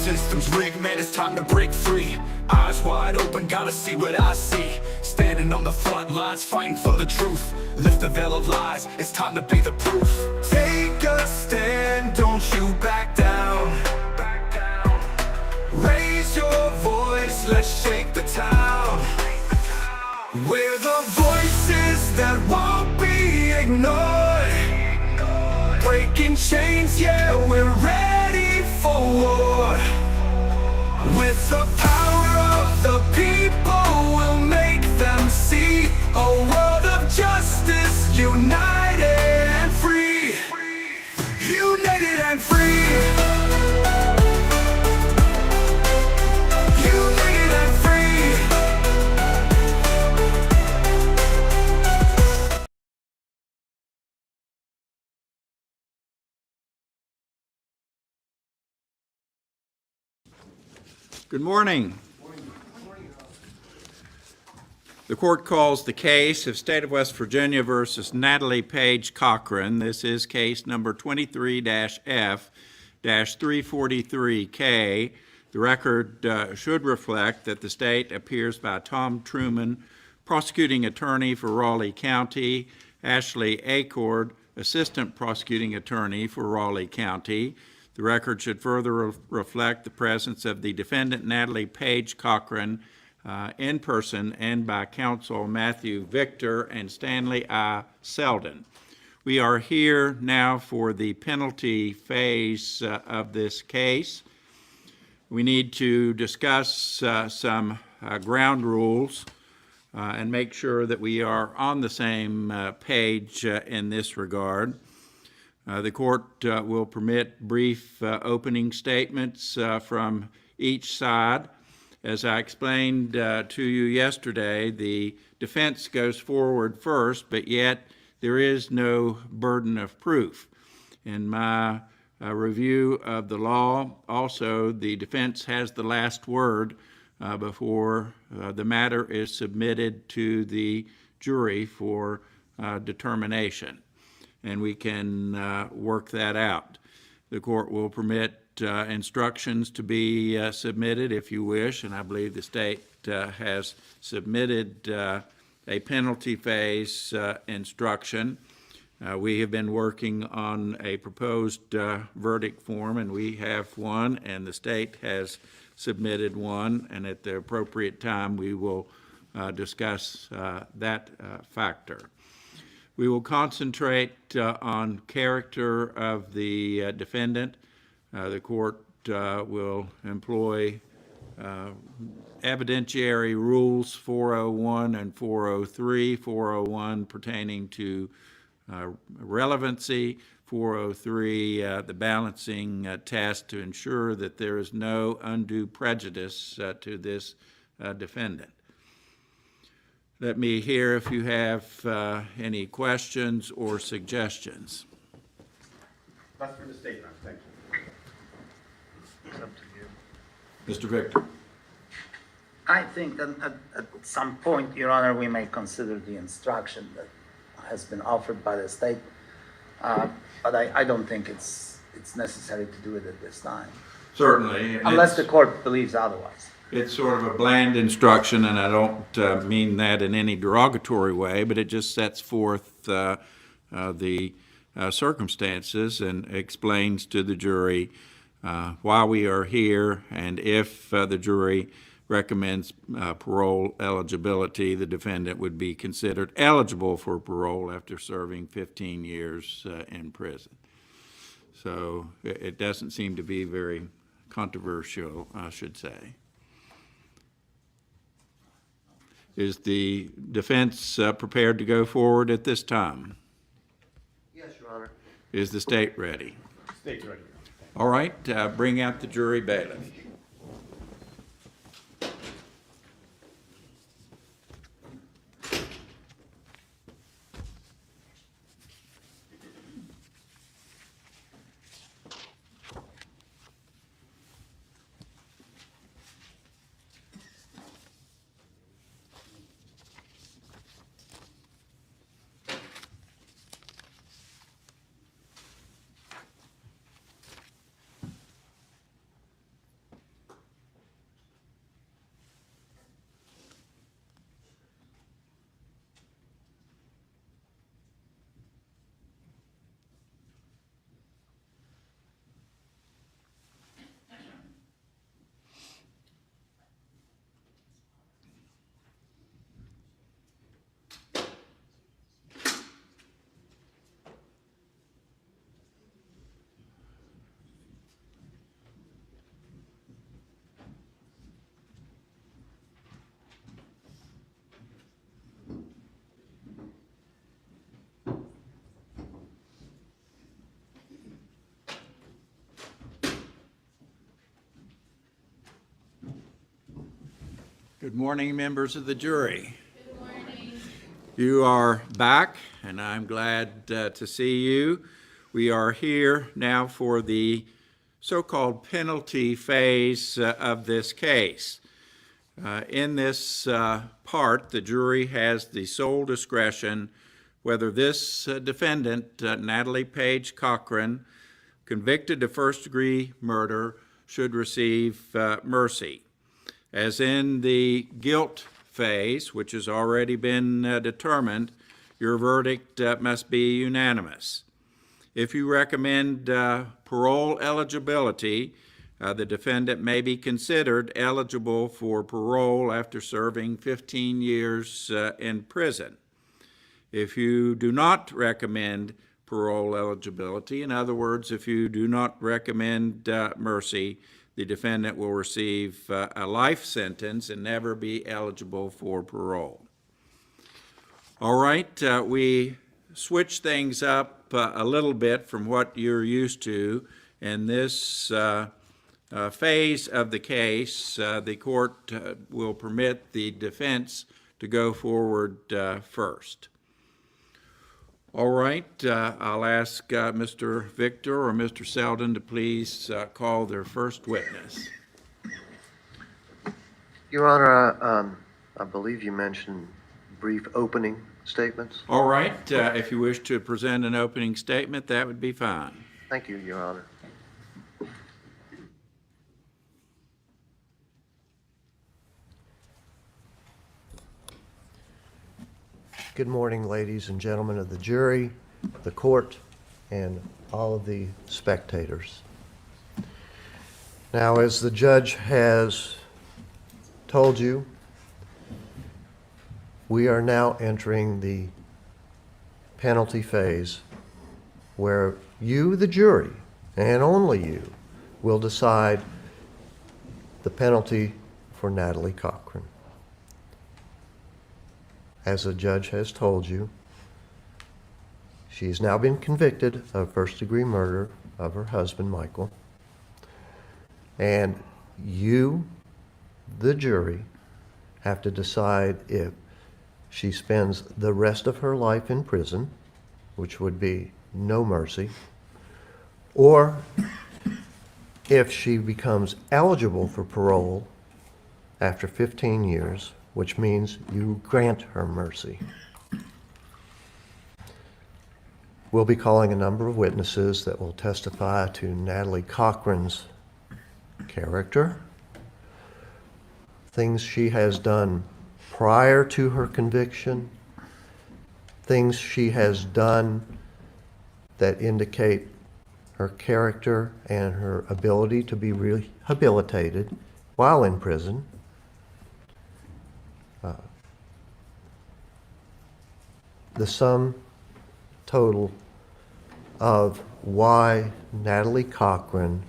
System's rigged, man, it's time to break free. Eyes wide open, gotta see what I see. Standing on the front lines, fighting for the truth. Lift the veil of lies, it's time to be the proof. Take a stand, don't you back down. Raise your voice, let's shake the town. We're the voices that won't be ignored. Breaking chains, yeah, we're ready for war. With the power of the people, we'll make them see a world of justice, united and free. United and free. United and free. Good morning. The court calls the case of State of West Virginia versus Natalie Cochran. This is case number 23-F-343K. The record should reflect that the state appears by Tom Truman, prosecuting attorney for Raleigh County, Ashley Acord, assistant prosecuting attorney for Raleigh County. The record should further reflect the presence of the defendant, Natalie Cochran, in person and by counsel Matthew Victor and Stanley I. Selden. We are here now for the penalty phase of this case. We need to discuss some ground rules and make sure that we are on the same page in this regard. The court will permit brief opening statements from each side. As I explained to you yesterday, the defense goes forward first, but yet there is no burden of proof. In my review of the law, also the defense has the last word before the matter is submitted to the jury for determination. And we can work that out. The court will permit instructions to be submitted if you wish, and I believe the state has submitted a penalty phase instruction. We have been working on a proposed verdict form, and we have one, and the state has submitted one, and at the appropriate time we will discuss that factor. We will concentrate on character of the defendant. The court will employ evidentiary rules 401 and 403, 401 pertaining to relevancy, 403 the balancing test to ensure that there is no undue prejudice to this defendant. Let me hear if you have any questions or suggestions. That's for the statement. Thank you. It's up to you. Mr. Victor. I think that at some point, Your Honor, we may consider the instruction that has been offered by the state, but I don't think it's necessary to do it at this time. Certainly. Unless the court believes otherwise. It's sort of a bland instruction, and I don't mean that in any derogatory way, but it just sets forth the circumstances and explains to the jury why we are here, and if the jury recommends parole eligibility, the defendant would be considered eligible for parole after serving 15 years in prison. So it doesn't seem to be very controversial, I should say. Is the defense prepared to go forward at this time? Yes, Your Honor. Is the state ready? State's ready. All right, bring out the jury bailiff. Good morning, members of the jury. Good morning. You are back, and I'm glad to see you. We are here now for the so-called penalty phase of this case. In this part, the jury has the sole discretion whether this defendant, Natalie Page Cochran, convicted of first-degree murder, should receive mercy. As in the guilt phase, which has already been determined, your verdict must be unanimous. If you recommend parole eligibility, the defendant may be considered eligible for parole after serving 15 years in prison. If you do not recommend parole eligibility, in other words, if you do not recommend mercy, the defendant will receive a life sentence and never be eligible for parole. All right, we switch things up a little bit from what you're used to. In this phase of the case, the court will permit the defense to go forward first. All right, I'll ask Mr. Victor or Mr. Selden to please call their first witness. Your Honor, I believe you mentioned brief opening statements. All right, if you wish to present an opening statement, that would be fine. Thank you, Your Honor. Good morning, ladies and gentlemen of the jury, the court, and all of the spectators. Now, as the judge has told you, we are now entering the penalty phase where you, the jury, and only you, will decide the penalty for Natalie Cochran. As the judge has told you, she's now been convicted of first-degree murder of her husband, Michael. And you, the jury, have to decide if she spends the rest of her life in prison, which would be no mercy, or if she becomes eligible for parole after 15 years, which means you grant her mercy. We'll be calling a number of witnesses that will testify to Natalie Cochran's character, things she has done prior to her conviction, things she has done that indicate her character and her ability to be rehabilitated while in prison. The sum total of why Natalie Cochran,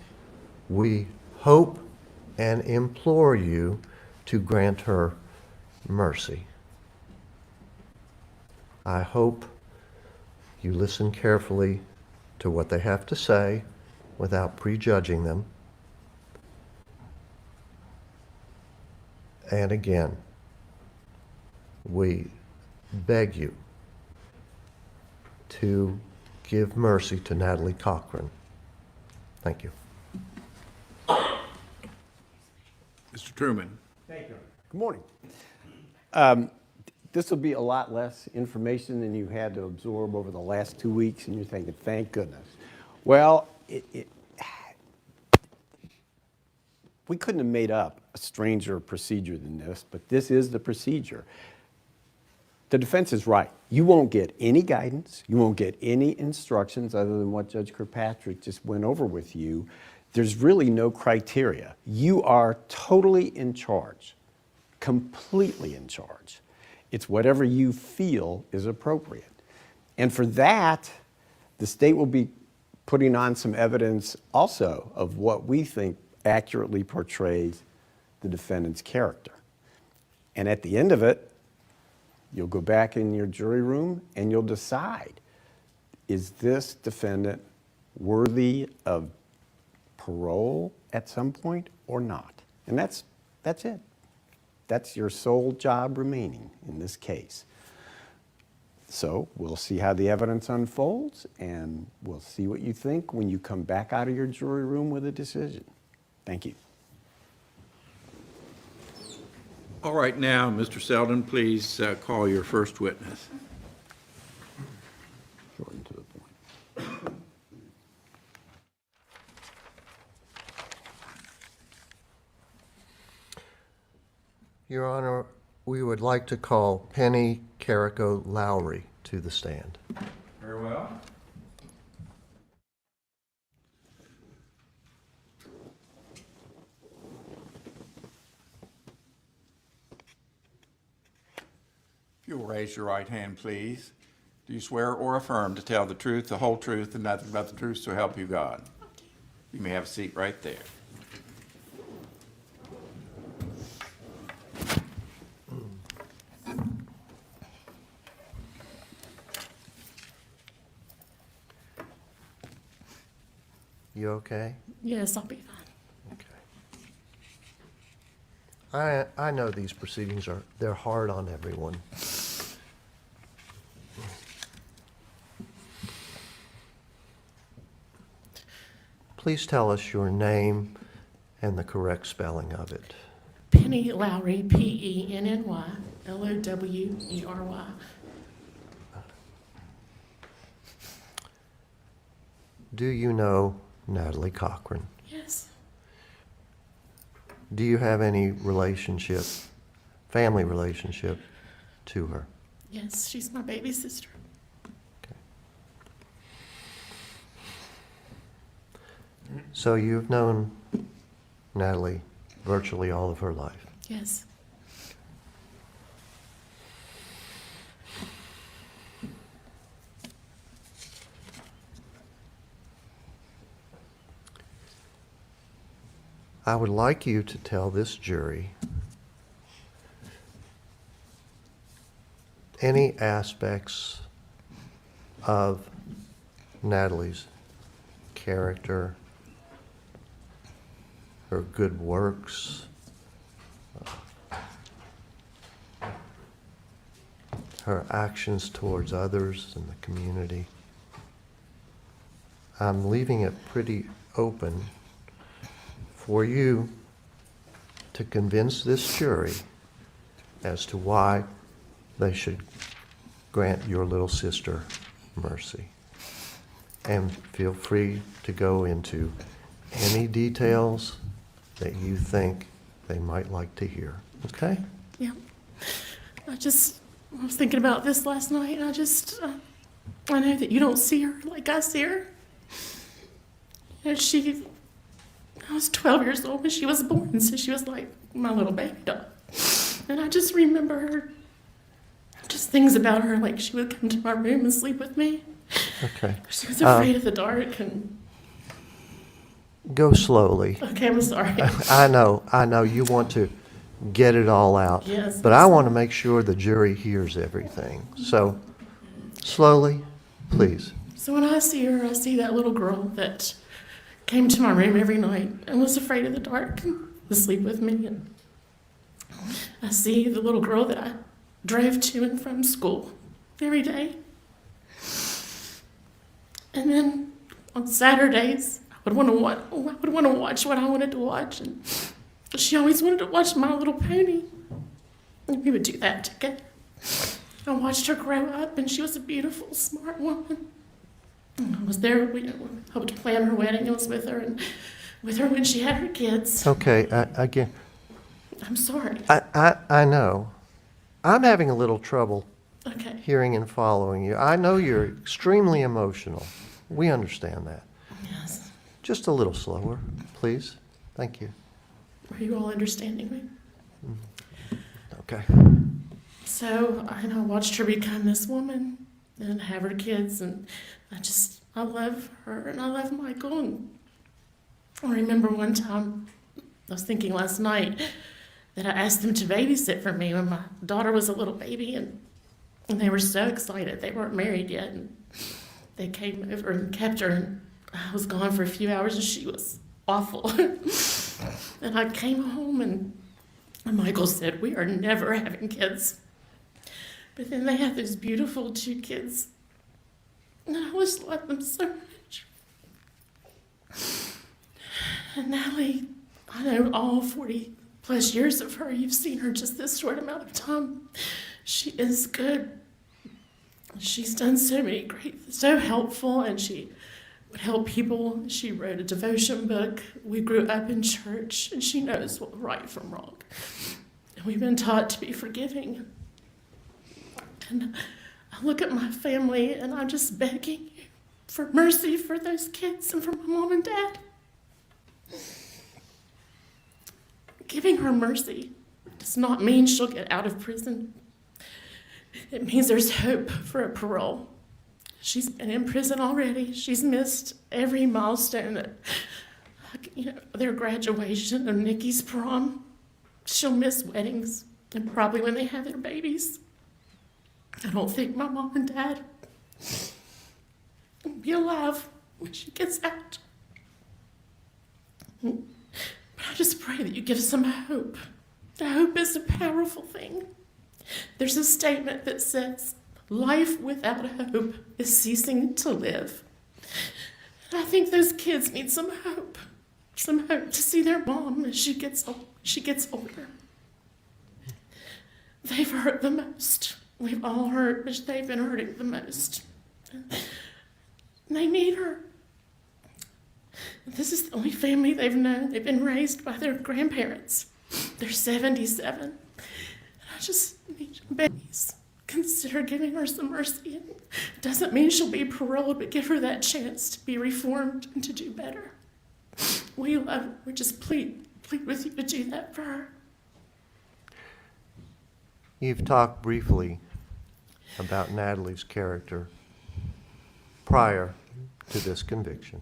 we hope and implore you to grant her mercy. I hope you listen carefully to what they have to say without prejudging them. And again, we beg you to give mercy to Natalie Cochran. Thank you. Mr. Truman. Thank you. Good morning. This will be a lot less information than you had to absorb over the last 2 weeks, and you're thinking, thank goodness. Well, we couldn't have made up a stranger procedure than this, but this is the procedure. The defense is right. You won't get any guidance. You won't get any instructions other than what Judge Kirkpatrick just went over with you. There's really no criteria. You are totally in charge, completely in charge. It's whatever you feel is appropriate. And for that, the state will be putting on some evidence also of what we think accurately portrays the defendant's character. And at the end of it, you'll go back in your jury room and you'll decide, is this defendant worthy of parole at some point or not? And that's it. That's your sole job remaining in this case. So we'll see how the evidence unfolds, and we'll see what you think when you come back out of your jury room with a decision. Thank you. All right, now, Mr. Selden, please call your first witness. Short and to the point. Your Honor, we would like to call Penny Carrico Lowry to the stand. Very well. If you'll raise your right hand, please. Do you swear or affirm to tell the truth, the whole truth, and nothing but the truth, so help you God? You may have a seat right there. You okay? Yes, I'll be fine. Okay. I know these proceedings they're hard on everyone. Please tell us your name and the correct spelling of it. Penny Lowry, Penny Lowry. Do you know Natalie Cochran? Yes, Do you have any relationship, family relationship to her? yes, she's my baby sister. So you've known Natalie virtually all of her life. Yes, I would like you to tell this jury any aspects of Natalie's character, her good works, her actions towards others in the community. I'm leaving it pretty open for you to convince this jury as to why they should grant your little sister mercy. And feel free to go into any details that you think they might like to hear. Okay? yeah. I was thinking about this last night, and I know that you don't see her like I see her. And I was 12 years old when she was born, so she was like my little baby doll. And I just remember her, just things about her, like she would come to my room and sleep with me. Okay. She was afraid of the dark, and Go slowly. okay, I'm sorry. I know you want to get it all out. Yes. But I want to make sure the jury hears everything. So, slowly, please. So when I see her, I see that little girl that came to my room every night and was afraid of the dark and would sleep with me. And I see the little girl that I drove to and from school every day. And then on Saturdays, I would want to watch what I wanted to watch, and she always wanted to watch My Little Pony. And we would do that together. I watched her grow up, and she was a beautiful, smart woman. And I was there. We helped plan her wedding. I was with her when she had her kids. Okay, again, I'm sorry. I know. I'm having a little trouble Okay. hearing and following you. I know you're extremely emotional. We understand that. Yes. Just a little slower, please. Thank you. Are you all understanding me? Okay. So I watched her become this woman and have her kids, and I love her and I love Michael. And I remember one time, I was thinking last night that I asked them to babysit for me when my daughter was a little baby, and they were so excited. They weren't married yet, and they came over and kept her, and I was gone for a few hours, and she was awful. And I came home, and And Michael said, we are never having kids. But then they had those beautiful 2 kids. And I just love them so much. And Natalie, I know all 40 plus years of her. You've seen her just this short amount of time. She is good. She's done so many great, so helpful, and she would help people. She wrote a devotion book. We grew up in church, and she knows what right from wrong. And we've been taught to be forgiving. And I look at my family, and I'm just begging you for mercy for those kids and for my mom and dad. Giving her mercy does not mean she'll get out of prison. It means there's hope for a parole. She's been in prison already. She's missed every milestone at, their graduation, of Nikki's prom. She'll miss weddings and probably when they have their babies. I don't think my mom and dad will be alive when she gets out. But I just pray that you give some hope. The hope is a powerful thing. There's a statement that says, life without hope is ceasing to live. And I think those kids need some hope to see their mom as she gets older. They've hurt the most. We've all hurt, but they've been hurting the most. They need her. This is the only family they've known. They've been raised by their grandparents. They're 77. And I just need you, babies, consider giving her some mercy. It doesn't mean she'll be paroled, but give her that chance to be reformed and to do better. We love her. We just plead with you to do that for her. You've talked briefly about Natalie's character prior to this conviction.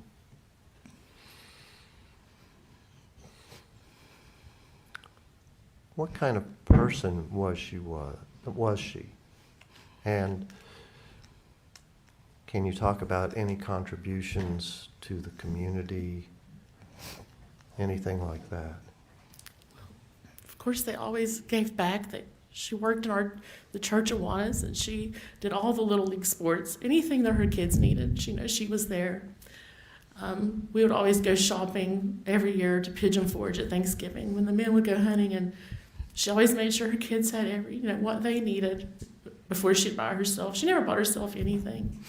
What kind of person was she? And can you talk about any contributions to the community, anything like that? Of course, they always gave back. She worked in the Church of Awanas, and she did all the Little League sports. Anything that her kids needed, she was there. We would always go shopping every year to Pigeon Forge at Thanksgiving when the men would go hunting, and she always made sure her kids had what they needed before she'd buy herself. She never bought herself anything.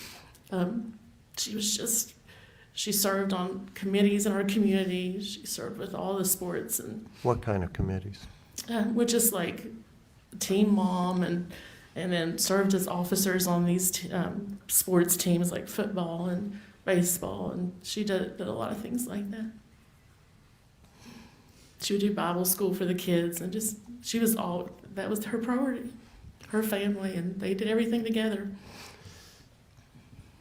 She served on committees in our community. She served with all the sports. And What kind of committees? which is like team mom, and then served as officers on these sports teams like football and baseball, and she did a lot of things like that. She would do Bible school for the kids, and that was her priority, her family, and they did everything together.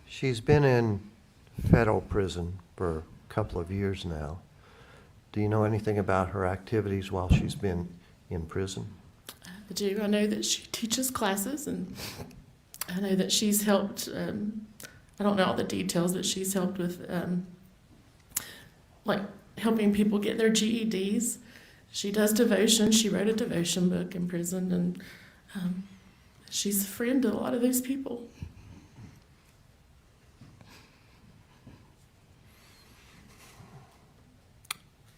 She's been in federal prison for a couple of years now. Do you know anything about her activities while she's been in prison? I do. I know that she teaches classes, and I know that she's helped, I don't know all the details, but she's helped with helping people get their GEDs. She does devotion. She wrote a devotion book in prison, and she's a friend to a lot of those people.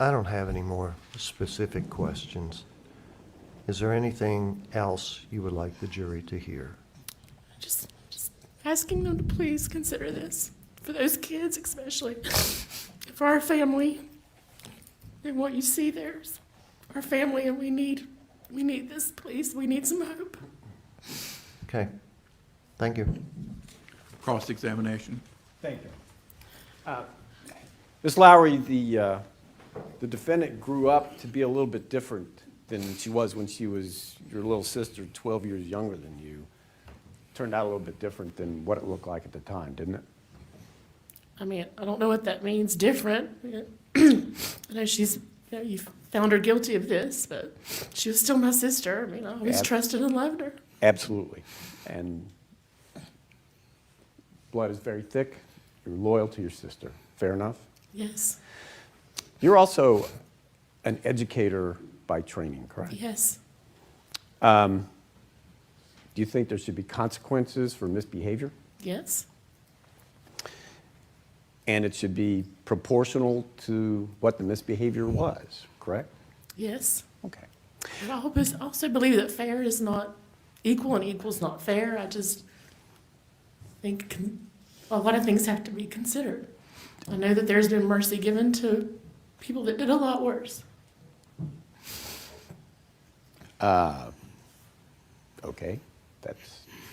I don't have any more specific questions. Is there anything else you would like the jury to hear? Just asking them to please consider this, for those kids especially, for our family, and what you see there's our family, and we need this, please. We need some hope. Okay. Thank you. Cross-examination. Thank you. Ms. Lowry, the defendant grew up to be a little bit different than she was when she was your little sister, 12 years younger than you. Turned out a little bit different than what it looked like at the time, didn't it? I mean, I don't know what that means, different. I know you found her guilty of this, but she was still my sister. I mean, I always trusted and loved her. Absolutely. And blood is very thick. You're loyal to your sister. Fair enough? Yes. You're also an educator by training, correct? Yes. Do you think there should be consequences for misbehavior? Yes. And it should be proportional to what the misbehavior was, correct? Yes. Okay. But I also believe that fair is not equal and equal is not fair. I just think a lot of things have to be considered. I know that there's been mercy given to people that did a lot worse. Okay,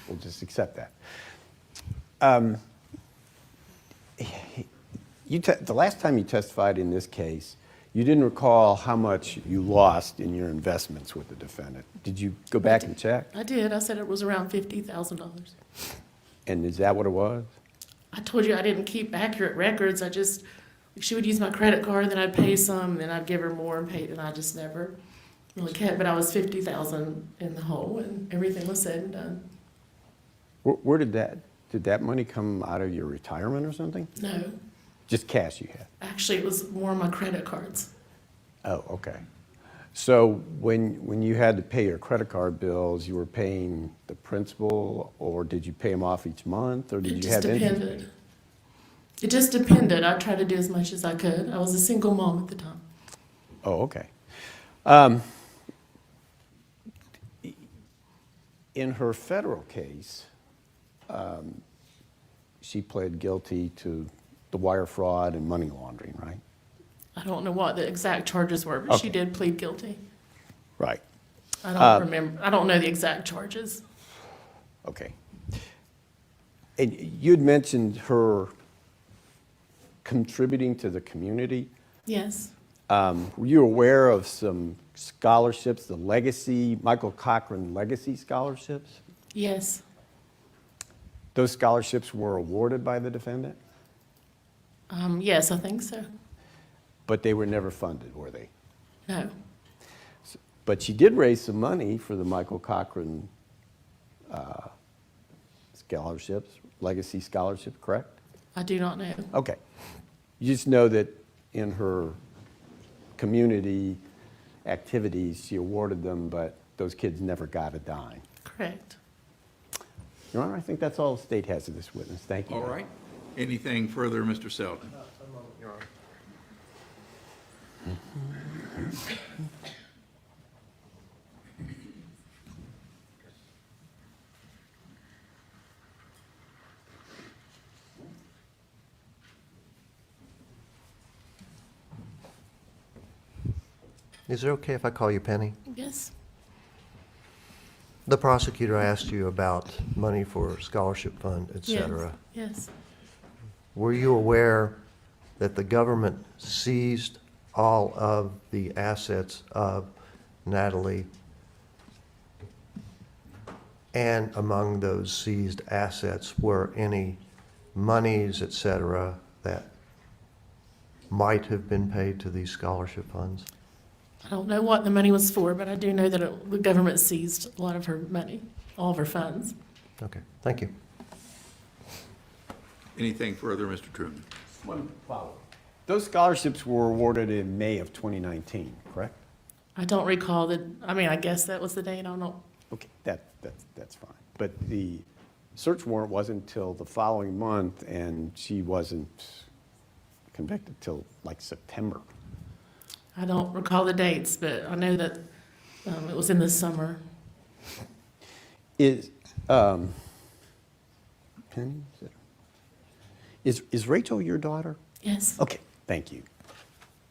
we'll just accept that. The last time you testified in this case, you didn't recall how much you lost in your investments with the defendant. Did you go back and check? I did. I said it was around $50,000. And is that what it was? I told you I didn't keep accurate records. She would use my credit card, then I'd pay some, then I'd give her more and pay, and I just never really kept. But I was $50,000 in the hole, and everything was said and done. Where did that money come out of your retirement or something? No, Just cash you had? actually, it was more of my credit cards. Oh, okay. So when you had to pay your credit card bills, you were paying the principal, or did you pay them off each month, or did It you just have interest? depended. It just depended. I tried to do as much as I could. I was a single mom at the time. Oh, okay. In her federal case, she pled guilty to the wire fraud and money laundering, right? I don't know what the exact charges were, but she Okay. did plead guilty. Right. I don't remember. I don't know the exact charges. Okay. And you'd mentioned her contributing to the community. Yes. Were you aware of some scholarships, the Michael Cochran Legacy Scholarships? Yes. Those scholarships were awarded by the defendant, Yes, I think so. but they were never funded, were they? No. But she did raise some money for the Michael Cochran scholarships, Legacy Scholarship, correct? I do not know. Okay. You just know that in her community activities, she awarded them, but those kids never got a dime. Correct. Your Honor, I think that's all the state has of this witness. Thank you. All right. Anything further, Mr. Selden? Is it okay if I call you Penny? Yes. The prosecutor asked you about money for scholarship fund, et Yes. cetera. Yes. Were you aware that the government seized all of the assets of Natalie? And among those seized assets were any monies, et cetera, that might have been paid to these scholarship funds? I don't know what the money was for, but I do know that the government seized a lot of her money, all of her funds. Okay, thank you. Anything further, Mr. Truman? One follow-up. Those scholarships were awarded in May of 2019, correct? I don't recall I guess that was the date. I don't know. Okay, that's fine. But the search warrant wasn't until the following month, and she wasn't convicted till like September. I don't recall the dates, but I know that it was in the summer. Is Penny? Is Rachel your daughter? Yes. Okay, thank you.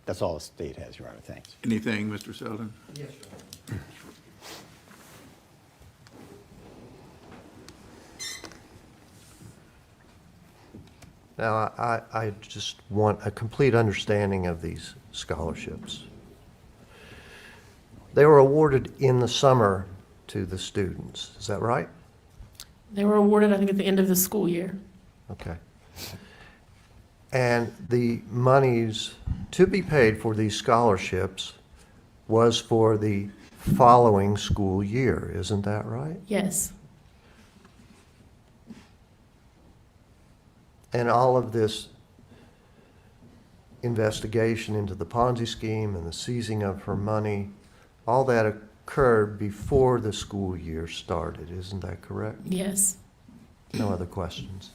That's all the state has, Your Honor. Thanks. Anything, Mr. Selden? Yes, sir. Now, I just want a complete understanding of these scholarships. They were awarded in the summer to the students, is that right? They were awarded, I think, at the end of the school year. Okay. And the monies to be paid for these scholarships was for the following school year, isn't that right? Yes. And all of this investigation into the Ponzi scheme and the seizing of her money all that occurred before the school year started, isn't that correct? Yes. No other questions?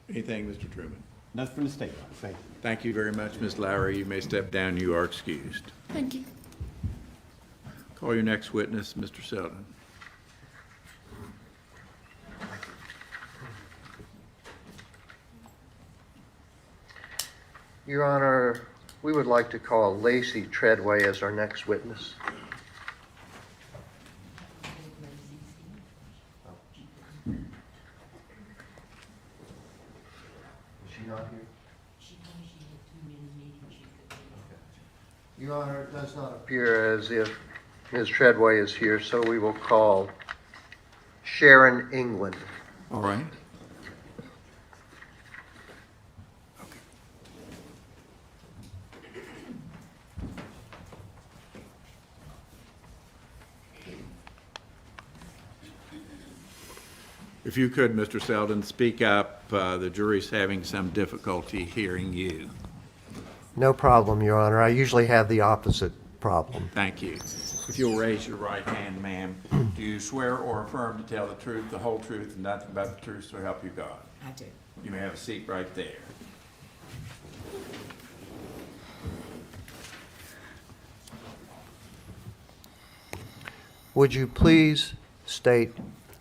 Anything, Mr. Truman? Nothing from the state, Your Honor. Thank you. Thank you very much, Ms. Lowry. You may step down. You are excused. Thank you. Call your next witness, Mr. Selden. Your Honor, we would like to call Lacey Treadway as our next witness. Is she not here? Your Honor, it does not appear as if Ms. Treadway is here, so we will call Sharon England. All right. If you could, Mr. Selden, speak up. The jury's having some difficulty hearing you. No problem, Your Honor. I usually have the opposite problem. Thank you. If you'll raise your right hand, ma'am, do you swear or affirm to tell the truth, the whole truth, and nothing but the truth, so help you God? I do. You may have a seat right there. Would you please state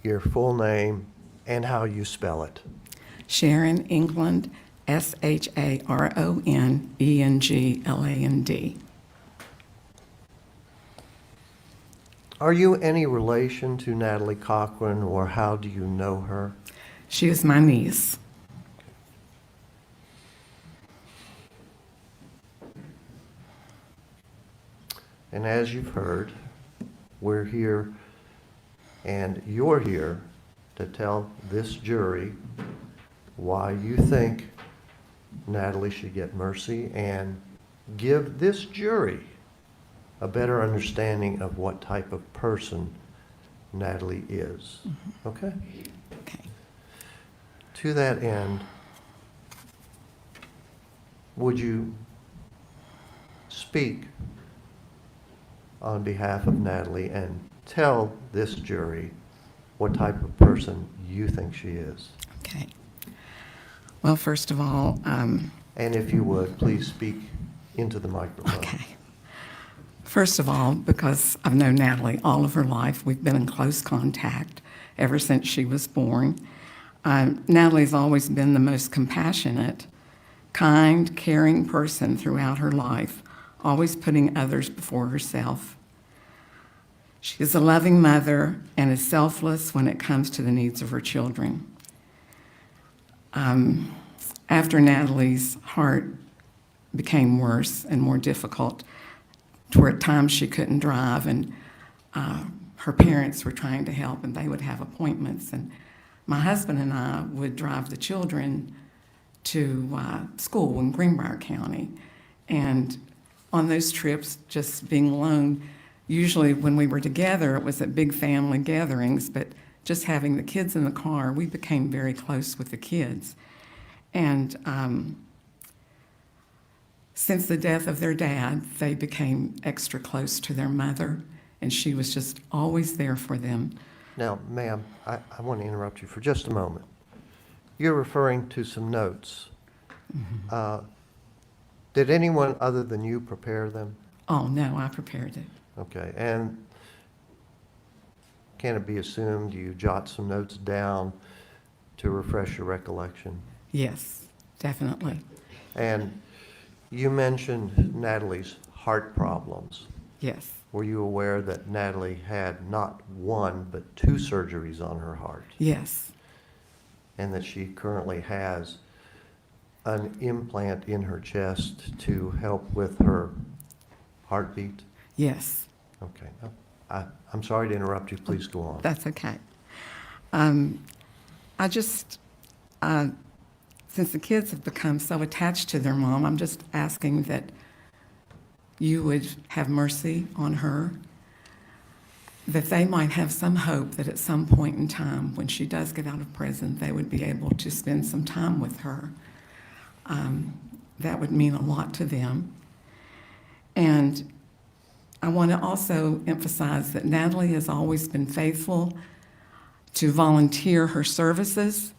your full name and how you spell it? Sharon England, SharonEngland. Are you any relation to Natalie Cochran, or how do you know her? She is my niece. And as you've heard, we're here and you're here to tell this jury why you think Natalie should get mercy and give this jury a better understanding of what type of person Natalie is. Okay? Okay. To that end, would you speak on behalf of Natalie and tell this jury what type of person you think she is? Okay. Well, first of all, And if you would, please speak into the microphone. okay. First of all, because I've known Natalie all of her life, we've been in close contact ever since she was born. Natalie's always been the most compassionate, kind, caring person throughout her life, always putting others before herself. She is a loving mother and is selfless when it comes to the needs of her children. After Natalie's heart became worse and more difficult, to where at times she couldn't drive, and her parents were trying to help, and they would have appointments, and my husband and I would drive the children to school in Greenbrier County. And on those trips, just being alone, usually when we were together, it was at big family gatherings, but just having the kids in the car, we became very close with the kids. And since the death of their dad, they became extra close to their mother, and she was just always there for them. Now, ma'am, I want to interrupt you for just a moment. You're referring to some notes. Did anyone other than you prepare them? Oh, no, I prepared it. Okay, and can it be assumed you jot some notes down to refresh your recollection? Yes, definitely. And you mentioned Natalie's heart problems. Yes, Were you aware that Natalie had not one, but 2 surgeries on her heart? yes, And that she currently has an implant in her chest to help with her heartbeat? yes. Okay. I'm sorry to interrupt you. Please go on. That's okay. I just, since the kids have become so attached to their mom, I'm just asking that you would have mercy on her, that they might have some hope that at some point in time, when she does get out of prison, they would be able to spend some time with her. That would mean a lot to them. And I want to also emphasize that Natalie has always been faithful to volunteer her services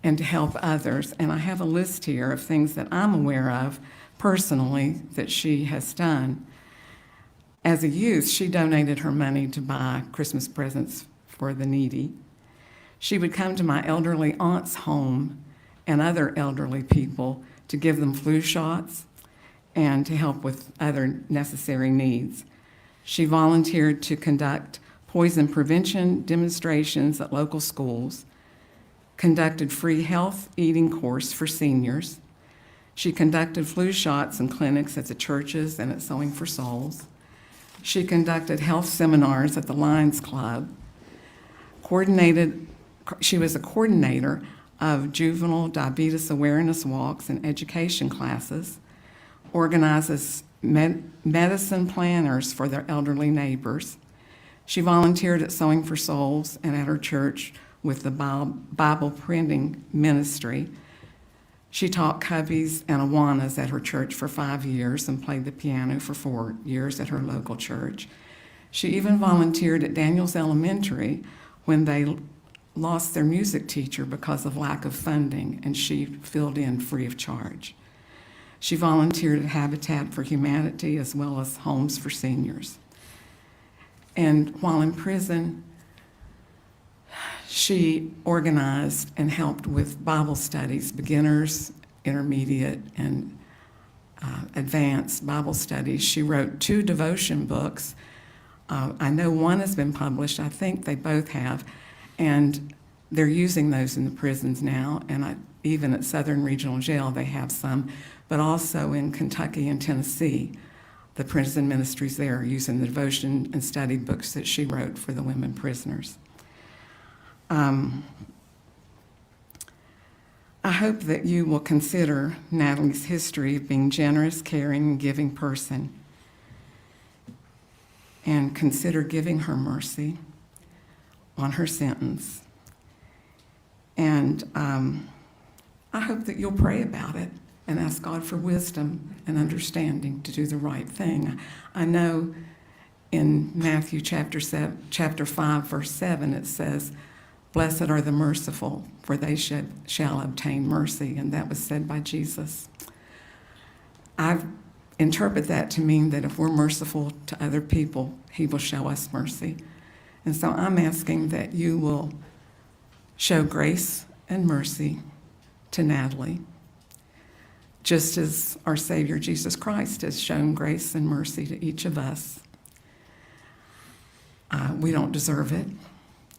and to help others. And I have a list here of things that I'm aware of personally that she has done. As a youth, she donated her money to buy Christmas presents for the needy. She would come to my elderly aunt's home and other elderly people to give them flu shots and to help with other necessary needs. She volunteered to conduct poison prevention demonstrations at local schools, conducted free health eating course for seniors. She conducted flu shots and clinics at the churches and at Sewing for Souls. She conducted health seminars at the Lions Club, she was a coordinator of juvenile diabetes awareness walks and education classes, organizes medicine planners for their elderly neighbors. She volunteered at Sewing for Souls and at her church with the Bible printing ministry. She taught cubbies and awanas at her church for 5 years and played the piano for 4 years at her local church. She even volunteered at Daniels Elementary when they lost their music teacher because of lack of funding, and she filled in free of charge. She volunteered at Habitat for Humanity as well as Homes for Seniors. And while in prison, she organized and helped with Bible studies, beginners, intermediate, and advanced Bible studies. She wrote 2 devotion books. I know one has been published, I think they both have, and they're using those in the prisons now, and even at Southern Regional Jail they have some, but also in Kentucky and Tennessee. The prison ministries there are using the devotion and study books that she wrote for the women prisoners. I hope that you will consider Natalie's history of being generous, caring, and giving person, and consider giving her mercy on her sentence. And I hope that you'll pray about it and ask God for wisdom and understanding to do the right thing. I know in Matthew chapter 5, verse 7, it says, "Blessed are the merciful, for they shall obtain mercy," and that was said by Jesus. I interpret that to mean that if we're merciful to other people, He will show us mercy. And so I'm asking that you will show grace and mercy to Natalie, just as our Savior Jesus Christ has shown grace and mercy to each of us. We don't deserve it.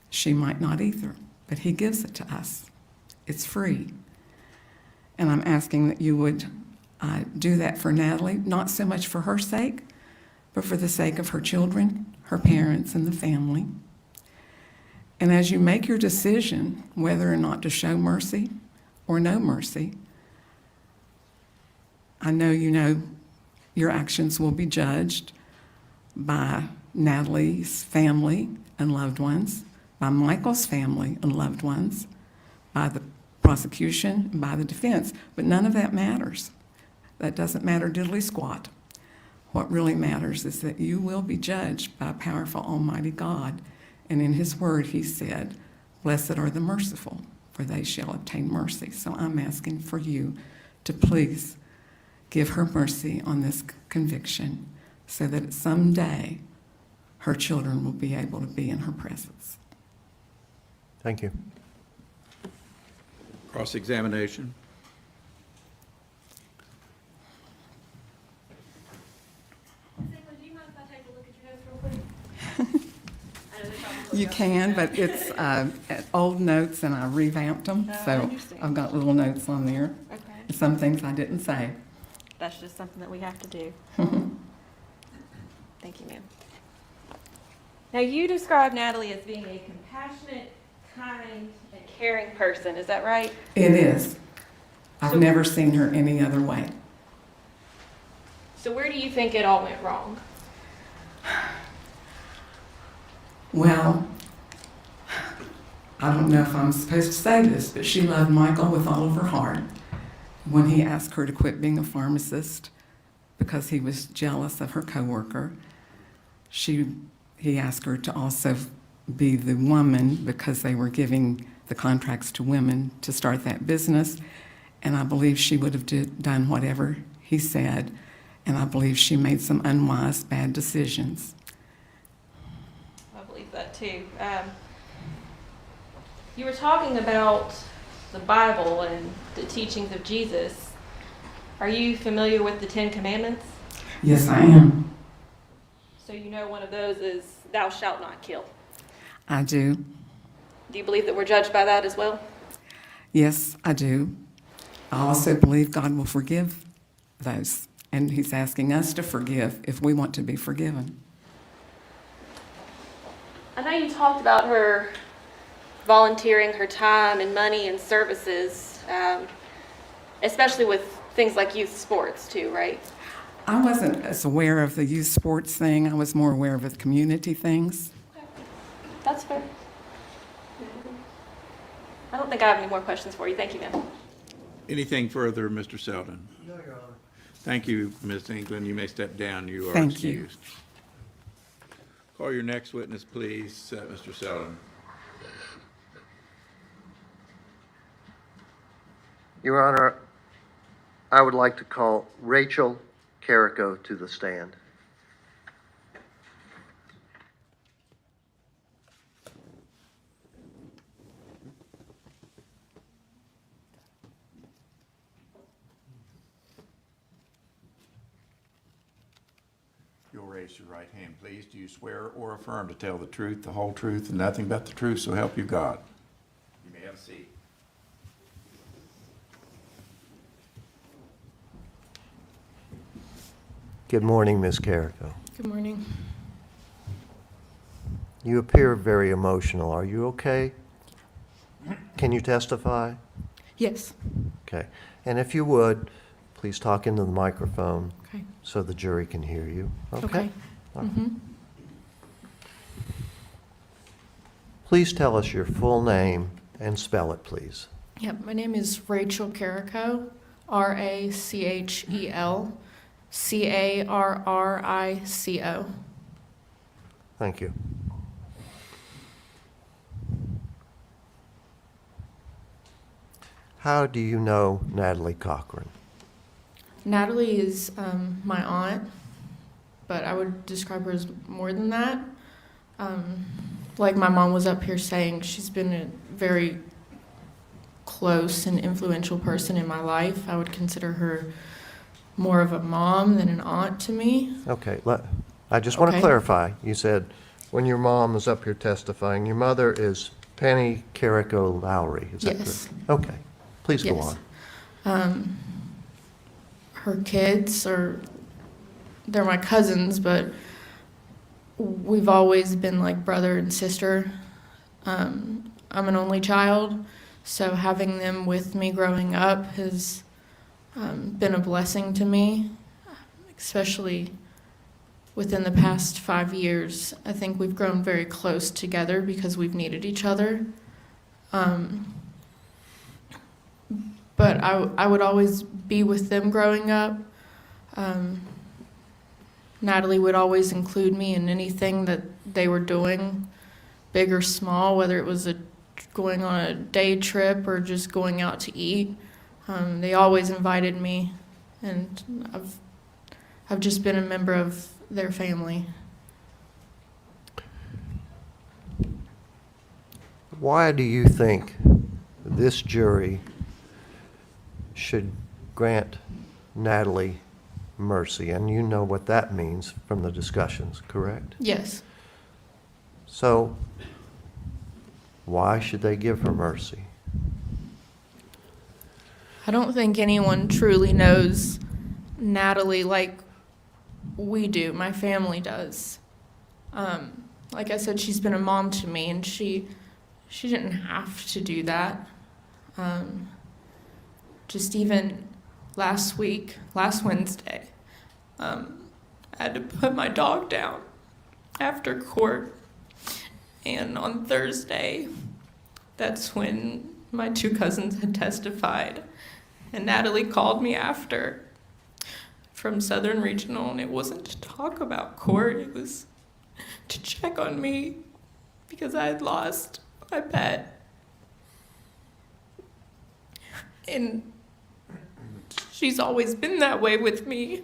She might not either, but He gives it to us. It's free. And I'm asking that you would do that for Natalie, not so much for her sake, but for the sake of her children, her parents, and the family. And as you make your decision whether or not to show mercy or no mercy, I know you know your actions will be judged by Natalie's family and loved ones, by Michael's family and loved ones, by the prosecution, and by the defense, but none of that matters. That doesn't matter diddly squat. What really matters is that you will be judged by a powerful Almighty God, and in His word He said, "Blessed are the merciful, for they shall obtain mercy." So I'm asking for you to please give her mercy on this conviction so that someday her children will be able to be in her presence. Thank you. Cross-examination. Do you mind if I take a look at your notes real quick? I know they're probably You can, but it's old notes and I revamped them, I so understand. I've got little notes on there. Okay. Some things I didn't say. That's just something that we have to do. Thank you, ma'am. Now, you describe Natalie as being a compassionate, kind, and caring person. Is that right? It is. I've So- never seen her any other way. So where do you think it all went wrong? Well, I don't know if I'm supposed to say this, but she loved Michael with all of her heart. When he asked her to quit being a pharmacist because he was jealous of her coworker, he asked her to also be the woman because they were giving the contracts to women to start that business. And I believe she would have done whatever he said. And I believe she made some unwise, bad decisions. I believe that too. You were talking about the Bible and the teachings of Jesus. Are you familiar with the Ten Commandments? Yes, I am. So you know one of those is, thou shalt not kill. I do. Do you believe that we're judged by that as well? Yes, I do. I also believe God will forgive those. And he's asking us to forgive if we want to be forgiven. I know you talked about her volunteering her time and money and services, especially with things like youth sports too, right? I wasn't as aware of the youth sports thing. I was more aware of the community things. That's fair. I don't think I have any more questions for you. Thank you, ma'am. Anything further, Mr. Selden? No, Your Honor. Thank you, Ms. England. You may step down. You are Thank you. excused. Call your next witness, please, Mr. Selden. Your Honor, I would like to call Rachel Carrico to the stand. You'll raise your right hand, please. Do you swear or affirm to tell the truth, the whole truth, and nothing but the truth, so help you God? You may have a seat. Good morning, Ms. Carrico. Good morning. You appear very emotional. Are you okay? Can you testify? Yes. Okay. And if you would, please talk into the microphone Okay. so the jury can hear you. Okay. All right. Please tell us your full name and spell it, please. Yep. My name is Rachel Carrico. Rachel Carrico. Thank you. How do you know Natalie Cochran? Natalie is my aunt, but I would describe her as more than that. Like my mom was up here saying, she's been a very close and influential person in my life. I would consider her more of a mom than an aunt to me. Okay, I just want to Okay. clarify. You said when your mom was up here testifying, your mother is Penny Carrico Lowry. Is that Yes. correct? Okay, please go Yes. on. Her kids they're my cousins, but we've always been like brother and sister. I'm an only child, so having them with me growing up has been a blessing to me, especially within the past 5 years. I think we've grown very close together because we've needed each other. But I would always be with them growing up. Natalie would always include me in anything that they were doing, big or small, whether it was going on a day trip or just going out to eat. They always invited me, and I've just been a member of their family. Why do you think this jury should grant Natalie mercy? And you know what that means from the discussions, correct? Yes. So why should they give her mercy? I don't think anyone truly knows Natalie like we do. My family does. Like I said, she's been a mom to me, and she didn't have to do that. Just even last Wednesday, I had to put my dog down after court. And on Thursday, that's when my two cousins had testified. And Natalie called me after from Southern Regional, and it wasn't to talk about court. It was to check on me because I had lost my pet. And she's always been that way with me.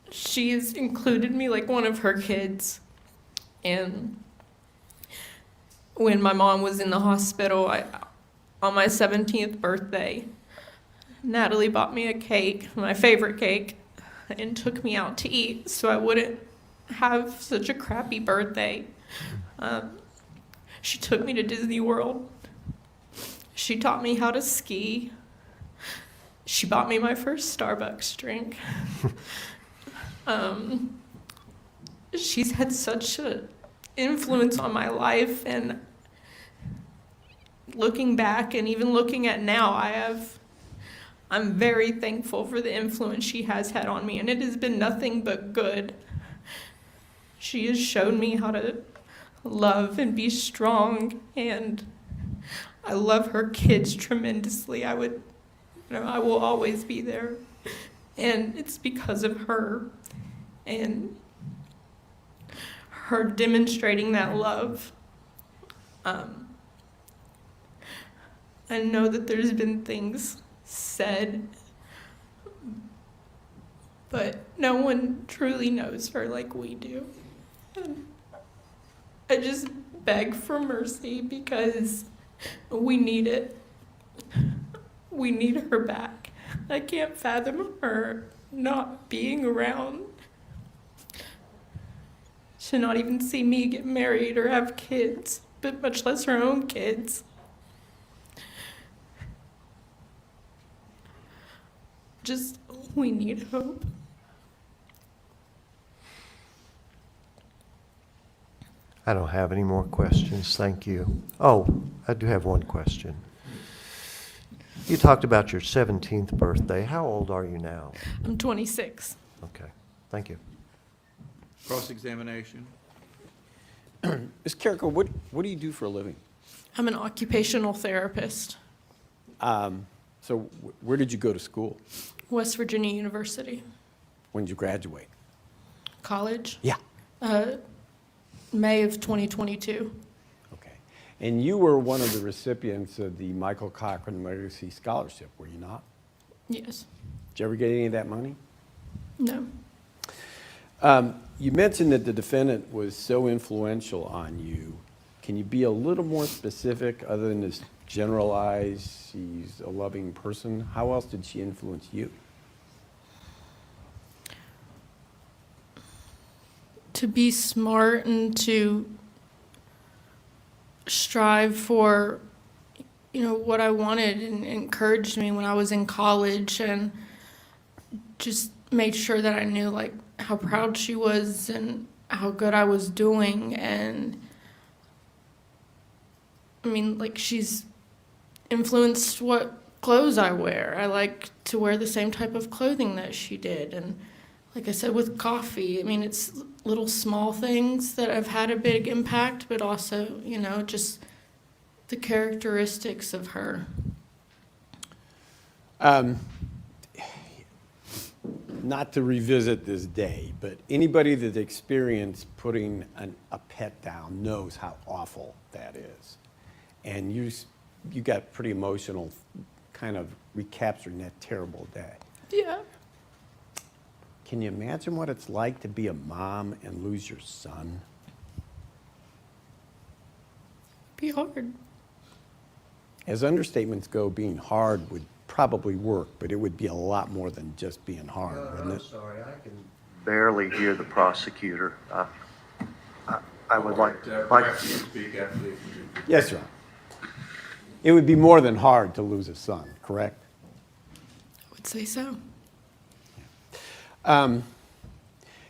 She has included me like one of her kids. And when my mom was in the hospital, on my 17th birthday, Natalie bought me a cake, my favorite cake, and took me out to eat so I wouldn't have such a crappy birthday. She took me to Disney World. She taught me how to ski. She bought me my first Starbucks drink. She's had such an influence on my life, and looking back and even looking at now, I'm very thankful for the influence she has had on me, and it has been nothing but good. She has shown me how to love and be strong, and I love her kids tremendously. I will always be there, and it's because of her and her demonstrating that love. I know that there's been things said, but no one truly knows her like we do. And I just beg for mercy because we need it. We need her back. I can't fathom her not being around to not even see me get married or have kids, but much less her own kids. Just, we need hope. I don't have any more questions, thank you. Oh, I do have one question. You talked about your 17th birthday. How old are you now? I'm 26. Okay, thank you. Cross-examination. Ms. Carrico, what do you do for a living? I'm an occupational therapist, So where did you go to school? West Virginia University. When did you graduate? College, Yeah. May of 2022. Okay. And you were one of the recipients of the Michael Cochran Legacy Scholarship, were you not? Yes. Did you ever get any of that money? No. You mentioned that the defendant was so influential on you. Can you be a little more specific other than this generalize she's a loving person? How else did she influence you? To be smart and to strive for, what I wanted, and encouraged me when I was in college, and just made sure that I knew how proud she was and how good I was doing. And she's influenced what clothes I wear. I like to wear the same type of clothing that she did. And like I said, with coffee, it's little small things that have had a big impact, but also, just the characteristics of her. Not to revisit this day, but anybody that's experienced putting a pet down knows how awful that is. And you got pretty emotional kind of recapturing that terrible day. Yeah. Can you imagine what it's like to be a mom and lose your son? Be hard. As understatements go, being hard would probably work, but it would be a lot more than just being hard, wouldn't I'm it? sorry, I can barely hear the prosecutor. I would like Perhaps you can speak after this. Yes, sir. It would be more than hard to lose a son, correct? I would say so.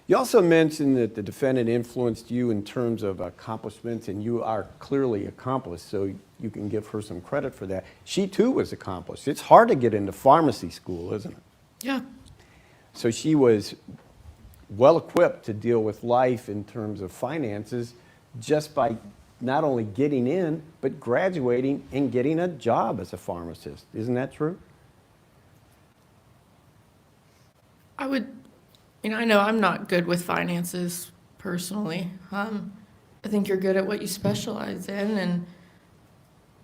You also mentioned that the defendant influenced you in terms of accomplishments, and you are clearly accomplished, so you can give her some credit for that. She too was accomplished. It's hard to get into pharmacy school, isn't it? Yeah. So she was well equipped to deal with life in terms of finances just by not only getting in, but graduating and getting a job as a pharmacist. Isn't that true? I know I'm not good with finances personally. I think you're good at what you specialize in, and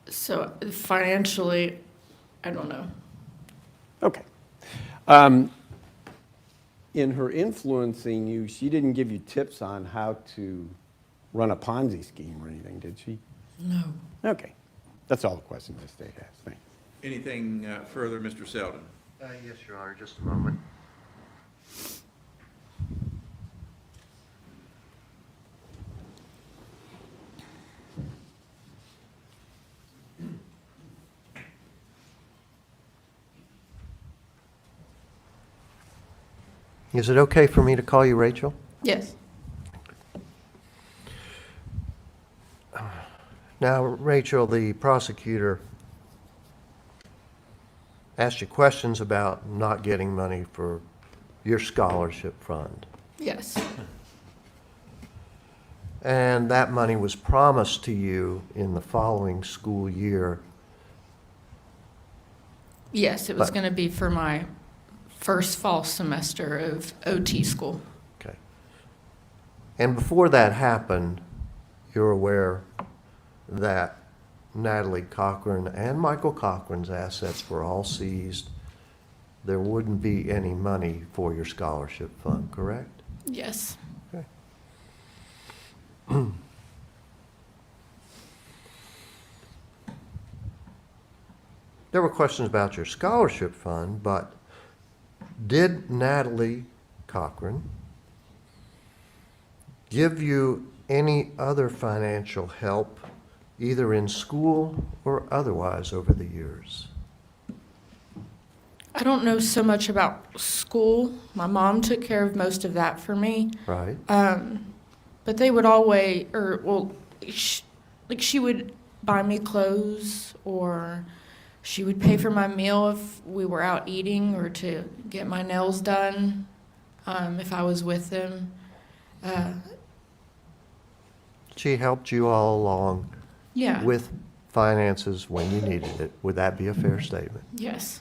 so financially, I don't know. Okay. In her influencing you, she didn't give you tips on how to run a Ponzi scheme or anything, did she? No. Okay. That's all the questions the state has. Thanks. Anything further, Mr. Selden? Yes, Your Honor, just a moment. Is it okay for me to call you Rachel? Yes. Now, Rachel, the prosecutor asked you questions about not getting money for your scholarship fund. Yes. And that money was promised to you in the following school year. Yes, it was But- going to be for my first fall semester of OT school. Okay. And before that happened, you're aware that Natalie Cochran and Michael Cochran's assets were all seized. There wouldn't be any money for your scholarship fund, correct? Yes. Okay. There were questions about your scholarship fund, but did Natalie Cochran give you any other financial help, either in school or otherwise, over the years? I don't know so much about school. My mom took care of most of that for me. Right? But they would always, she would buy me clothes, or she would pay for my meal if we were out eating, or to get my nails done if I was with them. She helped you all along Yeah. with finances when you needed it. Would that be a fair statement? Yes.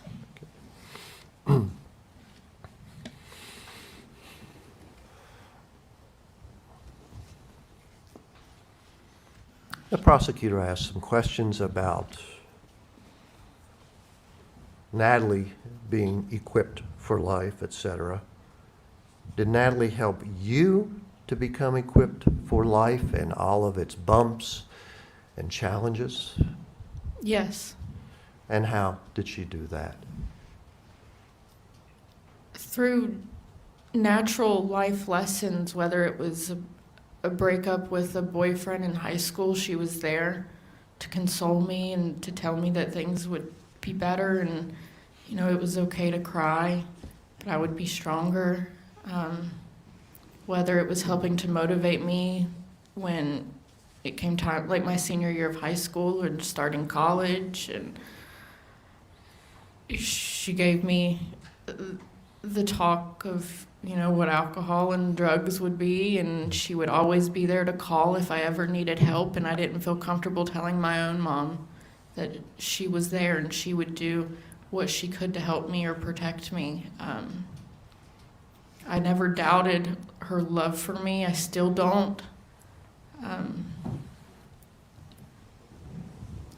The prosecutor asked some questions about Natalie being equipped for life, etc. Did Natalie help you to become equipped for life and all of its bumps and challenges? Yes. And how did she do that? Through natural life lessons, whether it was a breakup with a boyfriend in high school, she was there to console me and to tell me that things would be better, and it was okay to cry, but I would be stronger. Whether it was helping to motivate me when it came time, like my senior year of high school or starting college, and she gave me the talk of what alcohol and drugs would be, and she would always be there to call if I ever needed help, and I didn't feel comfortable telling my own mom that she was there and she would do what she could to help me or protect me. I never doubted her love for me. I still don't.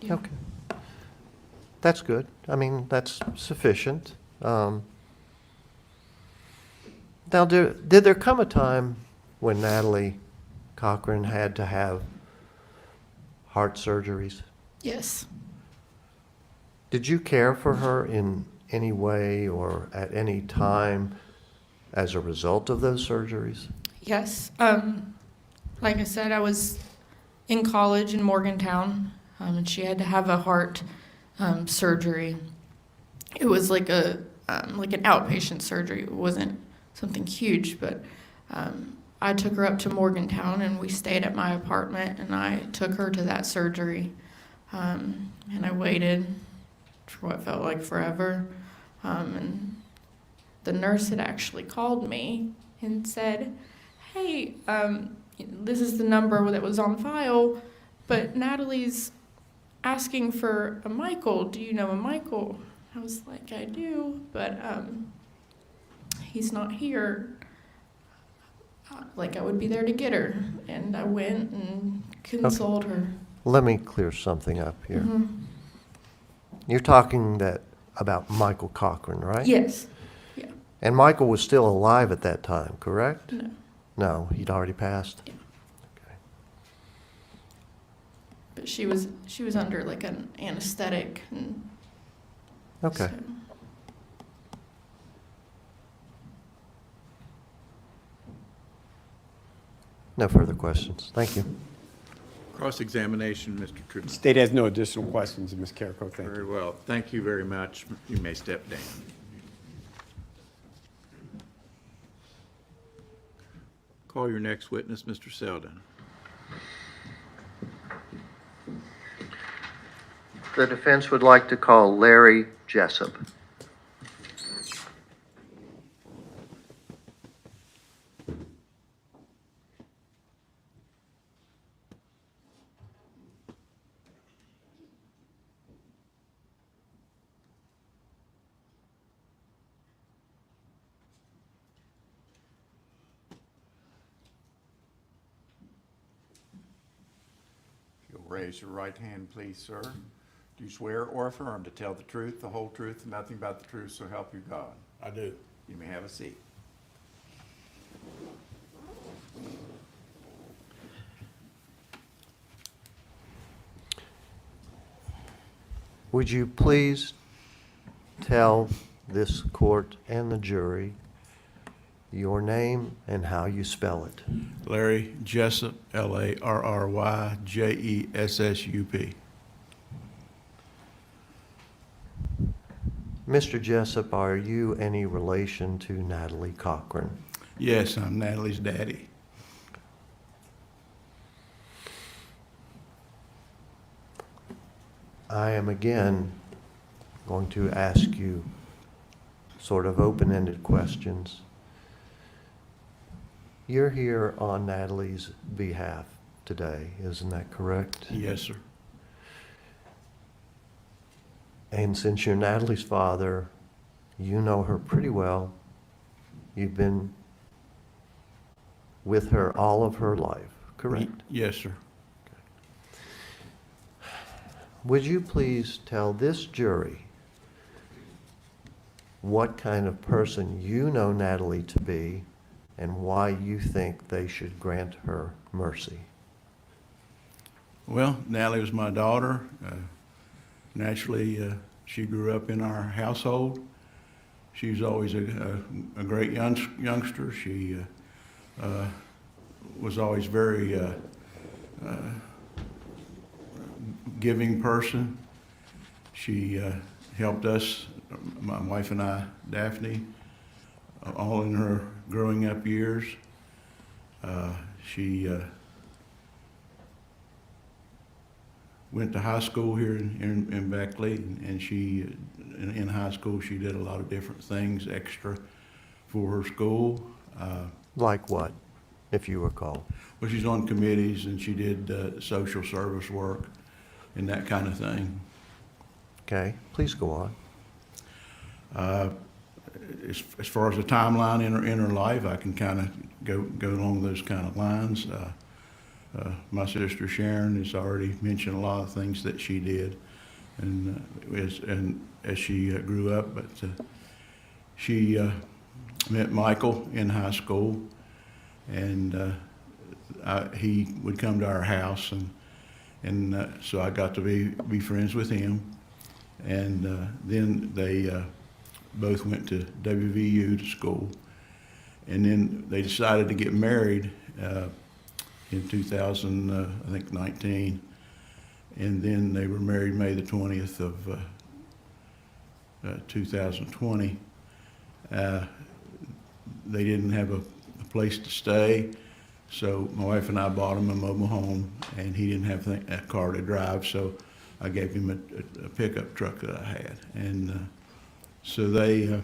Yeah. Okay. That's good. I mean, that's sufficient. Now, did there come a time when Natalie Cochran had to have heart surgeries? Yes. Did you care for her in any way or at any time as a result of those surgeries? Yes. Like I said, I was in college in Morgantown, and she had to have a heart surgery. It was like an outpatient surgery. It wasn't something huge, but I took her up to Morgantown, and we stayed at my apartment, and I took her to that surgery, and I waited for what felt like forever, and the nurse had actually called me and said, "Hey, this is the number that was on file, but Natalie's asking for a Michael. Do you know a Michael?" I was like, "I do, but he's not here." like I would be there to get her. And I went and consoled her. Let me clear something up here. Mm-hmm. You're talking about Michael Cochran, right? Yes. Yeah. And Michael was still alive at that time, correct? No. No, he'd already passed? Yeah. Okay. But she was under like an anesthetic. And Okay. so- No further questions. Thank you. Cross-examination, Mr. Truman. State has no additional questions, Ms. Carrico, thank you. Very well. Thank you very much. You may step down. Call your next witness, Mr. Selden. The defense would like to call Larry Jessup. You'll raise your right hand, please, sir. Do you swear or affirm to tell the truth, the whole truth, and nothing but the truth, so help you God? I do. You may have a seat. Would you please tell this court and the jury your name and how you spell it? Larry Jessup, Larry Jessup. Mr. Jessup, are you any relation to Natalie Cochran? Yes, I'm Natalie's daddy. I am again going to ask you sort of open-ended questions. You're here on Natalie's behalf today, isn't that correct? Yes, sir. And since you're Natalie's father, you know her pretty well. You've been with her all of her life, correct? Yes, sir. Would you please tell this jury what kind of person you know Natalie to be and why you think they should grant her mercy? Well, Natalie was my daughter. Naturally, she grew up in our household. She was always a great youngster. She was always very giving person. She helped us, my wife and I, Daphne, all in her growing up years. She went to high school here in Beckley, and she, in high school, she did a lot of different things extra for her school. Like what, if you recall? Well, she's on committees, and she did social service work and that kind of thing. Okay, please go on. As far as the timeline in her life, I can kind of go along those kind of lines. My sister Sharon has already mentioned a lot of things that she did, and as she grew up. But she met Michael in high school, and he would come to our house, and so I got to be friends with him, and then they both went to WVU to school, and then they decided to get married in 2019, and then they were married May the 20th of 2020. They didn't have a place to stay, so my wife and I bought him a mobile home, and he didn't have a car to drive, so I gave him a pickup truck that I had, and so they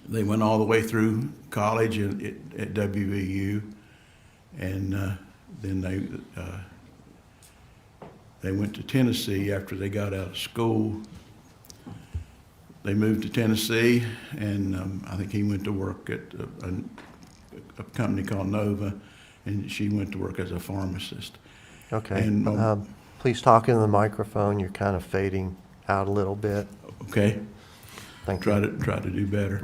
went all the way through college at WVU, and then they went to Tennessee after they got out of school. They moved to Tennessee, and I think he went to work at a company called Nova, and she went to work as a pharmacist. Okay. And, Please talk into the microphone. You're kind of fading out a little bit. Okay, Thank try you. to do better.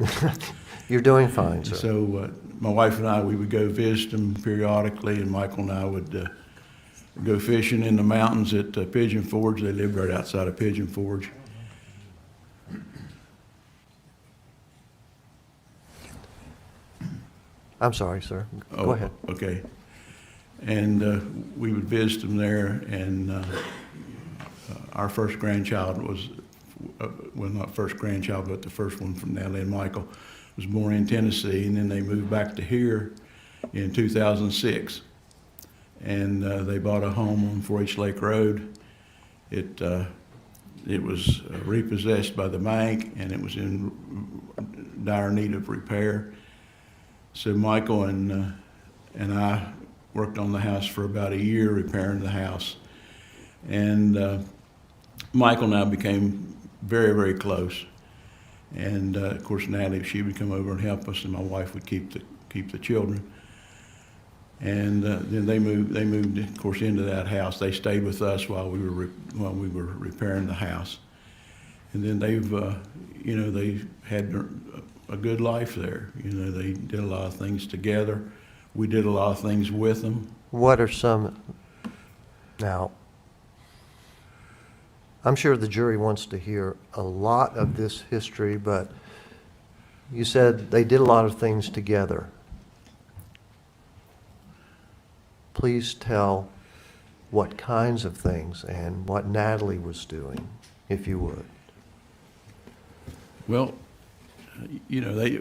You're doing fine, sir. So my wife and I, we would go visit them periodically, and Michael and I would go fishing in the mountains at Pigeon Forge. They lived right outside of Pigeon Forge. I'm sorry, sir. Go ahead. Okay. And we would visit them there, and our first grandchild was, well, not first grandchild, but the first one from Natalie and Michael, was born in Tennessee, and then they moved back to here in 2006. And they bought a home on 4H Lake Road. It was repossessed by the bank, and it was in dire need of repair. So Michael and I worked on the house for about a year, repairing the house. And Michael and I became very, very close. And of course, Natalie, she would come over and help us, and my wife would keep the children. And then they moved, of course, into that house. They stayed with us while we were repairing the house. And then they've, they had a good life there. They did a lot of things together. We did a lot of things with them. What are some, now, I'm sure the jury wants to hear a lot of this history, but you said they did a lot of things together. Please tell what kinds of things and what Natalie was doing, if you would. Well, in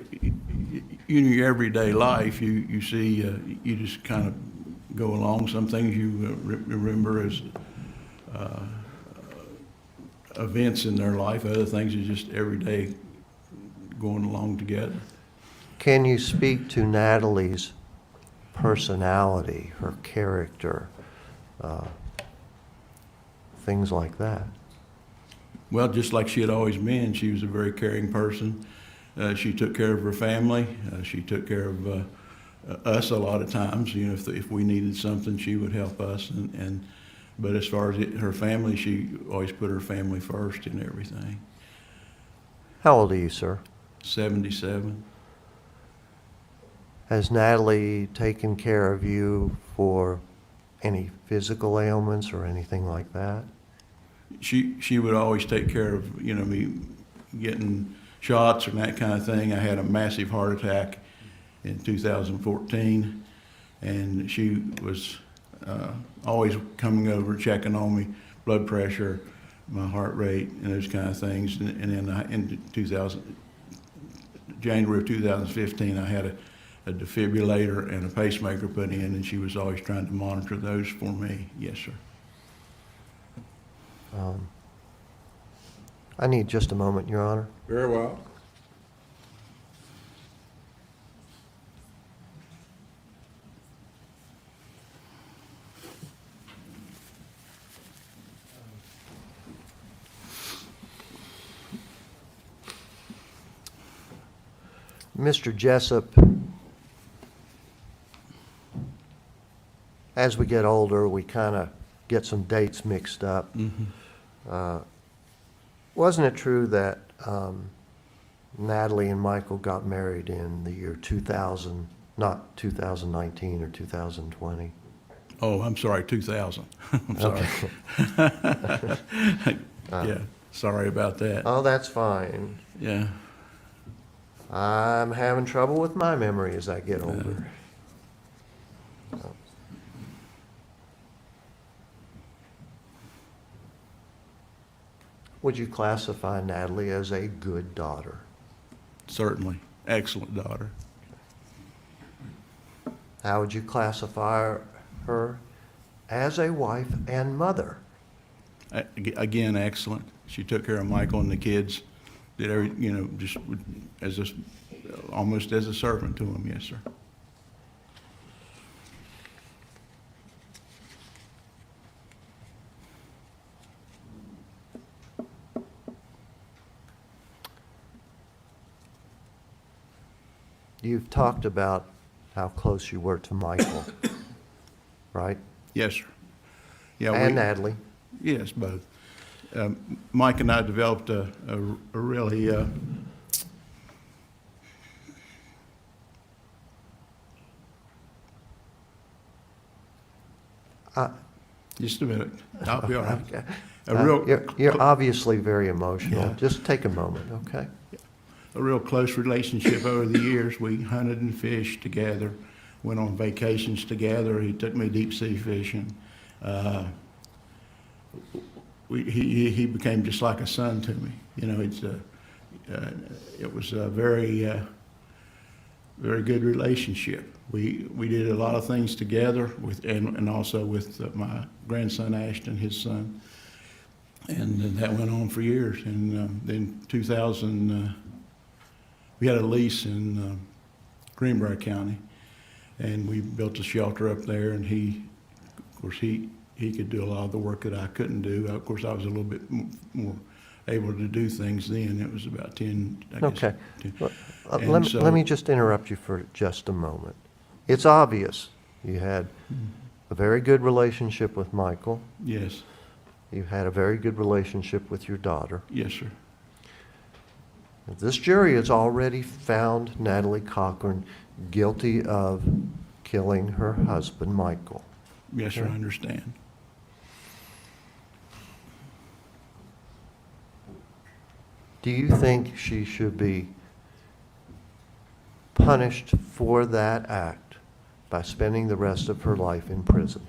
your everyday life, you see, you just kind of go along. Some things you remember as events in their life. Other things are just every day going along together. Can you speak to Natalie's personality, her character, things like that? Well, just like she had always been, she was a very caring person. She took care of her family. She took care of us a lot of times. If we needed something, she would help us. But as far as her family, she always put her family first in everything. How old are you, sir? 77. Has Natalie taken care of you for any physical ailments or anything like that? She would always take care of, me getting shots and that kind of thing. I had a massive heart attack in 2014, and she was always coming over, checking on me, blood pressure, my heart rate, and those kind of things. And then in January of 2015, I had a defibrillator and a pacemaker put in, and she was always trying to monitor those for me. Yes, sir. I need just a moment, Your Honor. Very well. Mr. Jessup, as we get older, we kind of get some dates mixed up. Wasn't it true that Natalie and Michael got married in the year 2000, not 2019 or 2020? Oh, I'm sorry, 2000. I'm sorry. Okay. Yeah, sorry about that. Oh, that's fine. Yeah. I'm having trouble with my memory as I get older. Would you classify Natalie as a good daughter? Certainly. Excellent daughter. How would you classify her as a wife and mother? Again, excellent. She took care of Michael and the kids, did every, just almost as a servant to them. Yes, sir. You've talked about how close you were to Michael, right? Yes, sir. Yeah, And Natalie. Yes, both. Mike and I developed a really just a minute. I'll be all right. Okay. A real, You're obviously very emotional. Yeah. Just take a moment, okay? a real close relationship over the years. We hunted and fished together, went on vacations together. He took me deep sea fishing. He became just like a son to me. You know, it was a very good relationship. We did a lot of things together and also with my grandson Ashton, his son, and that went on for years. And then 2000, we had a lease in Greenbrier County, and we built a shelter up there. And he could do a lot of the work that I couldn't do. Of course, I was a little bit more able to do things then. It was about 10, I guess. Okay. 10. Well, let me just interrupt you for just a moment. It's obvious you had a very good relationship with Michael. Yes, You had a very good relationship with your daughter. yes, sir. This jury has already found Natalie Cochran guilty of killing her husband, Michael. Yes, sir, I understand. Do you think she should be punished for that act by spending the rest of her life in prison?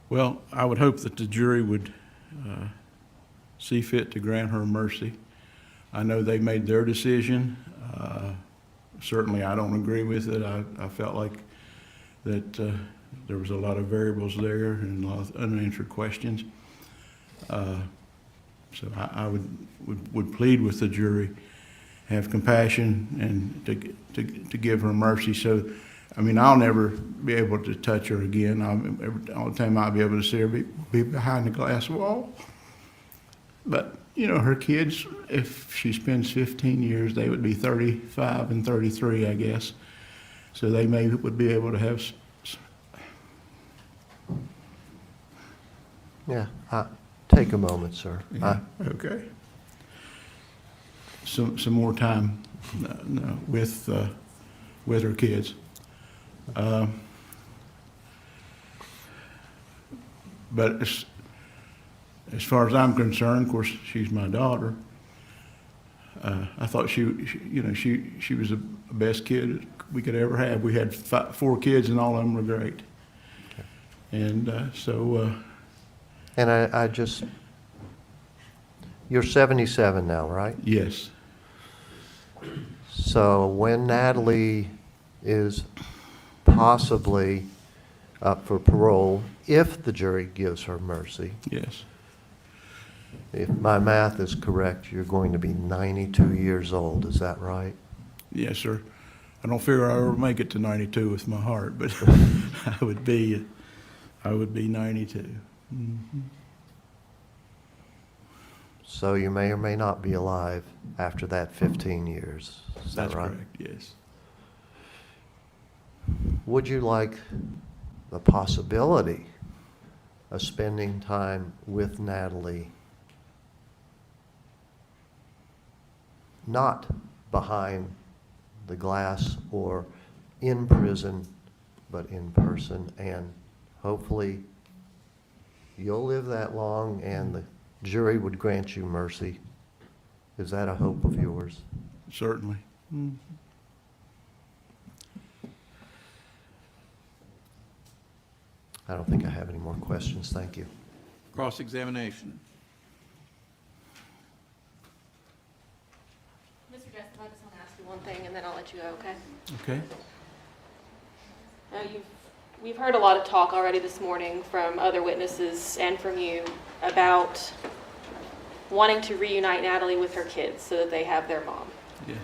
Well, I would hope that the jury would see fit to grant her mercy. I know they made their decision. Certainly, I don't agree with it. I felt like that there was a lot of variables there and a lot of unanswered questions. So I would plead with the jury, have compassion, and to give her mercy. So, I mean, I'll never be able to touch her again. All the time I'll be able to see her be behind the glass wall. But, you know, her kids, if she spends 15 years, they would be 35 and 33, I guess. So they would be able to have. Yeah, take a moment, sir. Yeah, okay. Some more time with her kids. But as far as I'm concerned, of course, she's my daughter. I thought she was the best kid we could ever have. We had 4 kids, and all of them were great. Okay. And so. And I just, you're 77 now, right? Yes. So when Natalie is possibly up for parole, if the jury gives her mercy, Yes. if my math is correct, you're going to be 92 years old, is that right? Yes, sir. I don't figure I'll ever make it to 92 with my heart, but I would be 92. Mm-hmm. So you may or may not be alive after that 15 years, is that That's right? correct, yes. Would you like the possibility of spending time with Natalie, not behind the glass or in prison, but in person, and hopefully you'll live that long and the jury would grant you mercy? Is that a hope of yours? Certainly. Mm. I don't think I have any more questions. Thank you. Cross-examination. Mr. Jessup, I just want to ask you one thing, and then I'll let you go, okay? Okay. Now, we've heard a lot of talk already this morning from other witnesses and from you about wanting to reunite Natalie with her kids so that they have their mom. Yes.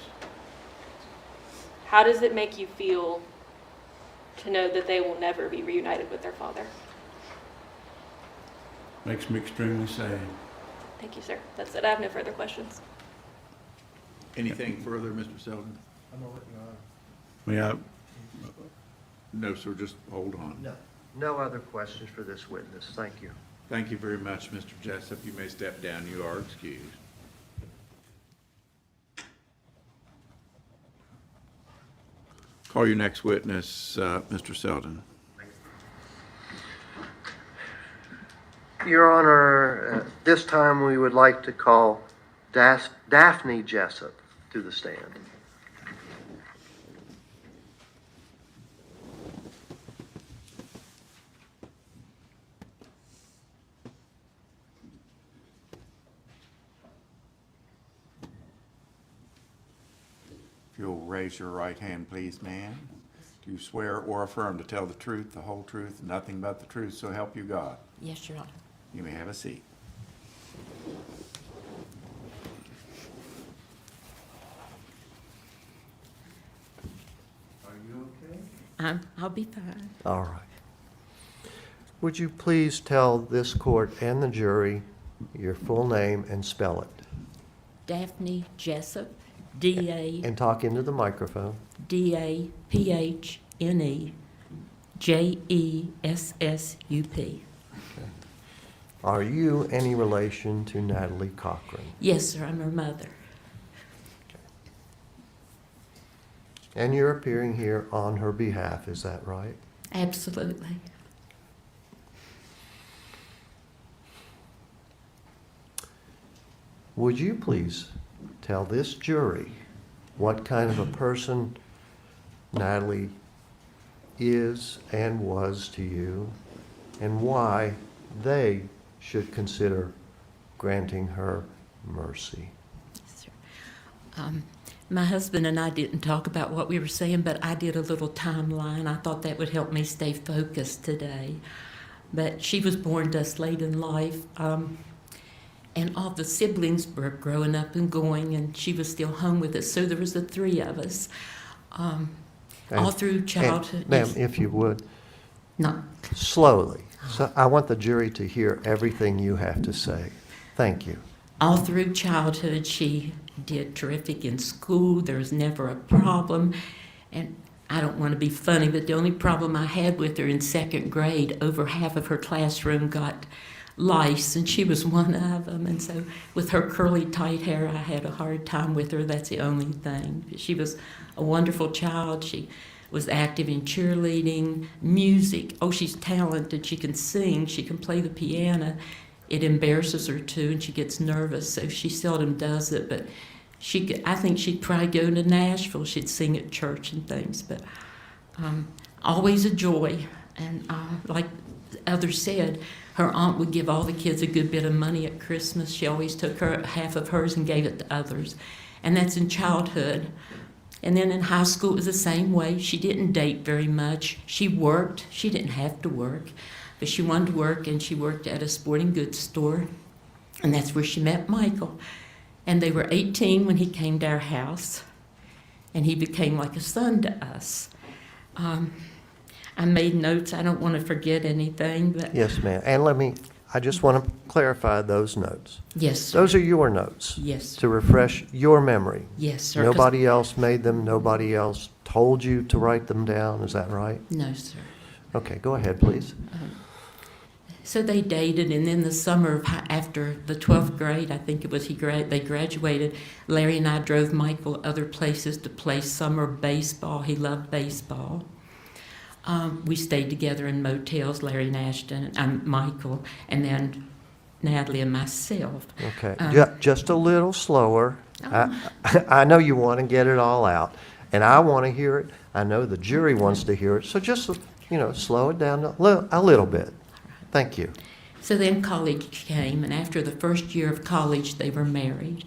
How does it make you feel to know that they will never be reunited with their father? Makes me extremely sad. Thank you, sir. That's it. I have no further questions. Anything further, Mr. Selden? May I, No, sir, just hold on. No. No other questions for this witness. Thank you. Thank you very much, Mr. Jessup. You may step down. You are excused. Call your next witness, Mr. Selden. Your Honor, this time we would like to call Daphne Jessup to the stand. If you'll raise your right hand, please, ma'am. Do you swear or affirm to tell the truth, the whole truth, and nothing but the truth, so help you God? Yes, Your Honor. You may have a seat. Are you okay? I'll be fine. All right. Would you please tell this court and the jury your full name and spell it? Daphne Jessup, D-A, And talk into the microphone. D-A-P-H-N-E, J-E-S-S-U-P. Are you any relation to Natalie Cochran? Yes, sir, I'm her mother. And you're appearing here on her behalf, is that right? Absolutely. Would you please tell this jury what kind of a person Natalie is and was to you, and why they should consider granting her mercy? Yes, sir. My husband and I didn't talk about what we were saying, but I did a little timeline. I thought that would help me stay focused today. But she was born to us late in life, and all the siblings were growing up and going, and she was still home with us. So there was the three of us, all through childhood. Ma'am, if you would, No, slowly. So I want the jury to hear everything you have to say. Thank you. all through childhood, she did terrific in school. There was never a problem. And I don't want to be funny, but the only problem I had with her in second grade, over half of her classroom got lice, and she was one of them. And so with her curly, tight hair, I had a hard time with her. That's the only thing. She was a wonderful child. She was active in cheerleading, music. Oh, she's talented. She can sing. She can play the piano. It embarrasses her too, and she gets nervous, so she seldom does it. But I think she'd probably go to Nashville. She'd sing at church and things. But always a joy. And like others said, her aunt would give all the kids a good bit of money at Christmas. She always took half of hers and gave it to others. And that's in childhood. And then in high school, it was the same way. She didn't date very much. She worked. She didn't have to work, but she wanted to work, and she worked at a sporting goods store. And that's where she met Michael. And they were 18 when he came to our house, and he became like a son to us. I made notes. I don't want to forget anything, but Yes, ma'am. And I just want to clarify those notes. yes, sir. Those are your notes. Yes, sir. To refresh your memory. Yes, sir. 'Cause- Nobody else made them, nobody else told you to write them down, is that right? No, sir. Okay, go ahead, please. So they dated, and then the summer after the 12th grade, I think it was, they graduated. Larry and I drove Michael other places to play summer baseball. He loved baseball. We stayed together in motels, Larry and Ashton, Michael, and then Natalie and myself. Okay, just a little slower. I know you want to get it all out, and I want to hear it. I know the jury wants to hear it, so just, slow it down a little bit. Thank you. So then college came, and after the first year of college, they were married.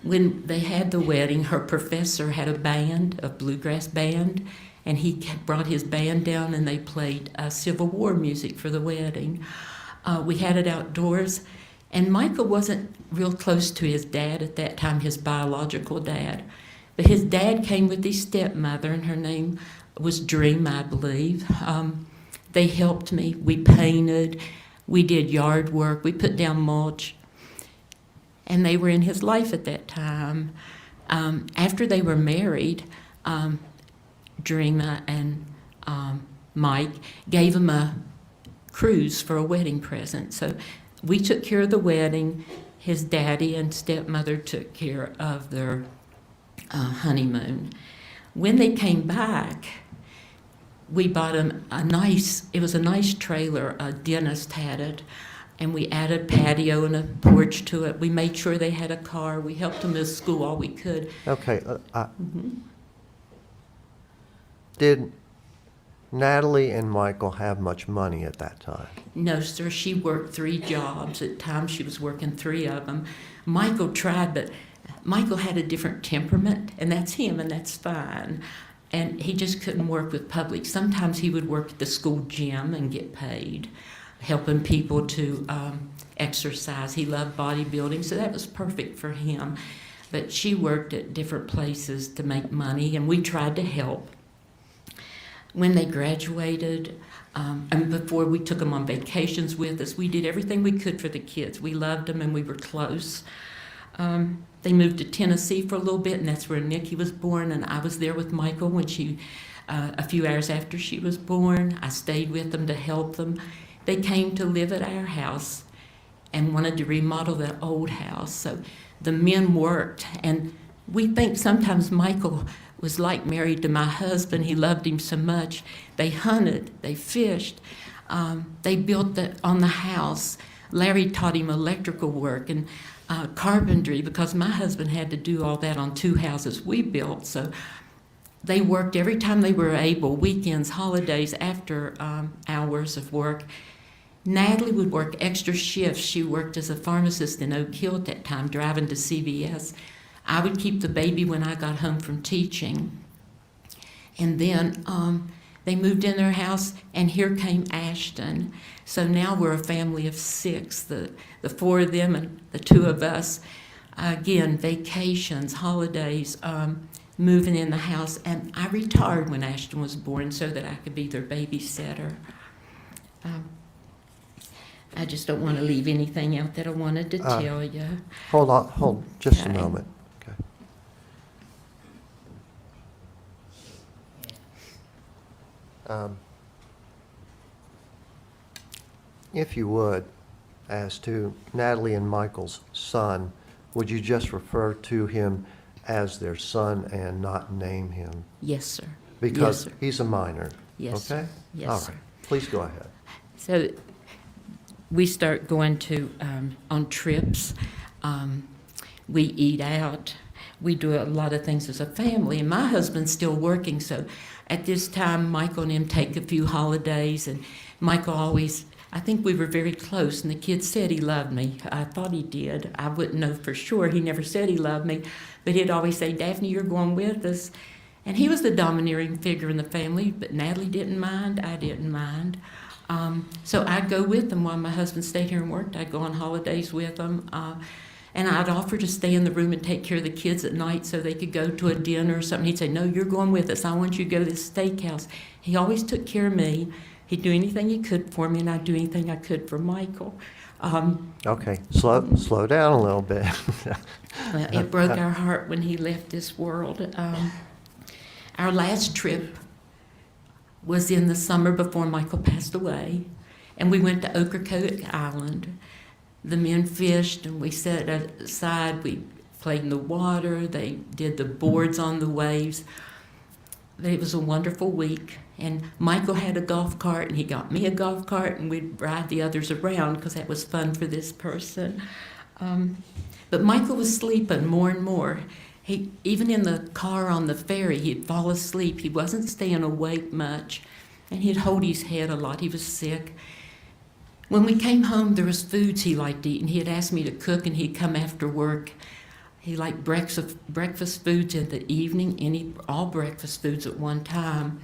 When they had the wedding, her professor had a band, a bluegrass band, and he brought his band down, and they played Civil War music for the wedding. We had it outdoors, and Michael wasn't real close to his dad at that time, his biological dad. But his dad came with his stepmother, and her name was Dream, I believe. They helped me. We painted. We did yard work. We put down mulch. And they were in his life at that time. After they were married, Dreama and Mike gave him a cruise for a wedding present. So we took care of the wedding. His daddy and stepmother took care of their honeymoon. When they came back, we bought him it was a nice trailer, a dentist had it, and we added patio and a porch to it. We made sure they had a car. We helped them with school all we could. Okay. Did Natalie and Michael have much money at that time? No, sir, she worked 3 jobs. At times she was working 3 of them. Michael tried, but Michael had a different temperament, and that's him, and that's fine. And he just couldn't work with public. Sometimes he would work at the school gym and get paid, helping people to exercise. He loved bodybuilding, so that was perfect for him. But she worked at different places to make money, and we tried to help. When they graduated, and before we took them on vacations with us, we did everything we could for the kids. We loved them and we were close. They moved to Tennessee for a little bit, and that's where Nikki was born, and I was there with Michael when a few hours after she was born. I stayed with them to help them. They came to live at our house and wanted to remodel that old house. So the men worked, and we think sometimes Michael was like married to my husband. He loved him so much. They hunted, they fished, they built on the house. Larry taught him electrical work and carpentry, because my husband had to do all that on 2 houses we built. So they worked every time they were able, weekends, holidays, after hours of work. Natalie would work extra shifts. She worked as a pharmacist in Oak Hill at that time, driving to CVS. I would keep the baby when I got home from teaching. And then they moved in their house, and here came Ashton. So now we're a family of 6, the 4 of them and the 2 of us. Again, vacations, holidays, moving in the house. And I retired when Ashton was born so that I could be their babysitter. I just don't want to leave anything out that I wanted to tell you. Hold just a Okay. moment. Okay. If you would, as to Natalie and Michael's son, would you just refer to him as their son and not name him? Yes, sir. Because yes, sir. he's a minor. Yes, Okay? sir. Yes, All sir. right. Please go ahead. So we start going to on trips. We eat out. We do a lot of things as a family. And my husband's still working, so at this time, Michael and him take a few holidays. And Michael always, I think we were very close, and the kids said he loved me. I thought he did. I wouldn't know for sure. He never said he loved me, but he'd always say, "Daphne, you're going with us." And he was the domineering figure in the family, but Natalie didn't mind. I didn't mind. So I'd go with them while my husband stayed here and worked. I'd go on holidays with them. And I'd offer to stay in the room and take care of the kids at night so they could go to a dinner or something. He'd say, "No, you're going with us. I want you to go to this steakhouse." He always took care of me. He'd do anything he could for me, and I'd do anything I could for Michael. Okay, slow down a little bit. Well, it broke our heart when he left this world. Our last trip was in the summer before Michael passed away, and we went to Ocracoke Island. The men fished, and we sat aside. We played in the water. They did the boards on the waves. It was a wonderful week. And Michael had a golf cart, and he got me a golf cart, and we'd ride the others around because that was fun for this person. But Michael was sleeping more and more. Even in the car on the ferry, he'd fall asleep. He wasn't staying awake much, and he'd hold his head a lot. He was sick. When we came home, there was foods he liked to eat, and he had asked me to cook, and he'd come after work. He liked breakfast foods in the evening, and all breakfast foods at one time.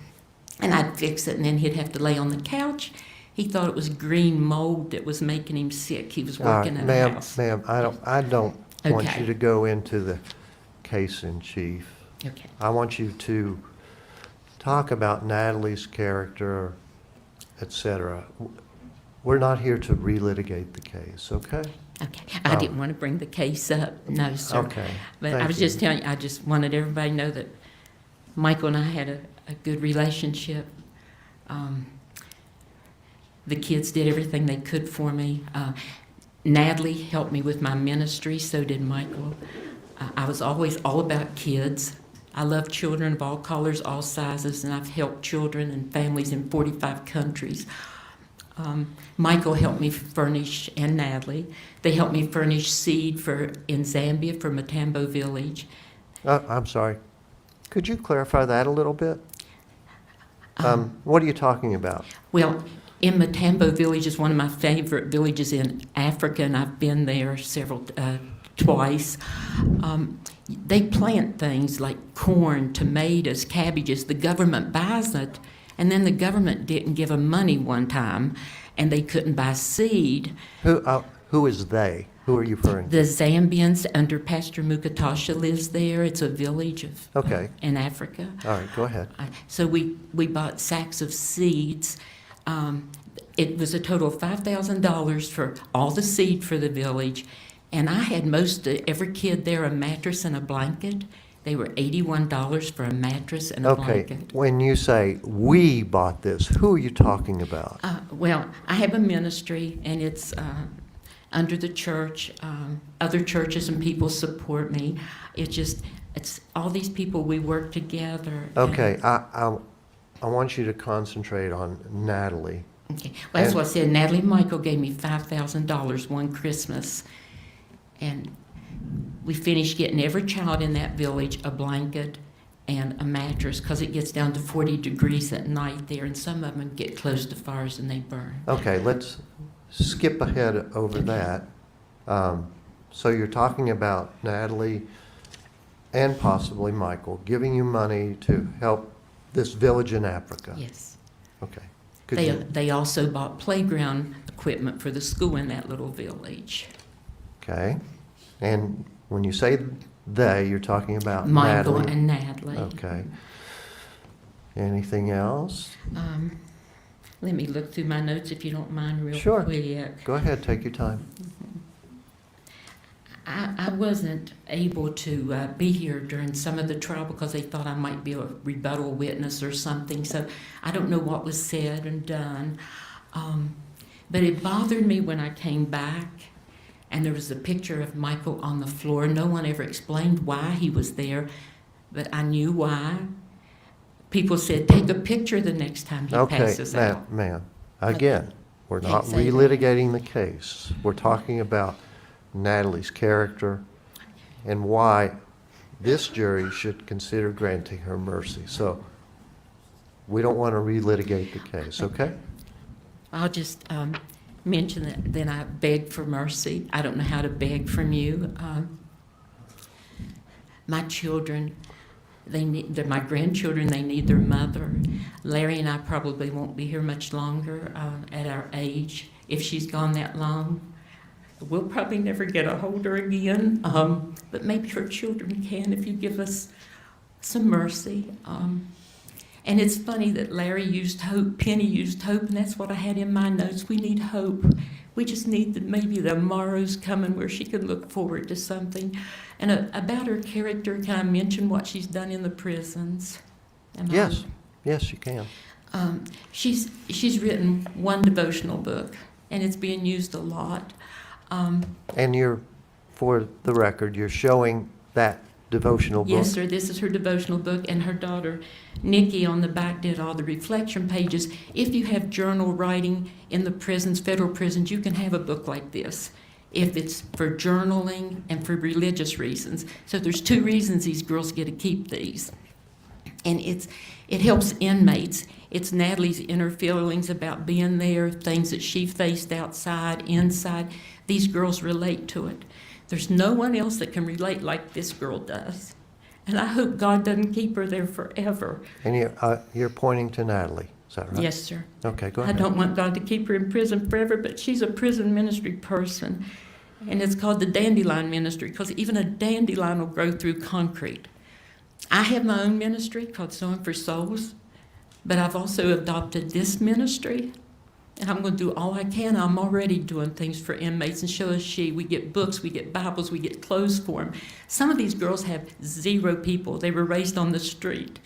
And I'd fix it, and then he'd have to lay on the couch. He thought it was green mold that was making him sick. He was working in a house. Ma'am, I don't want Okay. you to go into the case in chief. Okay. I want you to talk about Natalie's character, etc. We're not here to relitigate the case, okay? Okay, I didn't want to bring the case up, no, sir. Okay, But I thank was you. just telling you, I just wanted everybody to know that Michael and I had a good relationship. The kids did everything they could for me. Natalie helped me with my ministry, so did Michael. I was always all about kids. I love children of all colors, all sizes, and I've helped children and families in 45 countries. Michael helped me furnish, and Natalie, they helped me furnish seed in Zambia for Matambo village. I'm sorry. Could you clarify that a little bit? What are you talking about? Well, in Matambo village is one of my favorite villages in Africa, and I've been there twice. They plant things like corn, tomatoes, cabbages. The government buys it, and then the government didn't give them money one time, and they couldn't buy seed. Who is they? Who are you referring to? The Zambians, under Pastor Mukatasha, lives there. It's a village in Africa. All right, go ahead. So we bought sacks of seeds. It was a total of $5,000 for all the seed for the village. And I had every kid there a mattress and a blanket. They were $81 for a mattress and a Okay, blanket. when you say we bought this, who are you talking about? Well, I have a ministry, and it's under the church. Other churches and people support me. It's all these people, we work together. Okay, I want you to concentrate on Natalie. Okay. Well, that's what I said. Natalie and Michael gave me $5,000 one Christmas. And we finished getting every child in that village a blanket and a mattress, because it gets down to 40 degrees at night there, and some of them get close to fires and they burn. Okay, let's skip ahead over that. So you're talking about Natalie and possibly Michael giving you money to help this village in Africa? Yes. Okay. They also bought playground equipment for the school in that little village. Okay. And when you say they, you're talking about Michael Natalie? and Natalie. Okay. Anything else? Let me look through my notes if you don't mind real Sure. quick. Go ahead, take your time. I wasn't able to be here during some of the trial because they thought I might be a rebuttal witness or something, so I don't know what was said and done. But it bothered me when I came back and there was a picture of Michael on the floor. No one ever explained why he was there, but I knew why. People said, take a picture the next time he passes out. Ma'am, again, we're not Can't say that. relitigating the case. We're talking about Natalie's character and why this jury should consider granting her mercy. So we don't want to relitigate the case, okay? I'll just mention that then I begged for mercy. I don't know how to beg from you. My children, they're my grandchildren, they need their mother. Larry and I probably won't be here much longer at our age. If she's gone that long, we'll probably never get a hold of her again. But maybe her children can if you give us some mercy. And it's funny that Larry used hope, Penny used hope, and that's what I had in my notes. We need hope. We just need maybe the morrow's coming where she can look forward to something. And about her character, can I mention what she's done in the prisons? Yes, yes, you can. She's written one devotional book, and it's being used a lot. And for the record, you're showing that devotional book? Yes, sir. This is her devotional book, and her daughter, Nikki, on the back did all the reflection pages. If you have journal writing in the prisons, federal prisons, you can have a book like this if it's for journaling and for religious reasons. So there's 2 reasons these girls get to keep these. And it helps inmates. It's Natalie's inner feelings about being there, things that she faced outside, inside. These girls relate to it. There's no one else that can relate like this girl does. And I hope God doesn't keep her there forever. And you're pointing to Natalie, is that right? Yes, sir. Okay, go I ahead. don't want God to keep her in prison forever, but she's a prison ministry person. And it's called the Dandelion Ministry, because even a dandelion will grow through concrete. I have my own ministry called Sowing for Souls, but I've also adopted this ministry, And I'm going to do all I can. I'm already doing things for inmates, and so is she. We get books, we get Bibles, we get clothes for them. Some of these girls have 0 people. They were raised on the street.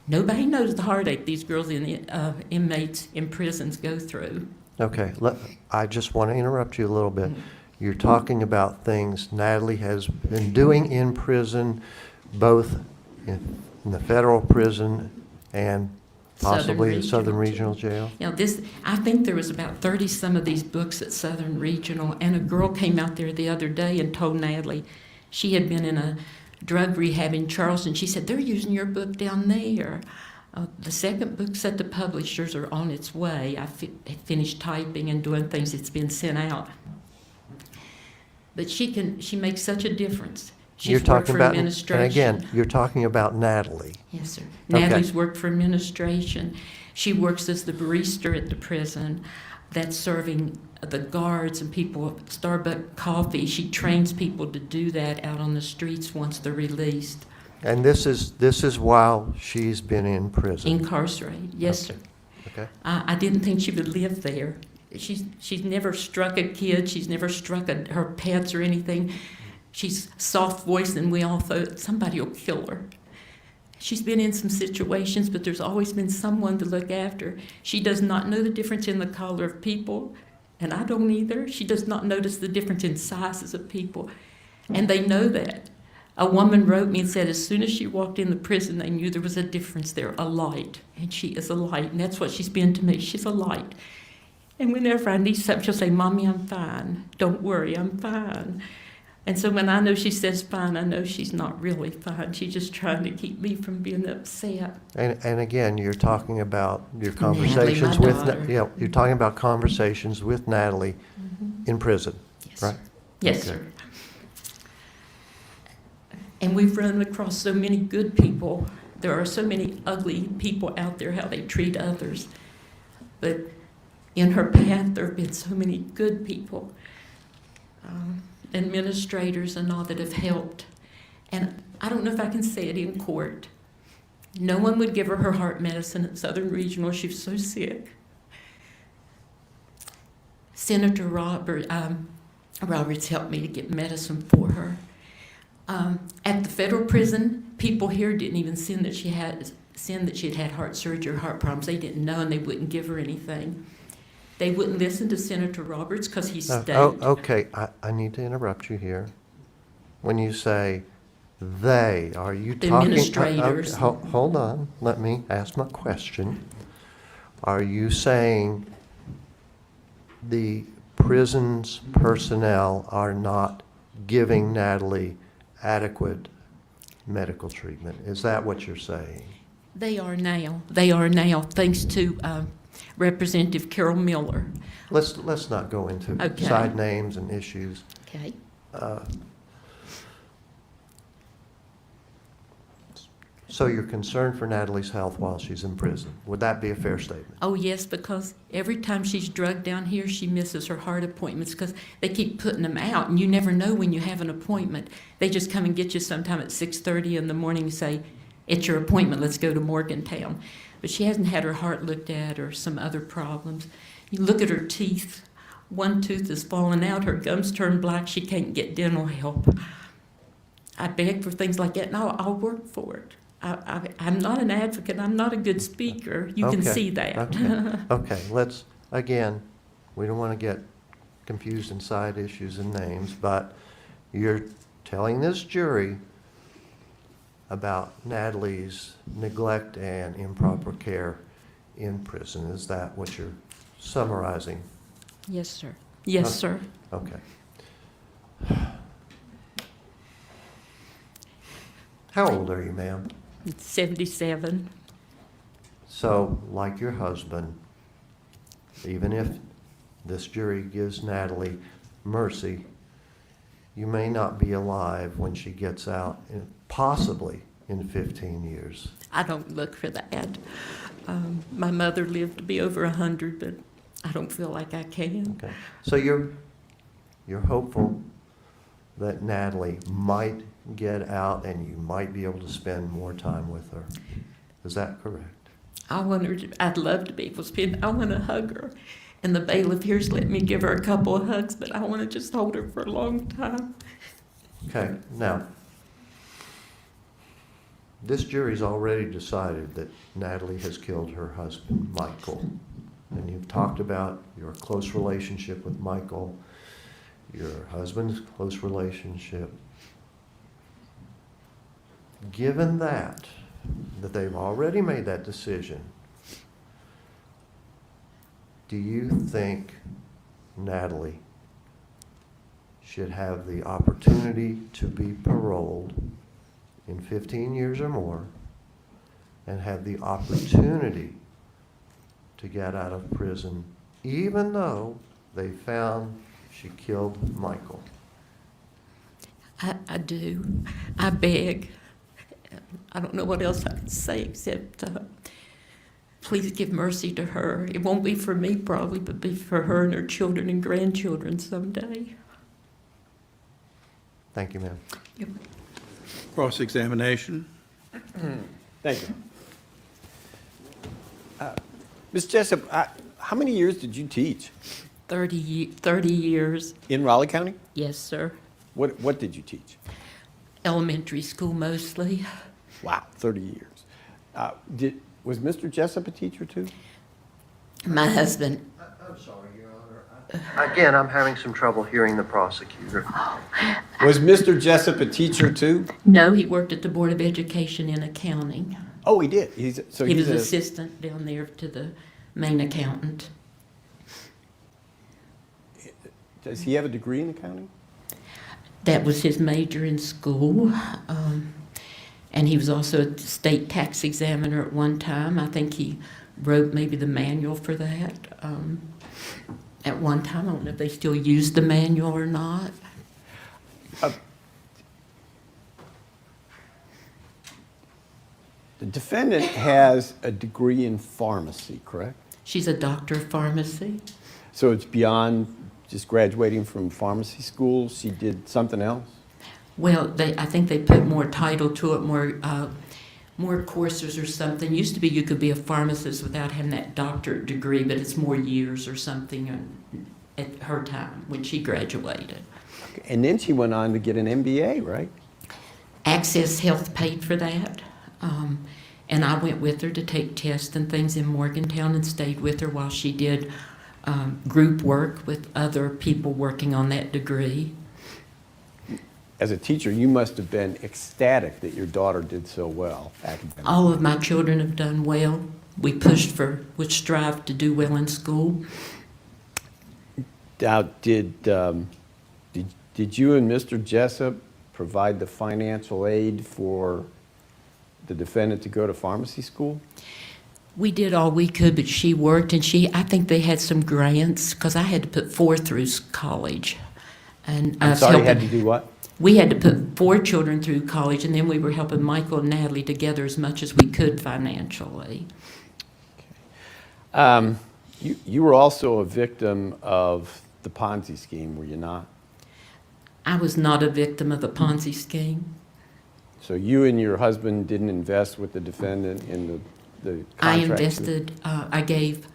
Nobody knows the heartache these girls inmates in prisons go through. Okay, I just want to interrupt you a little bit. You're talking about things Natalie has been doing in prison, both in the federal prison and possibly the Southern Regional Jail. You know, I think there was about 30 some of these books at Southern Regional, and a girl came out there the other day and told Natalie she had been in a drug rehab in Charleston. She said, they're using your book down there. The second book's at the publishers are on its way. I finished typing and doing things. It's been sent out. But she makes such a difference. You're She's worked talking for about, and administration. again, you're talking about Natalie. Yes, sir. Okay. Natalie's worked for administration. She works as the barista at the prison. That's serving the guards and people Starbucks coffee. She trains people to do that out on the streets once they're released. And this is while she's been in prison. Incarcerated, yes, sir. Okay. I didn't think she would live there. She's never struck a kid. She's never struck her pets or anything. She's soft-voiced, and we all thought somebody will kill her. She's been in some situations, but there's always been someone to look after her. She does not know the difference in the color of people, and I don't either. She does not notice the difference in sizes of people, and they know that. A woman wrote me and said as soon as she walked in the prison, they knew there was a difference there, a light, and she is a light, and that's what she's been to me. She's a light. And whenever I need something, she'll say, Mommy, I'm fine. Don't worry, I'm fine. And so when I know she says fine, I know she's not really fine. She's just trying to keep me from being upset. And again, you're talking about your Natalie, conversations my with, daughter. you're talking about conversations with Natalie in prison, Yes, right? sir. Yes, Okay. sir. And we've run across so many good people. There are so many ugly people out there, how they treat others. But in her path, there have been so many good people, administrators and all that have helped. And I don't know if I can say it in court. No one would give her heart medicine at Southern Regional. She was so sick. Senator Roberts helped me to get medicine for her. At the federal prison, people here didn't even sin that she had had heart surgery or heart problems. They didn't know, and they wouldn't give her anything. They wouldn't listen to Senator Roberts because he's state. Okay, I need to interrupt you here. When you say they, are you The talking? administrators. Hold on, let me ask my question. Are you saying the prison's personnel are not giving Natalie adequate medical treatment? Is that what you're saying? They are now. They are now, thanks to Representative Carol Miller. Let's not go into Okay. side names and issues. Okay. So you're concerned for Natalie's health while she's in prison. Would that be a fair statement? Oh, yes, because every time she's drugged down here, she misses her heart appointments because they keep putting them out, and you never know when you have an appointment. They just come and get you sometime at 6:30 in the morning and say, it's your appointment, let's go to Morgantown. But she hasn't had her heart looked at or some other problems. You look at her teeth. One tooth is falling out, her gums turn black, she can't get dental help. I beg for things like that, and I'll work for it. I'm not an advocate, I'm not a good speaker, you can Okay, see that. Okay, let's, again, we don't want to get confused in side issues and names, but you're telling this jury about Natalie's neglect and improper care in prison. Is that what you're summarizing? Yes, sir. Yes, sir. Okay. How old are you, ma'am? 77. So, like your husband, even if this jury gives Natalie mercy, you may not be alive when she gets out, possibly in 15 years. I don't look for that. My mother lived to be over 100, but I don't feel like I can. Okay. So you're hopeful that Natalie might get out and you might be able to spend more time with her. Is that correct? I'd love to be able to spend, I want to hug her. And the bailiff here's let me give her a couple of hugs, but I want to just hold her for a long time. Okay, now, this jury's already decided that Natalie has killed her husband, Michael. And you've talked about your close relationship with Michael, your husband's close relationship. Given that they've already made that decision, do you think Natalie should have the opportunity to be paroled in 15 years or more and have the opportunity to get out of prison even though they found she killed Michael? I do. I beg. I don't know what else I can say except please give mercy to her. It won't be for me probably, but be for her and her children and grandchildren someday. Thank you, ma'am. Yep. Cross-examination. Thank you. Ms. Jessup, how many years did you teach 30 years. in Raleigh County? Yes, sir. What did you teach? Elementary school mostly. Wow, 30 years. Was Mr. Jessup a teacher too? My husband, I'm sorry, Your Honor. Again, I'm having some trouble hearing the prosecutor. Was Mr. Jessup a teacher too? no, he worked at the Board of Education in accounting. Oh, he did. He He was assistant down there to the main accountant. Does he have a degree in accounting? That was his major in school. And he was also a state tax examiner at one time. I think he wrote maybe the manual for that at one time. I don't know if they still use the manual or not. The defendant has a degree in pharmacy, correct? She's a doctor of pharmacy. So it's beyond just graduating from pharmacy school. She did something else? Well, I think they put more title to it, more courses or something. Used to be you could be a pharmacist without having that doctorate degree, but it's more years or something at her time when she graduated. And then she went on to get an MBA, right? Access Health paid for that. And I went with her to take tests and things in Morgantown and stayed with her while she did group work with other people working on that degree. As a teacher, you must have been ecstatic that your daughter did so well academically. All of my children have done well. We strive to do well in school. Now, did you and Mr. Jessup provide the financial aid for the defendant to go to pharmacy school? We did all we could, but she worked, and I think they had some grants, because I had to put 4 through college. And I'm sorry, you had to do what? We had to put 4 children through college, and then we were helping Michael and Natalie together as much as we could financially. You were also a victim of the Ponzi scheme, were you not? I was not a victim of the Ponzi scheme. So you and your husband didn't invest with the defendant in the I contract? invested, I gave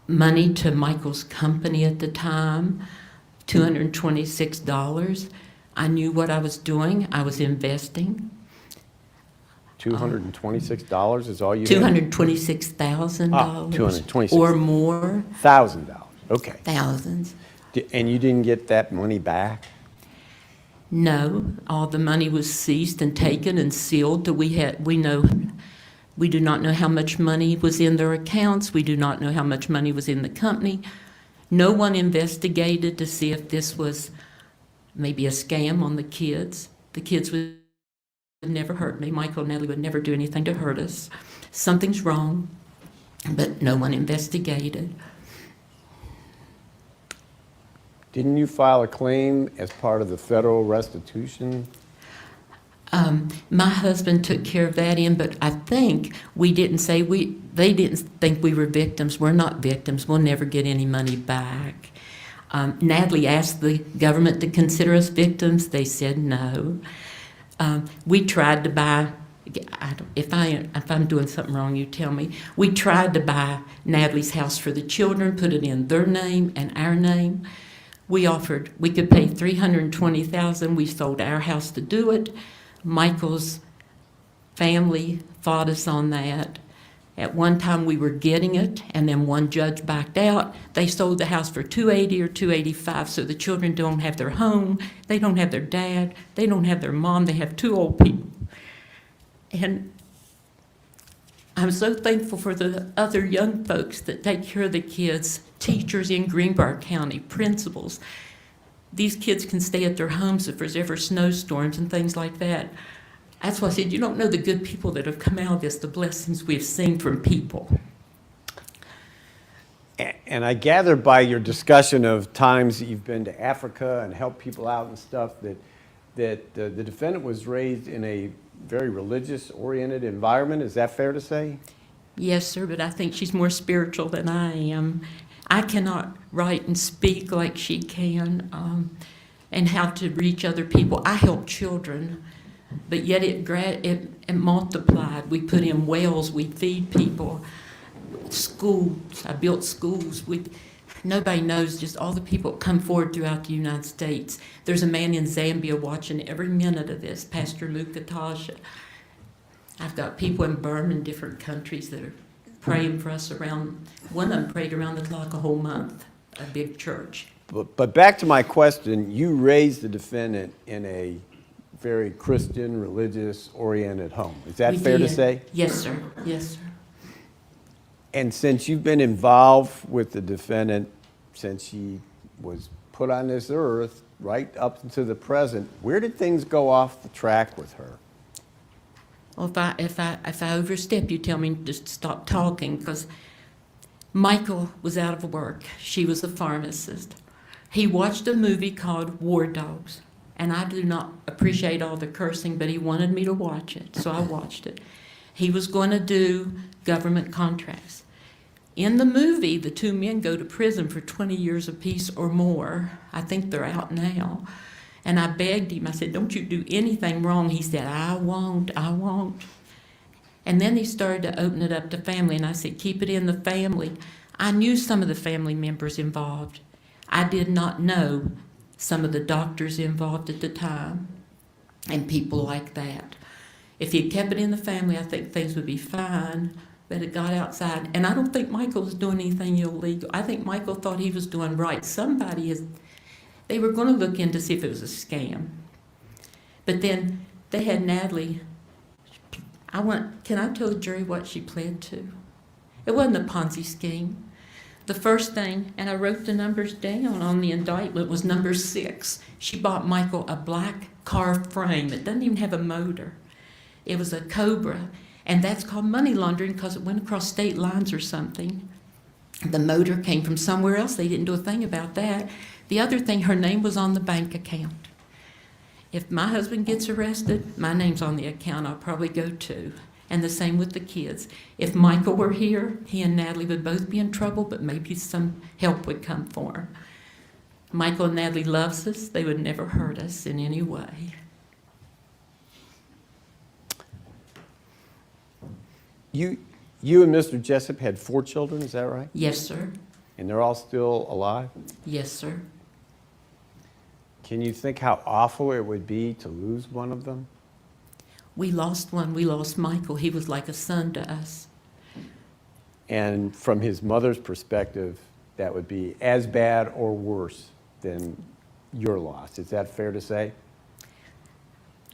money to Michael's company at the time, $226. I knew what I was doing. I was investing. $226 is all you had? $226,000. $226,000. Or more. $1,000, okay. Thousands. And you didn't get that money back? No, all the money was seized and taken and sealed. We do not know how much money was in their accounts. We do not know how much money was in the company. No one investigated to see if this was maybe a scam on the kids. The kids would never hurt me. Michael and Natalie would never do anything to hurt us. Something's wrong, but no one investigated. Didn't you file a claim as part of the federal restitution? My husband took care of that but I think they didn't think we were victims. We're not victims. We'll never get any money back. Natalie asked the government to consider us victims. They said no. We tried to buy if I'm doing something wrong, you tell me. We tried to buy Natalie's house for the children, put it in their name and our name. We offered, we could pay $320,000. We sold our house to do it. Michael's family fought us on that. At one time we were getting it, and then one judge backed out. They sold the house for $280,000 or $285,000, so the children don't have their home, they don't have their dad, they don't have their mom, they have two old people. And I'm so thankful for the other young folks that take care of the kids, teachers in Greenbrier County, principals. These kids can stay at their homes if there's ever snowstorms and things like that. That's why I said, you don't know the good people that have come out of this, the blessings we've seen from people. And I gather by your discussion of times that you've been to Africa and helped people out and stuff that the defendant was raised in a very religious-oriented environment. Is that fair to say? Yes, sir, but I think she's more spiritual than I am. I cannot write and speak like she can, and how to reach other people. I help children, but yet it multiplied. We put in wells, we feed people, schools. I built schools. Nobody knows just all the people that come forward throughout the United States. There's a man in Zambia watching every minute of this, Pastor Luke Katasha. I've got people in Burma and different countries that are praying for us around. One of them prayed around the clock a whole month, a big church. But back to my question, you raised the defendant in a very Christian, religious-oriented home. Is that fair to say? Yes, sir. Yes, sir. And since you've been involved with the defendant since she was put on this earth, right up to the present, where did things go off the track with her? Well, if I overstep, you tell me to stop talking, because Michael was out of work. She was a pharmacist. He watched a movie called War Dogs, and I do not appreciate all the cursing, but he wanted me to watch it, so I watched it. He was going to do government contracts. In the movie, the two men go to prison for 20 years apiece or more. I think they're out now. And I begged him, I said, don't you do anything wrong. He said, I won't. And then he started to open it up to family, and I said, keep it in the family. I knew some of the family members involved. I did not know some of the doctors involved at the time and people like that. If he kept it in the family, I think things would be fine, but it got outside. And I don't think Michael was doing anything illegal. I think Michael thought he was doing right. They were going to look in to see if it was a scam. But then they had Natalie. Can I tell the jury what she pled to? It wasn't a Ponzi scheme. The first thing, and I wrote the numbers down on the indictment, was number 6. She bought Michael a black car frame. It doesn't even have a motor. It was a Cobra, and that's called money laundering because it went across state lines or something. The motor came from somewhere else. They didn't do a thing about that. The other thing, her name was on the bank account. If my husband gets arrested, my name's on the account. I'll probably go too. And the same with the kids. If Michael were here, he and Natalie would both be in trouble, but maybe some help would come for them. Michael and Natalie loves us. They would never hurt us in any way. You and Mr. Jessup had 4 children, is that right? Yes, sir. And they're all still alive? Yes, sir. Can you think how awful it would be to lose one of them? We lost one. We lost Michael. He was like a son to us. And from his mother's perspective, that would be as bad or worse than your loss. Is that fair to say?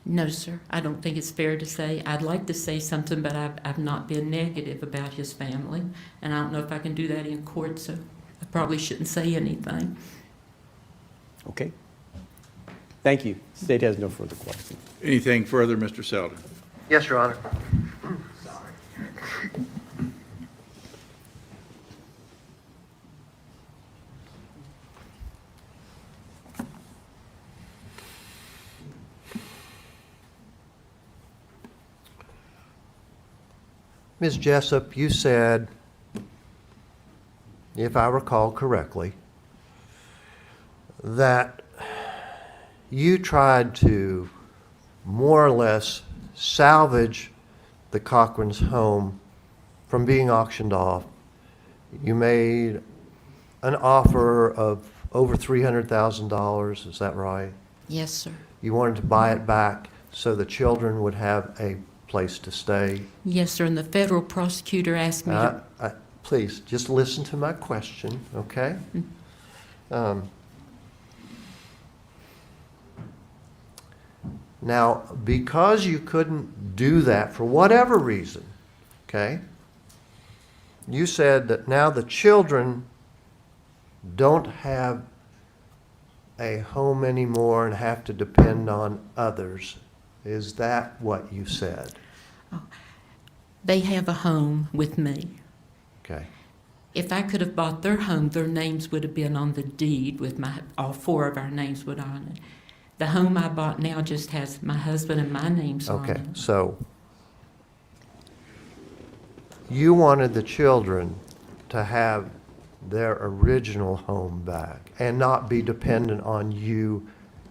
No, sir. I don't think it's fair to say. I'd like to say something, but I've not been negative about his family. And I don't know if I can do that in court, so I probably shouldn't say anything. Okay. Thank you. The state has no further questions. Anything further, Mr. Selden? Yes, Your Honor. Ms. Jessup, you said, if I recall correctly, that you tried to more or less salvage the Cochran's home from being auctioned off. You made an offer of over $300,000, is that right? Yes, sir. You wanted to buy it back so the children would have a place to stay. Yes, sir, and the federal prosecutor asked me to... Please, just listen to my question, okay? Now, because you couldn't do that for whatever reason, okay? You said that now the children don't have a home anymore and have to depend on others. Is that what you said? They have a home with me. Okay. If I could have bought their home, their names would have been on the deed with all four of our names would on it. The home I bought now just has my husband and my names on Okay, it. so you wanted the children to have their original home back and not be dependent on you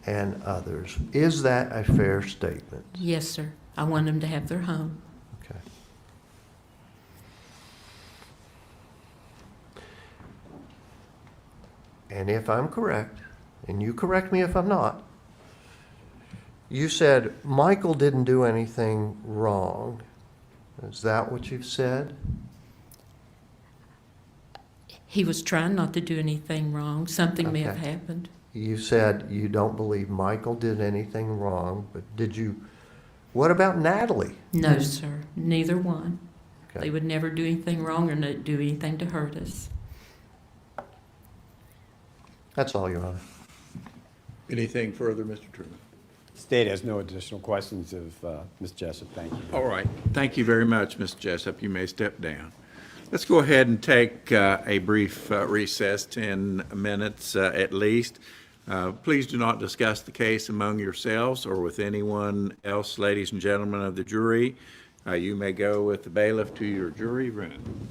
and others. Is that a fair statement? Yes, sir. I want them to have their home. Okay. And if I'm correct, and you correct me if I'm not, you said Michael didn't do anything wrong. Is that what you've said? He was trying not to do anything wrong. Something may have Okay. happened. You said you don't believe Michael did anything wrong, but did you, what about Natalie? No, sir. Neither one. Okay. They would never do anything wrong or not do anything to hurt us. That's all, Your Honor. Anything further, Mr. Truman? State has no additional questions of Ms. Jessup. Thank you. All right. Thank you very much, Ms. Jessup. You may step down. Let's go ahead and take a brief recess, 10 minutes at least. Please do not discuss the case among yourselves or with anyone else, ladies and gentlemen of the jury. You may go with the bailiff to your jury room.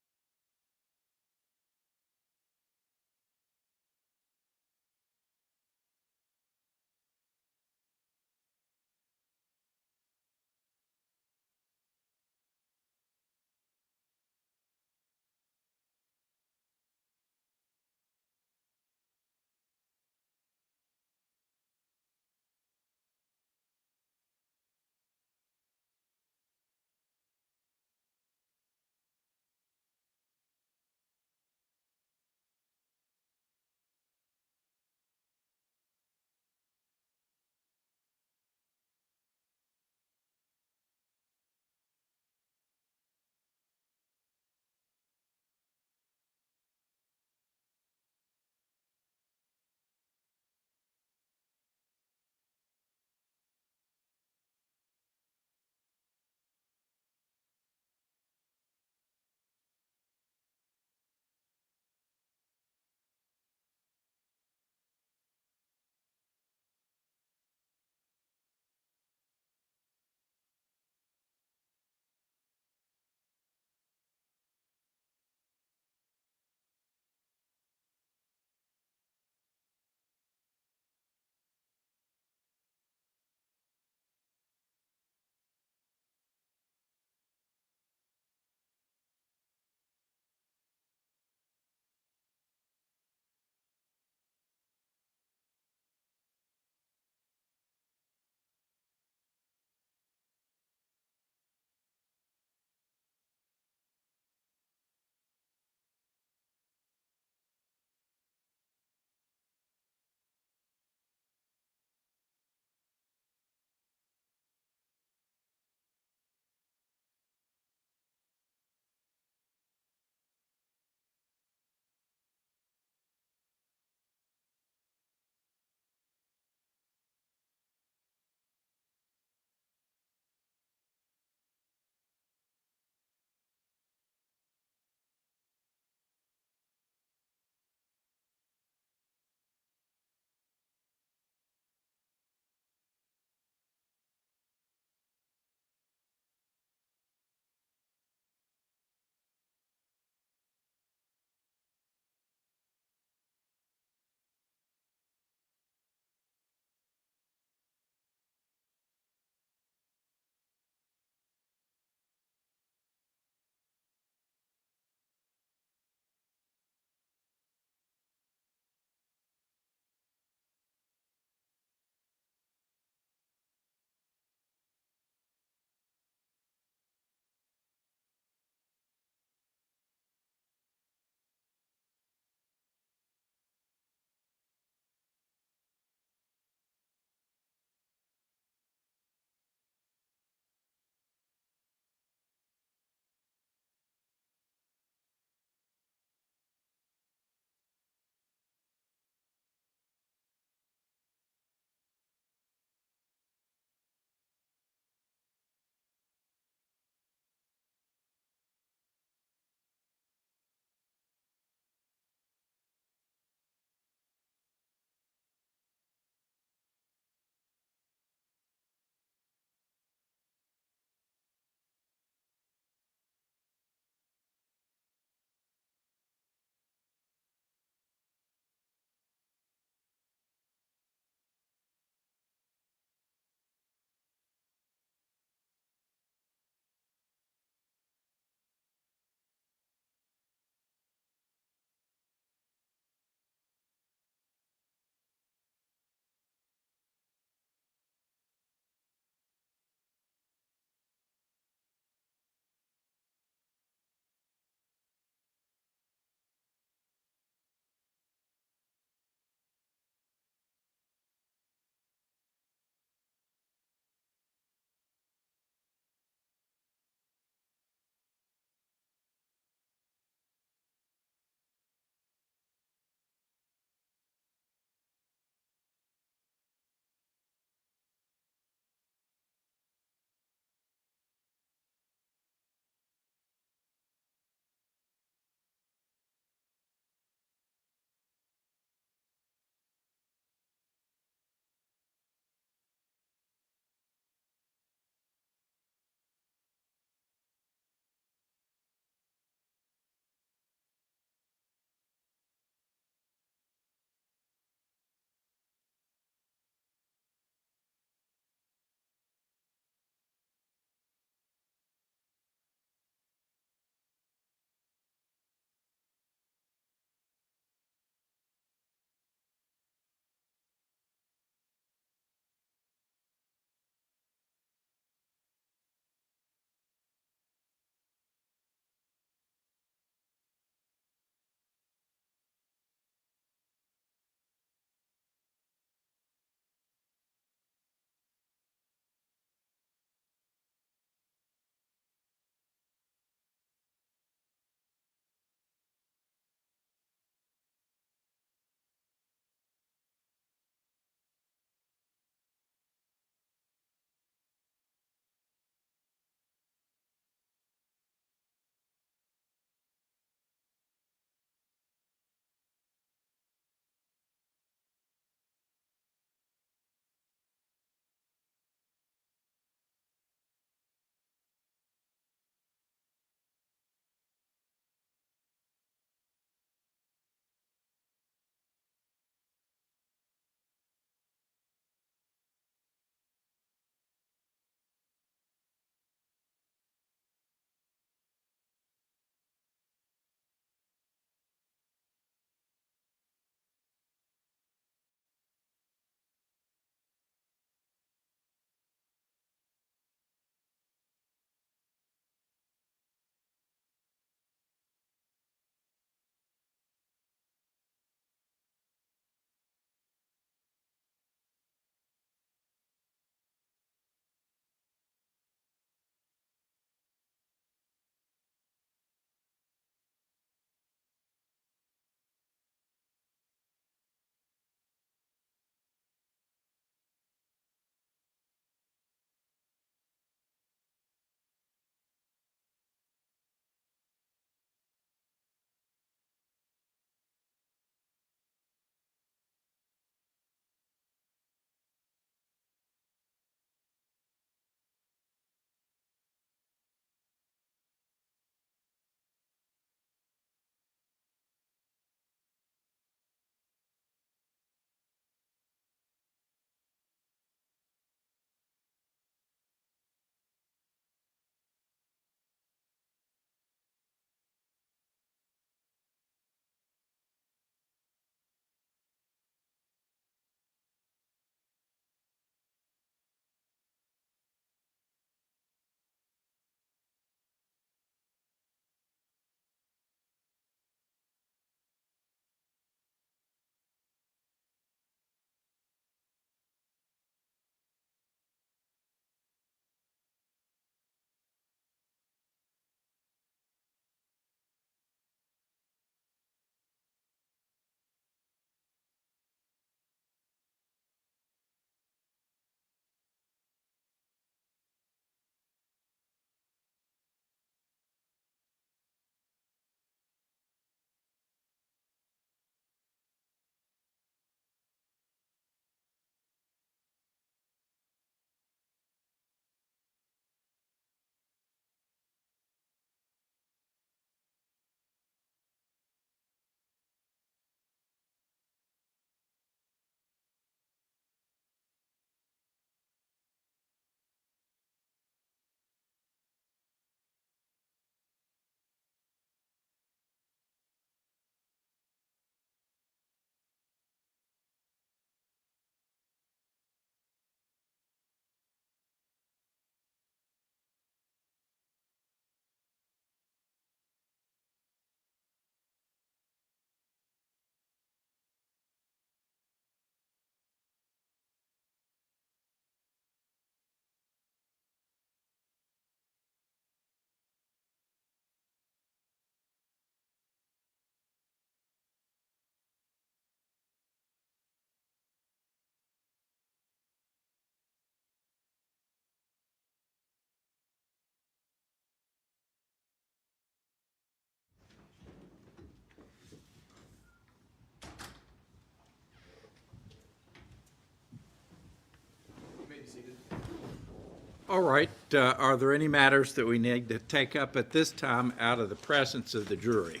All right, are there any matters that we need to take up at this time out of the presence of the jury?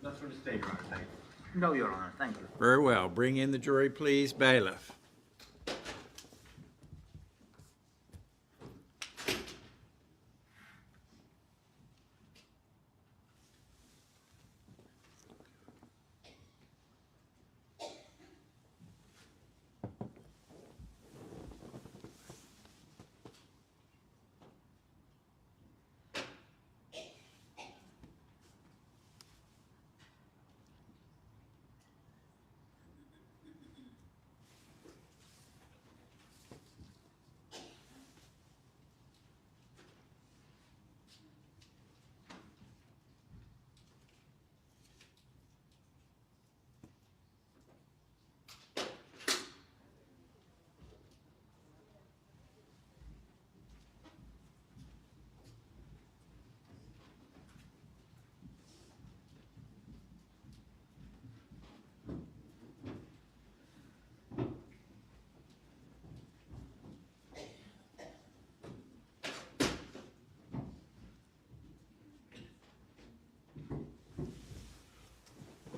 That's from the state, Your Honor. Thank you. No, Your Honor, thank you. Very well. Bring in the jury, please. Bailiff.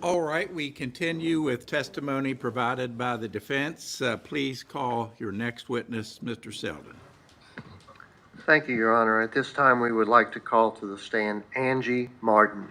All right, we continue with testimony provided by the defense. Please call your next witness, Mr. Selden. Thank you, Your Honor. At this time, we would like to call to the stand Angie Martin.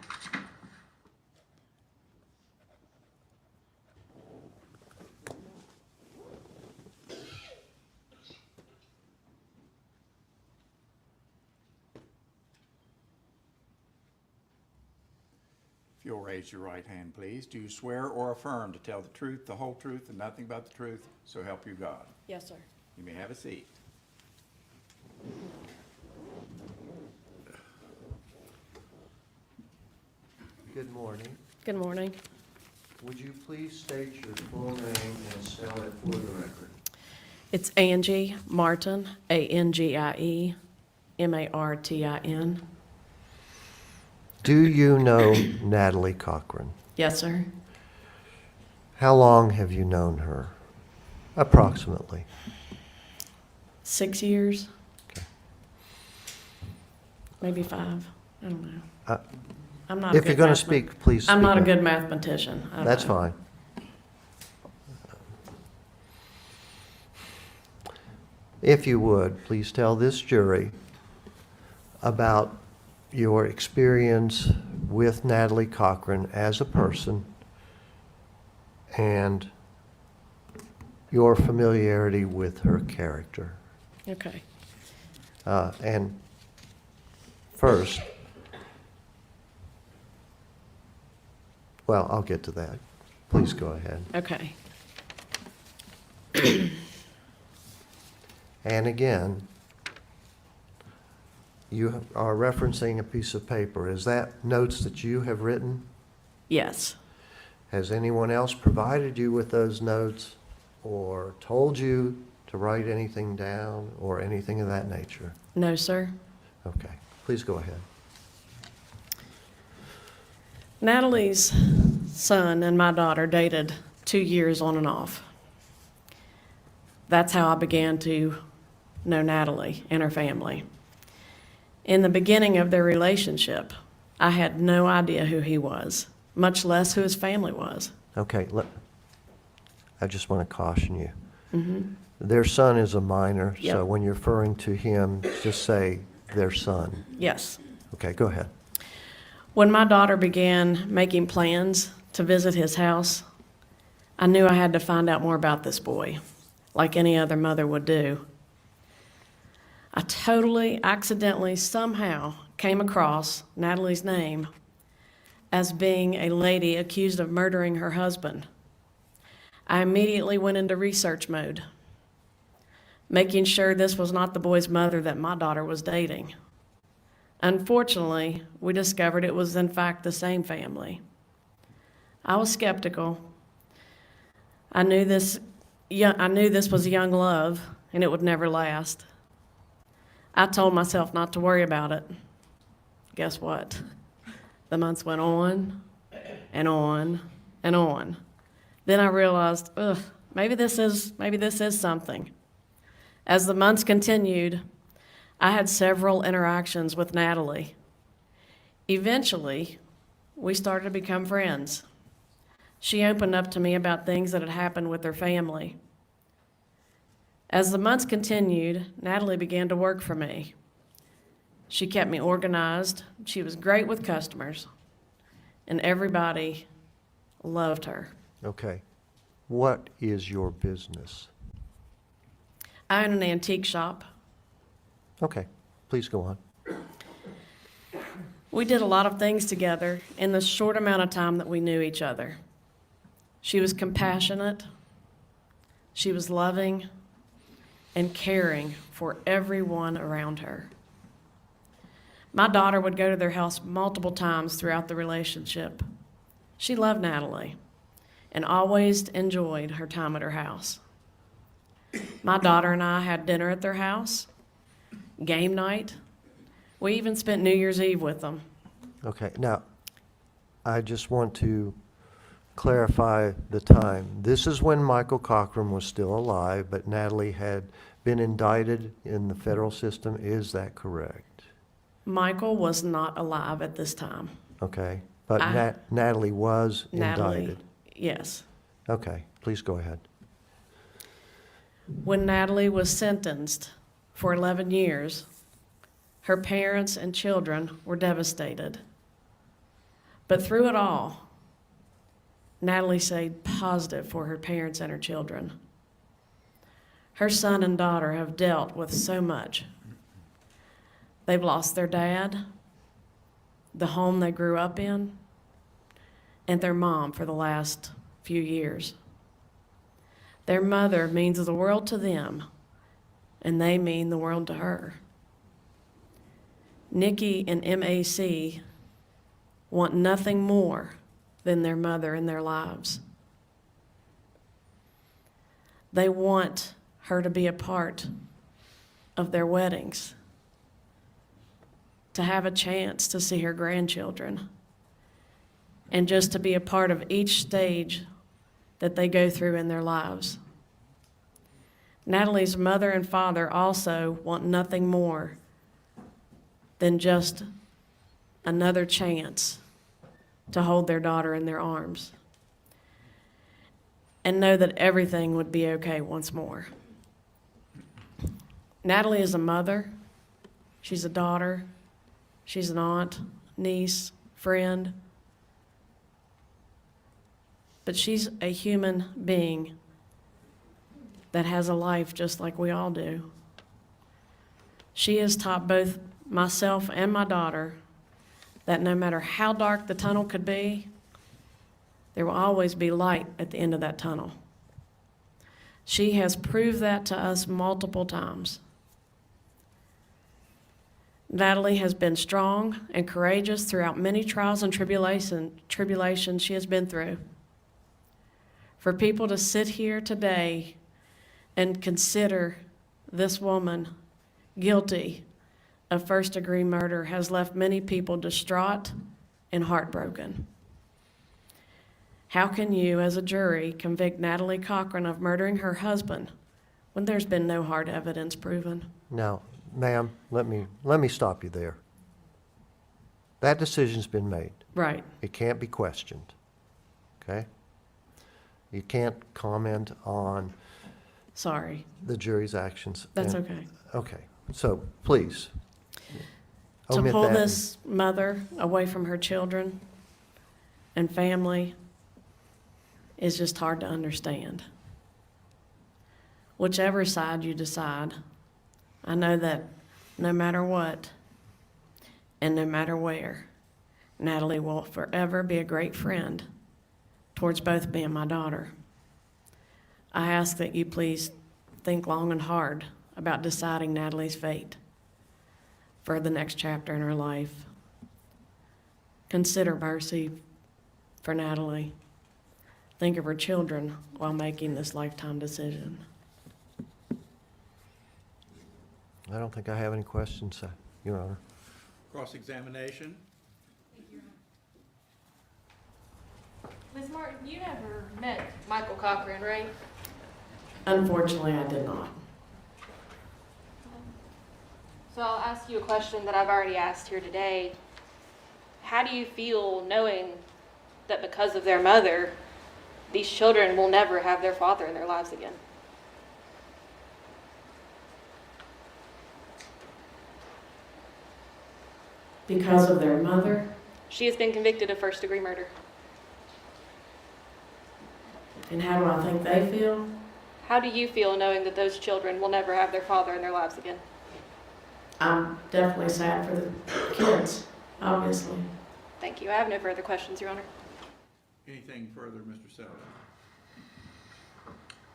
If you'll raise your right hand, please. Do you swear or affirm to tell the truth, the whole truth, and nothing but the truth, so help you God? Yes, sir. You may have a seat. Good morning. Good morning. Would you please state your full name and spell it for the record? It's Angie Martin, Angie Martin. Do you know Natalie Cochran? Yes, sir. How long have you known her? Approximately. 6 years, Okay. maybe 5. I don't know. Uh, I'm not. a If good you're going to mathema- speak, please speak I'm not a up. good mathematician. I don't That's know. fine. If you would, please tell this jury about your experience with Natalie Cochran as a person and your familiarity with her character. Okay. And first, well, I'll get to that. Please go ahead. Okay. And again, you are referencing a piece of paper. Is that notes that you have written? Yes. Has anyone else provided you with those notes or told you to write anything down or anything of that nature? No, sir. Okay, please go ahead. Natalie's son and my daughter dated 2 years on and off. That's how I began to know Natalie and her family. In the beginning of their relationship, I had no idea who he was, much less who his family was. Okay, I just want to caution you. Their son is a minor, Yep. so when you're referring to him, just say their son. Yes. Okay, go ahead. When my daughter began making plans to visit his house, I knew I had to find out more about this boy, like any other mother would do. I totally accidentally somehow came across Natalie's name as being a lady accused of murdering her husband. I immediately went into research mode, making sure this was not the boy's mother that my daughter was dating. Unfortunately, we discovered it was in fact the same family. I was skeptical. I knew this was a young love and it would never last. I told myself not to worry about it. Guess what? The months went on and on and on. Then I realized, maybe this is something. As the months continued, I had several interactions with Natalie. Eventually, we started to become friends. She opened up to me about things that had happened with her family. As the months continued, Natalie began to work for me. She kept me organized. She was great with customers, and everybody loved her. Okay. What is your business? I own an antique shop. Okay, please go on. We did a lot of things together in the short amount of time that we knew each other. She was compassionate, she was loving, and caring for everyone around her. My daughter would go to their house multiple times throughout the relationship. She loved Natalie and always enjoyed her time at her house. My daughter and I had dinner at their house, game night. We even spent New Year's Eve with them. Okay, now, I just want to clarify the time. This is when Michael Cochran was still alive, but Natalie had been indicted in the federal system. Is that correct? Michael was not alive at this time. Okay, but I- Natalie was Natalie, indicted. yes. Okay, please go ahead. When Natalie was sentenced for 11 years, her parents and children were devastated. But through it all, Natalie stayed positive for her parents and her children. Her son and daughter have dealt with so much. They've lost their dad, the home they grew up in, and their mom for the last few years. Their mother means the world to them, and they mean the world to her. Nikki and MAC want nothing more than their mother in their lives. They want her to be a part of their weddings, to have a chance to see her grandchildren, and just to be a part of each stage that they go through in their lives. Natalie's mother and father also want nothing more than just another chance to hold their daughter in their arms and know that everything would be okay once more. Natalie is a mother, she's a daughter, she's an aunt, niece, friend, but she's a human being that has a life just like we all do. She has taught both myself and my daughter that no matter how dark the tunnel could be, there will always be light at the end of that tunnel. She has proved that to us multiple times. Natalie has been strong and courageous throughout many trials and tribulations she has been through. For people to sit here today and consider this woman guilty of first-degree murder has left many people distraught and heartbroken. How can you, as a jury, convict Natalie Cochran of murdering her husband when there's been no hard evidence proven? Now, ma'am, let me stop you there. That decision's been made. Right. It can't be questioned, okay? You can't comment on Sorry. the jury's actions. That's And- okay. Okay, so please. To omit pull that. this mother away from her children and family is just hard to understand. Whichever side you decide, I know that no matter what and no matter where, Natalie will forever be a great friend towards both me and my daughter. I ask that you please think long and hard about deciding Natalie's fate for the next chapter in her life. Consider mercy for Natalie. Think of her children while making this lifetime decision. I don't think I have any questions, Your Honor. Cross-examination? Ms. Martin, you never met Michael Cochran, right? Unfortunately, I did not. So I'll ask you a question that I've already asked here today. How do you feel knowing that because of their mother, these children will never have their father in their lives again? Because of their mother? She has been convicted of first-degree murder. And how do I think they feel? How do you feel knowing that those children will never have their father in their lives again? I'm definitely sad for the kids, obviously. Thank you. I have no further questions, Your Honor. Anything further, Mr. Selden?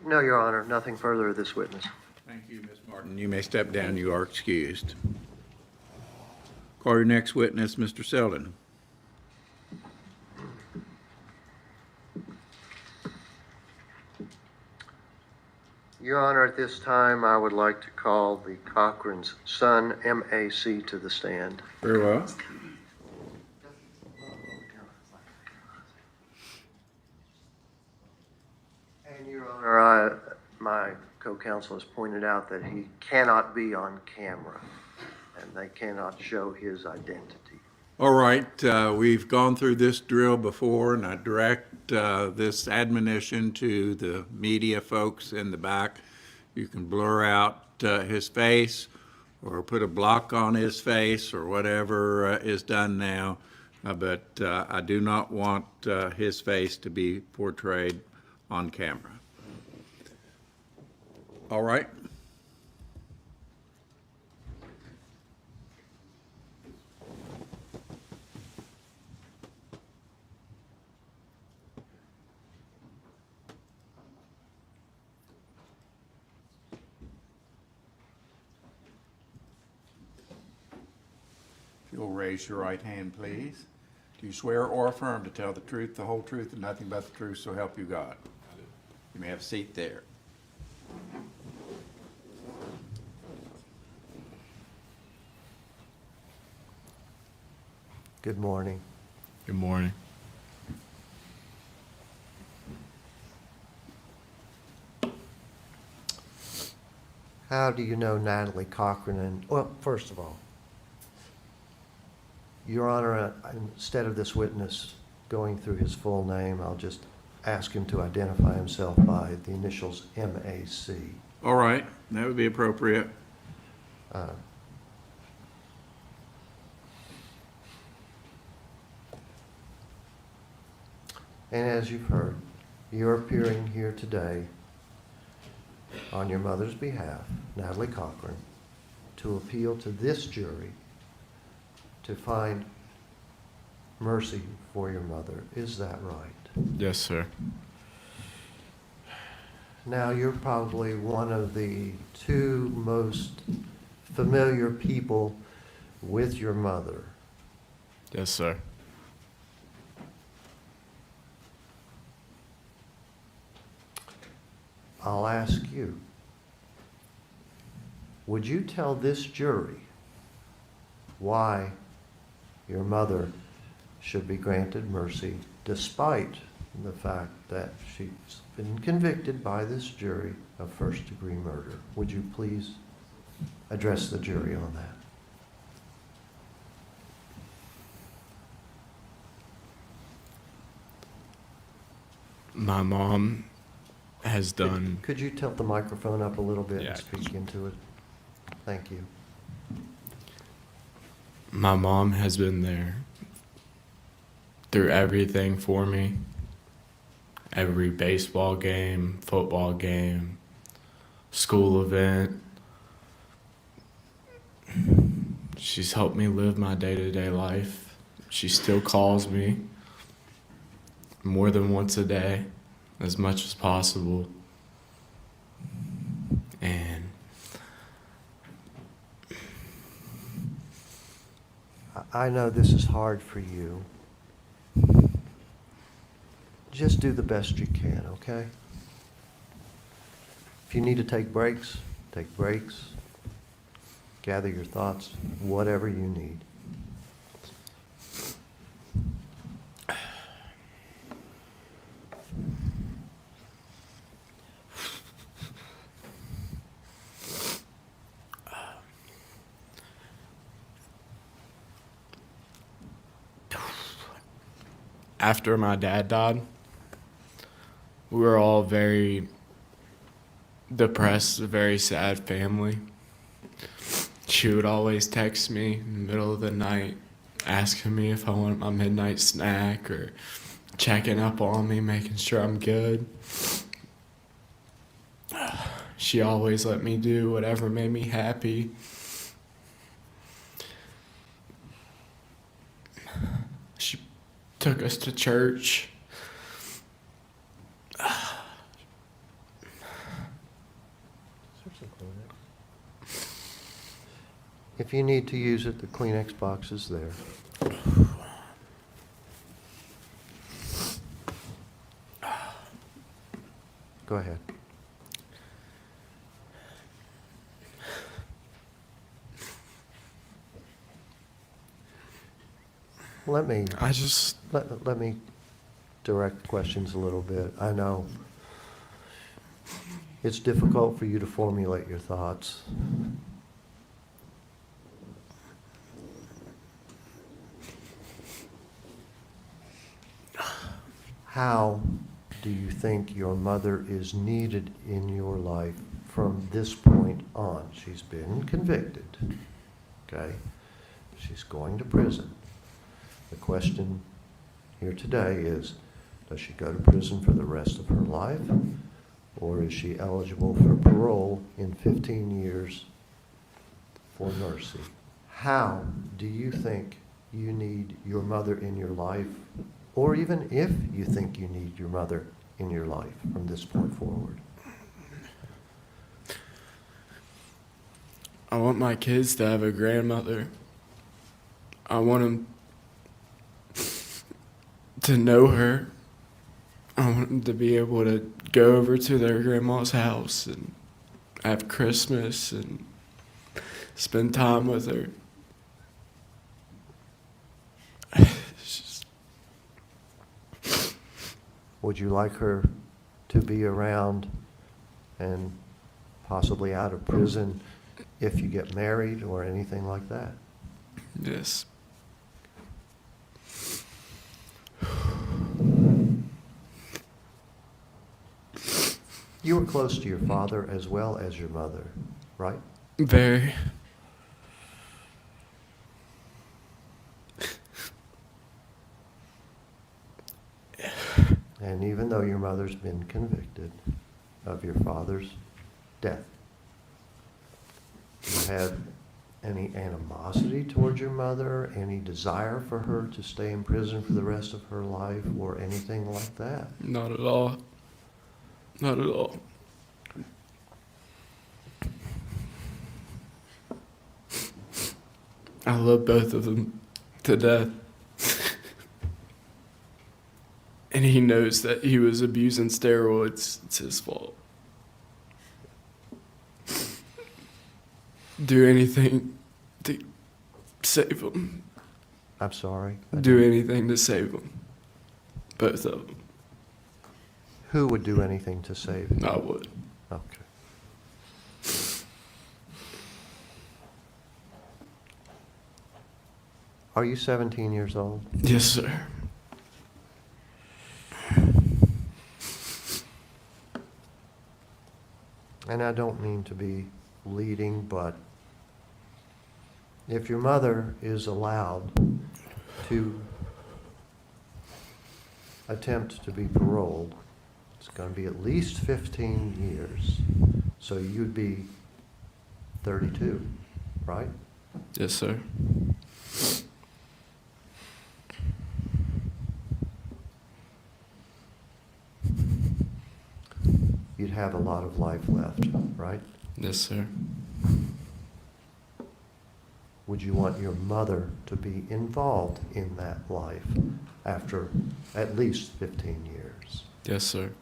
No, Your Honor, nothing further of this witness. Thank you, Ms. Martin. You may step down. You are excused. Call your next witness, Mr. Selden. Your Honor, at this time, I would like to call the Cochran's son, M.A.C., to the stand. Very well. And Your Honor, my co-counsel has pointed out that he cannot be on camera, and they cannot show his identity. All right, we've gone through this drill before, and I direct this admonition to the media folks in the back. You can blur out his face or put a block on his face or whatever is done now, but I do not want his face to be portrayed on camera. All right. If you'll raise your right hand, please. Do you swear or affirm to tell the truth, the whole truth, and nothing but the truth, so help you God? I do. You may have a seat there. Good morning. Good morning. How do you know Natalie Cochran? And, well, first of all, Your Honor, instead of this witness going through his full name, I'll just ask him to identify himself by the initials M.A.C. All right, that would be appropriate. And as you've heard, you're appearing here today on your mother's behalf, Natalie Cochran, to appeal to this jury to find mercy for your mother. Is that right? Yes, sir. Now, you're probably one of the two most familiar people with your mother. Yes, sir. I'll ask you, would you tell this jury why your mother should be granted mercy despite the fact that she's been convicted by this jury of first-degree murder? Would you please address the jury on that? My mom has done. Could you tilt the microphone up a little bit Yeah. and speak into it? Thank you. My mom has been there through everything for me. Every baseball game, football game, school event. She's helped me live my day-to-day life. She still calls me more than once a day, as much as possible. And I know this is hard for you. Just do the best you can, okay? If you need to take breaks, take breaks. Gather your thoughts, whatever you need. after my dad died, we were all very depressed, a very sad family. She would always text me in the middle of the night, asking me if I wanted my midnight snack or checking up on me, making sure I'm good. She always let me do whatever made me happy. She took us to church. If you need to use it, the Kleenex box is there. Go ahead. Let me direct questions a little bit. I know it's difficult for you to formulate your thoughts. How do you think your mother is needed in your life from this point on? She's been convicted, okay? She's going to prison. The question here today is, does she go to prison for the rest of her life, or is she eligible for parole in 15 years for mercy? How do you think you need your mother in your life, or even if you think you need your mother in your life from this point forward? I want my kids to have a grandmother. I want them to know her. I want them to be able to go over to their grandma's house and have Christmas and spend time with her. Would you like her to be around and possibly out of prison if you get married or anything like that? Yes. You were close to your father as well as your mother, right? Very. And even though your mother's been convicted of your father's death, do you have any animosity towards your mother, any desire for her to stay in prison for the rest of her life, or anything like that? Not at all. Not at all. I love both of them to death. And he knows that he was abusing steroids. It's his fault. Do anything to save him. I'm sorry? Do anything to save him. Both of them. Who would do anything to save him? I would. Okay. Are you 17 years old? Yes, sir. And I don't mean to be leading, but if your mother is allowed to attempt to be paroled, it's going to be at least 15 years. So you'd be 32, right? Yes, sir. You'd have a lot of life left, right? Yes, sir. Would you want your mother to be involved in that life after at least 15 years? Yes, sir.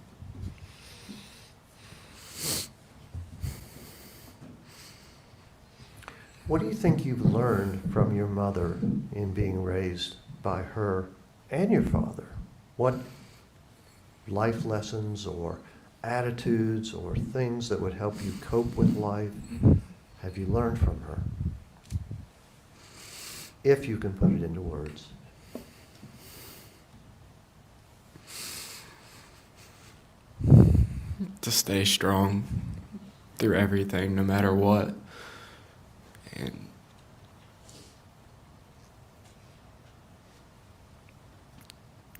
What do you think you've learned from your mother in being raised by her and your father? What life lessons or attitudes or things that would help you cope with life have you learned from her? If you can put it into words. to stay strong through everything, no matter what. And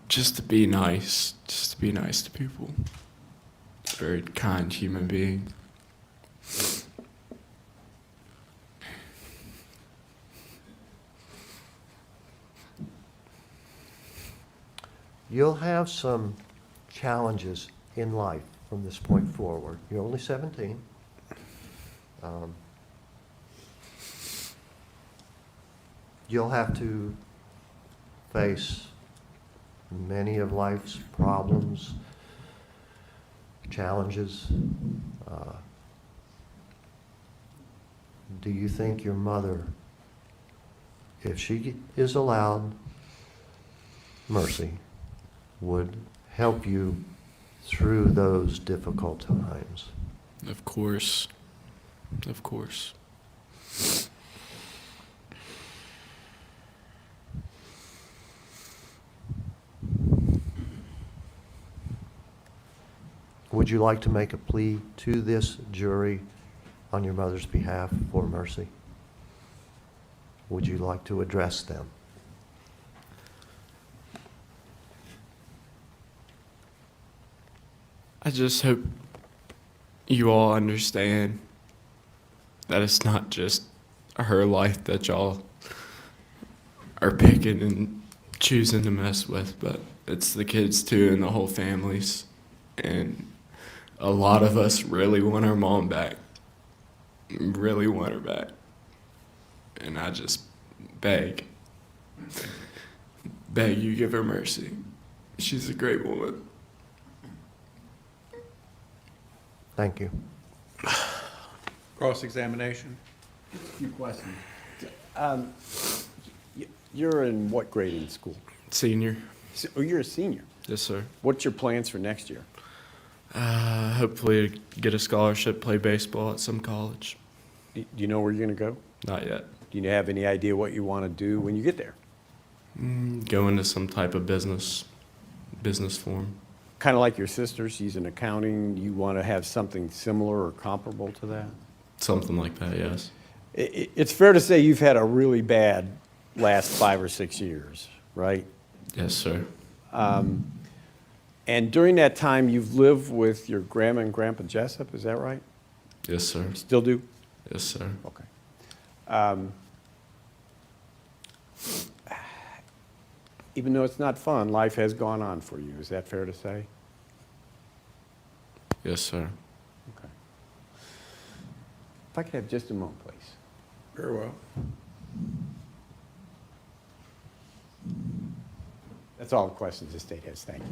just to be nice to people. Very kind human being. You'll have some challenges in life from this point forward. You're only 17. You'll have to face many of life's problems, challenges. Do you think your mother, if she is allowed mercy, would help you through those difficult times? Of course. Of course. Would you like to make a plea to this jury on your mother's behalf for mercy? Would you like to address them? I just hope you all understand that it's not just her life that y'all are picking and choosing to mess with, but it's the kids too and the whole families. And a lot of us really want our mom back. Really want her back. And I just beg you, give her mercy. She's a great woman. Thank you. Cross-examination. A few questions. You're in what grade in school? Senior. Oh, you're a senior. Yes, sir. What's your plans for next year? Hopefully get a scholarship, play baseball at some college. Do you know where you're going to go? Not yet. Do you have any idea what you want to do when you get there? Go into some type of business form. Kind of like your sister, she's in accounting. You want to have something similar or comparable to that? Something like that, yes. It's fair to say you've had a really bad last 5 or 6 years, right? Yes, sir. And during that time, you've lived with your grandma and grandpa Jessup, is that right? Yes, sir. Still do? Yes, sir. Okay. Even though it's not fun, life has gone on for you. Is that fair to say? Yes, sir. Okay. If I could have just a moment, please. Very well. That's all the questions the state has. Thank you.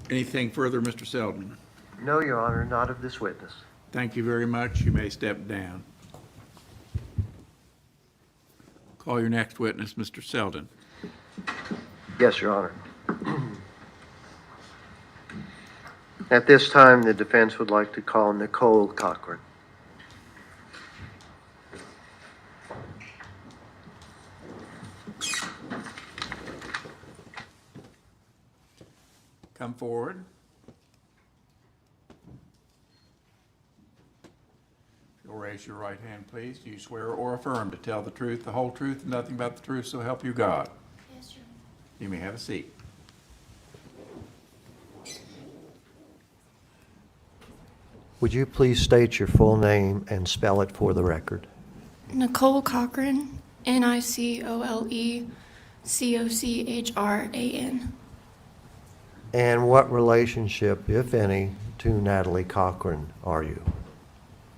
Anything further, Mr. Selden? No, Your Honor, not of this witness. Thank you very much. You may step down. Call your next witness, Mr. Selden. Yes, Your Honor. At this time, the defense would like to call Nicole Cochran. Come forward. You'll raise your right hand, please. Do you swear or affirm to tell the truth, the whole truth, and nothing but the truth, so help you God? Yes, Your Honor. You may have a seat. Would you please state your full name and spell it for the record? Nicole Cochran, Nicolecochran. And what relationship, if any, to Natalie Cochran are you?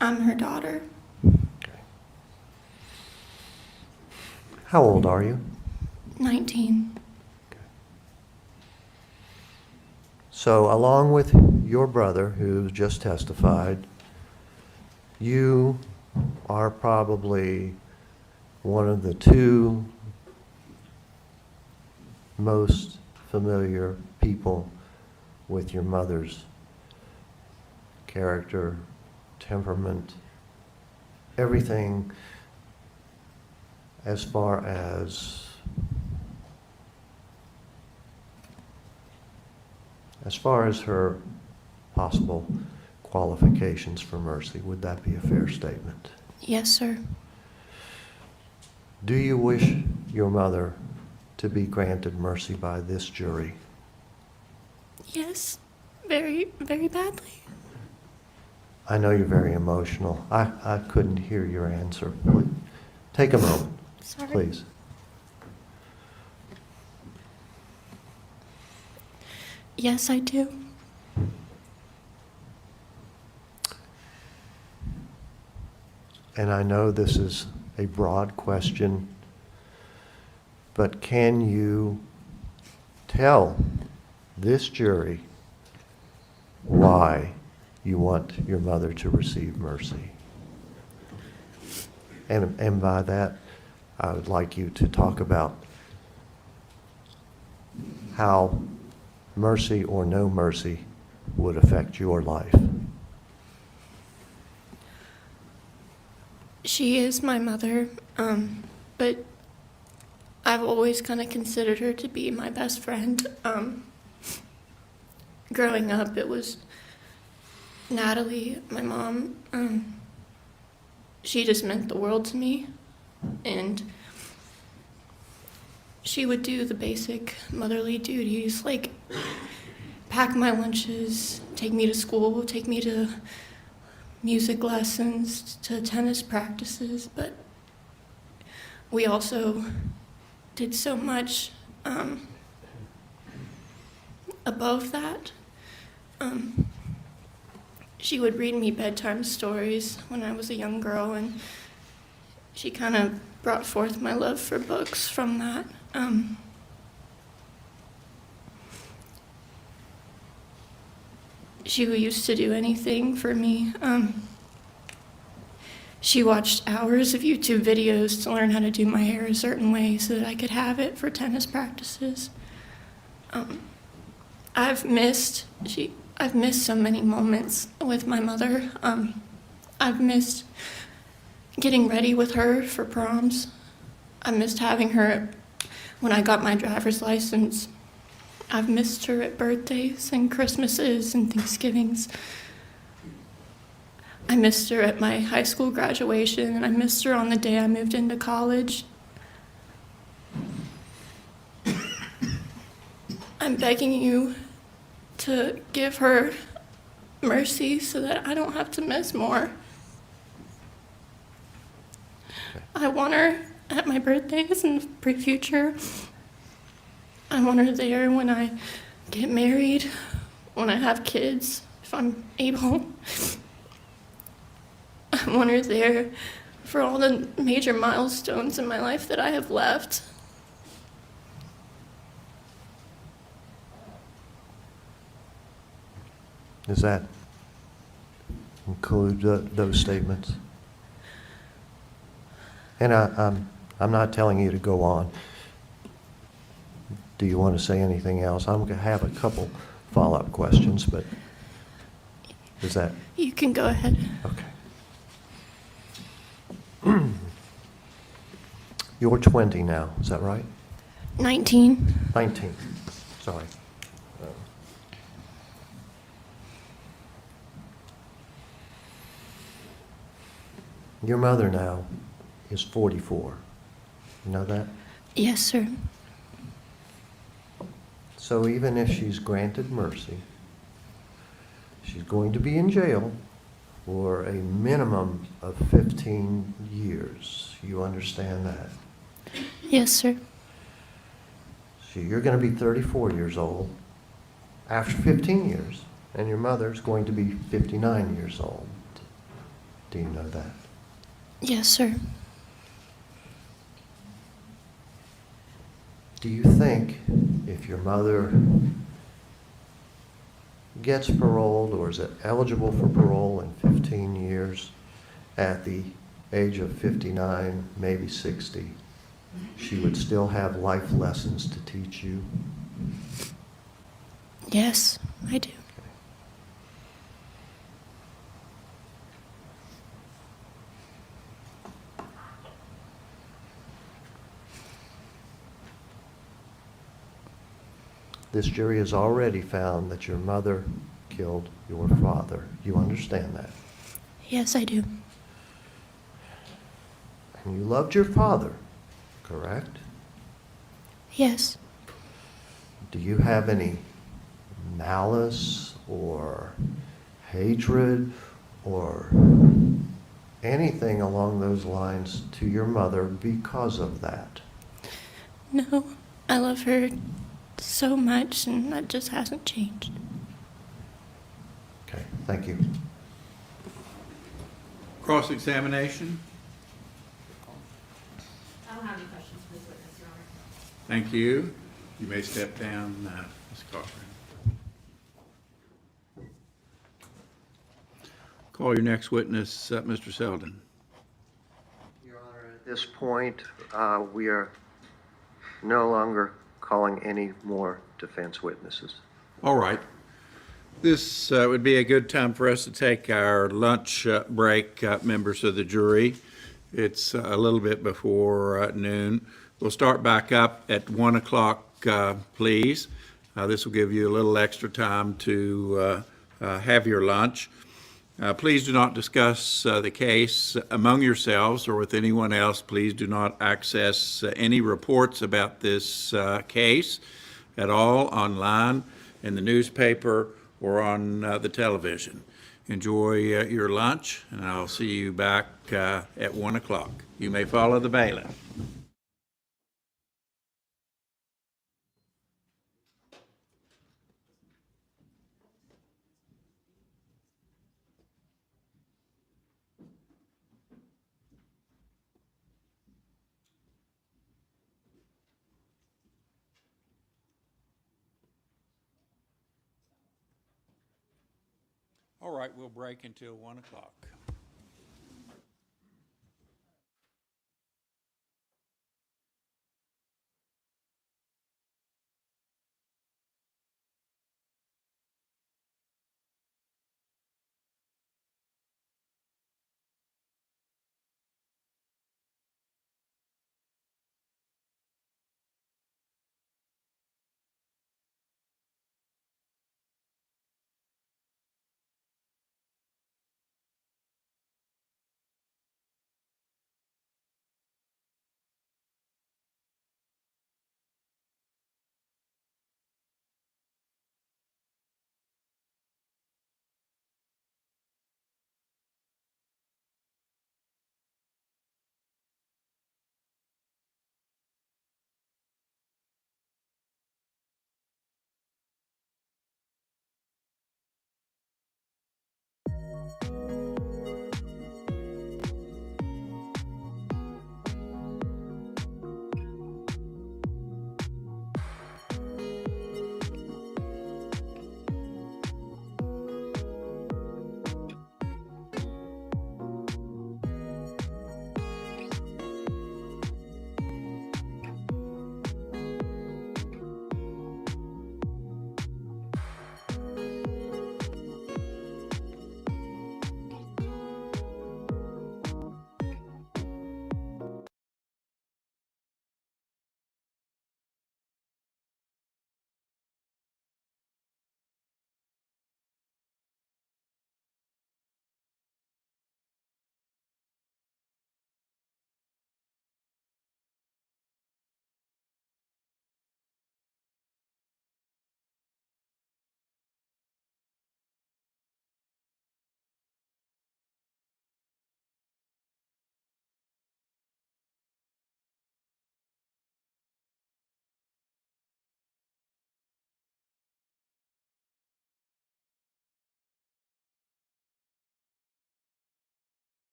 I'm her daughter. How old are you? 19. So along with your brother, who just testified, you are probably one of the two most familiar people with your mother's character, temperament, everything as far as her possible qualifications for mercy. Would that be a fair statement? Yes, sir. Do you wish your mother to be granted mercy by this jury? Yes, very, very badly. I know you're very emotional. I couldn't hear your answer. Take a moment, Sorry. please. Yes, I do. And I know this is a broad question, but can you tell this jury why you want your mother to receive mercy? And by that, I would like you to talk about how mercy or no mercy would affect your life. She is my mother, but I've always kind of considered her to be my best friend. Growing up, it was Natalie, my mom. She just meant the world to me, and she would do the basic motherly duties, like pack my lunches, take me to school, take me to music lessons, to tennis practices, but we also did so much above that. She would read me bedtime stories when I was a young girl, and she kind of brought forth my love for books from that. She used to do anything for me. She watched hours of YouTube videos to learn how to do my hair a certain way so that I could have it for tennis practices. I've missed so many moments with my mother. I've missed getting ready with her for proms. I missed having her when I got my driver's license. I've missed her at birthdays and Christmases and Thanksgivings. I missed her at my high school graduation, and I missed her on the day I moved into college. I'm begging you to give her mercy so that I don't have to miss more. I want her at my birthdays in the future. I want her there when I get married, when I have kids, if I'm able. I want her there for all the major milestones in my life that I have left. Does that include those statements? And I'm not telling you to go on. Do you want to say anything else? I'm going to have a couple follow-up questions, but is that? You can go ahead. Okay. You're 20 now, is that right? 19. 19, sorry. Your mother now is 44. You know that? Yes, sir. So even if she's granted mercy, she's going to be in jail for a minimum of 15 years. You understand that? Yes, sir. So you're going to be 34 years old after 15 years, and your mother's going to be 59 years old. Do you know that? Yes, sir. Do you think if your mother gets paroled or is eligible for parole in 15 years at the age of 59, maybe 60, she would still have life lessons to teach you? Yes, I do. This jury has already found that your mother killed your father. You understand that? Yes, I do. And you loved your father, correct? Yes. Do you have any malice or hatred or anything along those lines to your mother because of that? No, I love her so much, and that just hasn't changed. Okay, thank you. Cross-examination? I don't have any questions for this witness, Your Honor. Thank you. You may step down, Ms. Cochran. Call your next witness, Mr. Selden. Your Honor, at this point, we are no longer calling any more defense witnesses. All right. This would be a good time for us to take our lunch break, members of the jury. It's a little bit before noon. We'll start back up at 1 o'clock, please. This will give you a little extra time to have your lunch. Please do not discuss the case among yourselves or with anyone else. Please do not access any reports about this case at all online, in the newspaper, or on the television. Enjoy your lunch, and I'll see you back at 1 o'clock. You may follow the bailiff. All right, we'll break until 1 o'clock.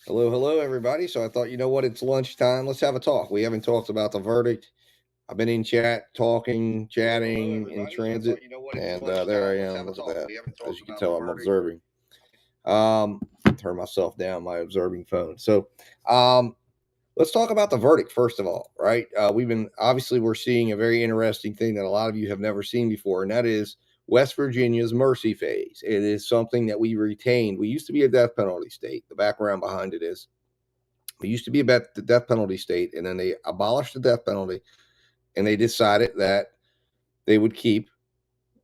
Hello, hello, everybody. So I thought, you know what? It's lunchtime. Let's have a talk. We haven't talked about the verdict. I've been in chat, talking, chatting in transit, and there I am. Look at that. As you can tell, I'm observing. Turn myself down, my observing phone. So, let's talk about the verdict first of all, right? We're seeing a very interesting thing that a lot of you have never seen before, and that is West Virginia's mercy phase. It is something that we retained. We used to be a death penalty state. The background behind it is we used to be the death penalty state, and then they abolished the death penalty, and they decided that they would keep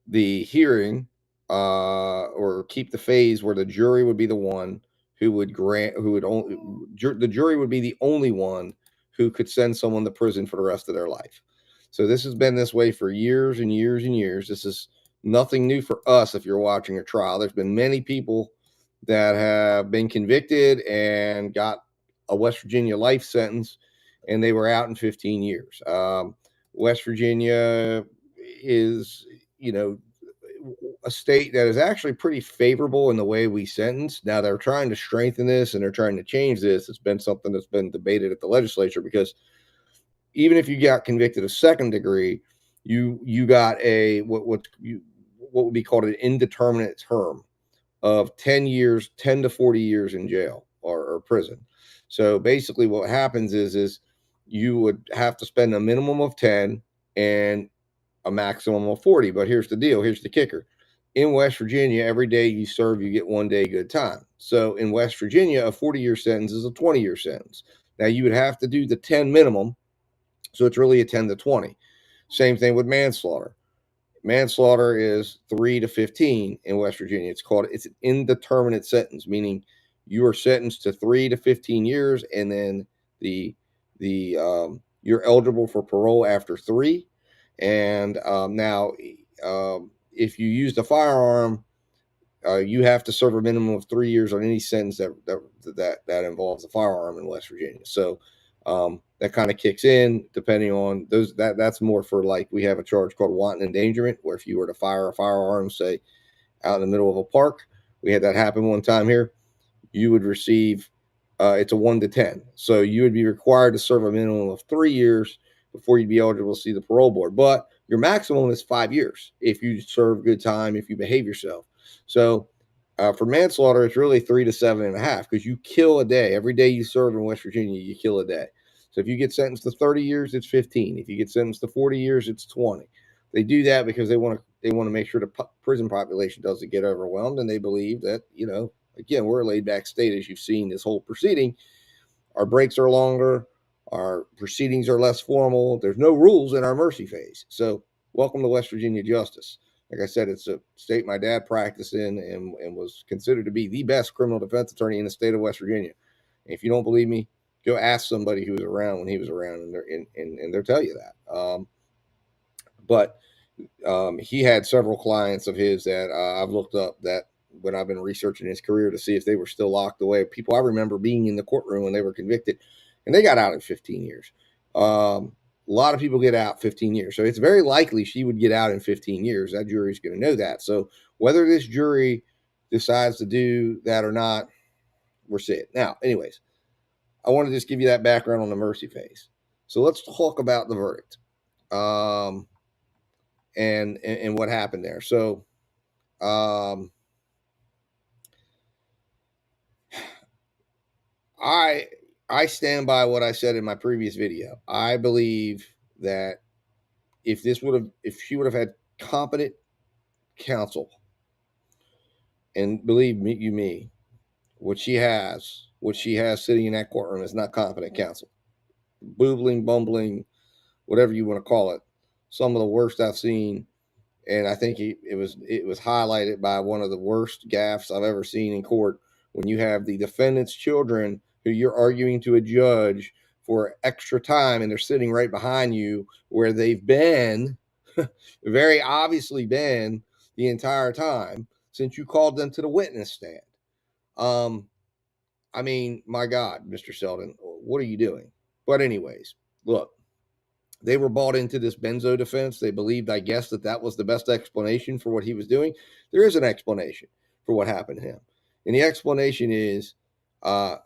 the hearing or keep the phase where the jury would be the one who would the jury would be the only one who could send someone to prison for the rest of their life. So this has been this way for years and years and years. This is nothing new for us. If you're watching a trial, there's been many people that have been convicted and got a West Virginia life sentence, and they were out in 15 years. West Virginia is, a state that is actually pretty favorable in the way we sentence. Now they're trying to strengthen this and they're trying to change this. It's been something that's been debated at the legislature, because even if you got convicted of second degree, you got what would be called an indeterminate term of 10 years, 10 to 40 years in jail or prison. So basically what happens is you would have to spend a minimum of 10 and a maximum of 40. But here's the deal. Here's the kicker. In West Virginia, every day you serve, you get 1 day good time. So in West Virginia, a 40-year sentence is a 20-year sentence. Now you would have to do the 10 minimum. So it's really a 10 to 20. Same thing with manslaughter. Manslaughter is 3 to 15 in West Virginia. It's an indeterminate sentence, meaning you are sentenced to 3 to 15 years, and then you're eligible for parole after 3. And now, if you use the firearm, you have to serve a minimum of 3 years on any sentence that involves a firearm in West Virginia. So that kind of kicks in depending on those. That's more for, like, we have a charge called wanton endangerment, where if you were to fire a firearm, say, out in the middle of a park, we had that happen one time here, you would receive, it's a 1 to 10. So you would be required to serve a minimum of 3 years before you'd be eligible to see the parole board. But your maximum is 5 years if you serve good time, if you behave yourself. So for manslaughter, it's really 3 to 7.5, because you kill a day. Every day you serve in West Virginia, you kill a day. So if you get sentenced to 30 years, it's 15. If you get sentenced to 40 years, it's 20. They do that because they want to make sure the prison population doesn't get overwhelmed, and they believe that, again, we're a laid-back state, as you've seen this whole proceeding. Our breaks are longer. Our proceedings are less formal. There's no rules in our mercy phase. So welcome to West Virginia justice. Like I said, it's a state my dad practiced in and was considered to be the best criminal defense attorney in the state of West Virginia. And if you don't believe me, go ask somebody who was around when he was around, and they'll tell you that. But he had several clients of his that I've looked up that when I've been researching his career to see if they were still locked away. People I remember being in the courtroom when they were convicted, and they got out in 15 years. A lot of people get out 15 years. So it's very likely she would get out in 15 years. That jury's going to know that. So whether this jury decides to do that or not, we're seeing. Now, anyways, I want to just give you that background on the mercy phase. So let's talk about the verdict and what happened there. So I stand by what I said in my previous video. I believe that if she would have had competent counsel, and believe me, what she has sitting in that courtroom is not competent counsel. Boobling, bumbling, whatever you want to call it. Some of the worst I've seen, and I think it was highlighted by one of the worst gaffes I've ever seen in court, when you have the defendant's children who you're arguing to a judge for extra time, and they're sitting right behind you where they've been, very obviously been the entire time since you called them to the witness stand. I mean, my God, Mr. Selden, what are you doing? But anyways, look, they were bought into this benzo defense. They believed, I guess, that was the best explanation for what he was doing. There is an explanation for what happened to him. And the explanation is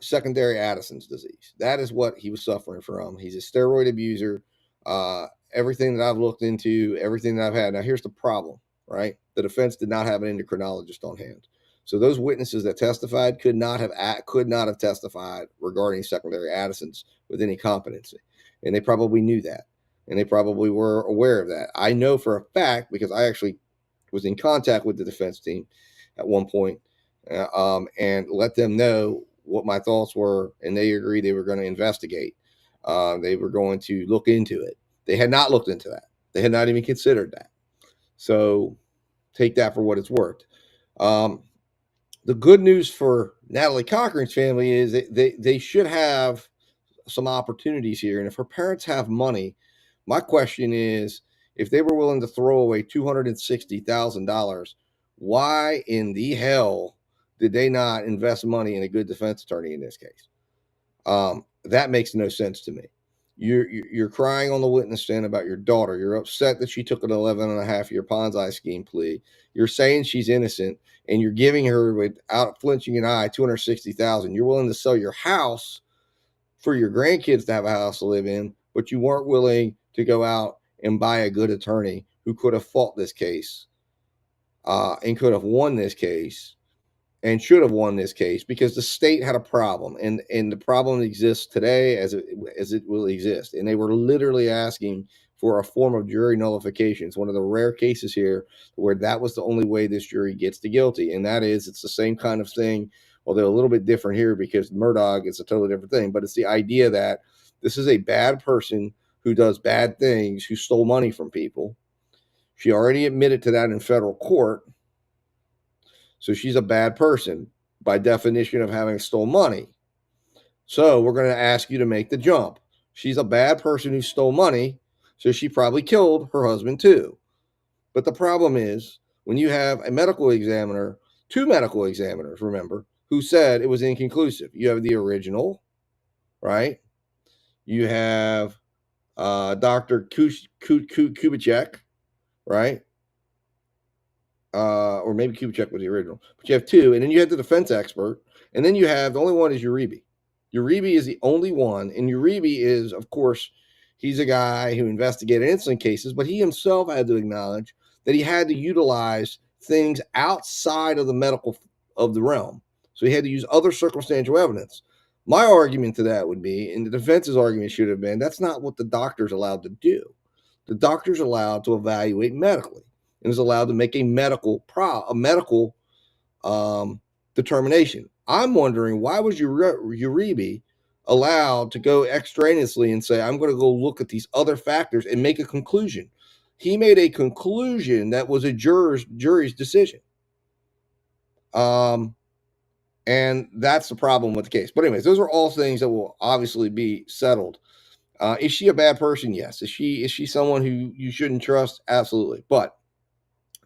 secondary Addison's disease. That is what he was suffering from. He's a steroid abuser. Everything that I've looked into, everything that I've had. Now, here's the problem, right? The defense did not have an endocrinologist on hand. So those witnesses that testified could not have testified regarding secondary Addison's with any competency. And they probably knew that. And they probably were aware of that. I know for a fact, because I actually was in contact with the defense team at one point, and let them know what my thoughts were, and they agreed they were going to investigate. They were going to look into it. They had not looked into that. They had not even considered that. So take that for what it's worth. The good news for Natalie Cochran's family is that they should have some opportunities here. And if her parents have money, my question is, if they were willing to throw away $260,000, why in the hell did they not invest money in a good defense attorney in this case? That makes no sense to me. You're crying on the witness stand about your daughter. You're upset that she took an 11.5-year Ponzi scheme plea. You're saying she's innocent, and you're giving her, without flinching an eye, $260,000. You're willing to sell your house for your grandkids to have a house to live in, but you weren't willing to go out and buy a good attorney who could have fought this case and could have won this case and should have won this case, because the state had a problem, and the problem exists today as it will exist. And they were literally asking for a form of jury nullification. It's one of the rare cases here where that was the only way this jury gets to guilty. And that is, it's the same kind of thing, although a little bit different here because Murdoch is a totally different thing. But it's the idea that this is a bad person who does bad things, who stole money from people. She already admitted to that in federal court. So she's a bad person by definition of having stole money. So we're going to ask you to make the jump. She's a bad person who stole money, so she probably killed her husband too. But the problem is, when you have a medical examiner, two medical examiners, remember, who said it was inconclusive. You have the original, right? You have Dr. Kubitschek, right? Or maybe Kubitschek was the original, but you have two, and then you have the defense expert, and then you have, the only one is Uribe. Uribe is the only one, and Uribe is, of course, he's a guy who investigated insulin cases, but he himself had to acknowledge that he had to utilize things outside of the medical of the realm. So he had to use other circumstantial evidence. My argument to that would be, and the defense's argument should have been, that's not what the doctor's allowed to do. The doctor's allowed to evaluate medically and is allowed to make a medical determination. I'm wondering, why was Uribe allowed to go extraneously and say, I'm going to go look at these other factors and make a conclusion? He made a conclusion that was a jury's decision. And that's the problem with the case. But anyways, those are all things that will obviously be settled. Is she a bad person? Yes. Is she someone who you shouldn't trust? Absolutely. But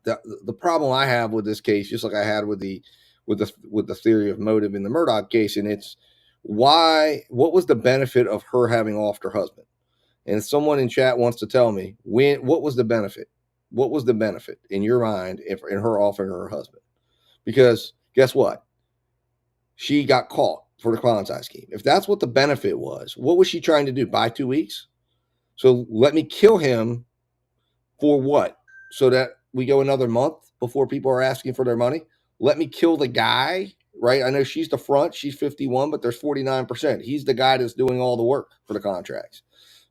the problem I have with this case, just like I had with the theory of motive in the Murdoch case, and it's what was the benefit of her having offed her husband? And if someone in chat wants to tell me what was the benefit? What was the benefit in your mind in her offering her husband? Because guess what? She got caught for the Ponzi scheme. If that's what the benefit was, what was she trying to do? Buy 2 weeks? So let me kill him for what? So that we go another month before people are asking for their money? Let me kill the guy, right? I know she's the front. She's 51, but there's 49%. He's the guy that's doing all the work for the contracts.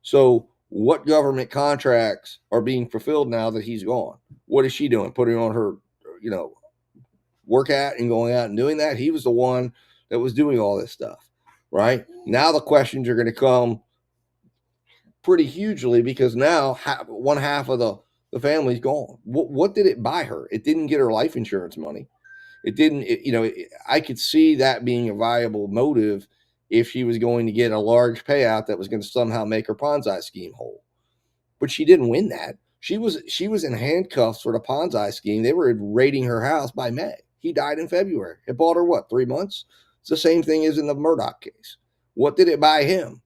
So what government contracts are being fulfilled now that he's gone? What is she doing? Putting on her, work hat and going out and doing that? He was the one that was doing all this stuff, right? Now the questions are going to come pretty hugely, because now one half of the family's gone. What did it buy her? It didn't get her life insurance money. It didn't, I could see that being a viable motive if she was going to get a large payout that was going to somehow make her Ponzi scheme whole. But she didn't win that. She was in handcuffs for the Ponzi scheme. They were raiding her house by May. He died in February. It bought her 3 months? It's the same thing as in the Murdoch case. What did it buy him?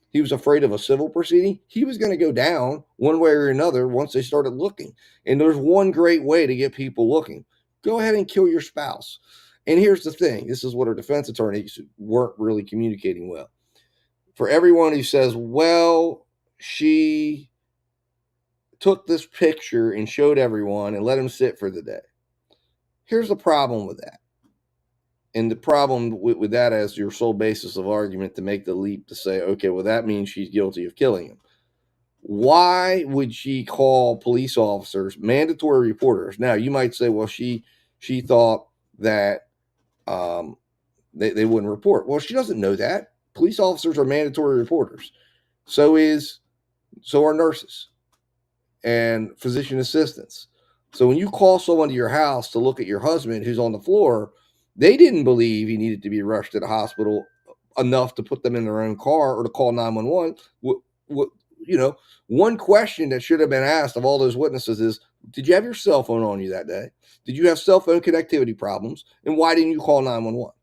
He was afraid of a civil proceeding. He was going to go down one way or another once they started looking. And there's one great way to get people looking. Go ahead and kill your spouse. And here's the thing. This is what her defense attorneys weren't really communicating well. For everyone who says, well, she took this picture and showed everyone and let him sit for the day. Here's the problem with that. And the problem with that as your sole basis of argument to make the leap to say, okay, well, that means she's guilty of killing him. Why would she call police officers mandatory reporters? Now, you might say, well, she thought that they wouldn't report. Well, she doesn't know that. Police officers are mandatory reporters. So are nurses and physician assistants. So when you call someone to your house to look at your husband who's on the floor, they didn't believe he needed to be rushed to the hospital enough to put them in their own car or to call 911. One question that should have been asked of all those witnesses is, did you have your cell phone on you that day? Did you have cell phone connectivity problems? And why didn't you call 911?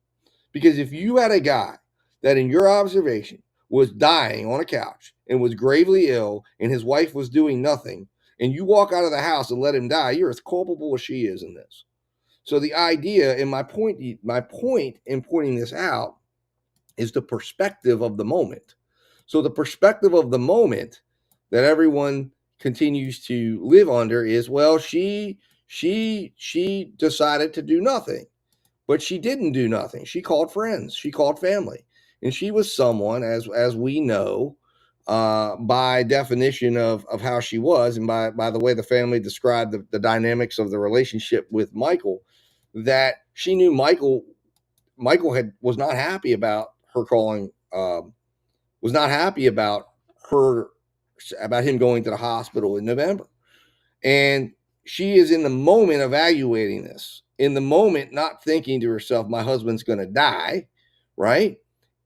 Because if you had a guy that in your observation was dying on a couch and was gravely ill and his wife was doing nothing, and you walk out of the house and let him die, you're as culpable as she is in this. So the idea, and my point in pointing this out is the perspective of the moment. So the perspective of the moment that everyone continues to live under is, well, she decided to do nothing, but she didn't do nothing. She called friends, she called family, and she was someone, as we know, by definition of how she was, and by the way the family described the dynamics of the relationship with Michael, that she knew Michael was not happy about her calling, was not happy about him going to the hospital in November. And she is in the moment evaluating this, in the moment not thinking to herself, my husband's going to die, right?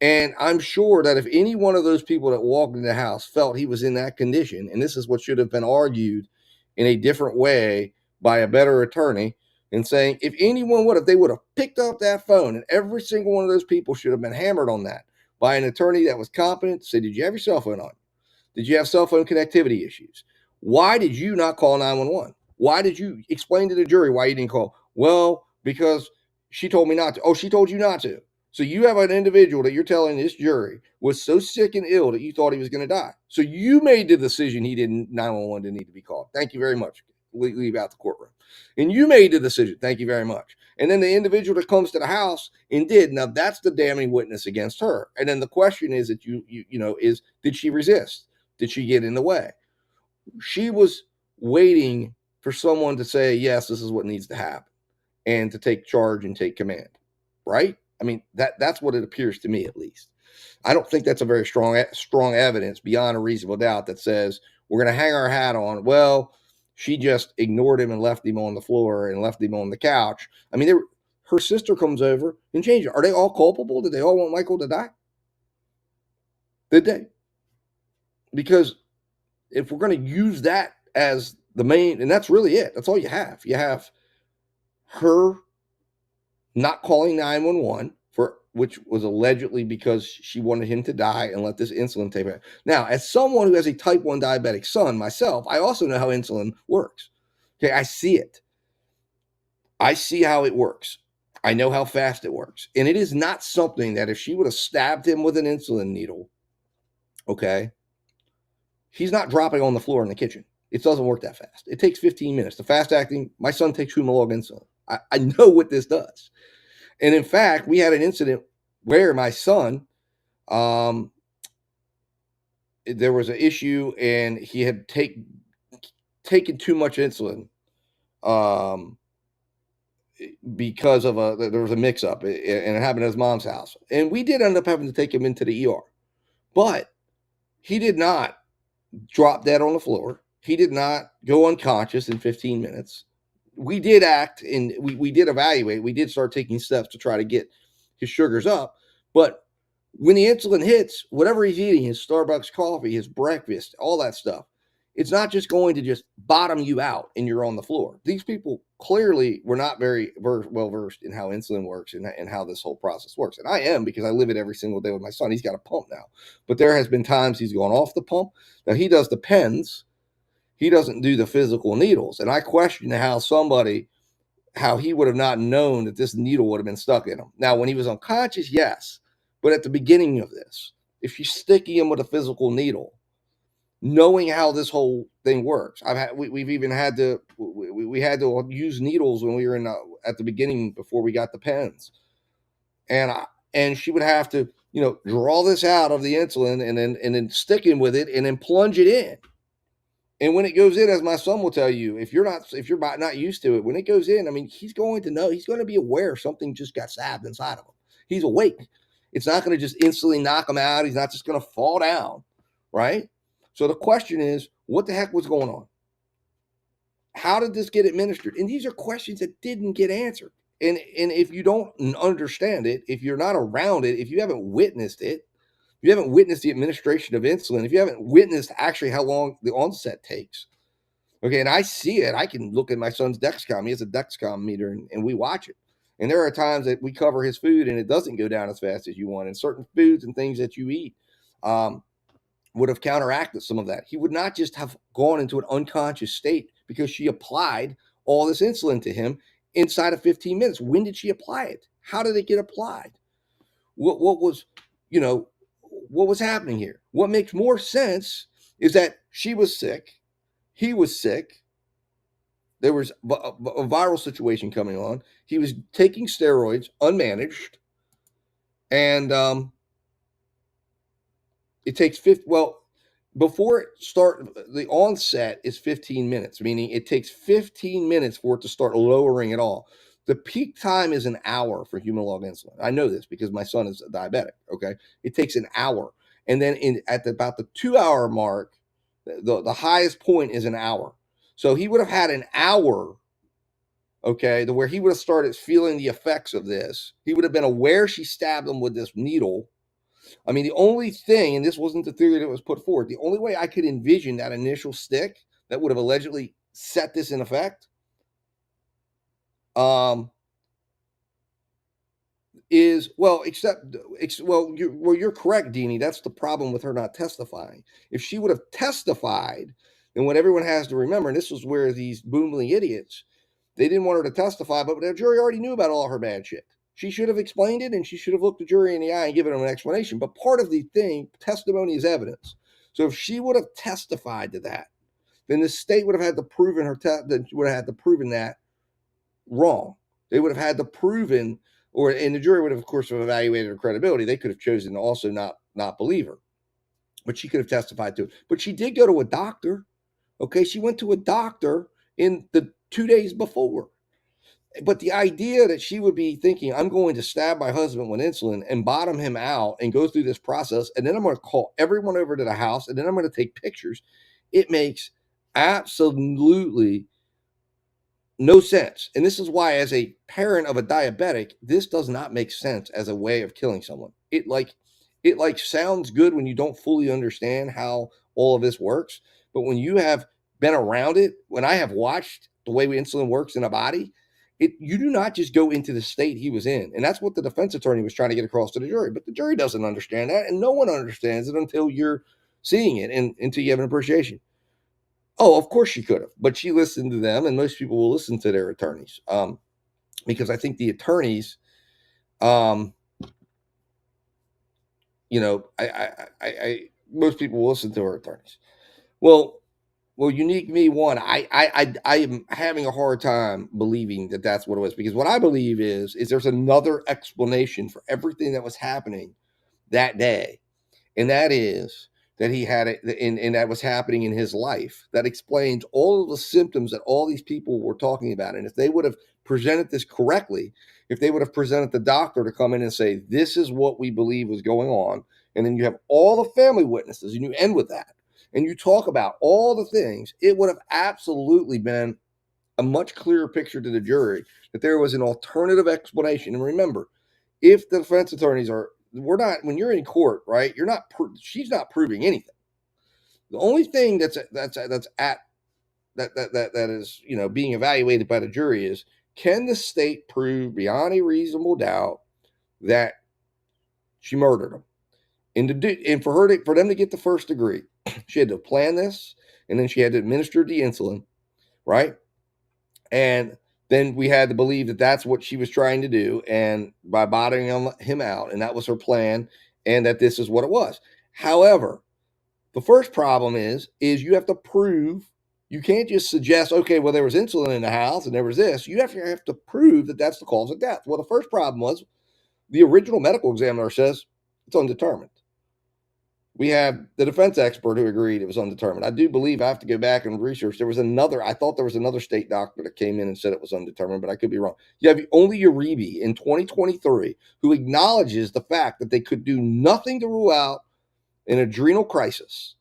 And I'm sure that if any one of those people that walked in the house felt he was in that condition, and this is what should have been argued in a different way by a better attorney, and saying, if anyone would have, they would have picked up that phone, and every single one of those people should have been hammered on that by an attorney that was competent to say, did you have your cell phone on? Did you have cell phone connectivity issues? Why did you not call 911? Why did you explain to the jury why you didn't call? Well, because she told me not to. Oh, she told you not to. So you have an individual that you're telling this jury was so sick and ill that you thought he was going to die. So you made the decision 911 didn't need to be called. Thank you very much. Leave out the courtroom. And you made the decision. Thank you very much. And then the individual that comes to the house and did. Now that's the damning witness against her. And then the question is that is, did she resist? Did she get in the way? She was waiting for someone to say, yes, this is what needs to happen, and to take charge and take command, right? I mean, that's what it appears to me, at least. I don't think that's a very strong evidence beyond a reasonable doubt that says we're going to hang our hat on, well, she just ignored him and left him on the floor and left him on the couch. I mean, her sister comes over and changes it. Are they all culpable? Did they all want Michael to die? Did they? Because if we're going to use that as the main, and that's really it. That's all you have. You have her not calling 911 which was allegedly because she wanted him to die and let this insulin tape out. Now, as someone who has a type 1 diabetic son myself, I also know how insulin works. Okay, I see it. I see how it works. I know how fast it works. And it is not something that if she would have stabbed him with an insulin needle, okay, he's not dropping on the floor in the kitchen. It doesn't work that fast. It takes 15 minutes. The fast acting, my son takes Humalog insulin. I know what this does. And in fact, we had an incident where my son, there was an issue and he had taken too much insulin because of there was a mix up, and it happened at his mom's house. And we did end up having to take him into the ER, but he did not drop dead on the floor. He did not go unconscious in 15 minutes. We did act and we did evaluate. We did start taking steps to try to get his sugars up. But when the insulin hits, whatever he's eating, his Starbucks coffee, his breakfast, all that stuff, it's not just going to just bottom you out and you're on the floor. These people clearly were not very well versed in how insulin works and how this whole process works. And I am, because I live it every single day with my son. He's got a pump now. But there has been times he's gone off the pump. Now he does the pens. He doesn't do the physical needles. And I question how somebody how he would have not known that this needle would have been stuck in him. Now, when he was unconscious, yes, but at the beginning of this, if you're sticking him with a physical needle, knowing how this whole thing works, we've even had to we had to use needles when we were at the beginning before we got the pens, and she would have to draw this out of the insulin and then stick him with it and then plunge it in. And when it goes in, as my son will tell you, if you're not used to it, when it goes in, I mean, he's going to know, he's going to be aware something just got stabbed inside of him. He's awake. It's not going to just instantly knock him out. He's not just going to fall down, right? So the question is, what the heck was going on? How did this get administered? And these are questions that didn't get answered. And if you don't understand it, if you're not around it, if you haven't witnessed it, if you haven't witnessed the administration of insulin, if you haven't witnessed actually how long the onset takes, okay, and I see it, I can look at my son's Dexcom. He has a Dexcom meter, and we watch it. And there are times that we cover his food, and it doesn't go down as fast as you want. And certain foods and things that you eat would have counteracted some of that. He would not just have gone into an unconscious state because she applied all this insulin to him inside of 15 minutes. When did she apply it? How did it get applied? What was, what was happening here? What makes more sense is that she was sick, he was sick, there was a viral situation coming on, he was taking steroids unmanaged, and it takes before it the onset is 15 minutes, meaning it takes 15 minutes for it to start lowering at all. The peak time is an hour for human log insulin. I know this because my son is a diabetic, okay? It takes an hour. And then at about the 2-hour mark, the highest point is an hour. So he would have had an hour, okay, to where he would have started feeling the effects of this. He would have been aware she stabbed him with this needle. I mean, the only thing, and this wasn't the theory that was put forward, the only way I could envision that initial stick that would have allegedly set this in effect is, you're correct, Deanie. That's the problem with her not testifying. If she would have testified, then what everyone has to remember, and this was where these boomling idiots, they didn't want her to testify, but the jury already knew about all her bad shit. She should have explained it, and she should have looked the jury in the eye and given them an explanation. But part of the thing, testimony is evidence. So if she would have testified to that, then the state would have had to prove that wrong. They would have had to proven, and the jury would have, of course, have evaluated her credibility. They could have chosen to also not believe her, but she could have testified to it. But she did go to a doctor. Okay, she went to a doctor in the 2 days before. But the idea that she would be thinking, I'm going to stab my husband with insulin and bottom him out and go through this process, and then I'm going to call everyone over to the house, and then I'm going to take pictures, it makes absolutely no sense. And this is why, as a parent of a diabetic, this does not make sense as a way of killing someone. It sounds good when you don't fully understand how all of this works. But when you have been around it, when I have watched the way insulin works in a body, you do not just go into the state he was in. And that's what the defense attorney was trying to get across to the jury. But the jury doesn't understand that. And no one understands it until you're seeing it and until you have an appreciation. Oh, of course she could have, but she listened to them, and most people will listen to their attorneys, because I think the attorneys, most people will listen to her attorneys. Well, unique me one, I am having a hard time believing that that's what it was, because what I believe is there's another explanation for everything that was happening that day, and that is that he had it, and that was happening in his life. That explains all of the symptoms that all these people were talking about. And if they would have presented this correctly, if they would have presented the doctor to come in and say, this is what we believe was going on, and then you have all the family witnesses, and you end with that, and you talk about all the things, it would have absolutely been a much clearer picture to the jury that there was an alternative explanation. And remember, if the defense attorneys when you're in court, right, she's not proving anything. The only thing that is, being evaluated by the jury is, can the state prove beyond a reasonable doubt that she murdered him? And for them to get the first degree, she had to plan this, and then she had to administer the insulin, right? And then we had to believe that that's what she was trying to do, and by bottoming him out, and that was her plan, and that this is what it was. However, the first problem is you have to prove. You can't just suggest, okay, well, there was insulin in the house and there was this. You have to prove that that's the cause of death. Well, the first problem was the original medical examiner says it's undetermined. We have the defense expert who agreed it was undetermined. I do believe, I have to go back and research. I thought there was another state doctor that came in and said it was undetermined, but I could be wrong. You have only Uribe in 2023 who acknowledges the fact that they could do nothing to rule out an adrenal crisis,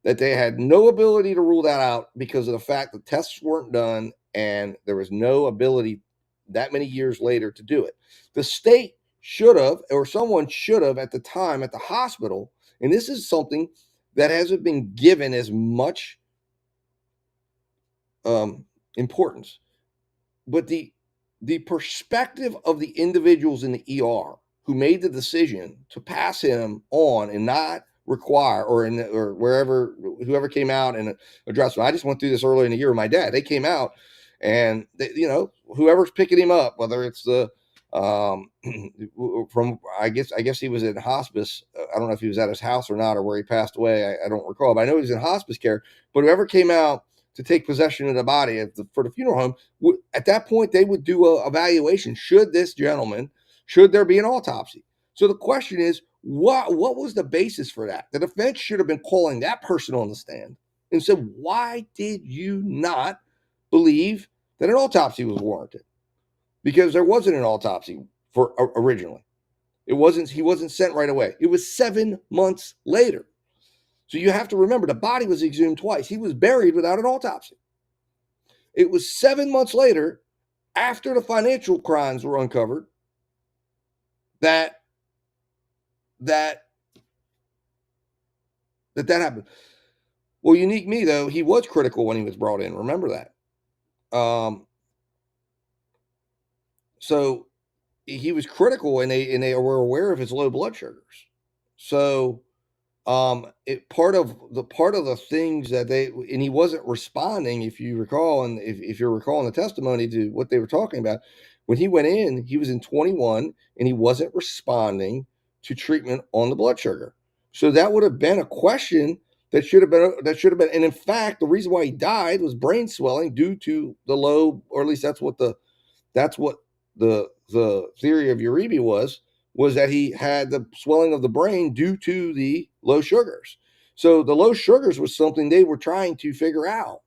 that they had no ability to rule that out because of the fact that tests weren't done and there was no ability that many years later to do it. The state should have, or someone should have at the time at the hospital, and this is something that hasn't been given as much importance, but the perspective of the individuals in the ER who made the decision to pass him on and not require, or wherever, whoever came out and addressed him. I just went through this earlier in the year with my dad. They came out and they, whoever's picking him up, whether it's the from I guess he was in hospice. I don't know if he was at his house or not, or where he passed away. I don't recall, but I know he was in hospice care. But whoever came out to take possession of the body for the funeral home, at that point they would do a evaluation. Should there be an autopsy? So the question is, what was the basis for that? The defense should have been calling that person on the stand and said, why did you not believe that an autopsy was warranted? Because there wasn't an autopsy for originally. He wasn't sent right away. It was 7 months later. So you have to remember, the body was exhumed twice. He was buried without an autopsy. It was 7 months later, after the financial crimes were uncovered, that happened. Well, unique me though, he was critical when he was brought in. Remember that. So he was critical, and they were aware of his low blood sugars. So part of the things that he wasn't responding, if you recall, and if you're recalling the testimony to what they were talking about, when he went in, he was in 21 and he wasn't responding to treatment on the blood sugar. So that would have been a question that should have been. And in fact, the reason why he died was brain swelling due to the low, or at least that's what the theory of Uribe was that he had the swelling of the brain due to the low sugars. So the low sugars was something they were trying to figure out.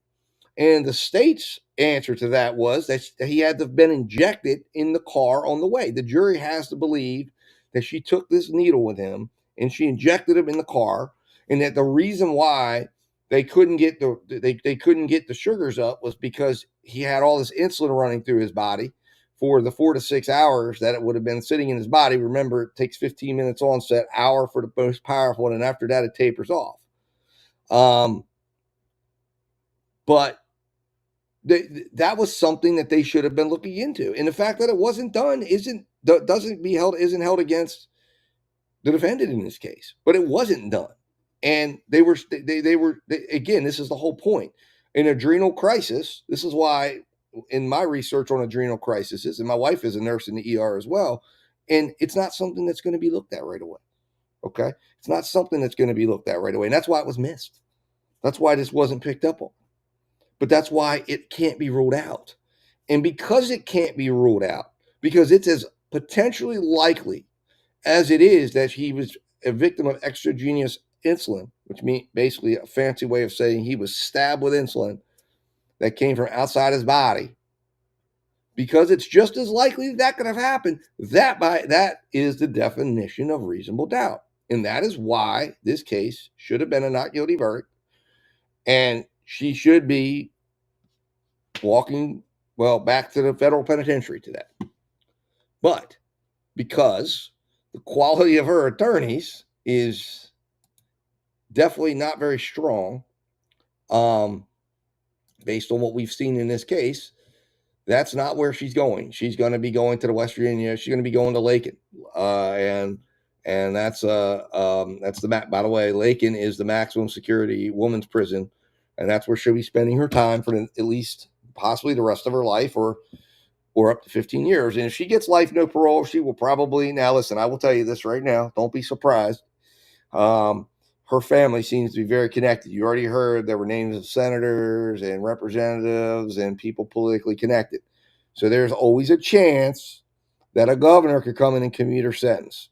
And the state's answer to that was that he had to have been injected in the car on the way. The jury has to believe that she took this needle with him and she injected him in the car, and that the reason why they couldn't get the sugars up was because he had all this insulin running through his body for the 4 to 6 hours that it would have been sitting in his body. Remember, it takes 15 minutes onset, hour for the most powerful, and after that it tapers off. But that was something that they should have been looking into, and the fact that it wasn't done isn't held against the defendant in this case. But it wasn't done, and they were again. This is the whole point. An adrenal crisis. This is why, in my research on adrenal crises, and my wife is a nurse in the ER as well, and it's not something that's going to be looked at right away. Okay, it's not something that's going to be looked at right away, and that's why it was missed. That's why this wasn't picked up on. But that's why it can't be ruled out. And because it can't be ruled out, because it's as potentially likely as it is that he was a victim of extragenous insulin, which means basically a fancy way of saying he was stabbed with insulin that came from outside his body, because it's just as likely that could have happened, that is the definition of reasonable doubt. And that is why this case should have been a not guilty verdict, and she should be walking, back to the federal penitentiary to that. But because the quality of her attorneys is definitely not very strong, based on what we've seen in this case, that's not where she's going. She's going to be going to the West Virginia. She's going to be going to Lakin, and that's the map. By the way, Lakin is the maximum security women's prison, and that's where she'll be spending her time for at least possibly the rest of her life, or or up to 15 years. And if she gets life, no parole, she will probably, now listen, I will tell you this right now, don't be surprised. Her family seems to be very connected. You already heard there were names of senators and representatives and people politically connected. So there's always a chance that a governor could come in and commute her sentence.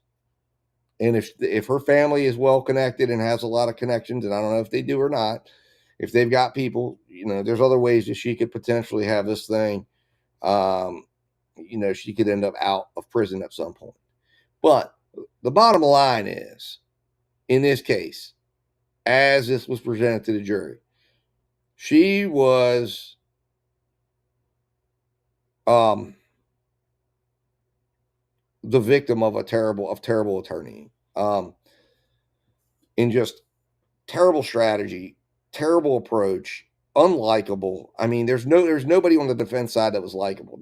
And if her family is well connected and has a lot of connections, and I don't know if they do or not, if they've got people, there's other ways that she could potentially have this thing. She could end up out of prison at some point. But the bottom line is, in this case, as this was presented to the jury, she was the victim of terrible attorney, in just terrible strategy, terrible approach, unlikable. I mean, there's nobody on the defense side that was likable.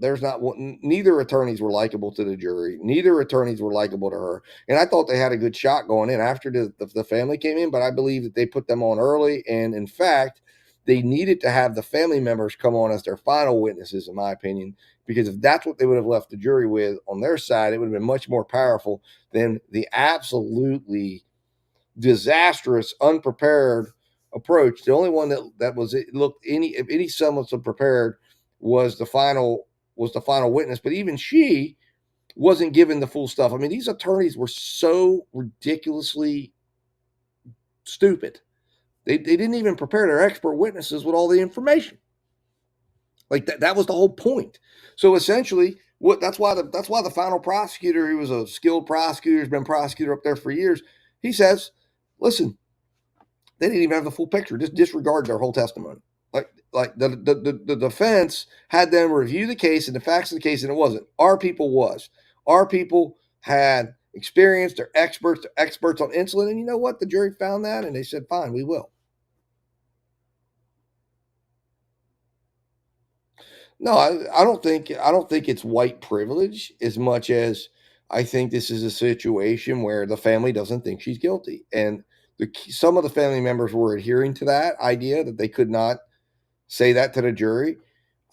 Neither attorneys were likable to the jury. Neither attorneys were likable to her. And I thought they had a good shot going in after the family came in, but I believe that they put them on early. And in fact, they needed to have the family members come on as their final witnesses, in my opinion, because if that's what they would have left the jury with on their side, it would have been much more powerful than the absolutely disastrous, unprepared approach. The only one that was, it looked if any semblance of prepared was the final witness, but even she wasn't given the full stuff. I mean, these attorneys were so ridiculously stupid. They didn't even prepare their expert witnesses with all the information. Like that was the whole point. So essentially, that's why the final prosecutor, he was a skilled prosecutor, has been prosecutor up there for years. He says, listen, they didn't even have the full picture. Just disregard their whole testimony. Like the defense had them review the case and the facts of the case, and it wasn't. Our people had experience. They're experts on insulin. And you know what? The jury found that, and they said, fine, we will. No, I don't think it's white privilege as much as I think this is a situation where the family doesn't think she's guilty. And some of the family members were adhering to that idea that they could not say that to the jury,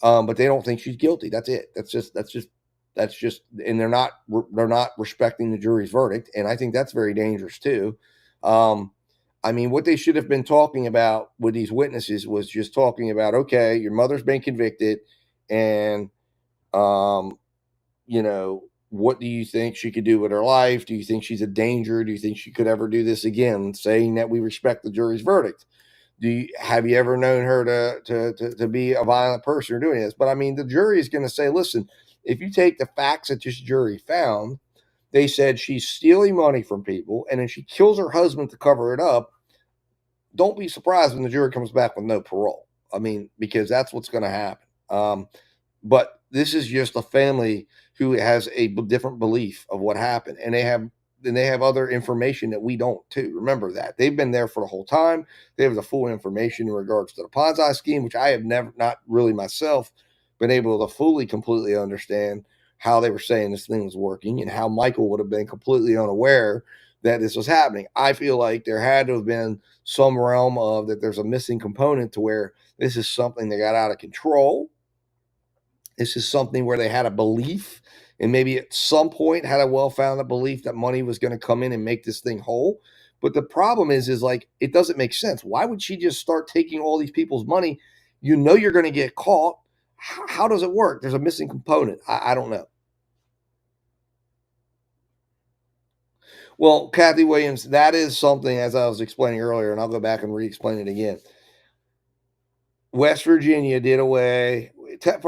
but they don't think she's guilty. That's it. That's just, and they're not respecting the jury's verdict. And I think that's very dangerous too. I mean, what they should have been talking about with these witnesses was just talking about, okay, your mother's been convicted, and what do you think she could do with her life? Do you think she's a danger? Do you think she could ever do this again? Saying that we respect the jury's verdict. Have you ever known her to be a violent person or doing this? But I mean, the jury is going to say, listen, if you take the facts that this jury found, they said she's stealing money from people, and then she kills her husband to cover it up. Don't be surprised when the jury comes back with no parole. I mean, because that's what's going to happen. But this is just a family who has a different belief of what happened, and they have other information that we don't too. Remember that they've been there for the whole time. They have the full information in regards to the Ponzi scheme, which I have not really myself been able to fully, completely understand how they were saying this thing was working, and how Michael would have been completely unaware that this was happening. I feel like there had to have been some realm of that there's a missing component to where this is something that got out of control. This is something where they had a belief, and maybe at some point had a well-founded belief that money was going to come in and make this thing whole. But the problem is like, it doesn't make sense. Why would she just start taking all these people's money? You know you're going to get caught. How does it work? There's a missing component. I don't know. Well, Kathy Williams, that is something, as I was explaining earlier, and I'll go back and re-explain it again. West Virginia did away.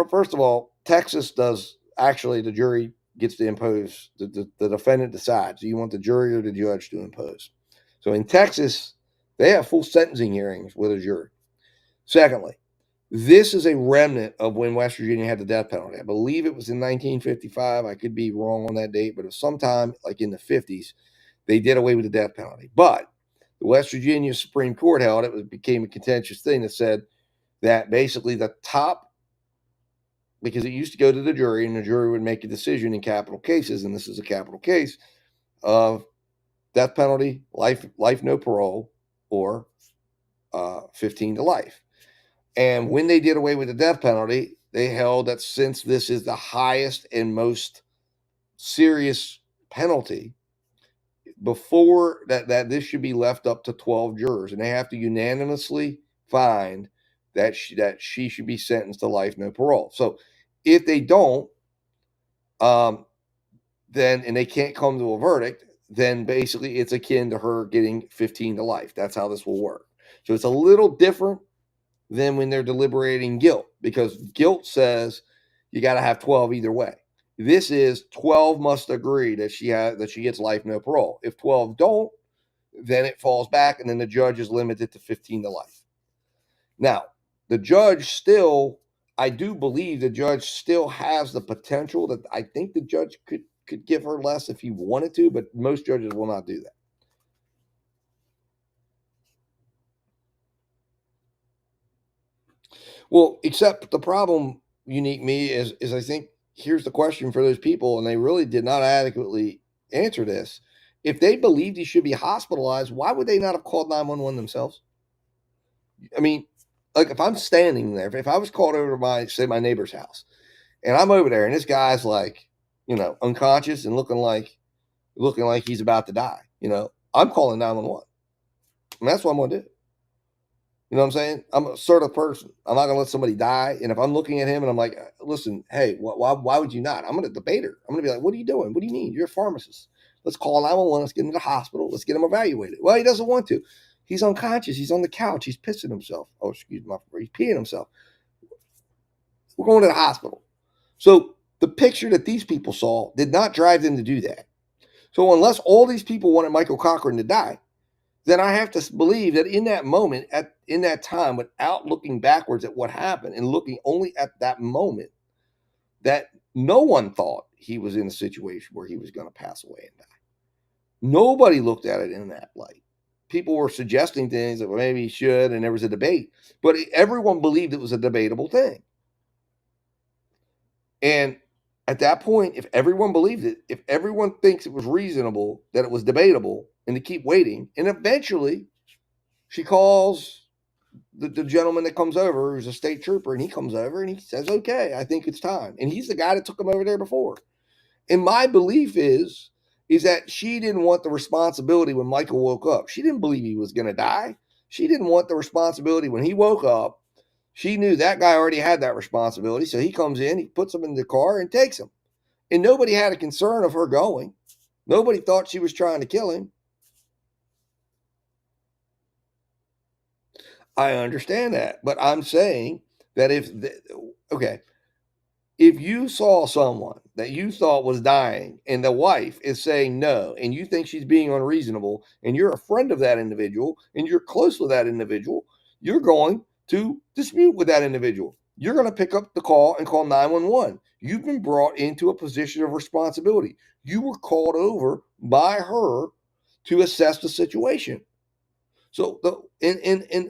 First of all, Texas does actually, the jury gets to impose, the defendant decides, do you want the jury or the judge to impose? So in Texas, they have full sentencing hearings with a jury. Secondly, this is a remnant of when West Virginia had the death penalty. I believe it was in 1955. I could be wrong on that date, but it was sometime like in the 50s. They did away with the death penalty. But the West Virginia Supreme Court held it, became a contentious thing that said that basically the top, because it used to go to the jury, and the jury would make a decision in capital cases, and this is a capital case of death penalty, life no parole, or 15 to life. And when they did away with the death penalty, they held that since this is the highest and most serious penalty, before that this should be left up to 12 jurors, and they have to unanimously find that she should be sentenced to life, no parole. So if they don't, then, and they can't come to a verdict, then basically it's akin to her getting 15 to life. That's how this will work. So it's a little different than when they're deliberating guilt, because guilt says you got to have 12 either way. This is 12 must agree that she gets life, no parole. If 12 don't, then it falls back, and then the judge is limited to 15 to life. Now, the judge still, I do believe the judge still has the potential that I think the judge could give her less if he wanted to, but most judges will not do that. Well, except the problem, Unique Me, is I think here's the question for those people, and they really did not adequately answer this. If they believed he should be hospitalized, why would they not have called 911 themselves? I mean, like if I'm standing there, if I was called over to my neighbor's house, and I'm over there, and this guy's like, unconscious and looking like he's about to die, I'm calling 911. And that's what I'm going to do. You know what I'm saying? I'm a sort of person. I'm not going to let somebody die. And if I'm looking at him and I'm like, listen, hey, why would you not? I'm going to debate her. I'm going to be like, what are you doing? What do you mean? You're a pharmacist. Let's call 911. Let's get him to the hospital. Let's get him evaluated. Well, he doesn't want to. He's unconscious. He's on the couch. He's pissing himself. Oh, excuse me. He's peeing himself. We're going to the hospital. So the picture that these people saw did not drive them to do that. So unless all these people wanted Michael Cochran to die, then I have to believe that in that moment, in that time, without looking backwards at what happened and looking only at that moment, that no one thought he was in a situation where he was going to pass away and die. Nobody looked at it in that light. People were suggesting things that maybe he should, and there was a debate, but everyone believed it was a debatable thing. And at that point, if everyone believed it, if everyone thinks it was reasonable that it was debatable, and to keep waiting, and eventually she calls the gentleman that comes over, who's a state trooper, and he comes over and he says, okay, I think it's time. And he's the guy that took him over there before. And my belief is that she didn't want the responsibility when Michael woke up. She didn't believe he was going to die. She didn't want the responsibility when he woke up. She knew that guy already had that responsibility. So he comes in, he puts him in the car and takes him. And nobody had a concern of her going. Nobody thought she was trying to kill him. I understand that, but I'm saying that if you saw someone that you thought was dying and the wife is saying no, and you think she's being unreasonable, and you're a friend of that individual and you're close with that individual, you're going to dispute with that individual. You're going to pick up the call and call 911. You've been brought into a position of responsibility. You were called over by her to assess the situation. So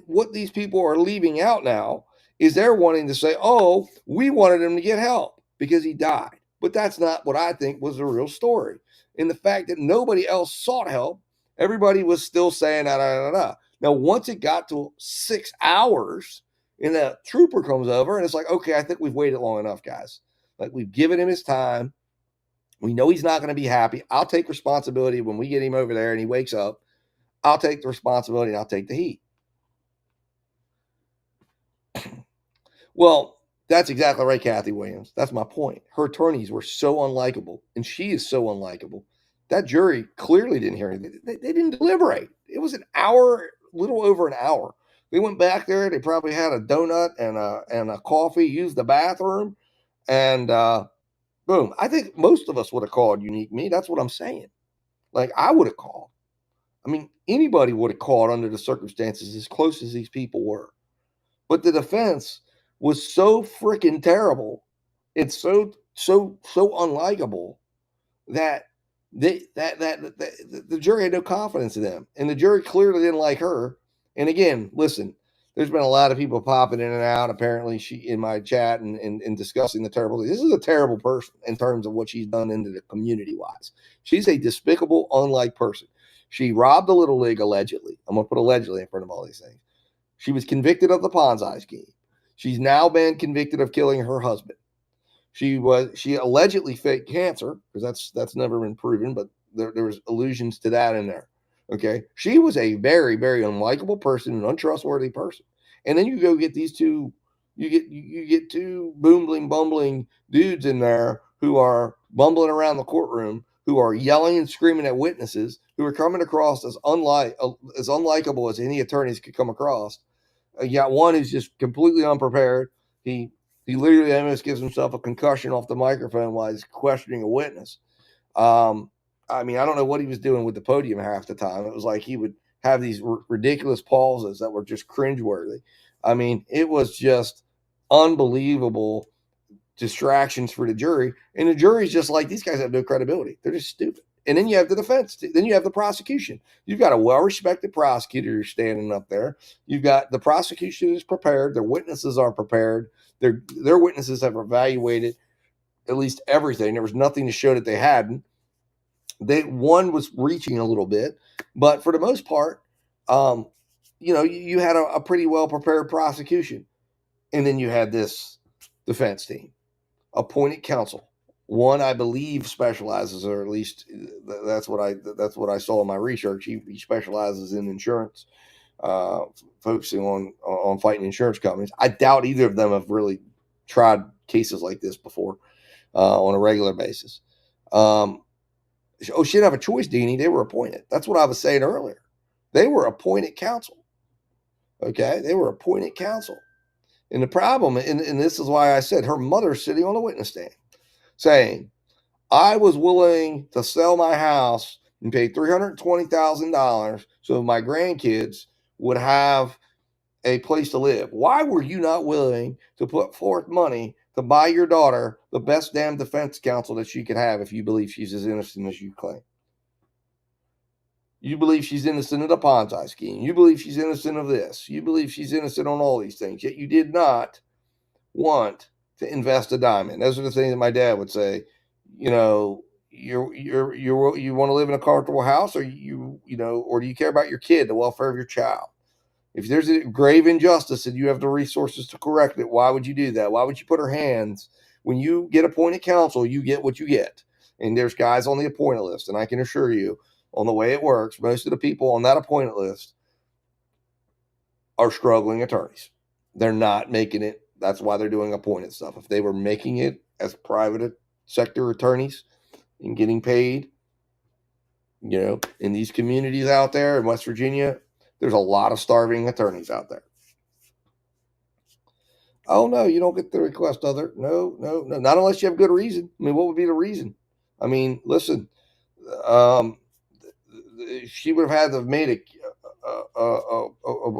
what these people are leaving out now is they're wanting to say, oh, we wanted him to get help because he died. But that's not what I think was the real story. And the fact that nobody else sought help, everybody was still saying, da, da, da, da. Now, once it got to 6 hours and the trooper comes over and it's like, okay, I think we've waited long enough, guys. Like, we've given him his time. We know he's not going to be happy. I'll take responsibility when we get him over there and he wakes up. I'll take the responsibility and I'll take the heat. Well, that's exactly right, Kathy Williams. That's my point. Her attorneys were so unlikable, and she is so unlikable. That jury clearly didn't hear anything. They didn't deliberate. It was an hour, little over an hour. They went back there. They probably had a donut and a coffee, used the bathroom, and boom. I think most of us would have called Unique Me. That's what I'm saying. Like, I would have called. I mean, anybody would have called under the circumstances as close as these people were. But the defense was so freaking terrible. It's so unlikable that the jury had no confidence in them. And the jury clearly didn't like her. And again, listen, there's been a lot of people popping in and out, apparently, in my chat and discussing the terrible things. This is a terrible person in terms of what she's done into the community-wise. She's a despicable, unlike person. She robbed the Little League, allegedly. I'm going to put allegedly in front of all these things. She was convicted of the Ponzi scheme. She's now been convicted of killing her husband. She allegedly faked cancer, because that's never been proven, but there was allusions to that in there. Okay. She was a very, very unlikable person, an untrustworthy person. And then you go get these two, you get two bumbling dudes in there who are bumbling around the courtroom, who are yelling and screaming at witnesses, who are coming across as unlikable as any attorneys could come across. You got one who's just completely unprepared. He literally almost gives himself a concussion off the microphone while he's questioning a witness. I mean, I don't know what he was doing with the podium half the time. It was like he would have these ridiculous pauses that were just cringeworthy. I mean, it was just unbelievable distractions for the jury. And the jury's just like, these guys have no credibility. They're just stupid. And then you have the defense. Then you have the prosecution. You've got a well-respected prosecutor standing up there. You've got the prosecution is prepared. Their witnesses are prepared. Their witnesses have evaluated at least everything. There was nothing to show that they hadn't. One was reaching a little bit, but for the most part, you had a pretty well-prepared prosecution. And then you had this defense team, appointed counsel. One, I believe, specializes, or at least that's what I saw in my research. He specializes in insurance, focusing on fighting insurance companies. I doubt either of them have really tried cases like this before on a regular basis. She didn't have a choice, Deanie. They were appointed. That's what I was saying earlier. They were appointed counsel. Okay, they were appointed counsel. And the problem, and this is why I said her mother's sitting on the witness stand, saying, I was willing to sell my house and pay $320,000 so my grandkids would have a place to live. Why were you not willing to put forth money to buy your daughter the best damn defense counsel that she could have if you believe she's as innocent as you claim? You believe she's innocent of the Ponzi scheme. You believe she's innocent of this. You believe she's innocent on all these things. Yet you did not want to invest a dime in. Those are the things that my dad would say. You know, you want to live in a comfortable house, or or do you care about your kid, the welfare of your child? If there's a grave injustice and you have the resources to correct it, why would you do that? Why would you put her hands? When you get appointed counsel, you get what you get. And there's guys on the appointed list, and I can assure you, on the way it works, most of the people on that appointed list are struggling attorneys. They're not making it. That's why they're doing appointed stuff. If they were making it as private sector attorneys and getting paid, in these communities out there in West Virginia, there's a lot of starving attorneys out there. Oh, no, you don't get the request, No, not unless you have good reason. I mean, what would be the reason? I mean, listen, she would have had to have made a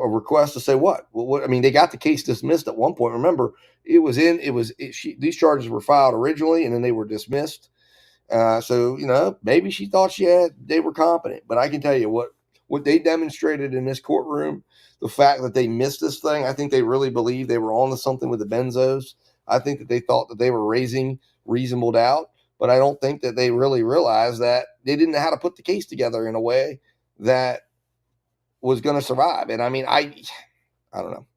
request to say what? Well, I mean, they got the case dismissed at one point. Remember, these charges were filed originally and then they were dismissed. So, maybe she thought they were competent, but I can tell you what they demonstrated in this courtroom, the fact that they missed this thing, I think they really believed they were on to something with the benzos. I think that they thought that they were raising reasonable doubt, but I don't think that they really realized that they didn't know how to put the case together in a way that was going to survive. And I mean, I don't know.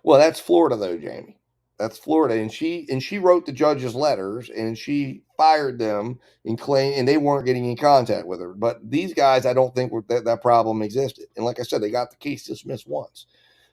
Well, that's Florida though, Jamie. That's Florida. And she wrote the judge's letters and she fired them and they weren't getting in contact with her. But these guys, I don't think that problem existed. And like I said, they got the case dismissed once.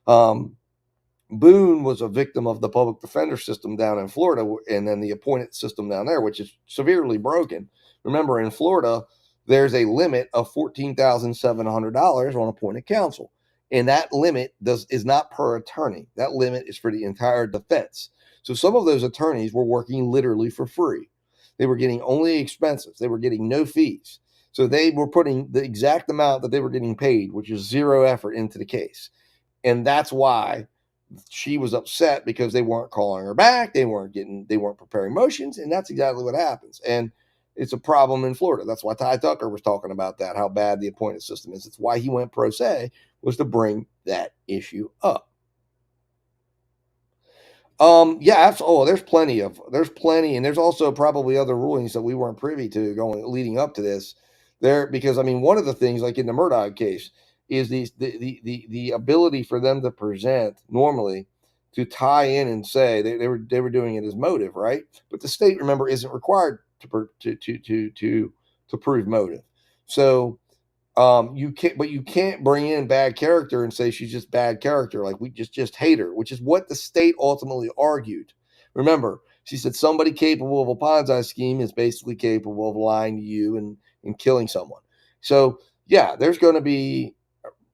Boone was a victim of the public defender system down in Florida, and then the appointed system down there, which is severely broken. Remember, in Florida, there's a limit of $14,700 on appointed counsel. And that limit is not per attorney. That limit is for the entire defense. So some of those attorneys were working literally for free. They were getting only expenses. They were getting no fees. So they were putting the exact amount that they were getting paid, which is zero effort, into the case. And that's why she was upset, because they weren't calling her back. They weren't preparing motions. And that's exactly what happens. And it's a problem in Florida. That's why Ty Tucker was talking about that, how bad the appointed system is. It's why he went pro se, was to bring that issue up. There's plenty, and there's also probably other rulings that we weren't privy to leading up to this. Because I mean, one of the things, like in the Murdaugh case, is the ability for them to present normally to tie in and say they were doing it as motive, right? But the state, remember, isn't required to prove motive. So you can't bring in bad character and say she's just bad character, like we just hate her, which is what the state ultimately argued. Remember, she said somebody capable of a Ponzi scheme is basically capable of lying to you and killing someone. So yeah, there's going to be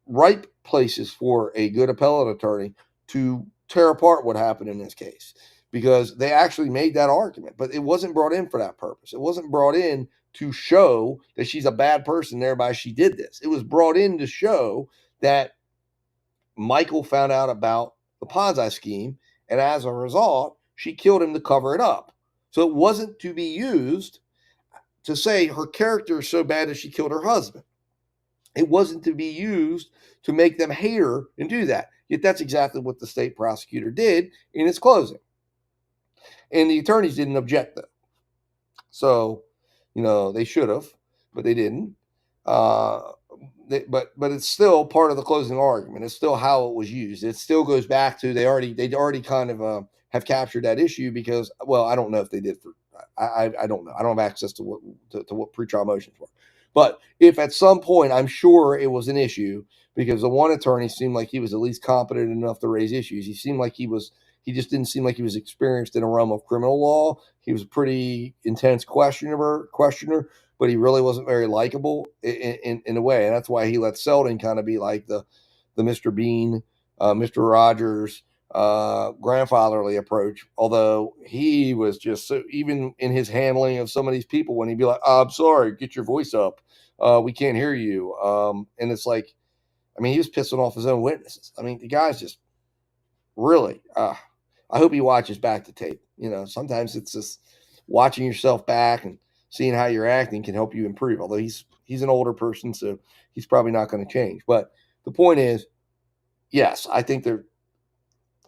ripe places for a good appellate attorney to tear apart what happened in this case, because they actually made that argument, but it wasn't brought in for that purpose. It wasn't brought in to show that she's a bad person, thereby she did this. It was brought in to show that Michael found out about the Ponzi scheme, and as a result, she killed him to cover it up. So it wasn't to be used to say her character is so bad that she killed her husband. It wasn't to be used to make them hate her and do that. Yet that's exactly what the state prosecutor did in its closing. And the attorneys didn't object, though. So, they should have, but they didn't. But it's still part of the closing argument. It's still how it was used. It still goes back to they'd already kind of have captured that issue because, well, I don't know if they did. I don't know. I don't have access to what pretrial motions were. But if at some point, I'm sure it was an issue because the one attorney seemed like he was at least competent enough to raise issues. He seemed like he just didn't seem like he was experienced in a realm of criminal law. He was a pretty intense questioner, but he really wasn't very likable in a way. And that's why he let Selden kind of be like the Mr. Bean, Mr. Rogers, grandfatherly approach, although he was just so, even in his handling of some of these people, when he'd be like, I'm sorry, get your voice up. We can't hear you. And it's like, he was pissing off his own witnesses. The guy's just really, I hope he watches back the tape. Sometimes it's just watching yourself back and seeing how you're acting can help you improve. Although he's an older person, so he's probably not going to change. But the point is, yes, I think they're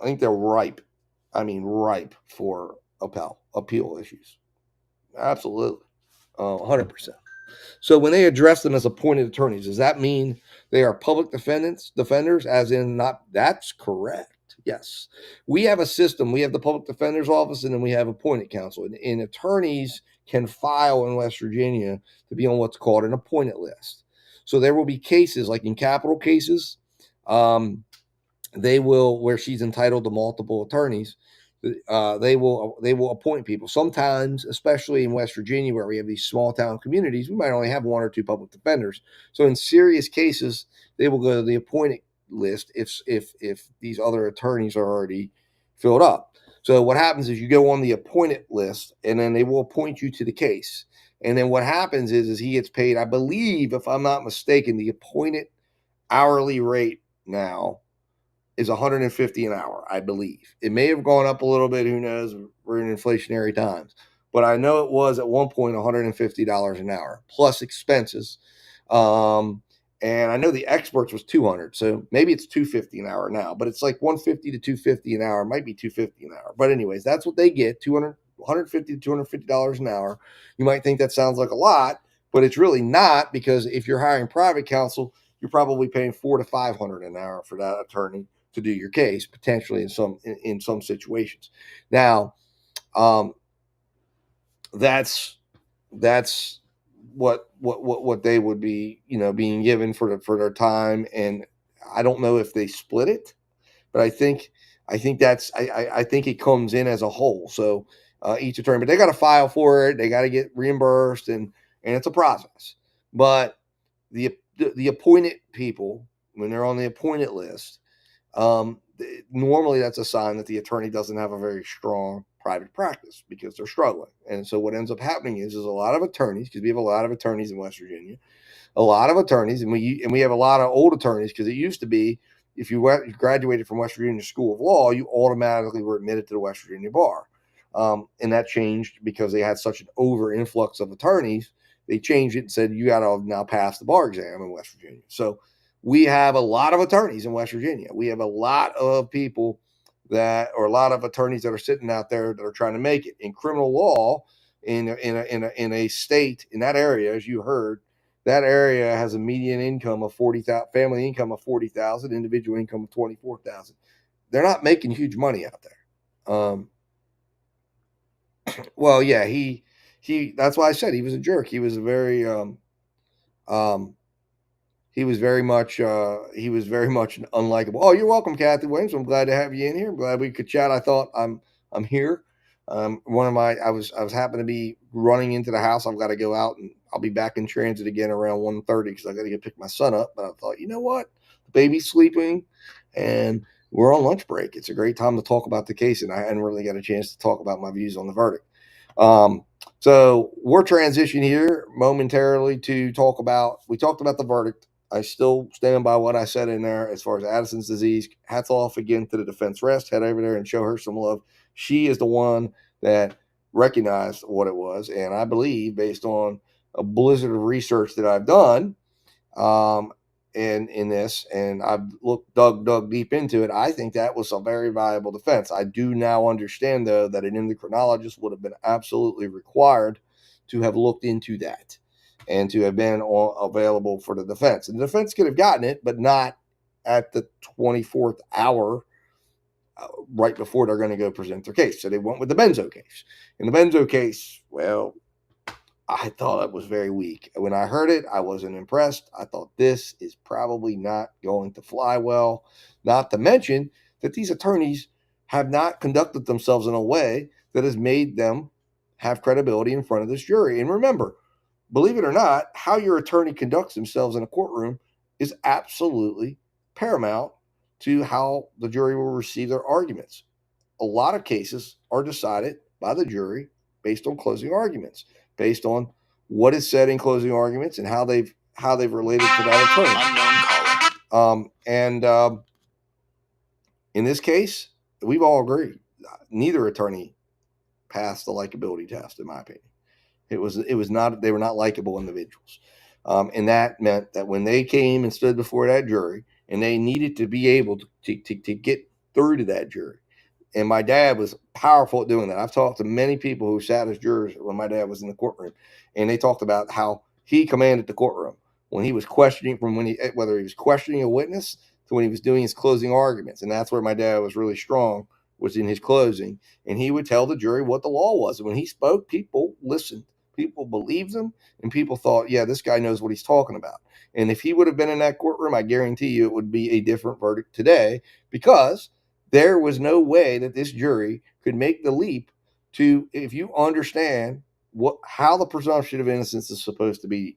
ripe. Ripe for appeal issues. Absolutely. 100%. So when they address them as appointed attorneys, does that mean they are public defenders, as in not? That's correct. Yes. We have a system. We have the public defender's office, and then we have appointed counsel. And attorneys can file in West Virginia to be on what's called an appointed list. So there will be cases, like in capital cases, they will, where she's entitled to multiple attorneys, they will appoint people. Sometimes, especially in West Virginia, where we have these small town communities, we might only have one or two public defenders. So in serious cases, they will go to the appointed list if these other attorneys are already filled up. So what happens is you go on the appointed list, and then they will appoint you to the case. And then what happens is he gets paid, I believe, if I'm not mistaken, the appointed hourly rate now is $150 an hour, I believe. It may have gone up a little bit. Who knows? We're in inflationary times. But I know it was at one point $150 an hour plus expenses. And I know the experts was $200. So maybe it's $250 an hour now. But it's like $150 to $250 an hour. It might be $250 an hour. But anyways, that's what they get, $150 to $250 an hour. You might think that sounds like a lot, but it's really not, because if you're hiring private counsel, you're probably paying $400 to $500 an hour for that attorney to do your case, potentially in some situations. Now, that's what they would be, being given for their time. And I don't know if they split it, but I think it comes in as a whole. So each attorney, but they got to file for it. They got to get reimbursed, and it's a process. But the appointed people, when they're on the appointed list, normally that's a sign that the attorney doesn't have a very strong private practice because they're struggling. And so what ends up happening is a lot of attorneys, because we have a lot of attorneys in West Virginia, and we have a lot of old attorneys, because it used to be if you graduated from West Virginia School of Law, you automatically were admitted to the West Virginia bar. And that changed because they had such an over influx of attorneys. They changed it and said, you got to now pass the bar exam in West Virginia. So we have a lot of attorneys in West Virginia. We have a lot of people a lot of attorneys that are sitting out there that are trying to make it in criminal law in a state in that area. As you heard, that area has a median income of 40,000, family income of 40,000, individual income of 24,000. They're not making huge money out there. Well, yeah, he that's why I said he was a jerk. He was a very he was very much unlikable. Oh, you're welcome, Kathy Williams. I'm glad to have you in here. I'm glad we could chat. I thought I'm here. I was happened to be running into the house. I've got to go out, and I'll be back in transit again around 1:30 because I got to go pick my son up. But I thought, you know what? The baby's sleeping and we're on lunch break. It's a great time to talk about the case, and I hadn't really got a chance to talk about my views on the verdict. So we're transitioning here momentarily to talk about, we talked about the verdict. I still stand by what I said in there as far as Addison's disease. Hats off again to the defense rest. Head over there and show her some love. She is the one that recognized what it was. And I believe, based on a blizzard of research that I've done, in this, and I've dug deep into it, I think that was a very viable defense. I do now understand, though, that an endocrinologist would have been absolutely required to have looked into that and to have been available for the defense. And the defense could have gotten it, but not at the 24th hour, right before they're going to go present their case. So they went with the benzo case. In the benzo case, well, I thought it was very weak. When I heard it, I wasn't impressed. I thought this is probably not going to fly well. Not to mention that these attorneys have not conducted themselves in a way that has made them have credibility in front of this jury. And remember, believe it or not, how your attorney conducts themselves in a courtroom is absolutely paramount to how the jury will receive their arguments. A lot of cases are decided by the jury based on closing arguments, based on what is said in closing arguments and how they've related to that attorney. In this case, we've all agreed neither attorney passed the likability test, in my opinion. They were not likable individuals. And that meant that when they came and stood before that jury, and they needed to be able to get through to that jury. And my dad was powerful at doing that. I've talked to many people who sat as jurors when my dad was in the courtroom, and they talked about how he commanded the courtroom when he was questioning, whether he was questioning a witness to when he was doing his closing arguments. And that's where my dad was really strong, was in his closing. And he would tell the jury what the law was. And when he spoke, people listened. People believed him, and people thought, yeah, this guy knows what he's talking about. And if he would have been in that courtroom, I guarantee you it would be a different verdict today, because there was no way that this jury could make the leap to, if you understand how the presumption of innocence is supposed to be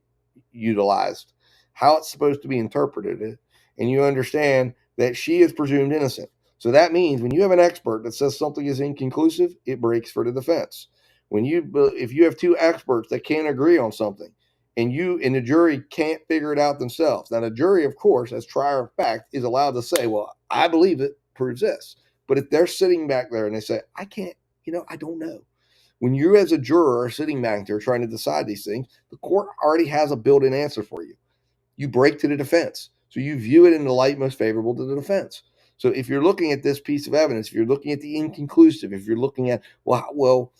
utilized, how it's supposed to be interpreted, and you understand that she is presumed innocent. So that means when you have an expert that says something is inconclusive, it breaks for the defense. If you have two experts that can't agree on something, and the jury can't figure it out themselves. Now, the jury, of course, as trier of fact, is allowed to say, well, I believe it proves this. But if they're sitting back there and they say, I can't, I don't know. When you as a juror are sitting back there trying to decide these things, the court already has a built-in answer for you. You break to the defense. So you view it in the light most favorable to the defense. So if you're looking at this piece of evidence, if you're looking at the inconclusive, if you're looking at, well,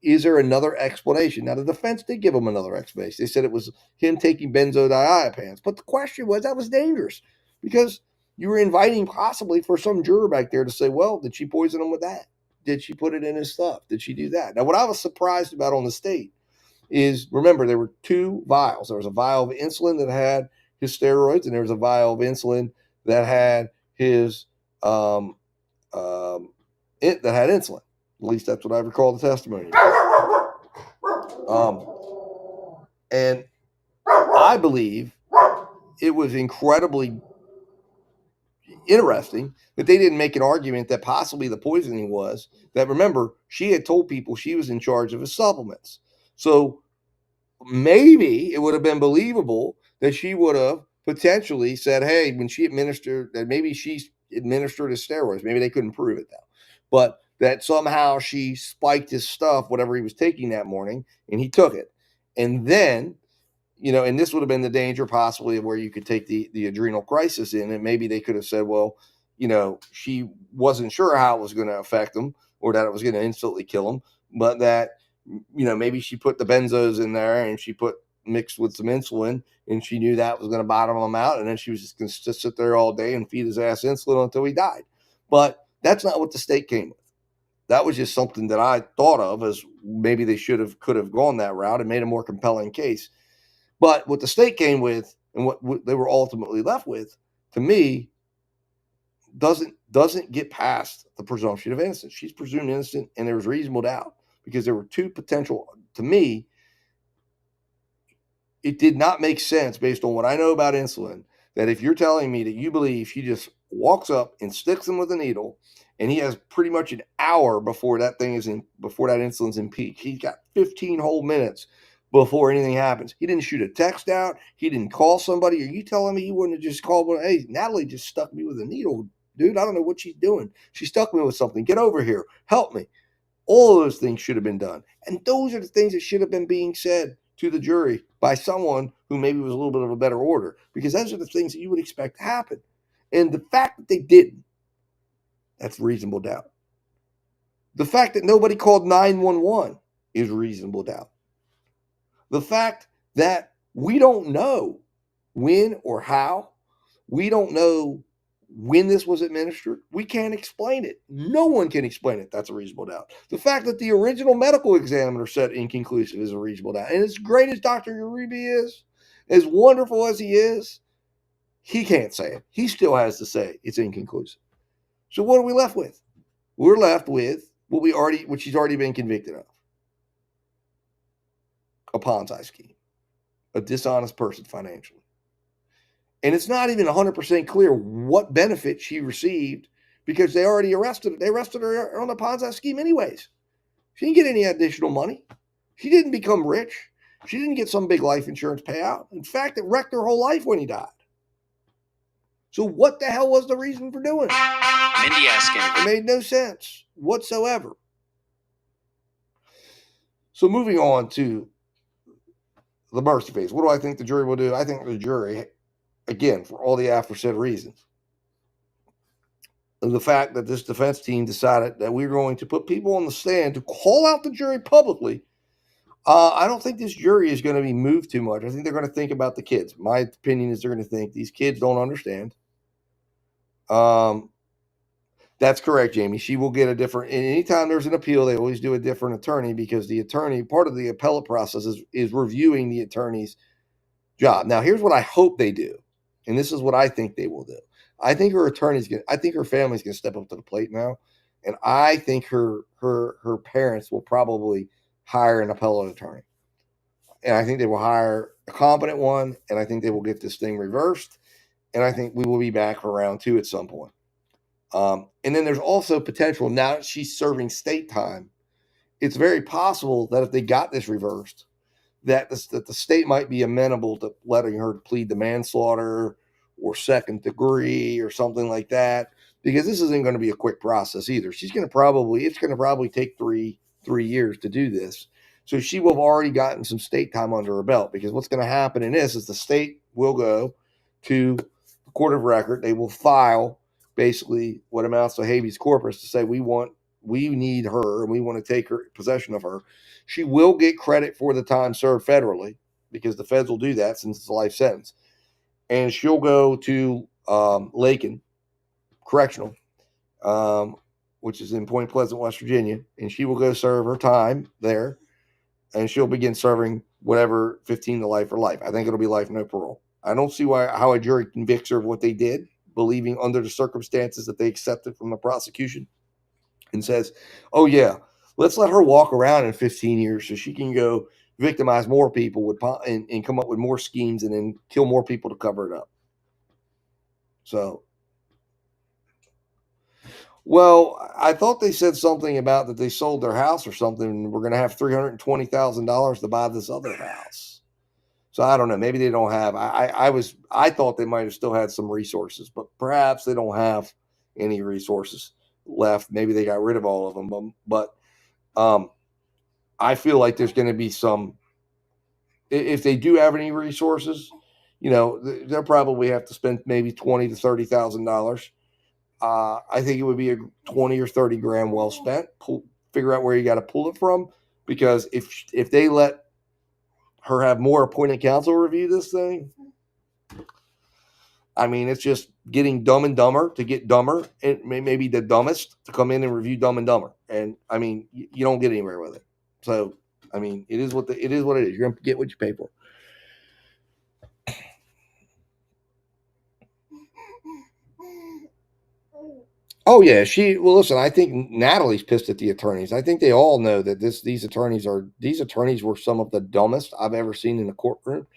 is there another explanation? Now, the defense did give him another explanation. They said it was him taking benzodiazepines. But the question was, that was dangerous, because you were inviting possibly for some juror back there to say, well, did she poison him with that? Did she put it in his stuff? Did she do that? Now, what I was surprised about on the state is, remember, there were two vials. There was a vial of insulin that had his steroids, and there was a vial of insulin that had his that had insulin. At least that's what I recall the testimony. And I believe it was incredibly interesting that they didn't make an argument that possibly the poisoning was that, remember, she had told people she was in charge of his supplements. So maybe it would have been believable that she would have potentially said, hey, when she administered, that maybe she administered his steroids. Maybe they couldn't prove it, though. But that somehow she spiked his stuff, whatever he was taking that morning, and he took it. And then, and this would have been the danger possibly of where you could take the adrenal crisis in, and maybe they could have said, well, she wasn't sure how it was going to affect him, or that it was going to instantly kill him, but that, maybe she put the benzos in there and she put mixed with some insulin, and she knew that was going to bottom him out, and then she was just going to sit there all day and feed his ass insulin until he died. But that's not what the state came with. That was just something that I thought of as maybe they could have gone that route and made a more compelling case. But what the state came with and what they were ultimately left with, to me, doesn't get past the presumption of innocence. She's presumed innocent, and there was reasonable doubt because there were two potential. To me, it did not make sense based on what I know about insulin that if you're telling me that you believe she just walks up and sticks him with a needle, and he has pretty much an hour before that insulin's in peak. He's got 15 whole minutes before anything happens. He didn't shoot a text out. He didn't call somebody. Are you telling me he wouldn't have just called, hey, Natalie just stuck me with a needle, dude? I don't know what she's doing. She stuck me with something. Get over here. Help me. All of those things should have been done. And those are the things that should have been being said to the jury by someone who maybe was a little bit of a better order, because those are the things that you would expect to happen. And the fact that they didn't, that's reasonable doubt. The fact that nobody called 911 is reasonable doubt. The fact that we don't know when or how, we don't know when this was administered, we can't explain it. No one can explain it. That's a reasonable doubt. The fact that the original medical examiner said inconclusive is a reasonable doubt. And as great as Dr. Uribe is, as wonderful as he is, he can't say it. He still has to say it's inconclusive. So what are we left with? We're left with what she's already been convicted of. A Ponzi scheme. A dishonest person financially. And it's not even 100% clear what benefit she received because they already arrested her. They arrested her on the Ponzi scheme anyways. She didn't get any additional money. She didn't become rich. She didn't get some big life insurance payout. In fact, it wrecked her whole life when he died. So what the hell was the reason for doing it? Mindy asking. It made no sense whatsoever. So moving on to the mercy phase. What do I think the jury will do? I think the jury, again, for all the aforesaid reasons, the fact that this defense team decided that we're going to put people on the stand to call out the jury publicly, I don't think this jury is going to be moved too much. I think they're going to think about the kids. My opinion is they're going to think these kids don't understand. That's correct, Jamie. She will get a different, and anytime there's an appeal, they always do a different attorney because the attorney, part of the appellate process is reviewing the attorney's job. Now, here's what I hope they do, and this is what I think they will do. I think her family's going to step up to the plate now, and I think her parents will probably hire an appellate attorney, and I think they will hire a competent one, and I think they will get this thing reversed, and I think we will be back for round 2 at some point. And then there's also potential, now that she's serving state time, it's very possible that if they got this reversed, that the state might be amenable to letting her plead to manslaughter or second degree or something like that, because this isn't going to be a quick process either. It's going to probably take three years to do this. So she will have already gotten some state time under her belt, because what's going to happen in this is the state will go to the court of record. They will file basically what amounts to habeas corpus to say we need her and we want to take her possession of her. She will get credit for the time served federally because the feds will do that since it's a life sentence. And she'll go to Lakin Correctional, which is in Point Pleasant, West Virginia, and she will go serve her time there, and she'll begin serving whatever 15 to life or life. I think it'll be life, no parole. I don't see how a jury convicts her of what they did, believing under the circumstances that they accepted from the prosecution, and says, oh yeah, let's let her walk around in 15 years so she can go victimize more people and come up with more schemes and then kill more people to cover it up. So, well, I thought they said something about that they sold their house or something, and we're going to have $320,000 to buy this other house. So I don't know. Maybe they don't have. I thought they might have still had some resources, but perhaps they don't have any resources left. Maybe they got rid of all of them. But I feel like there's going to be some. If they do have any resources, they'll probably have to spend maybe $20,000 to $30,000. I think it would be a 20 or 30 grand well spent. Figure out where you got to pull it from, because if they let her have more appointed counsel review this thing. I mean, it's just getting Dumb and Dumber to get dumber, and maybe the dumbest to come in and review Dumb and Dumber. And I mean, you don't get anywhere with it. So, I mean, it is what it is. You're gonna get what you pay for. Oh yeah, well listen, I think Natalie's pissed at the attorneys. I think they all know that these attorneys were some of the dumbest I've ever seen in a courtroom,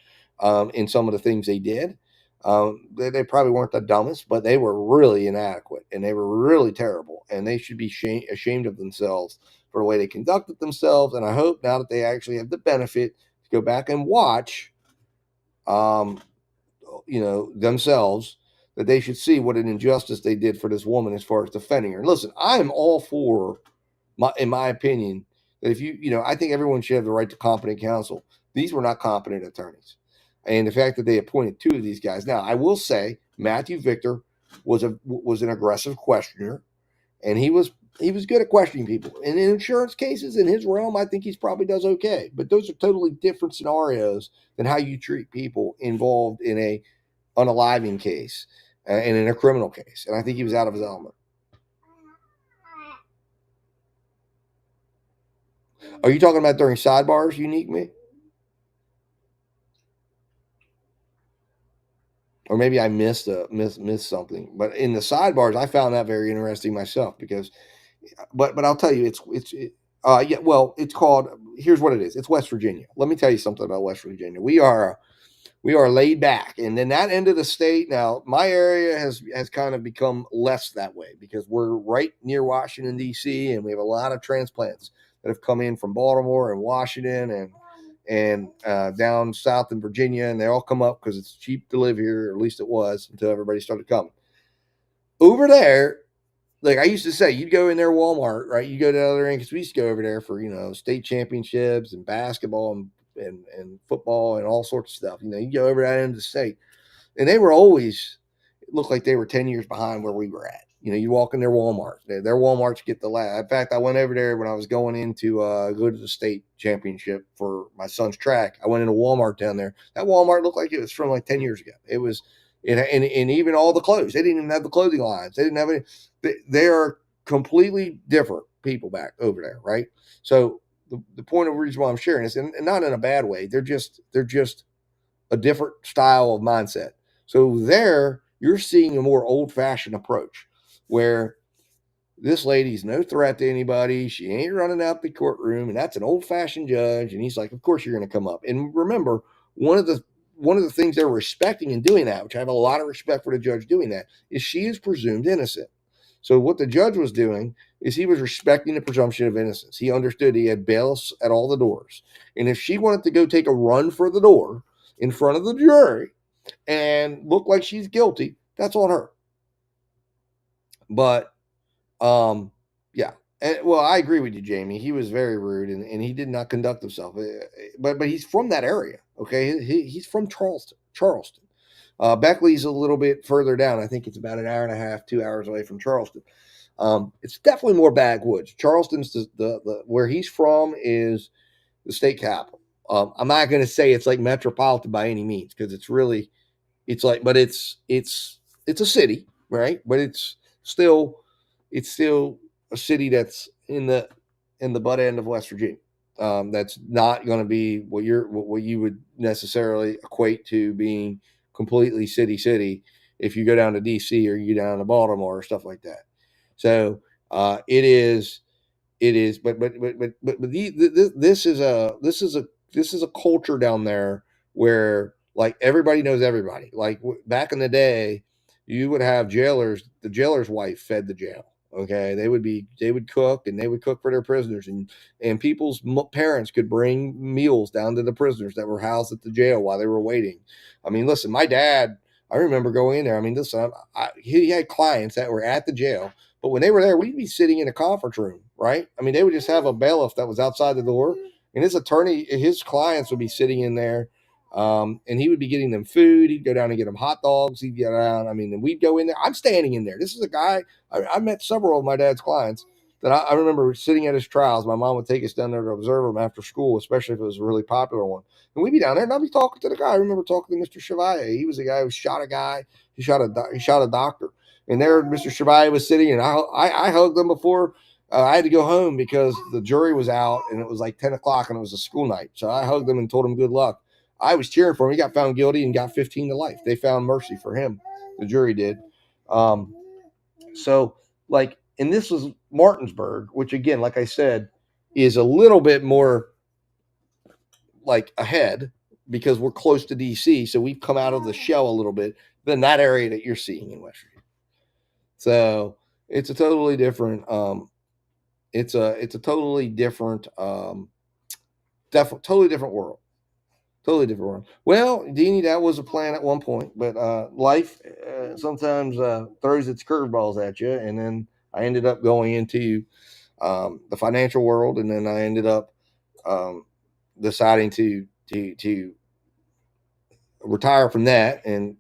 in some of the things they did. They probably weren't the dumbest, but they were really inadequate and they were really terrible, and they should be ashamed of themselves for the way they conducted themselves. And I hope now that they actually have the benefit to go back and watch, themselves, that they should see what an injustice they did for this woman as far as defending her. And listen, I'm all for, in my opinion, that if I think everyone should have the right to competent counsel. These were not competent attorneys. And the fact that they appointed two of these guys. Now, I will say Matthew Victor was an aggressive questioner, and he was good at questioning people. And in insurance cases, in his realm, I think he probably does okay. But those are totally different scenarios than how you treat people involved in a unaliving case and in a criminal case. And I think he was out of his element. Are you talking about during sidebars, Unique Me? Or maybe I missed something. But in the sidebars, I found that very interesting myself because, but I'll tell you, it's called, here's what it is. It's West Virginia. Let me tell you something about West Virginia. We are laid back. And then that end of the state, now my area has kind of become less that way because we're right near Washington, D.C., and we have a lot of transplants that have come in from Baltimore and Washington and down south in Virginia, and they all come up because it's cheap to live here, or at least it was until everybody started coming. Over there, like I used to say, you'd go in there Walmart, right? You go to the other end because we used to go over there for, state championships and basketball and football and all sorts of stuff. You go over that end of the state, and they were always looked like they were 10 years behind where we were at. You walk in their Walmart. Their Walmarts get the last. In fact, I went over there when I was going in to go to the state championship for my son's track. I went into Walmart down there. That Walmart looked like it was from like 10 years ago. It was, and even all the clothes. They didn't even have the clothing lines. They didn't have any. They are completely different people back over there, right? So the point of the reason why I'm sharing this, and not in a bad way, they're just a different style of mindset. So there, you're seeing a more old-fashioned approach where this lady's no threat to anybody. She ain't running out the courtroom, and that's an old-fashioned judge. And he's like, of course you're going to come up. And remember, one of the things they're respecting in doing that, which I have a lot of respect for the judge doing that, is she is presumed innocent. So what the judge was doing is he was respecting the presumption of innocence. He understood he had bailiffs at all the doors. And if she wanted to go take a run for the door in front of the jury and look like she's guilty, that's on her. But, yeah. And, well, I agree with you, Jamie. He was very rude and he did not conduct himself. But he's from that area, okay? He's from Charleston. Beckley's a little bit further down. I think it's about an hour and a half, 2 hours away from Charleston. It's definitely more backwoods. Charleston's the where he's from is the state capital. I'm not going to say it's like metropolitan by any means because it's a city, right? But it's still a city that's in the butt end of West Virginia. That's not going to be what you would necessarily equate to being completely city if you go down to DC or you go down to Baltimore or stuff like that. So it is, but this is a culture down there where like everybody knows everybody. Like back in the day, you would have jailers. The jailer's wife fed the jail. Okay, they would cook and they would cook for their prisoners, and people's parents could bring meals down to the prisoners that were housed at the jail while they were waiting. I mean, listen, my dad, I remember going in there. I mean, listen, he had clients that were at the jail, but when they were there, we'd be sitting in a conference room, right? I mean, they would just have a bailiff that was outside the door, and his attorney, his clients would be sitting in there. And he would be getting them food. He'd go down and get them hot dogs. He'd get around. I mean, and we'd go in there. I'm standing in there. This is a guy. I met several of my dad's clients, that I remember sitting at his trials. My mom would take us down there to observe him after school, especially if it was a really popular one. And we'd be down there, and I'd be talking to the guy. I remember talking to Mr. Chevalier. He was the guy who shot a guy. He shot a doctor. And there, Mr. Chevalier was sitting, and I hugged him before I had to go home because the jury was out, and it was like 10 o'clock, and it was a school night. So I hugged him and told him good luck. I was cheering for him. He got found guilty and got 15 to life. They found mercy for him. The jury did. So, like, and this was Martinsburg, which, again, like I said, is a little bit more like ahead because we're close to DC. So we've come out of the shell a little bit than that area that you're seeing in West Virginia. So it's a totally different, it's a totally different, totally different world. Totally different world. Well, Deanie, that was a plan at one point, but life sometimes throws its curveballs at you. And then I ended up going into the financial world, and then I ended up deciding to retire from that and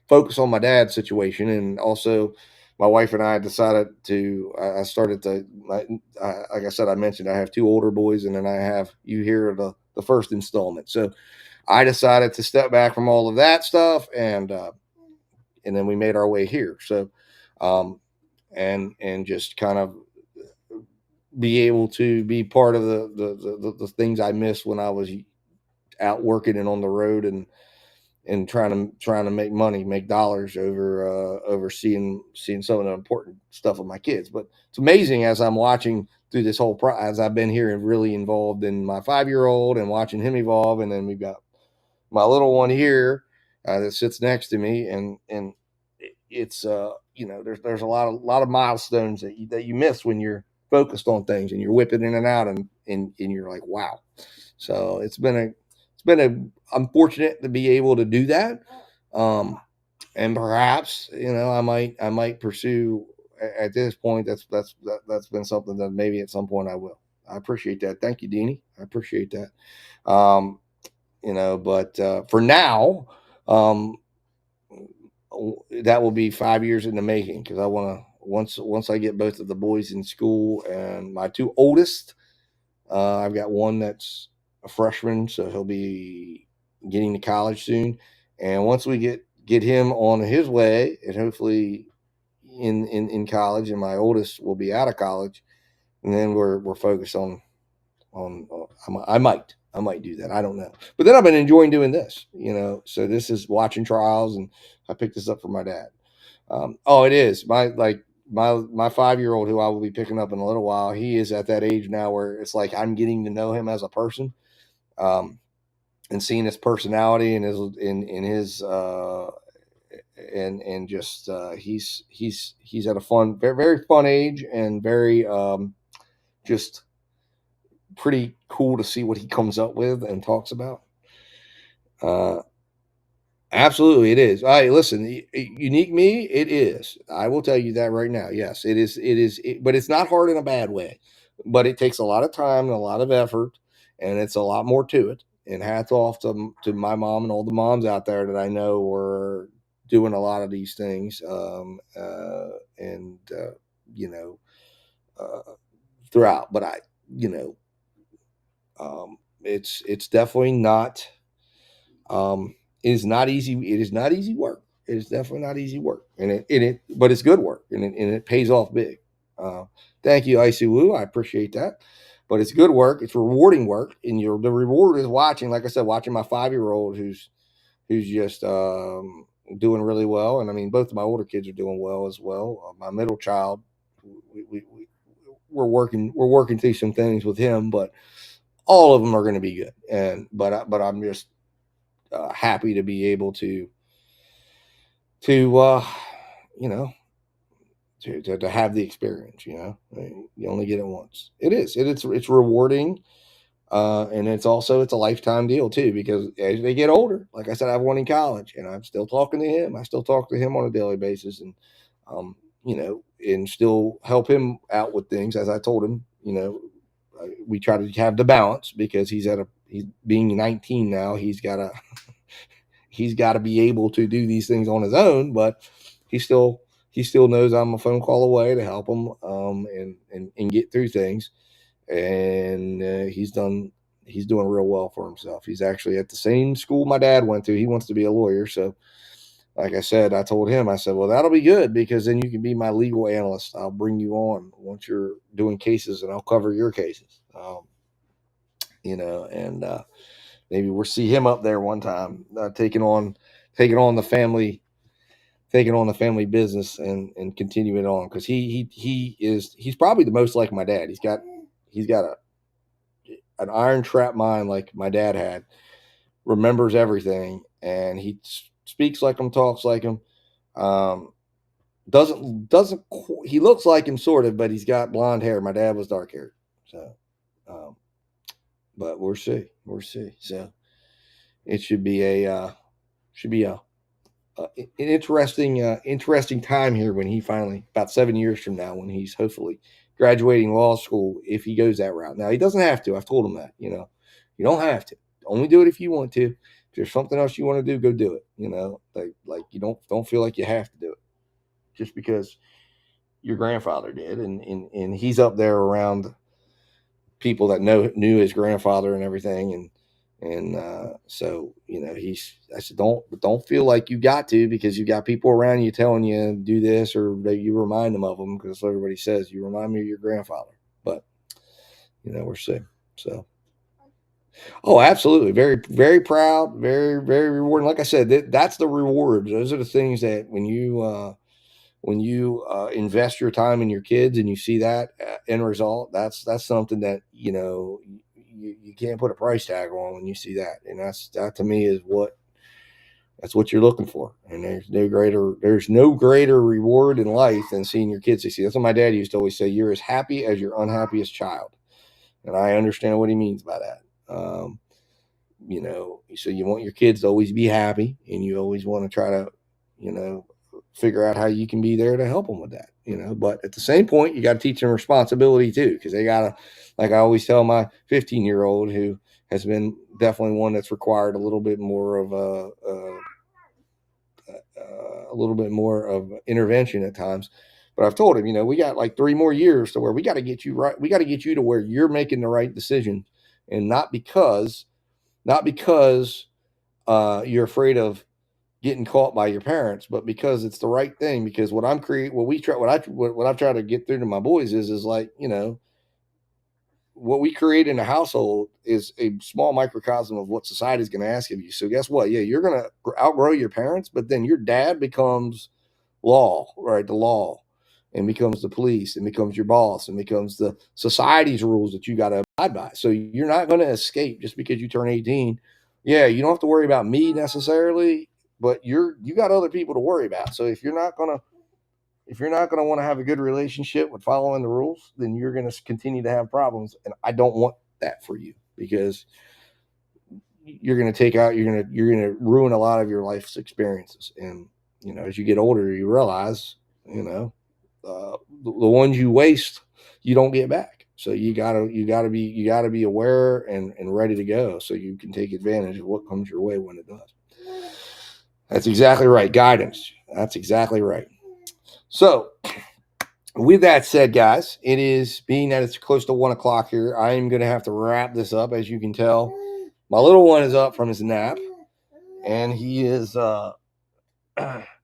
focus on my dad's situation. And also my wife and I decided to, I started to, like I said, I mentioned I have 2 older boys, and then I have you here the first installment. So I decided to step back from all of that stuff, and then we made our way here. So, and just kind of be able to be part of the things I missed when I was out working and on the road and trying to make money, make dollars over seeing some of the important stuff with my kids. But it's amazing as I'm watching through this whole as I've been here and really involved in my 5-year-old and watching him evolve. And then we've got my little one here that sits next to me, and it's you know, there's a lot of milestones that you miss when you're focused on things and you're whipping in and out, and you're like, wow. So it's been unfortunate to be able to do that. And perhaps, you know, I might pursue at this point. That's been something that maybe at some point I will. I appreciate that. Thank you, Deanie. I appreciate that. You know, but for now, that will be 5 years in the making, because I want to, once I get both of the boys in school, and my 2 oldest, I've got one that's a freshman, so he'll be getting to college soon. And once we get him on his way, and hopefully in college, and my oldest will be out of college, and then we're focused on I might do that. I don't know. But then I've been enjoying doing this, you know. So this is watching trials, and I picked this up for my dad. It is my 5-year-old, who I will be picking up in a little while. He is at that age now where it's like I'm getting to know him as a person, and seeing his personality and he's at a fun, very, very fun age, and very just pretty cool to see what he comes up with and talks about. Absolutely, it is. All right, listen, unique me, it is. I will tell you that right now. Yes, it is. But it's not hard in a bad way. But it takes a lot of time and a lot of effort, and it's a lot more to it. And hats off to my mom and all the moms out there that I know were doing a lot of these things, you know, throughout. But it's definitely not. It is not easy. It is not easy work. It is definitely not easy work, but it's good work, and it pays off big. Thank you, Icy Woo. I appreciate that. But it's good work. It's rewarding work, and the reward is watching. Like I said, watching my 5-year-old who's just doing really well, and I mean, both of my older kids are doing well as well. My middle child, we're working through some things with him, but all of them are going to be good. But I'm just happy to be able to you know, to have the experience. You know, you only get it once. It's rewarding, and it's a lifetime deal too, because as they get older, like I said, I have one in college, and I'm still talking to him. I still talk to him on a daily basis, and you know, and still help him out with things. As I told him, you know, we try to have the balance, because he's being 19 now. He's got to be able to do these things on his own, but he still he still knows I'm a phone call away to help him and get through things. And he's doing real well for himself. He's actually at the same school my dad went to. He wants to be a lawyer. So like I said, I told him, I said, well, that'll be good because then you can be my legal analyst. I'll bring you on once you're doing cases and I'll cover your cases. And maybe we'll see him up there one time, taking on the family business and continue it on. Cause he's probably the most like my dad. He's got an iron trap mind like my dad had, remembers everything, and he speaks like him, talks like him. He looks like him sort of, but he's got blonde hair. My dad was dark haired. So, but we'll see. So it should be an interesting time here when he finally, about 7 years from now, when he's hopefully graduating law school, if he goes that route. Now he doesn't have to. I've told him that, you don't have to. Only do it if you want to. If there's something else you want to do, go do it. Like you don't feel like you have to do it just because your grandfather did. And he's up there around people that knew his grandfather and everything. So, I said, don't feel like you got to, because you got people around you telling you do this, or that you remind them of them, because everybody says you remind me of your grandfather. But, we're sick. So, oh, absolutely. Very, very proud, very, very rewarding. Like I said, that's the rewards. Those are the things that when you invest your time in your kids and you see that end result, that's something that, you can't put a price tag on when you see that. And that to me is that's what you're looking for. And there's no greater reward in life than seeing your kids succeed. That's what my dad used to always say: you're as happy as your unhappiest child. And I understand what he means by that. So you want your kids to always be happy, and you always want to try to, figure out how you can be there to help them with that, but at the same point, you got to teach them responsibility too. Cause they gotta, like I always tell my 15-year-old, who has been definitely one that's required a little bit more of intervention at times. But I've told him, we got like 3 more years to where we got to get you right. We got to get you to where you're making the right decision, and not because you're afraid of getting caught by your parents, but because it's the right thing. Because what I've tried to get through to my boys is like, what we create in a household is a small microcosm of what society is going to ask of you. So guess what? Yeah, you're going to outgrow your parents, but then your dad becomes law, right? The law, and becomes the police, and becomes your boss, and becomes the society's rules that you got to abide by. So you're not going to escape just because you turn 18. Yeah, you don't have to worry about me necessarily, but you got other people to worry about. So if you're not gonna want to have a good relationship with following the rules, then you're gonna continue to have problems. And I don't want that for you, because you're gonna ruin a lot of your life's experiences. And as you get older, you realize, the ones you waste, you don't get back. So you gotta be aware and ready to go, so you can take advantage of what comes your way when it does. That's exactly right. Guidance. That's exactly right. So with that said, guys, it is, being that it's close to 1 o'clock here, I am going to have to wrap this up. As you can tell, my little one is up from his nap, and he is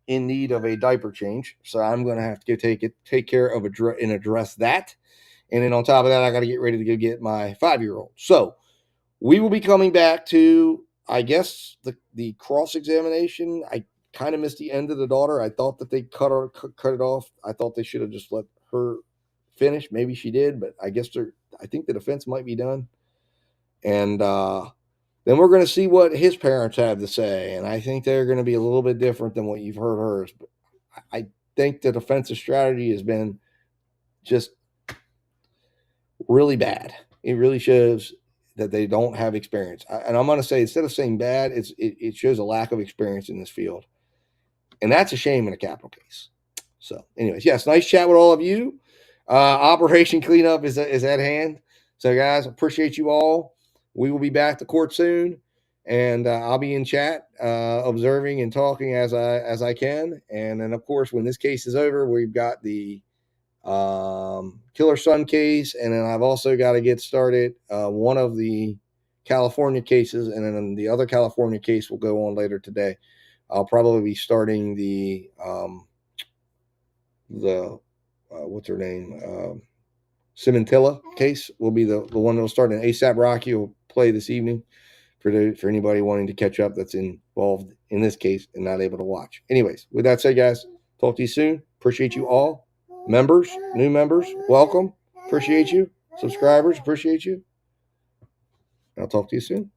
in need of a diaper change. So I'm going to have to go take care of and address that. And then on top of that, I got to get ready to go get my 5-year-old. So we will be coming back to, I guess, the cross-examination. I kind of missed the end of the daughter. I thought that they cut it off. I thought they should have just let her finish. Maybe she did, but I guess I think the defense might be done. And then we're going to see what his parents have to say. And I think they're going to be a little bit different than what you've heard hers. But I think the defensive strategy has been just really bad. It really shows that they don't have experience. And I'm going to say, instead of saying bad, it shows a lack of experience in this field. And that's a shame in a capital case. So anyways, yes, nice chat with all of you. Operation Cleanup is at hand. So guys, appreciate you all. We will be back to court soon. and I'll be in chat, observing and talking as I can. And then, of course, when this case is over, we've got the killer son case, and then I've also got to get started one of the California cases, and then the other California case will go on later today. I'll probably be starting the what's her name, Cimentilla case will be the one that'll start, and ASAP Rocky will play this evening for anybody wanting to catch up that's involved in this case and not able to watch. Anyways, with that said, guys, talk to you soon. Appreciate you all. Members, new members, welcome. Appreciate you. Subscribers, appreciate you. I'll talk to you soon.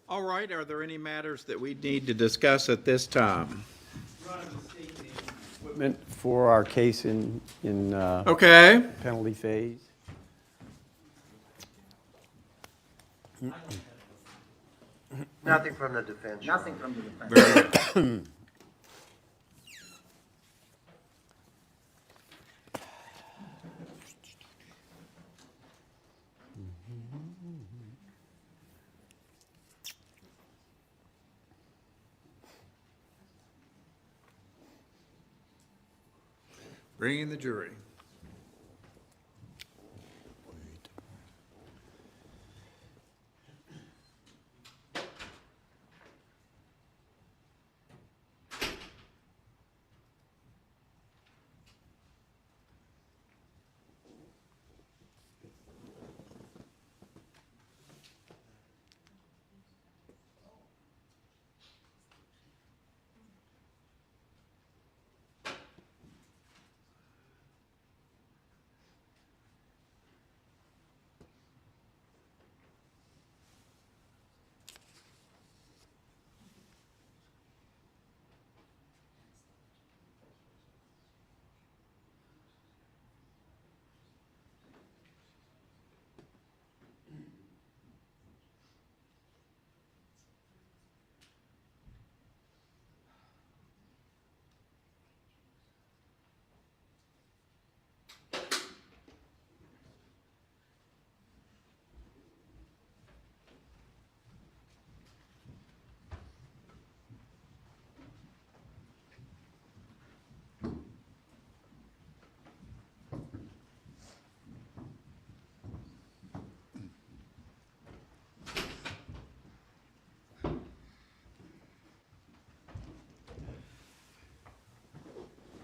All right, are there any matters that we need to discuss at this time? Equipment for our case in Okay. penalty phase. Nothing from the defense. Your Nothing from the defense. Very good. Bring in the jury.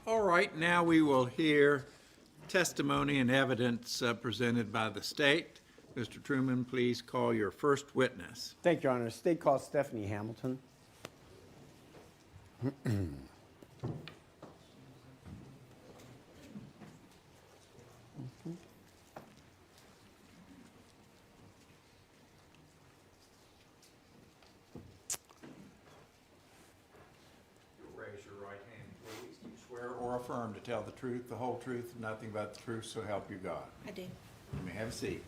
All right, now we will hear testimony and evidence presented by the state. Mr. Truman, please call your first witness. Thank you, Your Honor. State called Stephanie Hamilton. Raise your right hand, please. Do you swear or affirm to tell the truth, the whole truth, and nothing but the truth, so help you God? I do. You may have a seat.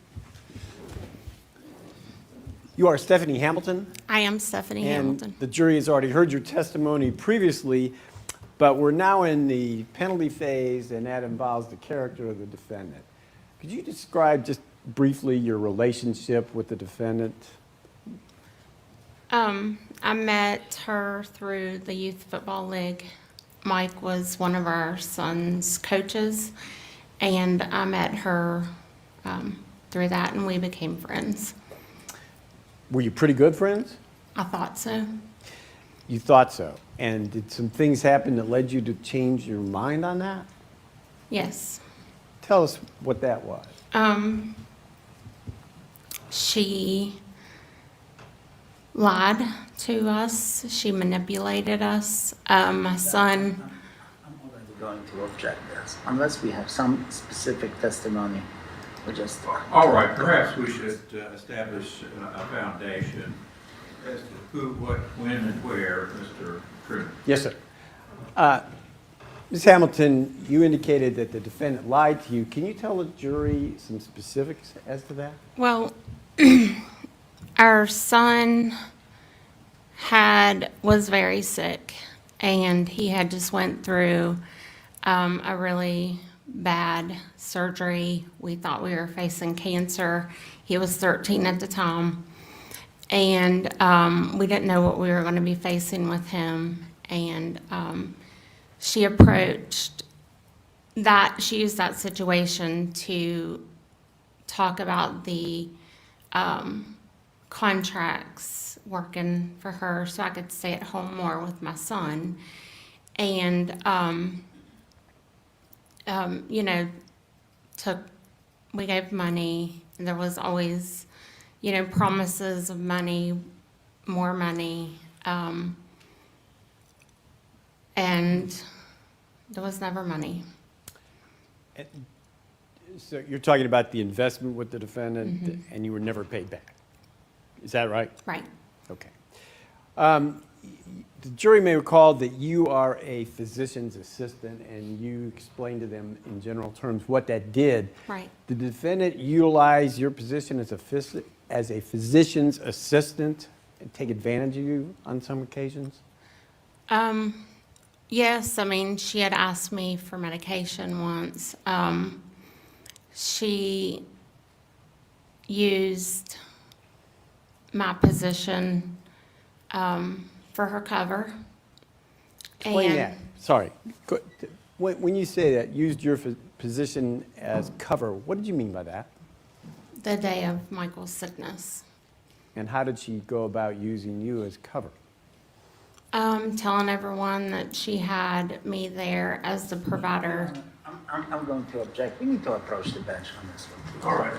You are Stephanie Hamilton? I am Stephanie Hamilton. And the jury has already heard your testimony previously, but we're now in the penalty phase, and that involves the character of the defendant. Could you describe just briefly your relationship with the defendant? I met her through the Youth Football League. Mike was one of our son's coaches, and I met her through that, and we became friends. Were you pretty good friends? I thought so. You thought so. And did some things happen that led you to change your mind on that? Yes. Tell us what that was. She lied to us. She manipulated us. My son. I'm already going to object this, unless we have some specific testimony. We just. All right, perhaps we should establish a foundation as to who, what, when, and where, Mr. Truman. Yes, sir. Ms. Hamilton, you indicated that the defendant lied to you. Can you tell the jury some specifics as to that? Well, our son was very sick, and he had just went through a really bad surgery. We thought we were facing cancer. He was 13 at the time, and we didn't know what we were going to be facing with him. And she used that situation to talk about the contracts working for her so I could stay at home more with my son. And, we gave money. There was always, promises of money, more money. And there was never money. So you're talking about the investment with the defendant, and you were never paid back. Is that right? Right. Okay. The jury may recall that you are a physician's assistant, and you explained to them in general terms what that did. Right. Did the defendant utilize your position as a physician's assistant and take advantage of you on some occasions? Yes, I mean, she had asked me for medication once. She used my position for her cover. Explain And- that. Sorry. When you say that, used your position as cover, what did you mean by that? The day of Michael's sickness. And how did she go about using you as cover? Telling everyone that she had me there as the provider. I'm going to object. We need to approach the bench on this one. All right.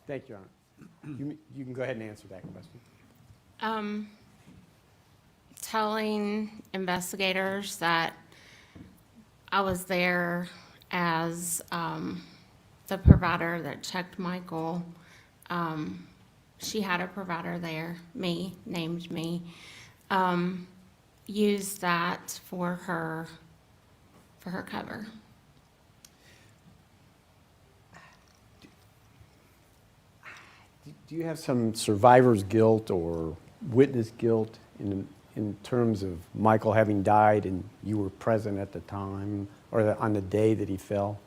Thank you, Your Honor. You can go ahead and answer that question. Telling investigators that I was there as the provider that checked Michael. She had a provider there, me, named me. Used that for her cover. Do you have some survivor's guilt or witness guilt in terms of Michael having died and you were present at the time or on the day that he fell?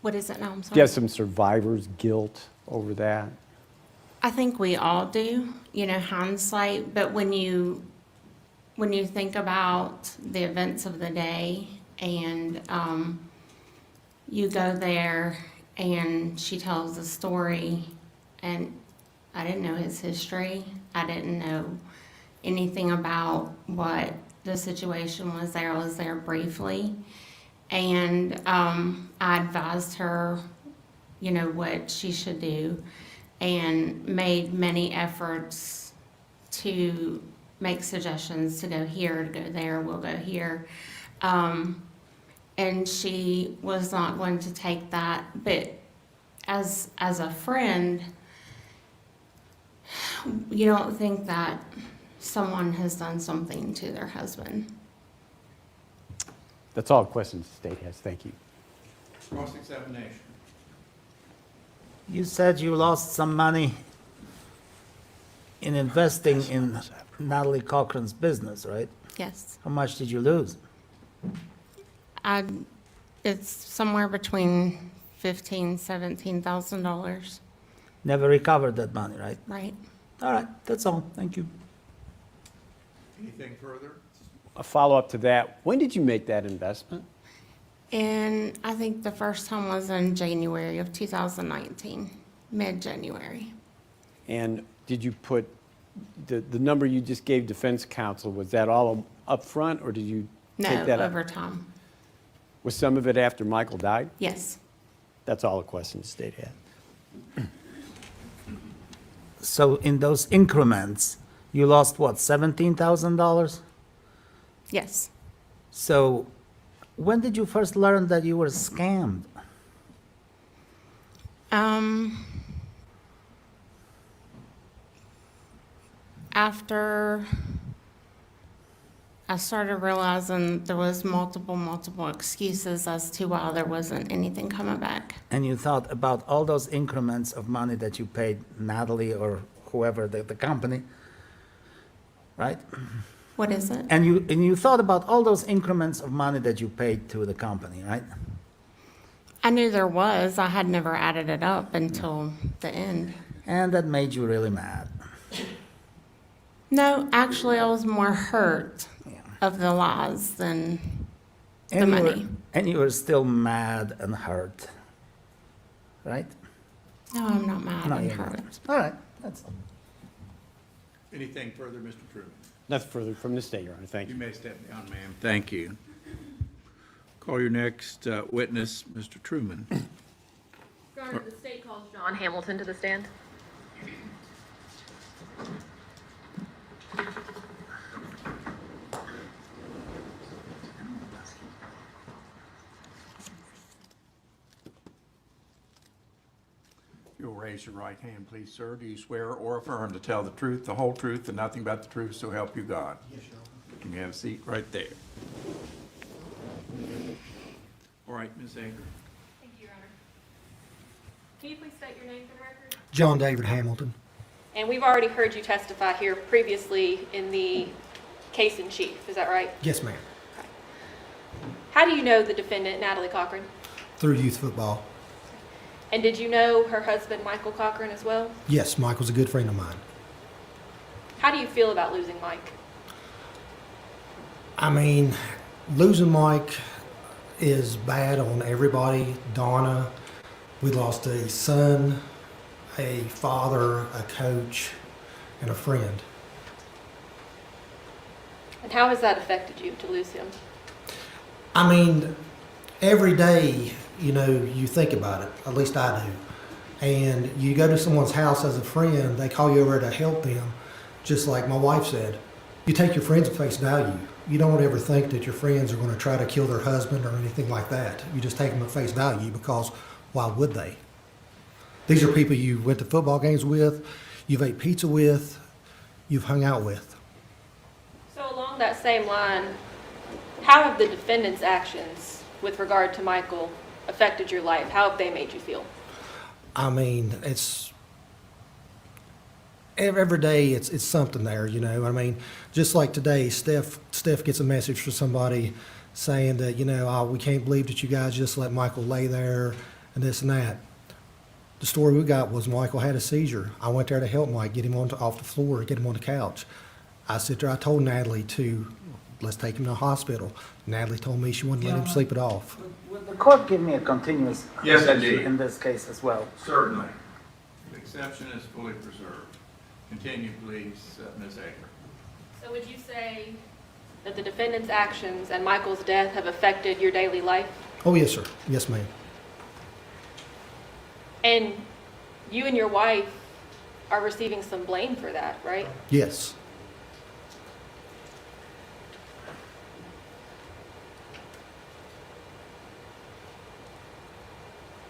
What is it now? I'm Do you sorry. have some survivor's guilt over that? I think we all do, hindsight, but when you think about the events of the day and you go there and she tells the story, and I didn't know his history. I didn't know anything about what the situation was there. I was there briefly, and I advised her, what she should do, and made many efforts to make suggestions to go here, to go there, we'll go here. And she was not going to take that, but as a friend, you don't think that someone has done something to their husband. That's all the questions the state has. Thank you. Cross-examination. You said you lost some money in investing in Natalie Cochran's business, right? Yes. How much did you lose? It's somewhere between $15,000-$17,000, Never recovered that money, right? right? All right, that's all. Thank you. Anything further? A follow-up to that, when did you make that investment? And I think the first time was in January of 2019, mid-January. And did you put, the number you just gave defense counsel, was that all up front, or did you take No, that over time. Was some of it after Michael died? Yes. That's all the questions the state had. So in those increments, you lost what, $17,000? Yes. So when did you first learn that you were scammed? After I started realizing there was multiple excuses as to why there wasn't anything coming back. And you thought about all those increments of money that you paid Natalie or whoever, the company, right? What is it? And you thought about all those increments of money that you paid to the company, right? I knew there was. I had never added it up until the end. And that made you really mad. No, actually, I was more hurt of the lies than the And money. and you were still mad and hurt, right? No, I'm not mad No, and you're not. hurt. All right, that's all. Anything further, Mr. Truman? Nothing further from the state, Your Honor. Thank You you. may step down, ma'am. Thank you. Call your next witness, Mr. Truman. Your Honor, the state calls John Hamilton to the stand. You'll raise your right hand, please, sir. Do you swear or affirm to tell the truth, the whole truth, and nothing but the truth, so help you God? Yes, Your Honor. You can have a seat right there. All right, Ms. Anger. Thank you, Your Honor. Can you please state your name for the record? John David Hamilton. And we've already heard you testify here previously in the case in chief, is that right? Yes, ma'am. How do you know the defendant, Natalie Cochran? Through youth football. And did you know her husband, Michael Cochran, as well? Yes, Mike was a good friend of mine. How do you feel about losing Mike? I mean, losing Mike is bad on everybody. Donna, we lost a son, a father, a coach, and a friend. And how has that affected you to lose him? I mean, every day, you know, you think about it. At least I do. And you go to someone's house as a friend, they call you over to help them. Just like my wife said, you take your friends at face value. You don't ever think that your friends are going to try to kill their husband or anything like that. You just take them at face value because why would they? These are people you went to football games with, you've ate pizza with, you've hung out with. So along that same line, how have the defendant's actions with regard to Michael affected your life? How have they made you feel? I mean, it's every day it's something there, you know. I mean, just like today, Steph gets a message from somebody saying that, you know, oh, we can't believe that you guys just let Michael lay there and this and that. The story we got was Michael had a seizure. I went there to help Mike, get him off the floor, get him on the couch. I sit there, I told Natalie let's take him to the hospital. Natalie told me she wouldn't let him sleep it off. Would the court give me a continuous Yes, exception indeed. in this case as well? Certainly. The exception is fully preserved. Continue, please, Ms. Anger. So would you say that the defendant's actions and Michael's death have affected your daily life? Oh, yes, sir. Yes, ma'am. And you and your wife are receiving some blame for that, right? Yes.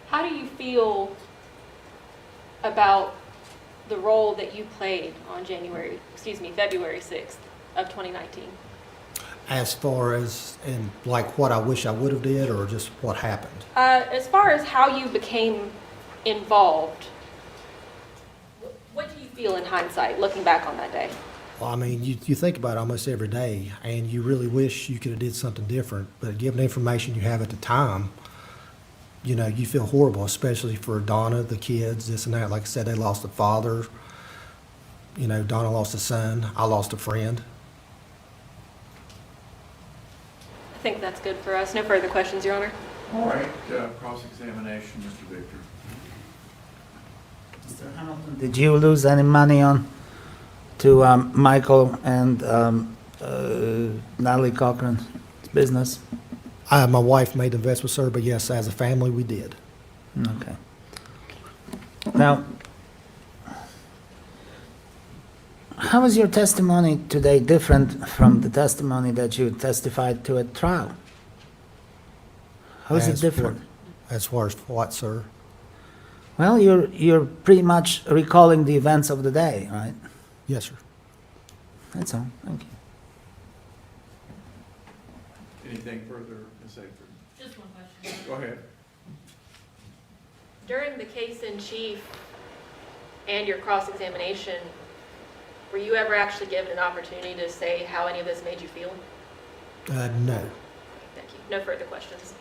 How do you feel about the role that you played on February 6th of 2019? As far as, and like what I wish I would have did or just what happened? As far as how you became involved, what do you feel in hindsight, looking back on that day? Well, I mean, you think about it almost every day, and you really wish you could have did something different. But given the information you have at the time, you know, you feel horrible, especially for Donna, the kids, this and that. Like I said, they lost a father. You know, Donna lost a son. I lost a friend. I think that's good for us. No further questions, Your Honor. All right, cross-examination, Mr. Victor. Mr. Hamilton, did you lose any money to Michael and Natalie Cochran's business? My wife made investments, sir, but yes, as a family, we did. Okay. Now, how is your testimony today different from the testimony that you testified to at trial? How is it different? As far as what, sir? Well, you're pretty much recalling the events of the day, right? Yes, sir. That's all. Thank you. Anything further, Ms. Akers? Just one question. Go ahead. During the case in chief and your cross-examination, were you ever actually given an opportunity to say how any of this made you feel? No. Thank you. No further questions.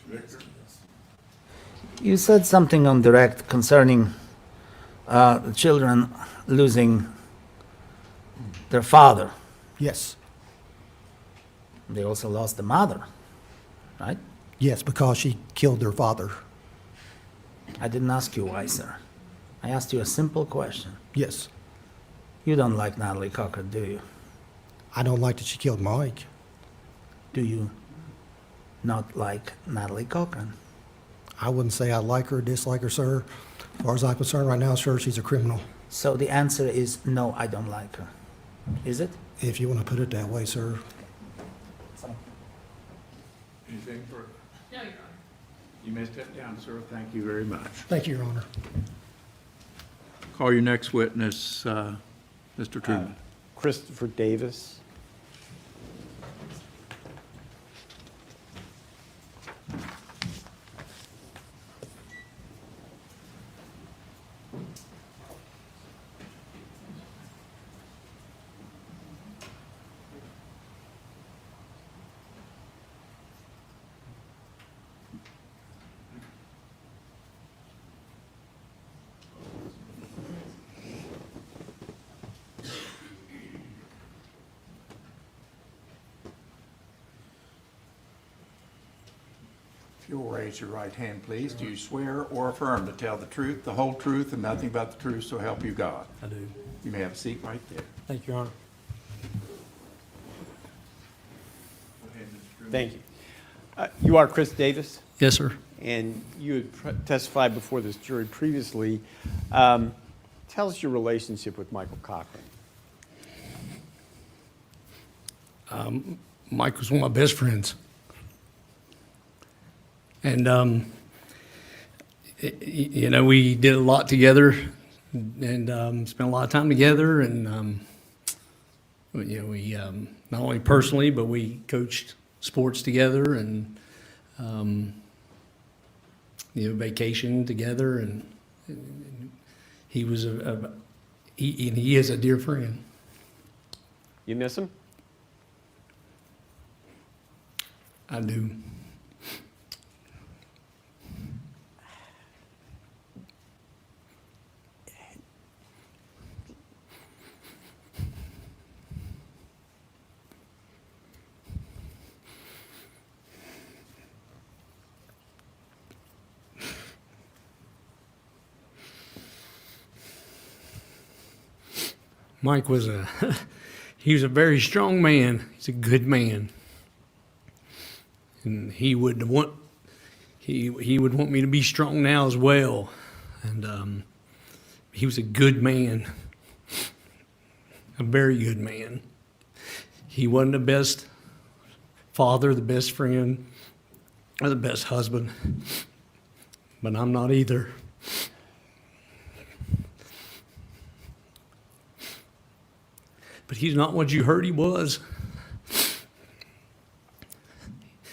Victor? You said something on direct concerning the children losing their father. Yes. They also lost the mother, right? Yes, because she killed their father. I didn't ask you why, sir. I asked you a simple question. Yes. You don't like Natalie Cochran, do you? I don't like that she killed Mike. Do you not like Natalie Cochran? I wouldn't say I like her or dislike her, sir. As far as I'm concerned right now, sir, she's a criminal. So the answer is no, I don't like her. Is it? If you want to put it that way, sir. Anything further? No, Your Honor. You may step down, sir. Thank you very much. Thank you, Your Honor. Call your next witness, Mr. Truman. Christopher Davis. If you'll raise your right hand, please. Do you swear or affirm to tell the truth, the whole truth, and nothing but the truth, so help you God? I do. You may have a seat right there. Thank you, Your Honor. Go ahead, Mr. Truman. Thank you. You are Chris Davis, Yes, sir. and you had testified before this jury previously. Tell us your relationship with Michael Cochran. Mike was one of my best friends. And, you know, we did a lot together and spent a lot of time together. And, you know, we not only personally, but we coached sports together and, you know, vacationed together. And he was he is a dear friend. You miss him? I do. Mike was he was a very strong man. He's a good man. And he would want me to be strong now as well. And he was a good man, a very good man. He wasn't the best father, the best friend, or the best husband, but I'm not either. But he's not what you heard he was.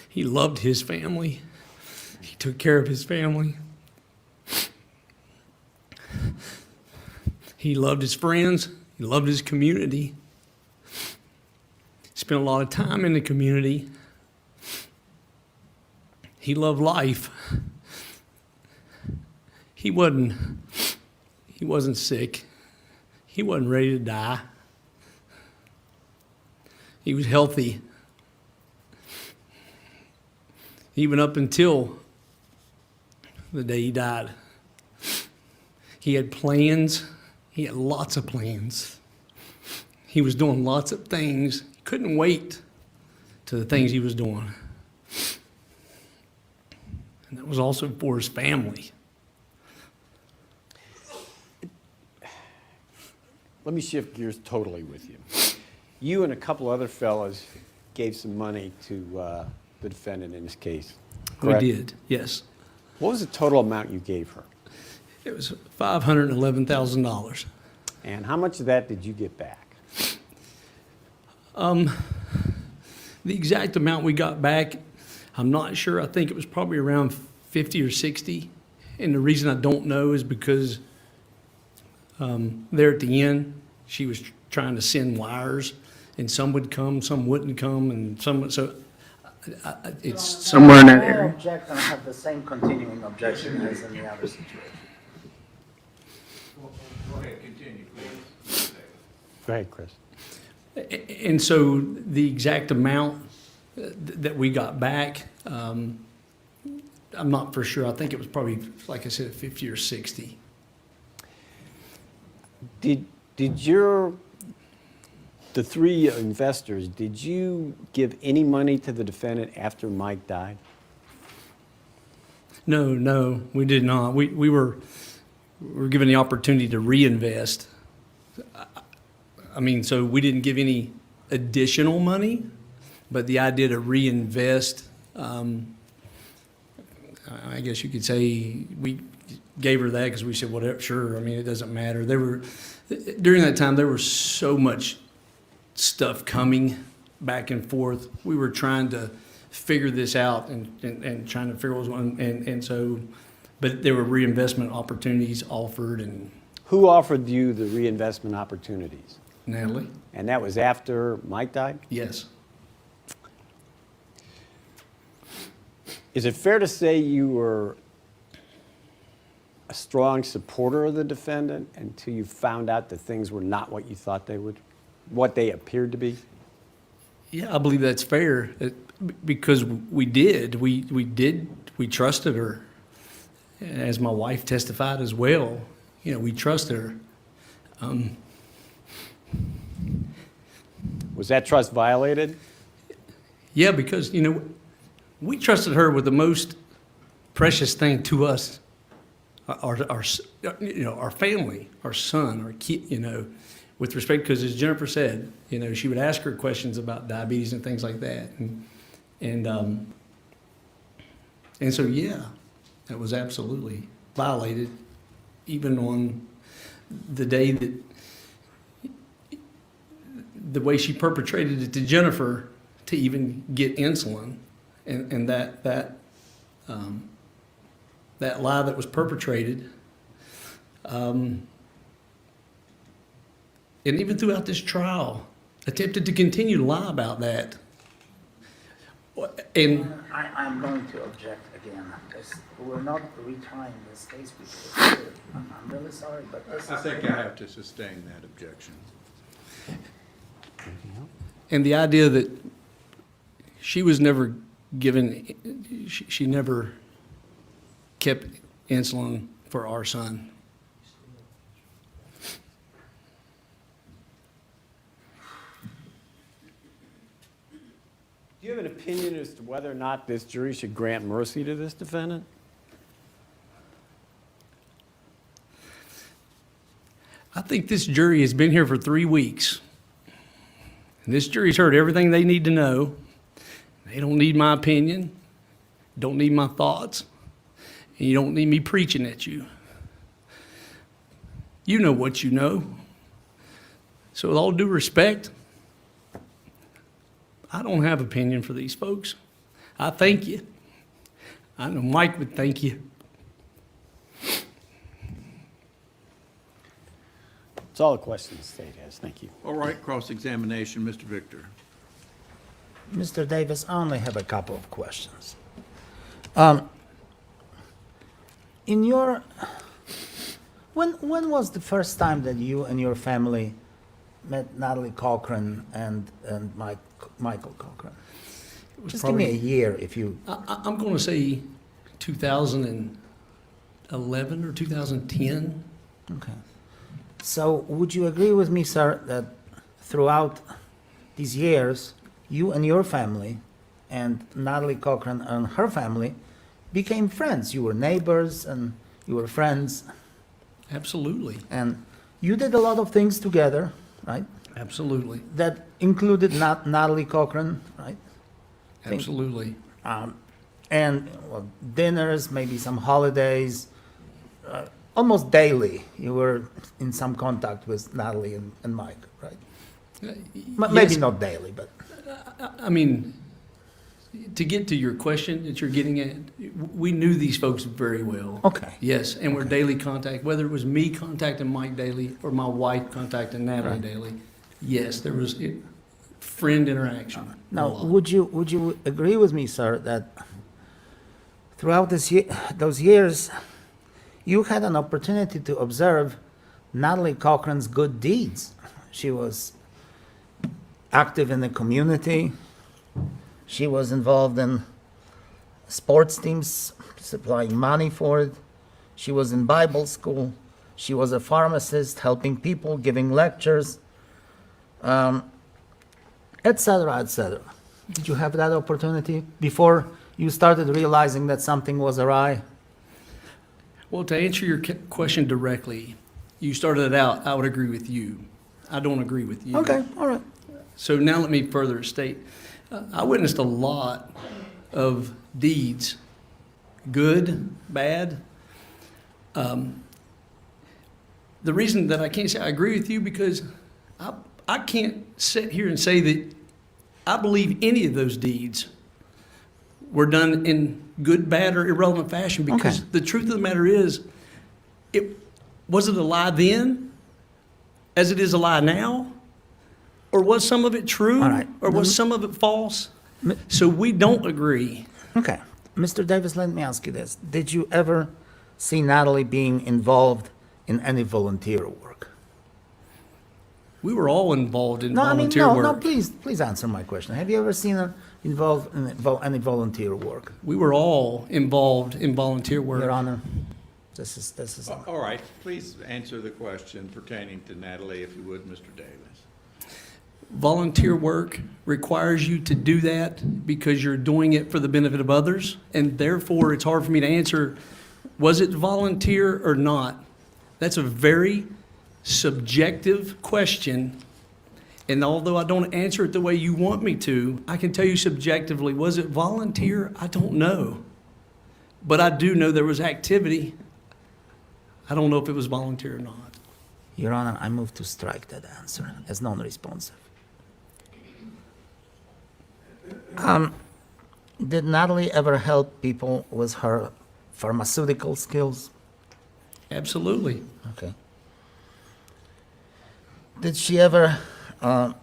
He loved his family. He took care of his family. He loved his friends. He loved his community. Spent a lot of time in the community. He loved life. He wasn't sick. He wasn't ready to die. He was healthy. Even up until the day he died. He had plans. He had lots of plans. He was doing lots of things. He couldn't wait to the things he was doing. And that was also for his family. Let me shift gears totally with you. You and a couple other fellas gave some money to the defendant in this case, correct? We did, yes. What was the total amount you gave her? It was $511,000. And how much of that did you get back? The exact amount we got back, I'm not sure. I think it was probably around 50 or 60. And the reason I don't know is because there at the end, she was trying to send wires, and some would come, some wouldn't come, and some would, so it's somewhere in that I area. object and have the same continuing objection as in the other situation. Go ahead, continue, please. Go ahead, Chris. And so the exact amount that we got back, I'm not for sure. I think it was probably, like I said, 50 or 60. Did the three investors, did you give any money to the defendant after Mike died? No, we did not. We were given the opportunity to reinvest. I mean, so we didn't give any additional money, but the idea to reinvest, I guess you could say we gave her that because we said, whatever, sure. I mean, it doesn't matter. During that time, there was so much stuff coming back and forth. We were trying to figure this out and trying to figure what was going on. And so, but there were reinvestment opportunities offered. And Who offered you the reinvestment opportunities? Natalie? And that was after Mike died? Yes. Is it fair to say you were a strong supporter of the defendant until you found out that things were not what you thought they would, what they appeared to be? Yeah, I believe that's fair because we trusted her. As my wife testified as well, we trusted her. Was that trust violated? Yeah, because, we trusted her with the most precious thing to us, our family, our son, our kid, with respect, because as Jennifer said, she would ask her questions about diabetes and things like that. And so, yeah, that was absolutely violated, even on the day that, the way she perpetrated it to Jennifer to even get insulin, and that lie that was perpetrated, and even throughout this trial, attempted to continue to lie about that. And I'm going to object again, because we're not retrying this case because I'm really sorry, but this I think I have to sustain that objection. And the idea that she was never given, she never kept insulin for our son. Do you have an opinion as to whether or not this jury should grant mercy to this defendant? I think this jury has been here for 3 weeks. And this jury's heard everything they need to know. They don't need my opinion, don't need my thoughts, and you don't need me preaching at you. You know what you know. So with all due respect, I don't have opinion for these folks. I thank you. I know Mike would thank you. That's all the questions the state has. Thank you. All right, cross-examination, Mr. Victor. Mr. Davis, I only have a couple of questions. When was the first time that you and your family met Natalie Cochran and Michael Cochran? Just give me a year if you... I'm going to say 2011 or 2010. Okay. So would you agree with me, sir, that throughout these years, you and your family and Natalie Cochran and her family became friends? You were neighbors and you were friends. Absolutely. And you did a lot of things together, right? Absolutely. That included Natalie Cochran, right? Absolutely. And dinners, maybe some holidays, almost daily. You were in some contact with Natalie and Mike, right? Maybe Yes. not daily, but I mean, to get to your question that you're getting at, we knew these folks very well. Okay. Yes, and we're daily contact, whether it was me contacting Mike daily or my wife contacting Natalie Right. daily. Yes, there was friend interaction. a Now, lot. would you agree with me, sir, that throughout those years, you had an opportunity to observe Natalie Cochran's good deeds? She was active in the community. She was involved in sports teams, supplying money for it. She was in Bible school. She was a pharmacist, helping people, giving lectures, et cetera, et cetera. Did you have that opportunity before you started realizing that something was awry? Well, to answer your question directly, you started it out, I would agree with you. I don't agree with you. Okay, all right. So now let me further state, I witnessed a lot of deeds, good, bad. The reason that I can't say I agree with you because I can't sit here and say that I believe any of those deeds were done in good, bad, or irrelevant fashion because Okay. the truth of the matter is, was it a lie then as it is a lie now? Or was some of it true? All right. Or was some of it false? So we don't agree. Okay. Mr. Davis, let me ask you this. Did you ever see Natalie being involved in any volunteer work? We were all involved in No, I mean, volunteer no, work. no, please answer my question. Have you ever seen her involved in any volunteer work? We were all involved in volunteer work. Your Honor, this is. All right, please answer the question pertaining to Natalie, if you would, Mr. Davis. Volunteer work requires you to do that because you're doing it for the benefit of others, and therefore it's hard for me to answer, was it volunteer or not? That's a very subjective question, and although I don't answer it the way you want me to, I can tell you subjectively, was it volunteer? I don't know. But I do know there was activity. I don't know if it was volunteer or not. Your Honor, I move to strike that answer as non-responsive. Did Natalie ever help people with her pharmaceutical skills? Absolutely. Okay. Did she ever, well,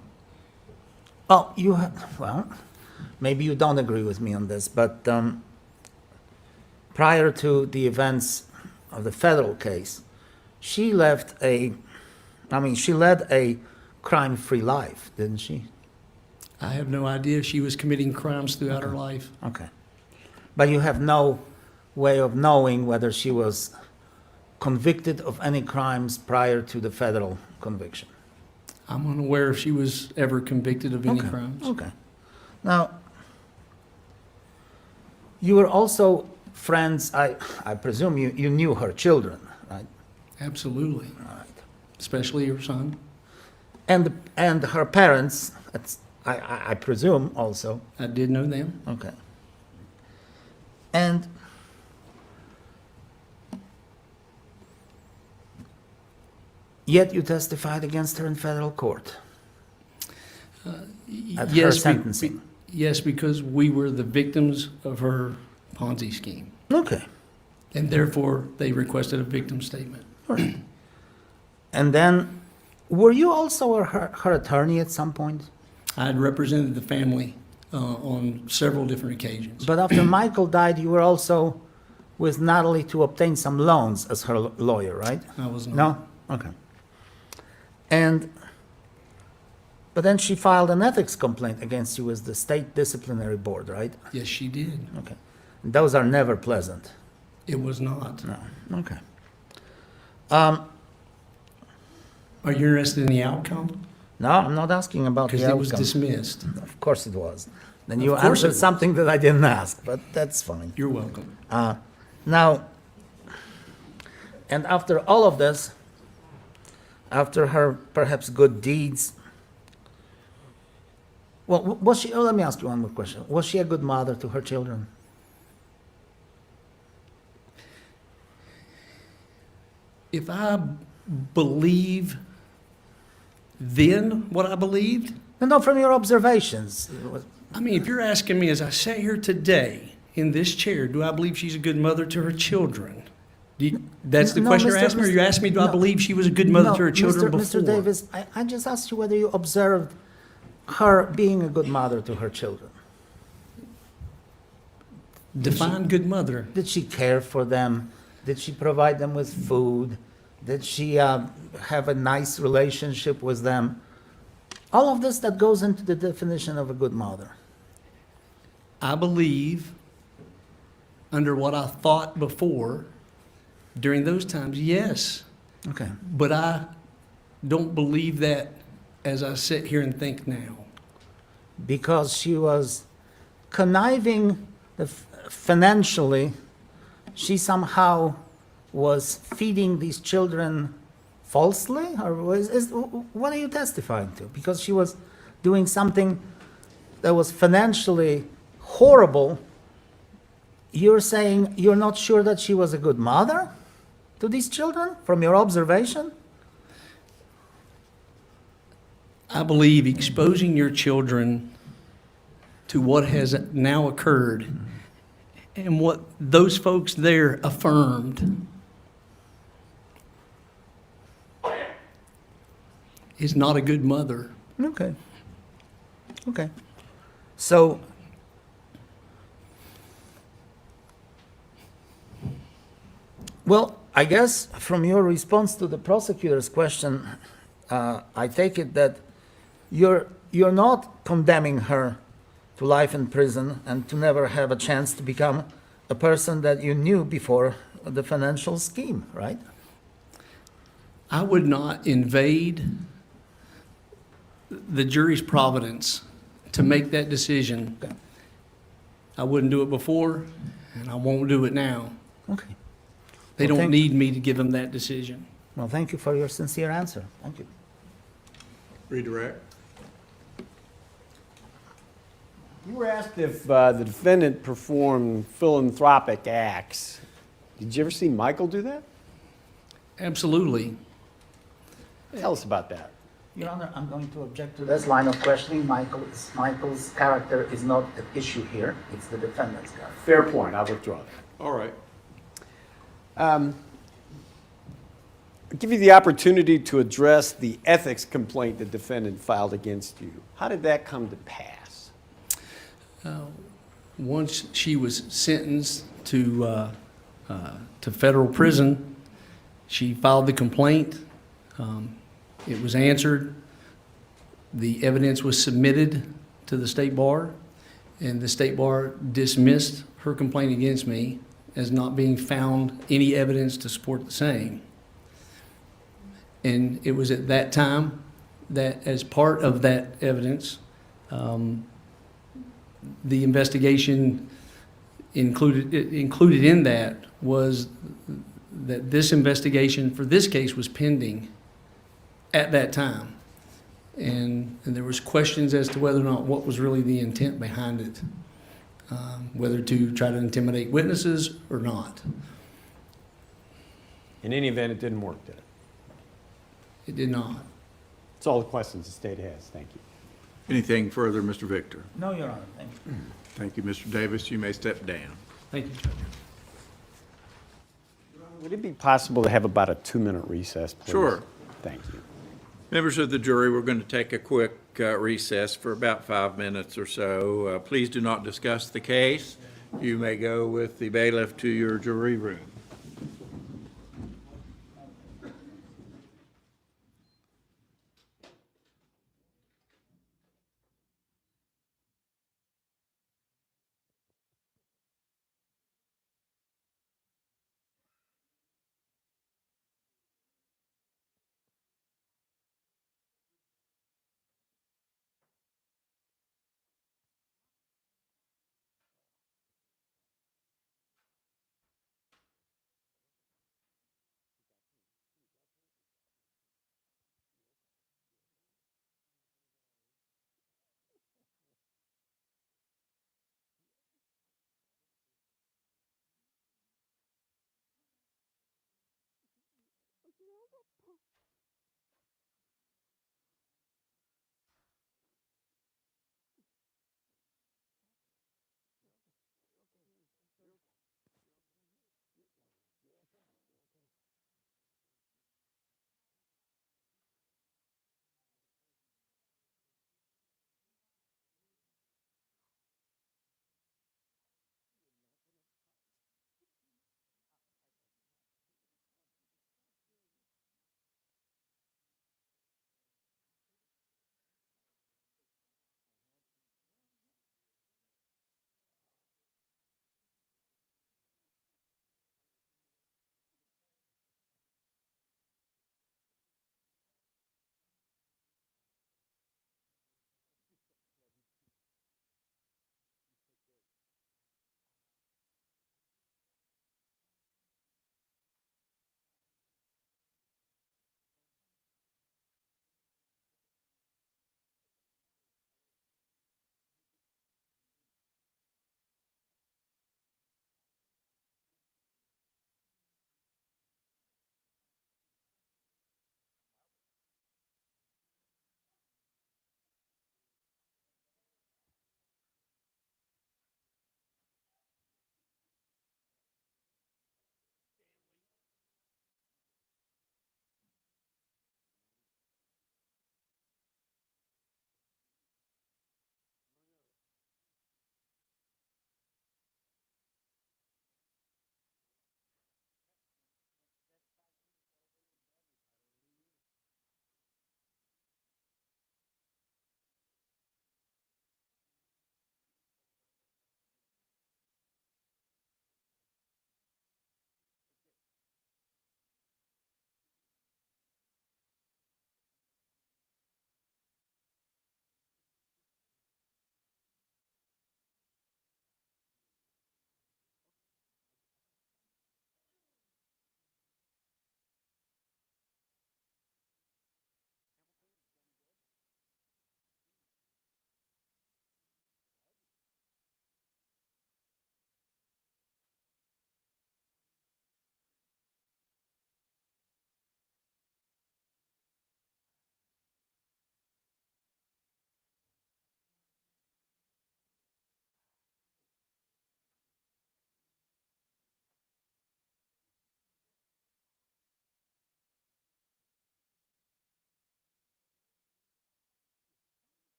maybe you don't agree with me on this, but prior to the events of the federal case, she led a crime-free life, didn't she? I have no idea. She was committing crimes throughout her life. Okay. But you have no way of knowing whether she was convicted of any crimes prior to the federal conviction? I'm unaware if she was ever convicted of any Okay, crimes. Okay. Now, you were also friends, I presume you knew her children, right? Absolutely. All right. Especially her son. And her parents, I presume also. I did know them. Okay. And yet you testified against her in federal court at her Yes, sentencing. yes, because we were the victims of her Ponzi scheme. Okay. And therefore, they requested a victim statement. All right. And then, were you also her attorney at some point? I had represented the family on several different occasions. But after Michael died, you were also with Natalie to obtain some loans as her lawyer, right? I was not. No? Okay. But then she filed an ethics complaint against you with the state disciplinary board, right? Yes, she did. Okay. And those are never pleasant. It was not. No. Okay. Are you interested in the outcome? No, I'm not asking about the Because outcome. it was dismissed. Of course it was. Then Of you course it answered was. something that I didn't ask, but that's fine. You're welcome. Now, and after all of this, after her perhaps good deeds, well, was she, let me ask you one more question. Was she a good mother to her children? If I believe then what I believed, No, from your observations. I mean, if you're asking me, as I sat here today in this chair, do I believe she's a good mother to her children? That's the No, question you're Mr. asking me, or you asked me, do I no. believe she was a good mother No, to her children before? Mr. Davis, I just asked you whether you observed her being a good mother to her children. Define good mother. Did she care for them? Did she provide them with food? Did she have a nice relationship with them? All of this that goes into the definition of a good mother. I believe, under what I thought before, during those times, yes. Okay. But I don't believe that as I sit here and think now. Because she was conniving financially, she somehow was feeding these children falsely? Or what are you testifying to? Because she was doing something that was financially horrible, you're saying you're not sure that she was a good mother to these children from your observation? I believe exposing your children to what has now occurred and what those folks there affirmed is not a good mother. Okay. Okay. So, well, I guess from your response to the prosecutor's question, I take it that you're not condemning her to life in prison and to never have a chance to become a person that you knew before the financial scheme, right? I would not invade the jury's providence to make that decision. I wouldn't do it before, and I won't do it now. Okay. They Well, don't need me to give them that decision. Well, thank you for your sincere answer. Thank you. Redirect. You were asked if the defendant performed philanthropic acts. Did you ever see Michael do that? Absolutely. Tell us about that. Your Honor, I'm going to object to this line of questioning. Michael's character is not at issue here. It's the defendant's character. Fair point. I withdraw that. All right. I'll give you the opportunity to address the ethics complaint the defendant filed against you. How did that come to pass? Once she was sentenced to federal prison, she filed the complaint. It was answered. The evidence was submitted to the state bar, and the state bar dismissed her complaint against me as not being found any evidence to support the same. And it was at that time that, as part of that evidence, the investigation included in that was that this investigation for this case was pending at that time. And there was questions as to whether or not what was really the intent behind it, whether to try to intimidate witnesses or not. In any event, it didn't work, did it? It did not. That's all the questions the state has. Thank you. Anything further, Mr. Victor? No, Your Honor. Thank you. Thank you, Mr. Davis. You may step down. Thank you, Judge. Would it be possible to have about a 2-minute recess, please? Sure. Thank you. Members of the jury, we're going to take a quick recess for about 5 minutes or so. Please do not discuss the case. You may go with the bailiff to your jury room.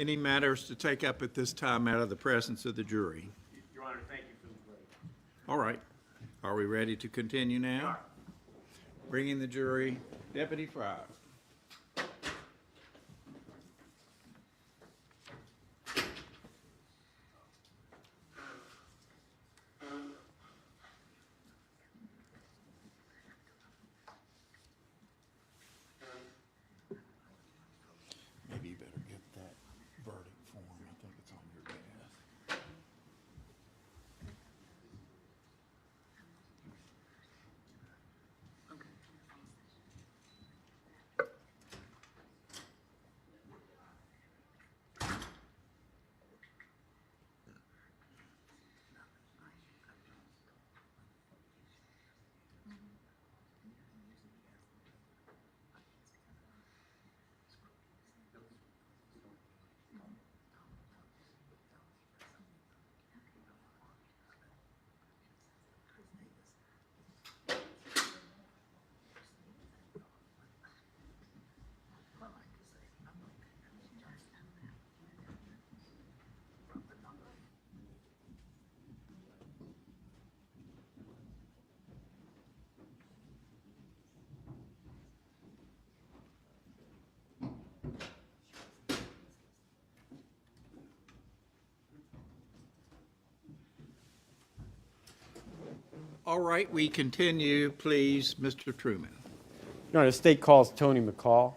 Any matters to take up at this time out of the presence of the jury? Your Honor, thank you for the break. All right. Are we ready to continue now? Bringing the jury, Deputy Fry. Maybe you better get that verdict form. I think it's on your desk. All right, we continue, please, Mr. Truman. Your Honor, the state calls Tony McCall.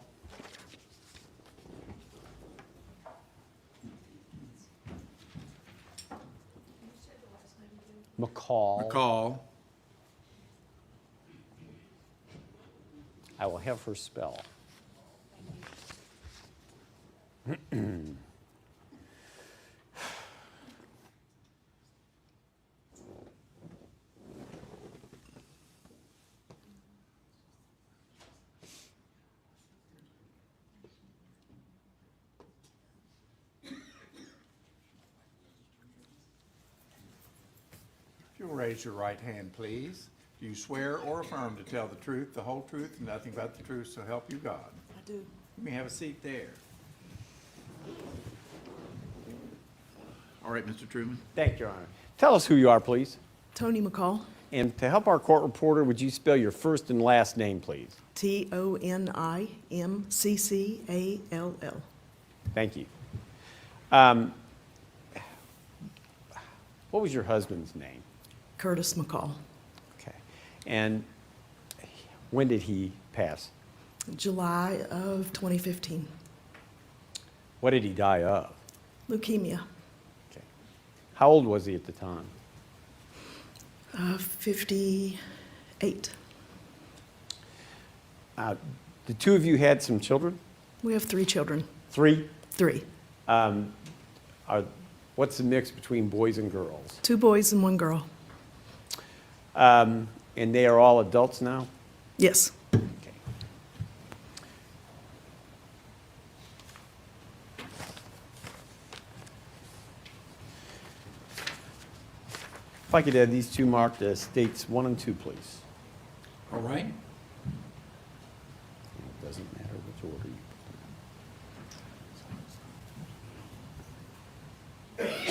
McCall. I will have her spell. If you'll raise your right hand, please. Do you swear or affirm to tell the truth, the whole truth, and nothing but the truth, so help you God? I do. You may have a seat there. All right, Mr. Truman. Thank you, Your Honor. Tell us who you are, please. Tony McCall, And to help our court reporter, would you spell your first and last name, please? TONIMCCALL. Thank you. What was your husband's name? Curtis McCall. Okay. And when did he pass? July of 2015. What did he die of? Leukemia. Okay. How old was he at the time? 58. The two of you had some children? We have 3 children. 3? 3. What's the mix between boys and girls? 2 boys and 1 girl. And they are all adults now? Yes. Okay. If I could have these two marked as states 1 and 2, please. All right. It doesn't matter which order you put them.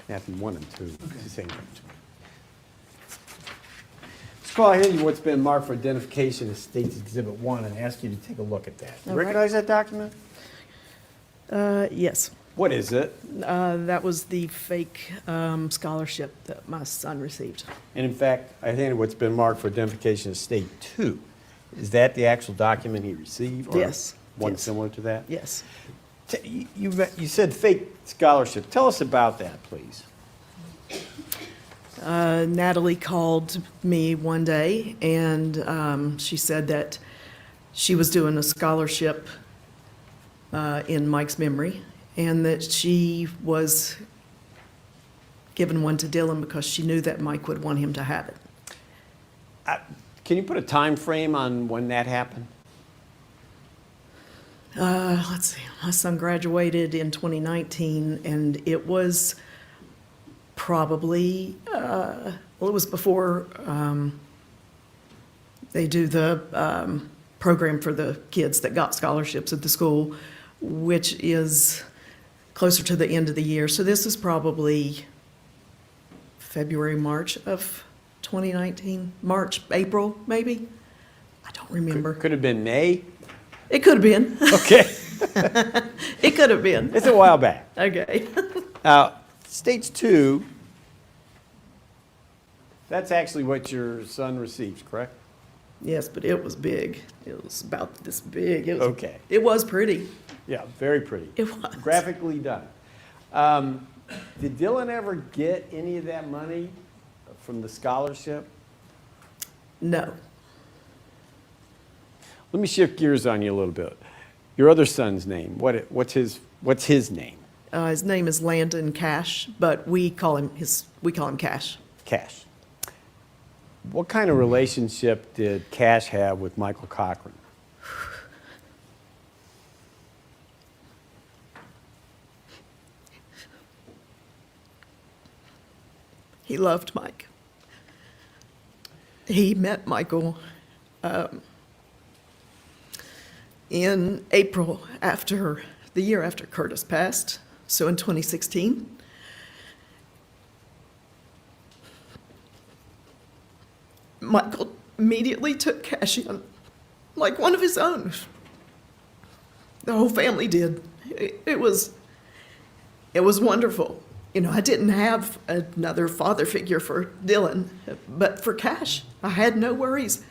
Matthew 1 and 2. It's the same thing. Let's call ahead you what's been marked for identification as States Exhibit 1 and ask you to take a look at that. You All right. recognize that document? Yes. What is it? That was the fake scholarship that my son received. And in fact, I think what's been marked for identification as State 2. Is that the actual document he received? Or Yes. one Yes. similar to that? Yes. You said fake scholarship. Tell us about that, please. Natalie called me one day, and she said that she was doing a scholarship in Mike's memory, and that she was giving one to Dylan because she knew that Mike would want him to have it. Can you put a time frame on when that happened? Let's see, my son graduated in 2019, and it was probably, well, it was before they do the program for the kids that got scholarships at the school, which is closer to the end of the year. So this is probably February, March of 2019, March, April, maybe? I don't remember. Could have been May? It could have been. Okay. It could have been. It's a while back. Okay. Stage 2, that's actually what your son receives, correct? Yes, but it was big. It was about this big. It was, Okay. It was pretty. Yeah, very pretty. It was. Graphically done. Did Dylan ever get any of that money from the scholarship? No. Let me shift gears on you a little bit. Your other son's name, what's his name? His name is Landon Cash, but we call him Cash. Cash. What kind of relationship did Cash have with Michael Cochran? He loved Mike. He met Michael in April the year after Curtis passed, so in 2016. Michael immediately took Cash in like one of his own. The whole family did. It was wonderful. You know, I didn't have another father figure for Dylan, but for Cash, I had no worries.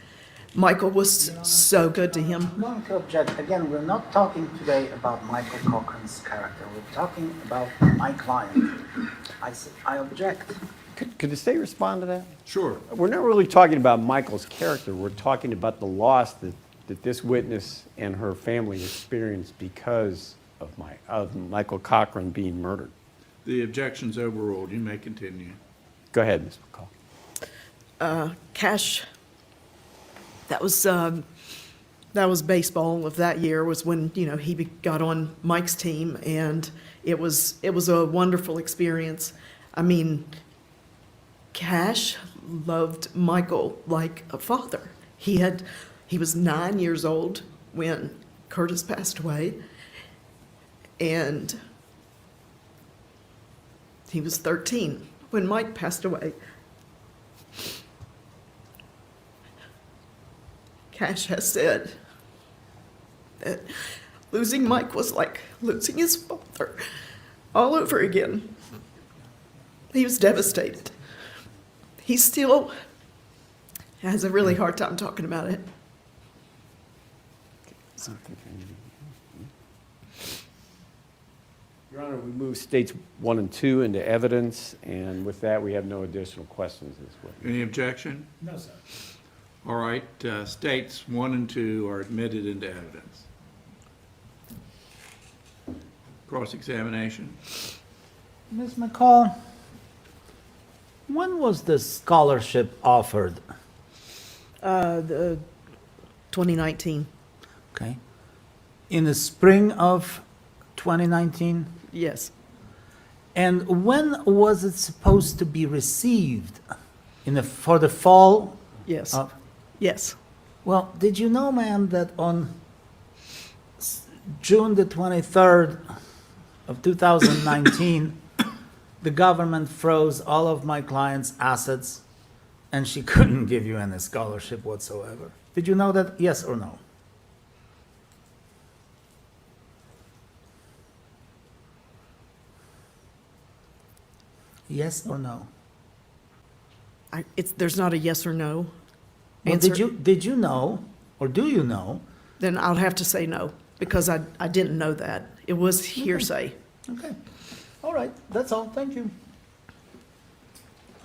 Michael was so good to him. I'm going to object. Again, we're not talking today about Michael Cochran's character. We're talking about my client. I object. Could the state respond to that? Sure. We're not really talking about Michael's character. We're talking about the loss that this witness and her family experienced because of Michael Cochran being murdered. The objection's overruled. You may continue. Go ahead, Ms. McCall. Cash, that was baseball of that year, was when, you know, he got on Mike's team, and it was a wonderful experience. I mean, Cash loved Michael like a father. He was 9 years old when Curtis passed away, and he was 13 when Mike passed away. Cash has said that losing Mike was like losing his father all over again. He was devastated. He still has a really hard time talking about it. Your Honor, we move states 1 and 2 into evidence, and with that, we have no additional questions this witness. Any objection? No, sir. All right, states 1 and 2 are admitted into evidence. Cross-examination. Ms. McCall, when was the scholarship offered? The 2019, Okay. In the spring of 2019? yes. And when was it supposed to be received? For the fall? Yes. of- Yes. Well, did you know, ma'am, that on June the 23rd of 2019, the government froze all of my client's assets and she couldn't give you any scholarship whatsoever? Did you know that, yes or no? Yes or no? There's not a yes or no Well, answer. did you know, or do you know? Then I'll have to say no, because I didn't know that. It was hearsay. Okay. All right, that's all. Thank you.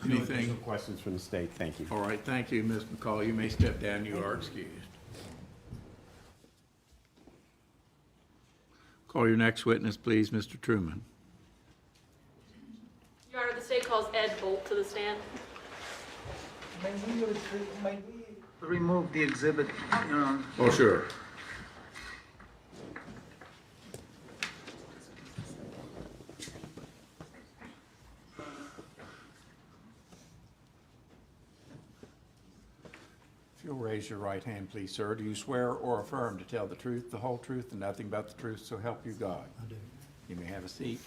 No Anything? additional questions from the state. Thank you. All right, thank you, Ms. McCall. You may step down. You are excused. Call your next witness, please, Mr. Truman. Your Honor, the state calls Ed Bolt to the stand. May we remove the exhibit, Oh, sure. If you'll raise your right hand, please, sir. Do you swear or affirm to tell the truth, the whole truth, and nothing but the truth, so help you God? I do. You may have a seat.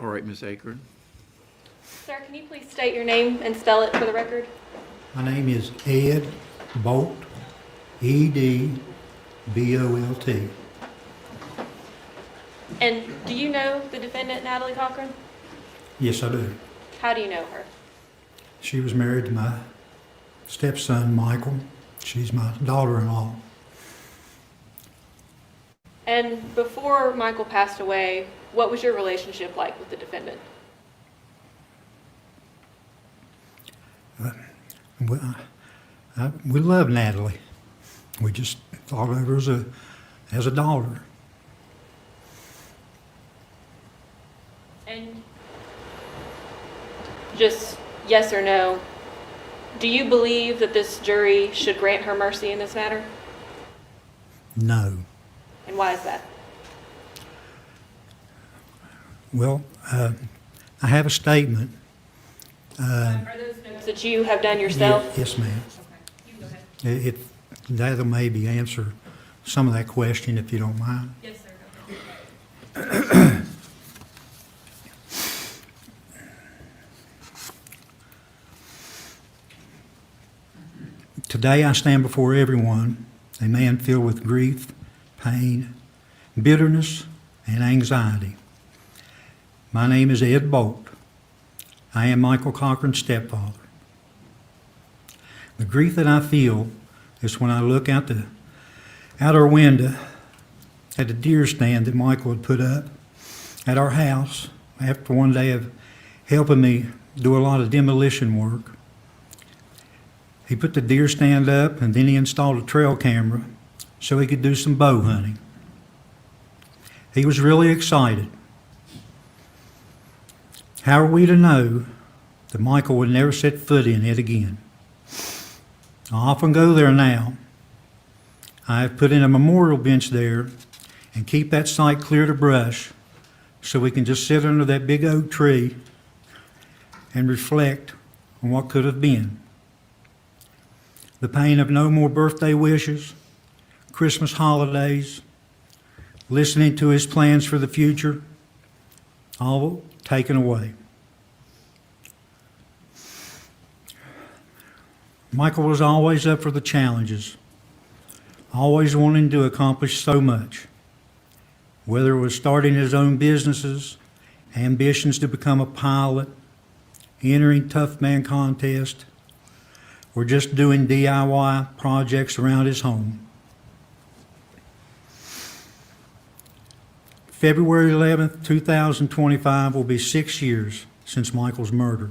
All right, Ms. Cochran. Sir, can you please state your name and spell it for the record? My name is Ed Bolt, E-D-B-O-L-T. And do you know the defendant, Natalie Cochran? Yes, I do. How do you know her? She was married to my stepson, Michael. She's my daughter-in-law. And before Michael passed away, what was your relationship like with the defendant? We love Natalie. We just thought of her as a daughter. And just yes or no, do you believe that this jury should grant her mercy in this matter? No. And why is that? Well, I have a statement. Are those notes that you have done yourself? Yes, ma'am. Okay, you can go ahead. That'll maybe answer some of that question if you don't mind. Yes, sir. Go ahead. Today I stand before everyone, a man filled with grief, pain, bitterness, and anxiety. My name is Ed Bolt. I am Michael Cochran's stepfather. The grief that I feel is when I look out our window at the deer stand that Michael had put up at our house after one day of helping me do a lot of demolition work. He put the deer stand up and then he installed a trail camera so he could do some bow hunting. He was really excited. How are we to know that Michael would never set foot in it again? I often go there now. I have put in a memorial bench there and keep that site clear to brush so we can just sit under that big oak tree and reflect on what could have been. The pain of no more birthday wishes, Christmas holidays, listening to his plans for the future, all taken away. Michael was always up for the challenges, always wanting to accomplish so much, whether it was starting his own businesses, ambitions to become a pilot, entering tough man contests, or just doing DIY projects around his home. February 11th, 2025 will be 6 years since Michael's murder.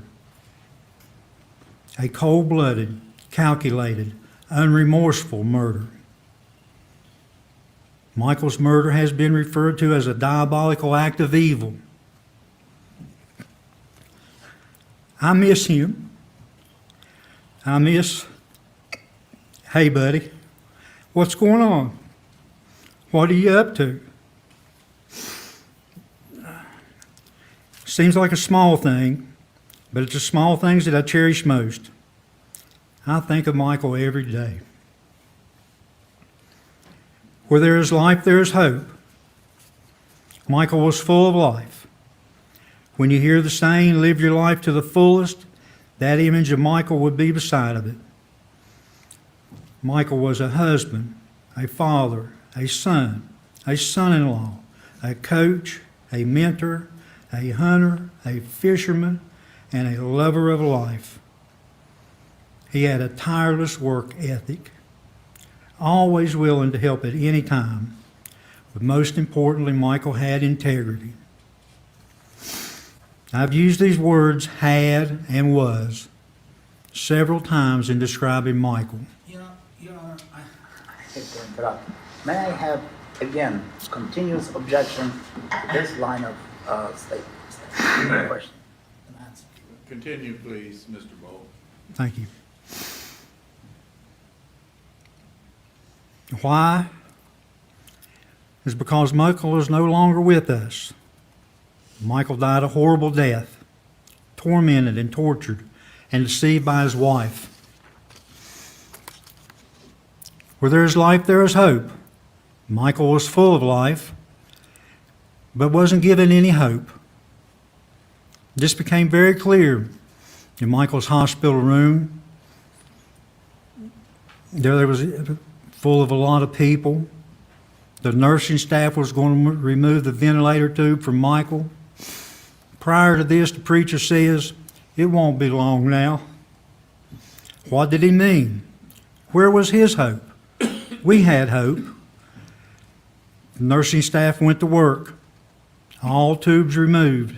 A cold-blooded, calculated, unremorseful murder. Michael's murder has been referred to as a diabolical act of evil. I miss him. Hey buddy, what's going on? What are you up to? Seems like a small thing, but it's the small things that I cherish most. I think of Michael every day. Where there is life, there is hope. Michael was full of life. When you hear the saying, live your life to the fullest, that image of Michael would be beside of it. Michael was a husband, a father, a son, a son-in-law, a coach, a mentor, a hunter, a fisherman, and a lover of life. He had a tireless work ethic, always willing to help at any time, but most importantly, Michael had integrity. I've used these words, had and was, several times in describing Michael. Your Honor, I hate to interrupt. May I have, again, continuous objection to this line of statements? Question and answer. Continue, please, Mr. Bolt. Thank you. Why? Is because Michael is no longer with us. Michael died a horrible death, tormented and tortured and deceived by his wife. Where there is life, there is hope. Michael was full of life, but wasn't given any hope. This became very clear in Michael's hospital room. There was full of a lot of people. The nursing staff was going to remove the ventilator tube from Michael. Prior to this, the preacher says, "It won't be long now." What did he mean? Where was his hope? We had hope. The nursing staff went to work. All tubes removed.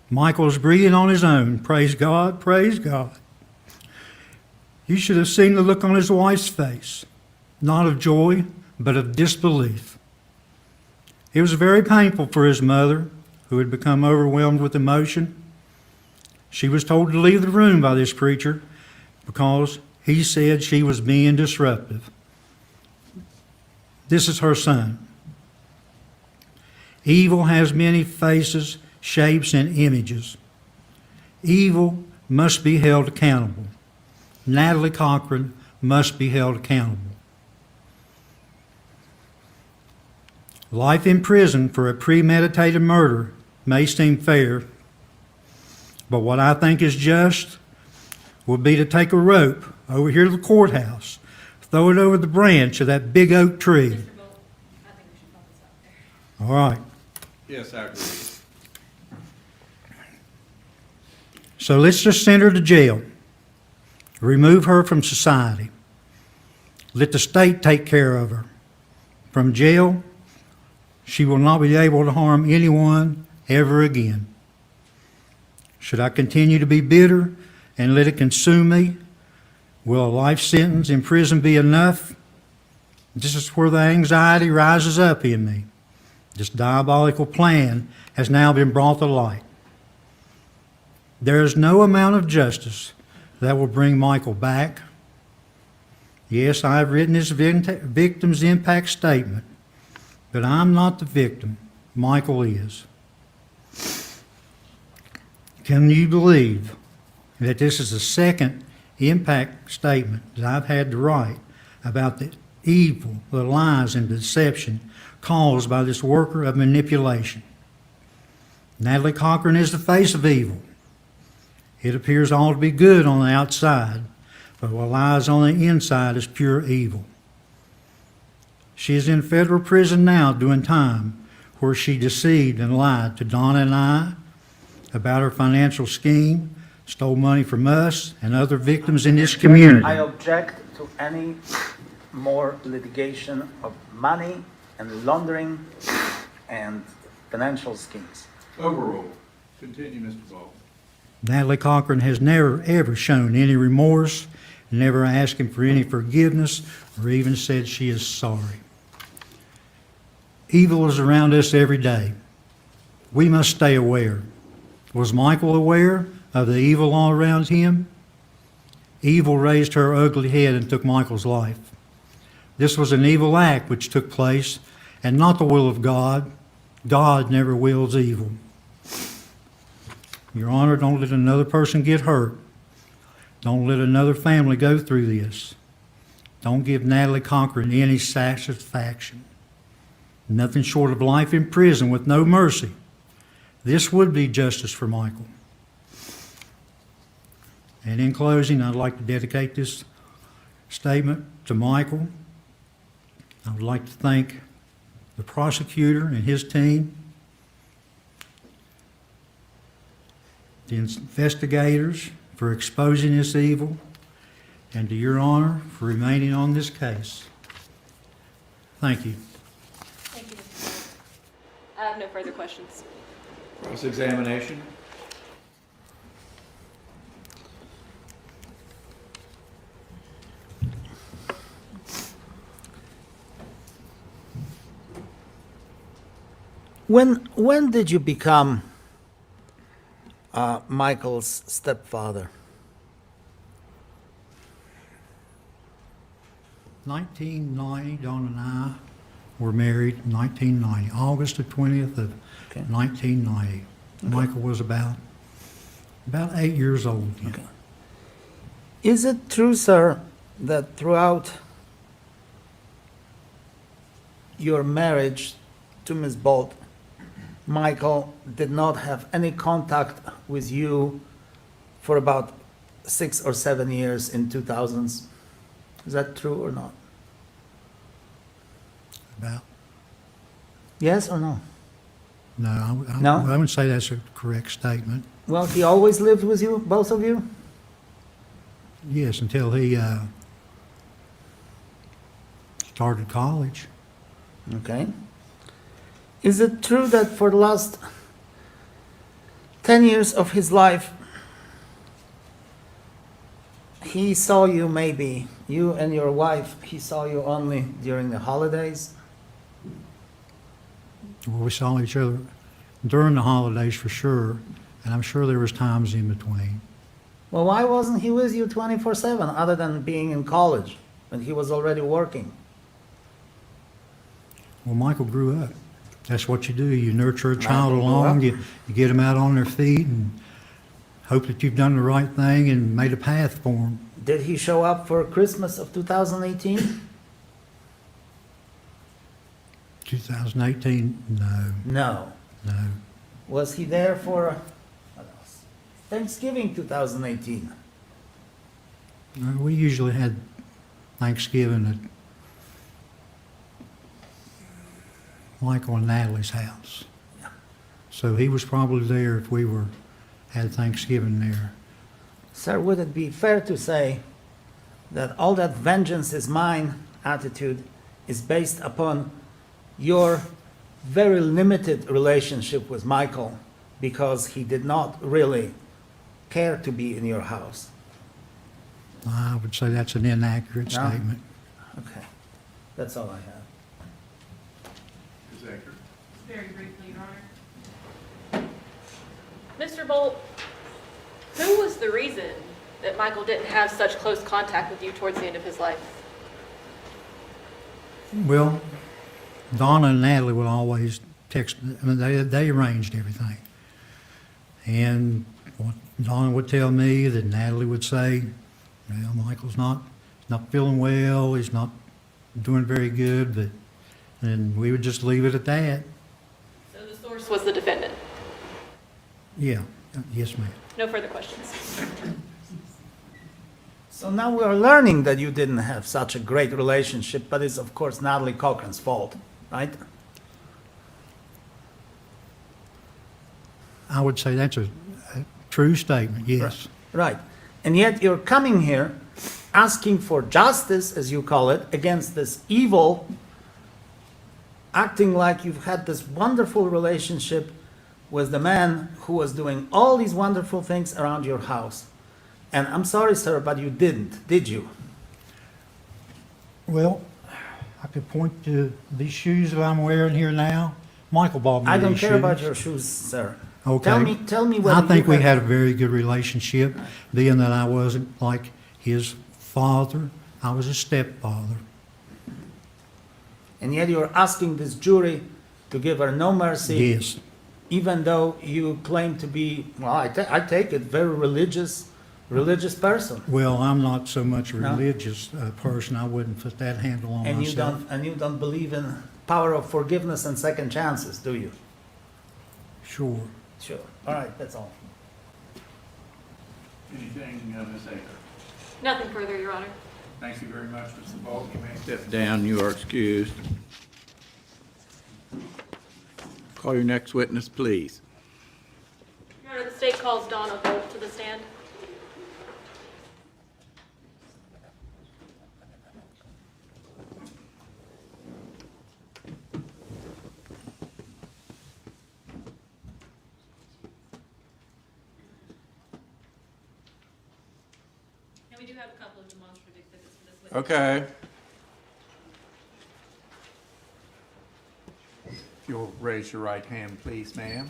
Michael was breathing on his own. Praise God, praise God. You should have seen the look on his wife's face, not of joy, but of disbelief. It was very painful for his mother, who had become overwhelmed with emotion. She was told to leave the room by this preacher because he said she was being disruptive. This is her son. Evil has many faces, shapes, and images. Evil must be held accountable. Natalie Cochran must be held accountable. Life in prison for a premeditated murder may seem fair, but what I think is just would be to take a rope over here to the courthouse, throw it over the branch of that big oak tree. All right. Yes, I agree. So let's just send her to jail. Remove her from society. Let the state take care of her. From jail, she will not be able to harm anyone ever again. Should I continue to be bitter and let it consume me? Will a life sentence in prison be enough? This is where the anxiety rises up in me. This diabolical plan has now been brought to light. There is no amount of justice that will bring Michael back. Yes, I have written his victim's impact statement, but I'm not the victim. Michael is. Can you believe that this is the second impact statement that I've had to write about the evil, the lies, and deception caused by this worker of manipulation? Natalie Cochran is the face of evil. It appears all to be good on the outside, but what lies on the inside is pure evil. She is in federal prison now doing time where she deceived and lied to Donna and I about her financial scheme, stole money from us and other victims in this community. I object to any more litigation of money and laundering and financial schemes. Overruled. Continue, Mr. Ball. Natalie Cochran has never, ever shown any remorse, never asked him for any forgiveness, or even said she is sorry. Evil is around us every day. We must stay aware. Was Michael aware of the evil all around him? Evil raised her ugly head and took Michael's life. This was an evil act which took place, and not the will of God. God never wills evil. Your Honor, don't let another person get hurt. Don't let another family go through this. Don't give Natalie Cochran any satisfaction. Nothing short of life in prison with no mercy. This would be justice for Michael. And in closing, I'd like to dedicate this statement to Michael. I would like to thank the prosecutor and his team, the investigators for exposing this evil, and to Your Honor for remaining on this case. Thank you. Thank you, Mr. Chair. I have no further questions. Cross-examination. When did you become Michael's stepfather? 1990, Dawn and I were married in 1990, August the 20th of 1990. Michael was about 8 years old. Yeah. Okay. Is it true, sir, that throughout your marriage to Ms. Bolt, Michael did not have any contact with you for about 6 or 7 years in 2000s? Is that true or not? About Yes or no? No, No? I wouldn't say that's a correct statement. Well, he always lived with you, both of you? Yes, until he started college. Okay. Is it true that for the last 10 years of his life, he saw you maybe, you and your wife, he saw you only during the holidays? Well, we saw each other during the holidays for sure, and I'm sure there was times in between. Well, why wasn't he with you 24/7 other than being in college when he was already working? Well, Michael grew up. That's what you do. You nurture a child Michael grew along, up. you get them out on their feet and hope that you've done the right thing and made a path for them. Did he show up for Christmas of 2018? 2018, no, No. no. Was he there for what else? Thanksgiving 2018? No, we usually had Thanksgiving at Michael and Natalie's house. Yeah. So he was probably there if we had Thanksgiving there. Sir, would it be fair to say that all that vengeance is mine attitude is based upon your very limited relationship with Michael because he did not really care to be in your house? I would say that's an inaccurate No? statement. Okay, that's all I have. Very briefly, Your Honor. Mr. Bolt, who was the reason that Michael didn't have such close contact with you towards the end of his life? Well, Donna and Natalie would always text, I mean, they arranged everything. And what Donna would tell me, that Natalie would say, well, Michael's not feeling well, he's not doing very good, but, and we would just leave it at that. So the source was the defendant. Yeah, yes, ma'am. No further questions. So now we are learning that you didn't have such a great relationship, but it's of course Natalie Cochran's fault, right? I would say that's a true statement, yes. Right. And yet you're coming here asking for justice, as you call it, against this evil, acting like you've had this wonderful relationship with the man who was doing all these wonderful things around your house. And I'm sorry, sir, but you didn't, did you? Well, I could point to these shoes that I'm wearing here now. Michael bought me I don't these care about shoes. your shoes, sir. Okay. Tell me whether I think you we had a very good relationship, being that I wasn't like his father, I was a stepfather. And yet you're asking this jury to give her no mercy. Yes. Even though you claim to be, well, I take it, very religious person. Well, I'm not so much a No? religious person, I wouldn't put that handle on And myself. you don't believe in power of forgiveness and second chances, do you? Sure. Sure. All right, that's all. Anything, Ms. Aker? Nothing further, Your Honor. Thank you very much, Mr. Bolt. You may step down. You are excused. Call your next witness, please. Your Honor, the state calls Donna Bolt to the stand. And we do have a couple of demonstrative exhibits for this witness. Okay. If you'll raise your right hand, please, ma'am.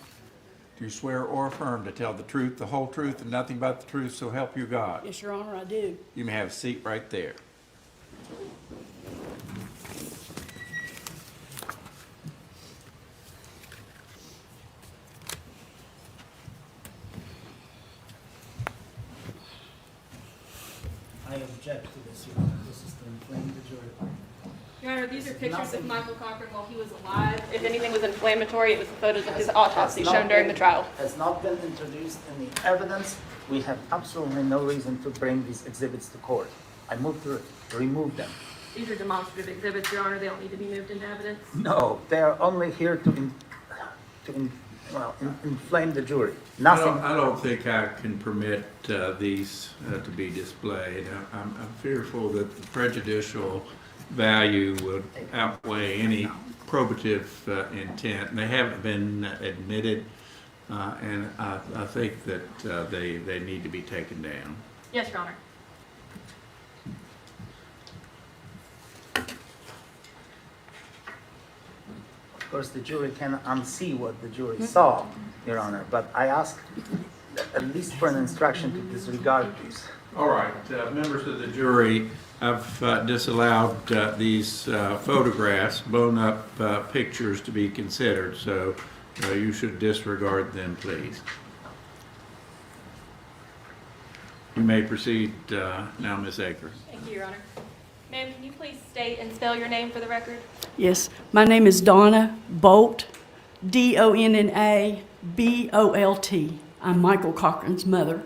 Do you swear or affirm to tell the truth, the whole truth, and nothing but the truth, so help you God? Yes, Your Honor, I do. You may have a seat right there. I object to this, Your Honor. This is to inflame the jury. Your Honor, these are pictures of Michael Cochran while he was alive. If anything was inflammatory, it was the photos of his autopsy shown during the trial. Has not been introduced in the evidence. We have absolutely no reason to bring these exhibits to court. I move to remove them. These are demonstrative exhibits, Your Honor. They don't need to be moved into evidence. No, they are only here to inflame the jury. Nothing. I don't think I can permit these to be displayed. I'm fearful that the prejudicial value would outweigh any probative intent. And they haven't been admitted, and I think that they need to be taken down. Yes, Your Honor. Of course, the jury can unsee what the jury saw, Your Honor, but I ask at least for an instruction to disregard these. All right, members of the jury, I've disallowed these photographs, blown-up pictures to be considered, so you should disregard them, please. You may proceed now, Ms. Akers. Thank you, Your Honor. Ma'am, can you please state and spell your name for the record? Yes, my name is Donna Bolt, D-O-N-N-A-B-O-L-T. I'm Michael Cochran's mother.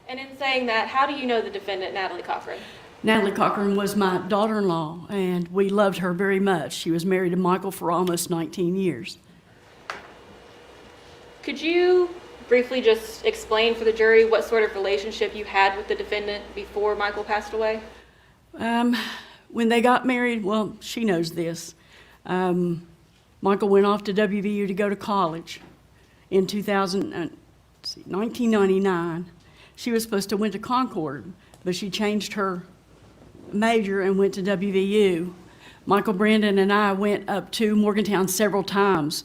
And in saying that, how do you know the defendant, Natalie Cochran? Natalie Cochran was my daughter-in-law, and we loved her very much. She was married to Michael for almost 19 years. Could you briefly just explain for the jury what sort of relationship you had with the defendant before Michael passed away? When they got married, well, she knows this. Michael went off to WVU to go to college in 1999. She was supposed to went to Concord, but she changed her major and went to WVU. Michael Brandon and I went up to Morgantown several times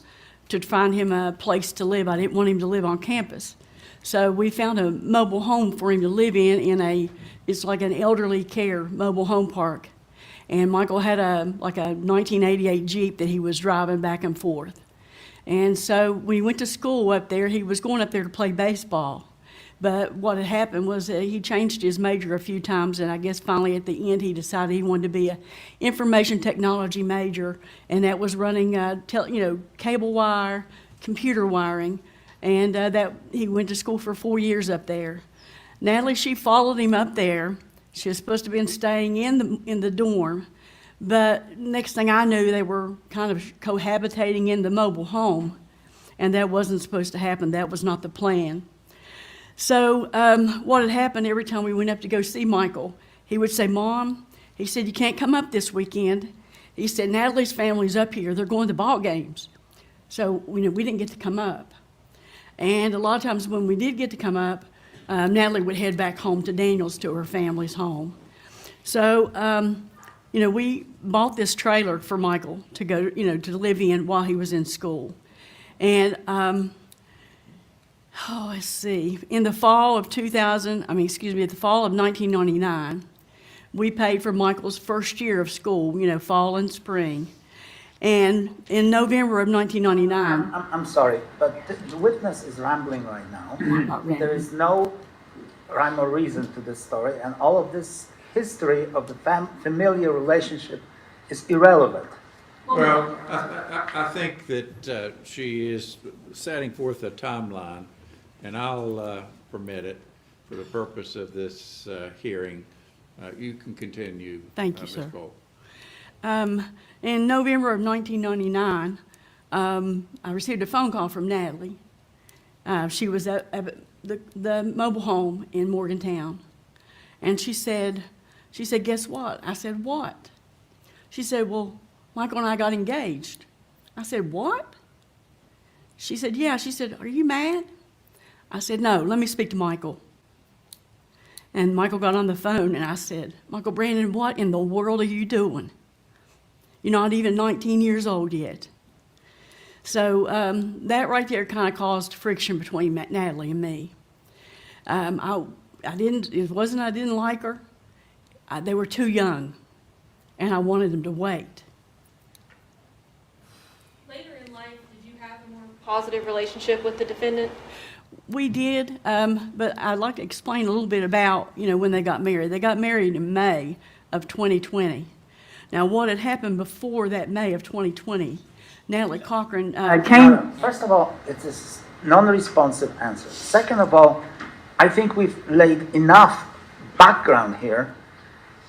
to find him a place to live. I didn't want him to live on campus. So we found a mobile home for him to live in it's like an elderly care mobile home park. And Michael had a 1988 Jeep that he was driving back and forth. And so when he went to school up there, he was going up there to play baseball. But what had happened was that he changed his major a few times, and I guess finally at the end he decided he wanted to be an information technology major, and that was running cable wire, computer wiring, and that he went to school for 4 years up there. Natalie, she followed him up there. She was supposed to have been staying in the dorm, but next thing I knew, they were kind of cohabitating in the mobile home, and that wasn't supposed to happen. That was not the plan. So what had happened every time we went up to go see Michael, he would say, "Mom," he said, "you can't come up this weekend." He said, "Natalie's family's up here. They're going to ball games." So we didn't get to come up. And a lot of times when we did get to come up, Natalie would head back home to Daniels, to her family's home. So, we bought this trailer for Michael to go, to live in while he was in school. And, let's see, in the fall of 1999, we paid for Michael's first year of school, fall and spring. And in November of 1999... I'm sorry, but the witness is rambling right now. There is no rhyme or reason to this story, and all of this history of the familiar relationship is irrelevant. Well, I think that she is setting forth a timeline, and I'll permit it for the purpose of this hearing. You can continue. Thank you, Ms. sir. Bolt. In November of 1999, I received a phone call from Natalie. She was at the mobile home in Morgantown. And she said, "Guess what?" I said, "What?" She said, "Well, Michael and I got engaged." I said, "What?" She said, "Yeah." She said, "Are you mad?" I said, "No, let me speak to Michael." And Michael got on the phone, and I said, "Michael Brandon, what in the world are you doing? You're not even 19 years old yet." So that right there kind of caused friction between Natalie and me. It wasn't I didn't like her. They were too young, and I wanted them to wait. Later in life, did you have a more positive relationship with the defendant? We did, but I'd like to explain a little bit about, when they got married. They got married in May of 2020. Now, what had happened before that May of 2020, Natalie Cochran came... First of all, it's a non-responsive answer. Second of all, I think we've laid enough background here.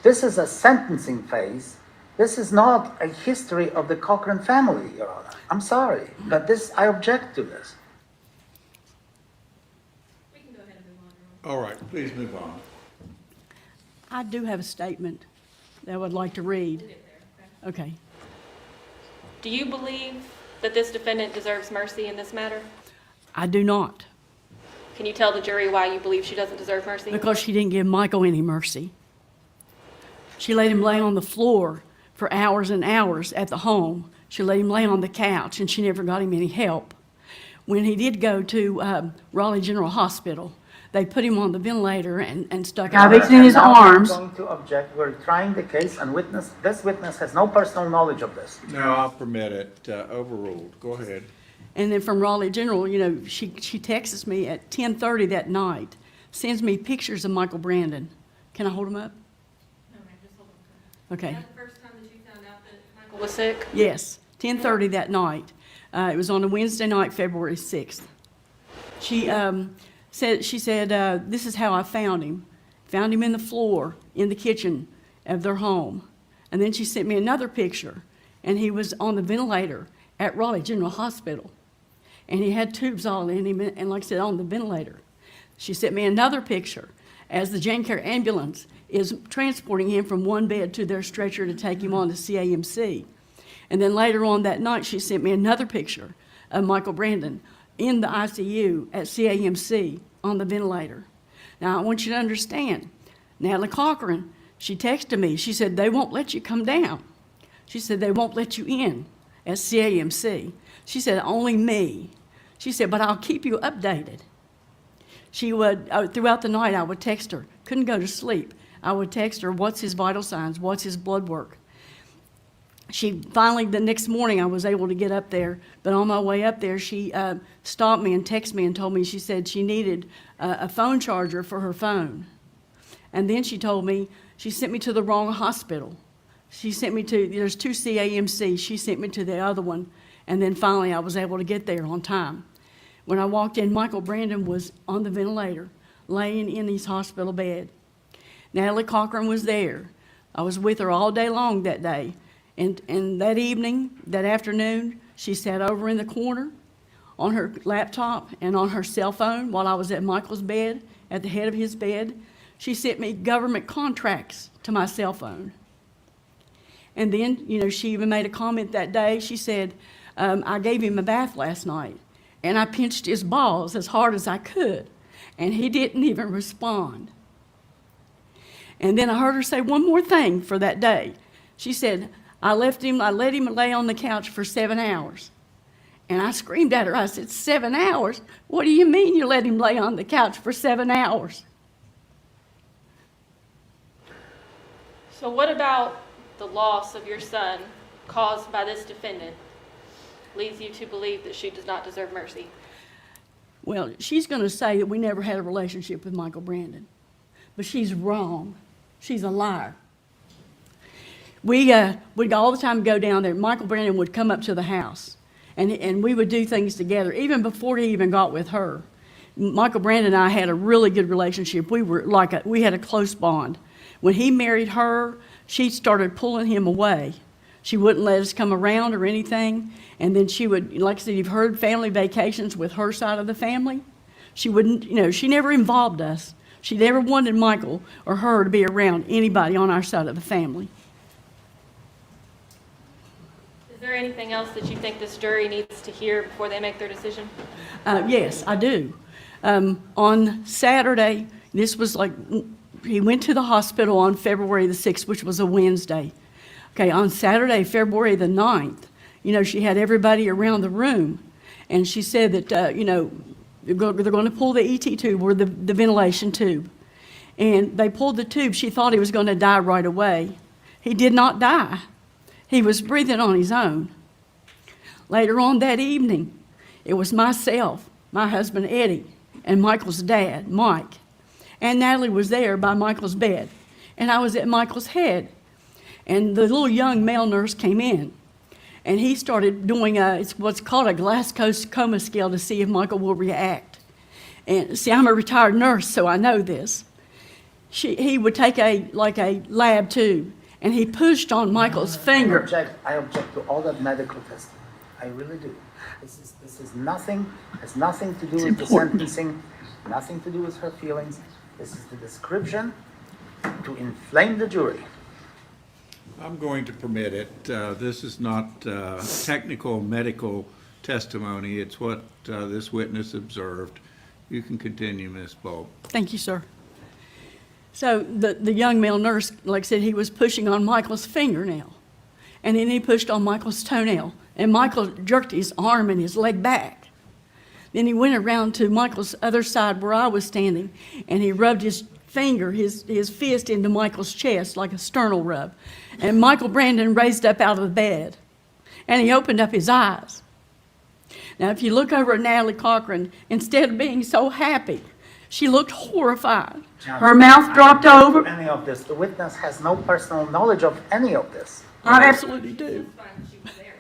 This is a sentencing phase. This is not a history of the Cochran family, Your Honor. I'm sorry, but I object to this. We can go ahead and move on. All right, please move on. I do have a statement that I would like to read. We'll get there, okay? Okay. Do you believe that this defendant deserves mercy in this matter? I do not, Can you tell the jury why you believe she doesn't deserve mercy? because she didn't give Michael any mercy. She let him lay on the floor for hours and hours at the home. She let him lay on the couch, and she never got him any help. When he did go to Raleigh General Hospital, they put him on the ventilator and stuck it in his arms. I'm going to object. We're trying the case, and this witness has no personal knowledge of this. No, I'll permit it. Overruled. Go ahead. And then from Raleigh General, she texts me at 10:30 that night, sends me pictures of Michael Brandon. Can I hold him up? No, ma'am, just hold on. Okay. Was that the first time that you found out that Michael was sick? Yes, 10:30 that night. It was on a Wednesday night, February 6th. She said, this is how I found him. Found him in the floor in the kitchen of their home. And then she sent me another picture, and he was on the ventilator at Raleigh General Hospital. And he had tubes all in him, and like I said, on the ventilator. She sent me another picture as the Jane Care ambulance is transporting him from one bed to their stretcher to take him on to CAMC. And then later on that night, she sent me another picture of Michael Brandon in the ICU at CAMC on the ventilator. Now, I want you to understand, Natalie Cochran, she texted me. She said, they won't let you come down. She said, they won't let you in at CAMC. She said, only me. She said, but I'll keep you updated. She would, throughout the night, I would text her. Couldn't go to sleep. I would text her, what's his vital signs? What's his blood work? She finally, the next morning, I was able to get up there. But on my way up there, she stopped me and texted me and told me, she said she needed a phone charger for her phone. And then she told me, she sent me to the wrong hospital. She sent me to, there's 2 CAMC. She sent me to the other one. And then finally, I was able to get there on time. When I walked in, Michael Brandon was on the ventilator, laying in his hospital bed. Natalie Cochran was there. I was with her all day long that day. And that evening, that afternoon, she sat over in the corner on her laptop and on her cell phone while I was at Michael's bed, at the head of his bed. She sent me government contracts to my cell phone. And then, she even made a comment that day. She said, I gave him a bath last night, and I pinched his balls as hard as I could, and he didn't even respond. And then I heard her say one more thing for that day. She said, I let him lay on the couch for 7 hours. And I screamed at her. I said, 7 hours? What do you mean you let him lay on the couch for 7 hours? So what about the loss of your son caused by this defendant leads you to believe that she does not deserve mercy? Well, she's going to say that we never had a relationship with Michael Brandon. But she's wrong. She's a liar. We'd all the time go down there. Michael Brandon would come up to the house, and we would do things together, even before he even got with her. Michael Brandon and I had a really good relationship. We had a close bond. When he married her, she started pulling him away. She wouldn't let us come around or anything. And then she would, like I said, you've heard family vacations with her side of the family. She wouldn't, she never involved us. She never wanted Michael or her to be around anybody on our side of the family. Is there anything else that you think this jury needs to hear before they make their decision? Yes, I do. On Saturday, he went to the hospital on February the 6th, which was a Wednesday. Okay, on Saturday, February the 9th, You know, she had everybody around the room, and she said that, you know, they're going to pull the ET tube, or the ventilation tube. And they pulled the tube. She thought he was going to die right away. He did not die. He was breathing on his own. Later on that evening, it was myself, my husband Eddie, and Michael's dad, Mike. And Natalie was there by Michael's bed. And I was at Michael's head. And the little young male nurse came in. And he started doing it's what's called a Glasgow coma scale to see if Michael will react. And see, I'm a retired nurse, so I know this. He would take a lab tube, and he pushed on Michael's finger. I object to all that medical testing. I really do. This is nothing, has nothing to do with the sentencing, nothing to do with her feelings. This is the description to inflame the jury. I'm going to permit it. This is not technical medical testimony. It's what this witness observed. You can continue, Ms. Bolt. Thank you, sir. So the young male nurse, like I said, he was pushing on Michael's fingernail. And then he pushed on Michael's toenail. And Michael jerked his arm and his leg back. Then he went around to Michael's other side where I was standing, and he rubbed his finger, his fist into Michael's chest like a sternal rub. And Michael Brandon raised up out of the bed, and he opened up his eyes. Now, if you look over at Natalie Cochran, instead of being so happy, she looked horrified. Her mouth dropped over. Any of this. The witness has no personal knowledge of any of this. I absolutely do.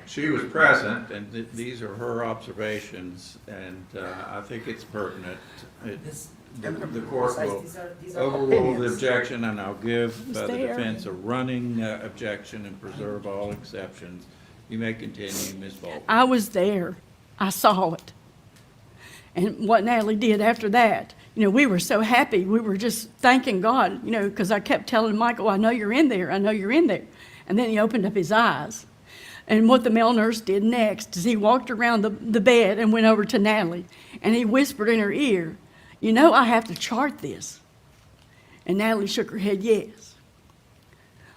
She was present, and these are her observations, and I think it's pertinent. The court will overrule the objection, and I'll give the defense a running objection and preserve all exceptions. You may continue, Ms. Bolt. I was there. I saw it. And what Natalie did after that, you know, we were so happy. We were just thanking God, you know, because I kept telling Michael, I know you're in there. I know you're in there. And then he opened up his eyes. And what the male nurse did next is he walked around the bed and went over to Natalie, and he whispered in her ear, you know, I have to chart this. And Natalie shook her head yes.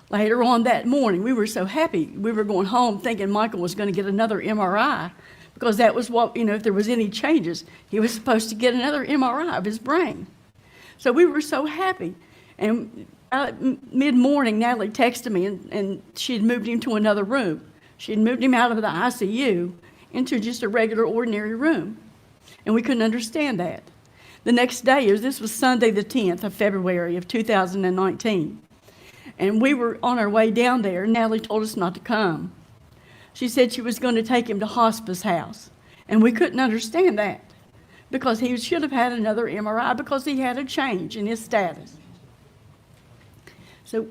Later on that morning, we were so happy. We were going home thinking Michael was going to get another MRI, because that was what, you know, if there was any changes, he was supposed to get another MRI of his brain. So we were so happy. And mid-morning, Natalie texted me, and she had moved him to another room. She had moved him out of the ICU into just a regular, ordinary room. And we couldn't understand that. The next day, this was Sunday the 10th of February of 2019. And we were on our way down there, and Natalie told us not to come. She said she was going to take him to hospice house. And we couldn't understand that, because he should have had another MRI because he had a change in his status. So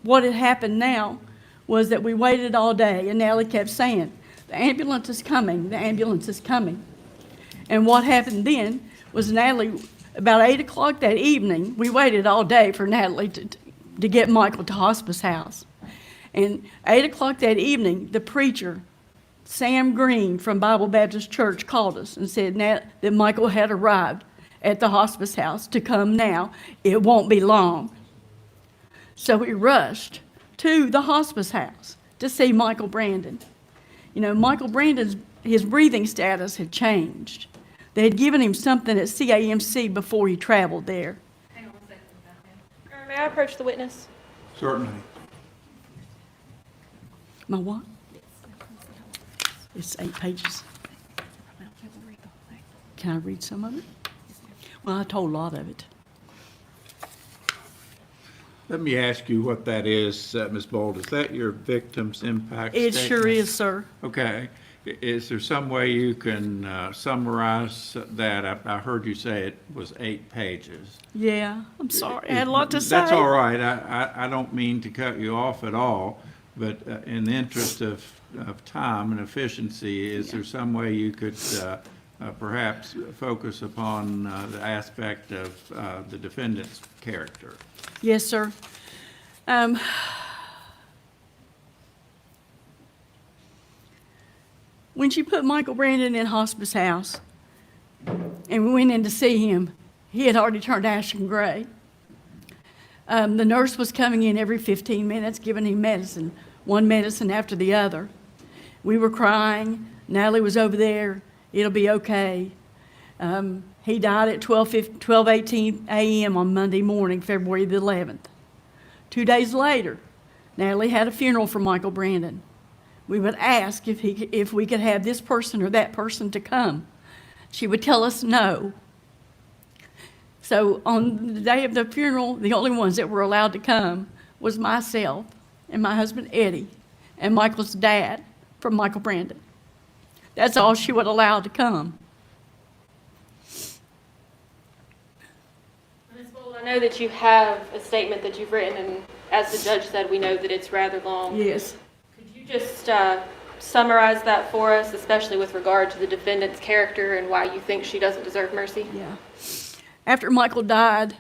what had happened now was that we waited all day, and Natalie kept saying, the ambulance is coming, the ambulance is coming. And what happened then was Natalie, about 8 o'clock that evening, we waited all day for Natalie to get Michael to hospice house. And 8 o'clock that evening, the preacher, Sam Green from Bible Baptist Church, called us and said that Michael had arrived at the hospice house to come now. It won't be long. So we rushed to the hospice house to see Michael Brandon. You know, Michael Brandon's, his breathing status had changed. They had given him something at CAMC before he traveled there. Hang on a second. May I approach the witness? Certainly. My what? It's 8 pages. Can I read some of it? Well, I told a lot of it. Let me ask you what that is, Ms. Bolt. Is that your victim's impact It statement? sure is, sir. Okay. Is there some way you can summarize that? I heard you say it was 8 pages. Yeah, I'm sorry. I had a lot to say. That's all right. I don't mean to cut you off at all, but in the interest of time and efficiency, is there some way you could perhaps focus upon the aspect of the defendant's character? Yes, sir. When she put Michael Brandon in hospice house and we went in to see him, he had already turned ashen gray. The nurse was coming in every 15 minutes, giving him medicine, one medicine after the other. We were crying. Natalie was over there. It'll be okay. He died at 12:18 a.m. on Monday morning, February the 11th. 2 days later, Natalie had a funeral for Michael Brandon. We would ask if we could have this person or that person to come. She would tell us no. So on the day of the funeral, the only ones that were allowed to come was myself and my husband Eddie and Michael's dad from Michael Brandon. That's all she would allow to come. Ms. Bold, I know that you have a statement that you've written, and as the judge said, we know that it's rather long. Yes. Could you just summarize that for us, especially with regard to the defendant's character and why you think she doesn't deserve mercy? Yeah. After Michael died,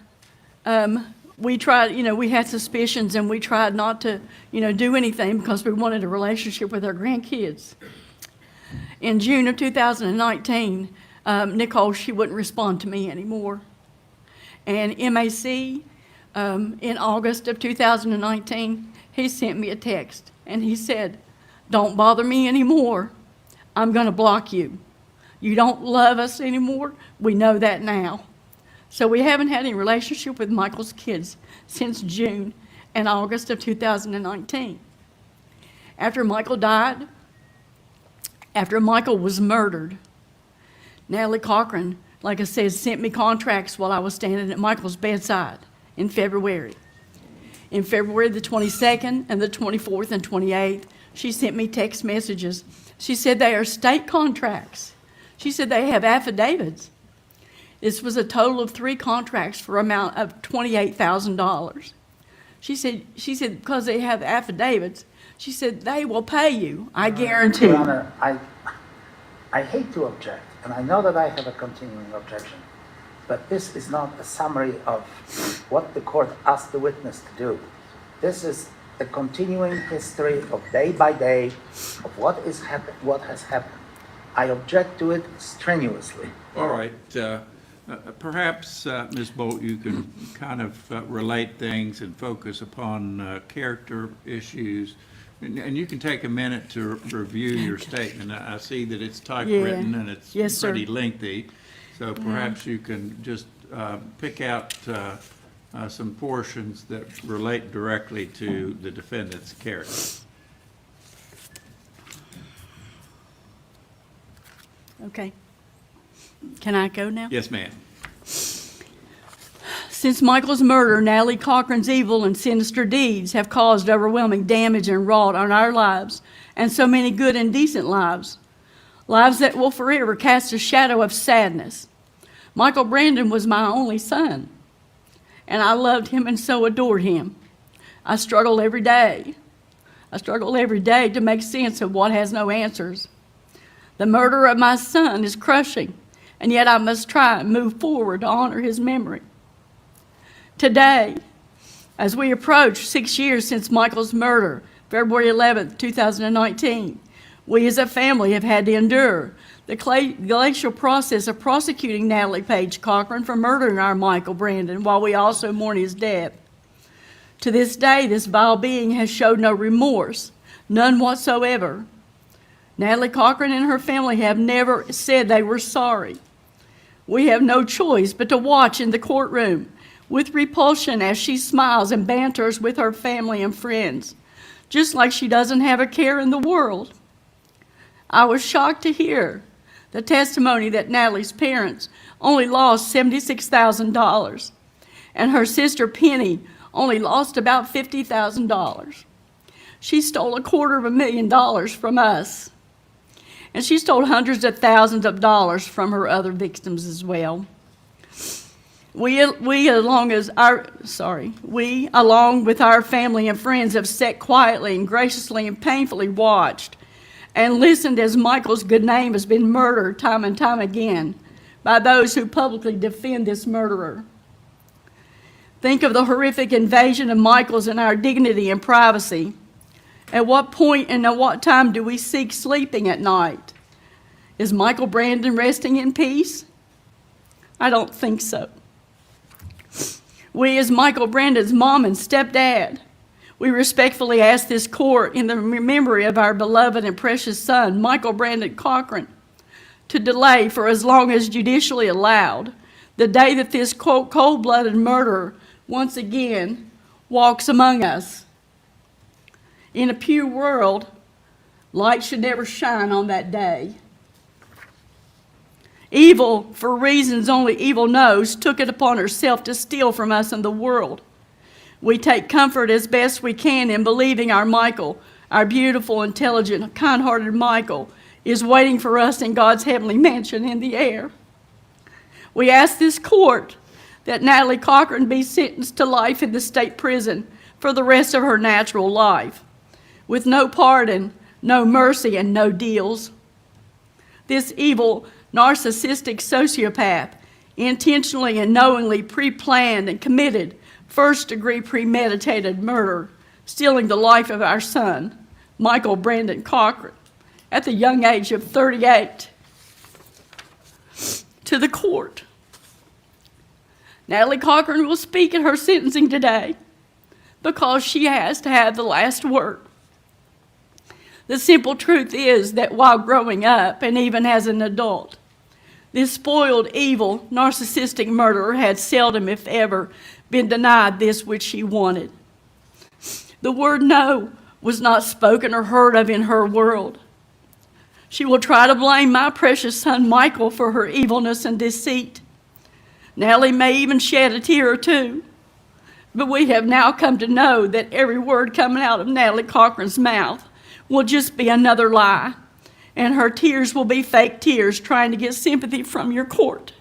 we tried, we had suspicions and we tried not to, do anything because we wanted a relationship with our grandkids. In June of 2019, Nicole, she wouldn't respond to me anymore. And MAC, in August of 2019, he sent me a text and he said, "Don't bother me anymore. I'm going to block you. You don't love us anymore. We know that now." So we haven't had any relationship with Michael's kids since June and August of 2019. After Michael died, after Michael was murdered, Natalie Cochran, like I said, sent me contracts while I was standing at Michael's bedside in February. In February the 22nd and the 24th and 28th, she sent me text messages. She said they are state contracts. She said they have affidavits. This was a total of 3 contracts for an amount of $28,000. She said because they have affidavits, she said they will pay you. I guarantee. Your Honor, I hate to object, and I know that I have a continuing objection, but this is not a summary of what the court asked the witness to do. This is a continuing history of day by day of what has happened. I object to it strenuously. All right. Perhaps, Ms. Bolt, you can kind of relate things and focus upon character issues. And you can take a minute to review your statement. I see that it's typewritten and it's Yes, sir. pretty lengthy. So perhaps you can just pick out some portions that relate directly to the defendant's character. Okay. Can I go now? Yes, ma'am. Since Michael's murder, Natalie Cochran's evil and sinister deeds have caused overwhelming damage and wrought on our lives and so many good and decent lives, lives that will forever cast a shadow of sadness. Michael Brandon was my only son, and I loved him and so adored him. I struggle every day. I struggle every day to make sense of what has no answers. The murder of my son is crushing, and yet I must try and move forward to honor his memory. Today, as we approach 6 years since Michael's murder, February 11th, 2019, we as a family have had to endure the glacial process of prosecuting Natalie Page Cochran for murdering our Michael Brandon while we also mourn his death. To this day, this vile being has showed no remorse, none whatsoever. Natalie Cochran and her family have never said they were sorry. We have no choice but to watch in the courtroom with repulsion as she smiles and banters with her family and friends, just like she doesn't have a care in the world. I was shocked to hear the testimony that Natalie's parents only lost $76,000, and her sister Penny only lost about $50,000. She stole $250,000 from us. And she stole hundreds of thousands of dollars from her other victims as well. We, along with our family and friends, have sat quietly and graciously and painfully watched and listened as Michael's good name has been murdered time and time again by those who publicly defend this murderer. Think of the horrific invasion of Michael's in our dignity and privacy. At what point and at what time do we seek sleeping at night? Is Michael Brandon resting in peace? I don't think so. We, as Michael Brandon's mom and stepdad, We respectfully ask this court, in the memory of our beloved and precious son, Michael Brandon Cochran, to delay for as long as judicially allowed the day that this cold-blooded murderer once again walks among us. In a pure world, light should never shine on that day. Evil, for reasons only evil knows, took it upon herself to steal from us and the world. We take comfort as best we can in believing our Michael, our beautiful, intelligent, kind-hearted Michael, is waiting for us in God's heavenly mansion in the air. We ask this court that Natalie Cochran be sentenced to life in the state prison for the rest of her natural life, with no pardon, no mercy, and no deals. This evil, narcissistic sociopath intentionally and knowingly pre-planned and committed first-degree premeditated murder, stealing the life of our son, Michael Brandon Cochran, at the young age of 38. To the court, Natalie Cochran will speak at her sentencing today because she has to have the last word. The simple truth is that while growing up, and even as an adult, this spoiled, evil, narcissistic murderer had seldom, if ever, been denied this which she wanted. The word no was not spoken or heard of in her world. She will try to blame my precious son Michael for her evilness and deceit. Natalie may even shed a tear or two, but we have now come to know that every word coming out of Natalie Cochran's mouth will just be another lie, and her tears will be fake tears trying to get sympathy from your court.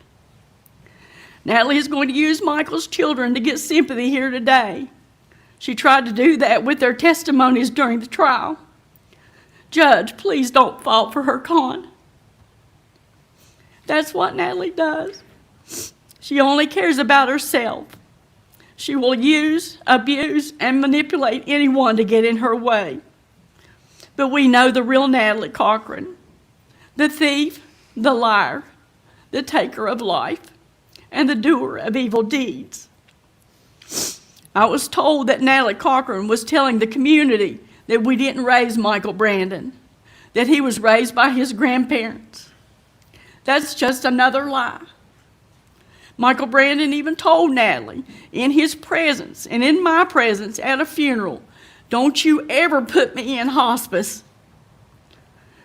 Natalie is going to use Michael's children to get sympathy here today. She tried to do that with their testimonies during the trial. Judge, please don't fall for her con. That's what Natalie does. She only cares about herself. She will use, abuse, and manipulate anyone to get in her way. But we know the real Natalie Cochran, the thief, the liar, the taker of life, and the doer of evil deeds. I was told that Natalie Cochran was telling the community that we didn't raise Michael Brandon, that he was raised by his grandparents. That's just another lie. Michael Brandon even told Natalie in his presence and in my presence at a funeral, "Don't you ever put me in hospice."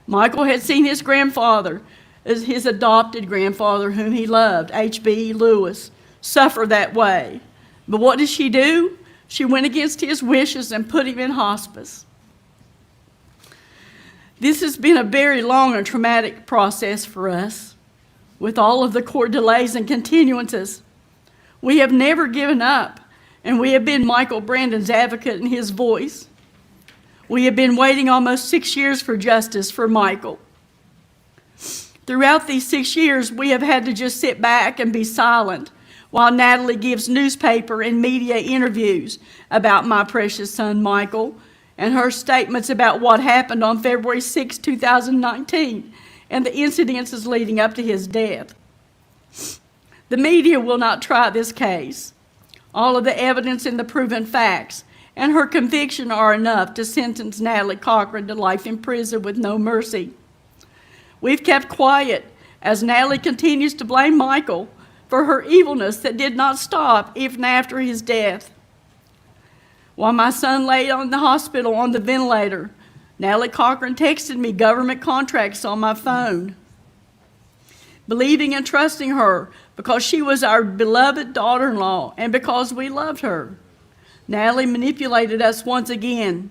Michael had seen his grandfather, as his adopted grandfather whom he loved, H.B. Lewis, suffer that way. But what did she do? She went against his wishes and put him in hospice. This has been a very long and traumatic process for us, with all of the court delays and continuances. We have never given up, and we have been Michael Brandon's advocate and his voice. We have been waiting almost 6 years for justice for Michael. Throughout these 6 years, we have had to just sit back and be silent while Natalie gives newspaper and media interviews about my precious son Michael and her statements about what happened on February 6, 2019, and the incidences leading up to his death. The media will not try this case. All of the evidence and the proven facts and her conviction are enough to sentence Natalie Cochran to life in prison with no mercy. We've kept quiet as Natalie continues to blame Michael for her evilness that did not stop even after his death. While my son lay in the hospital on the ventilator, Natalie Cochran texted me government contracts on my phone. Believing and trusting her because she was our beloved daughter-in-law and because we loved her, Natalie manipulated us once again.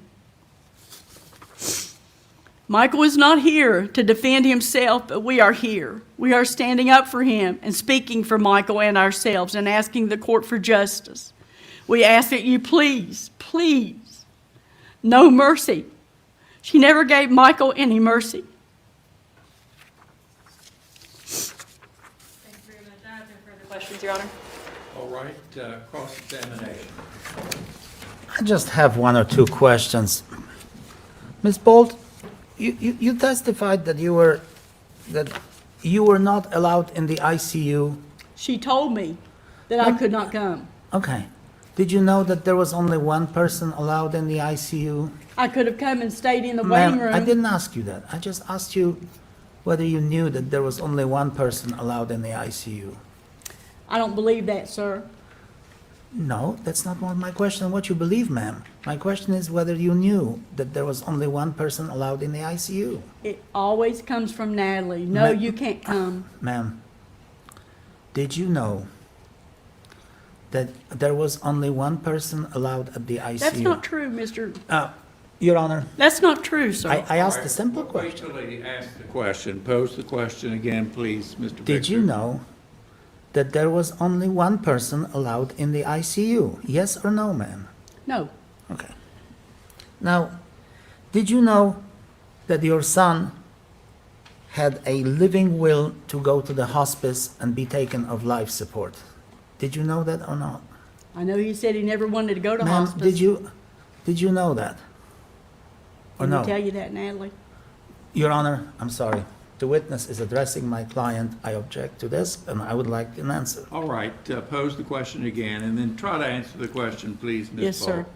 Michael is not here to defend himself, but we are here. We are standing up for him and speaking for Michael and ourselves and asking the court for justice. We ask that you please, please, no mercy. She never gave Michael any mercy. Thank you very much. I have no further questions, Your Honor. All right, cross-examination. I just have one or two questions. Ms. Bolt, you testified that you were not allowed in the ICU. She told me that I could not come. Okay. Did you know that there was only one person allowed in the ICU? I could have come and stayed in the waiting Ma'am, I room. didn't ask you that. I just asked you whether you knew that there was only one person allowed in the ICU. I don't believe that, sir. No, that's not what my question, what you believe, ma'am. My question is whether you knew that there was only one person allowed in the ICU. It always comes from Natalie. No, you can't come. Ma'am, did you know that there was only one person allowed at the ICU? That's not true, Mr. Your Honor, That's not true, sir. I asked a simple Wait question. till he asks the question. Pose the question again, please, Mr. Victor. Did you know that there was only one person allowed in the ICU? Yes or no, ma'am? No. Okay. Now, did you know that your son had a living will to go to the hospice and be taken off life support? Did you know that or not? I know he said he never wanted to go to Ma'am, hospice. did you know that? Or Did no? he tell you that, Natalie? Your Honor, I'm sorry. The witness is addressing my client. I object to this, and I would like an answer. All right, pose the question again, and then try to answer the question, please, Ms. Yes, sir. Ball.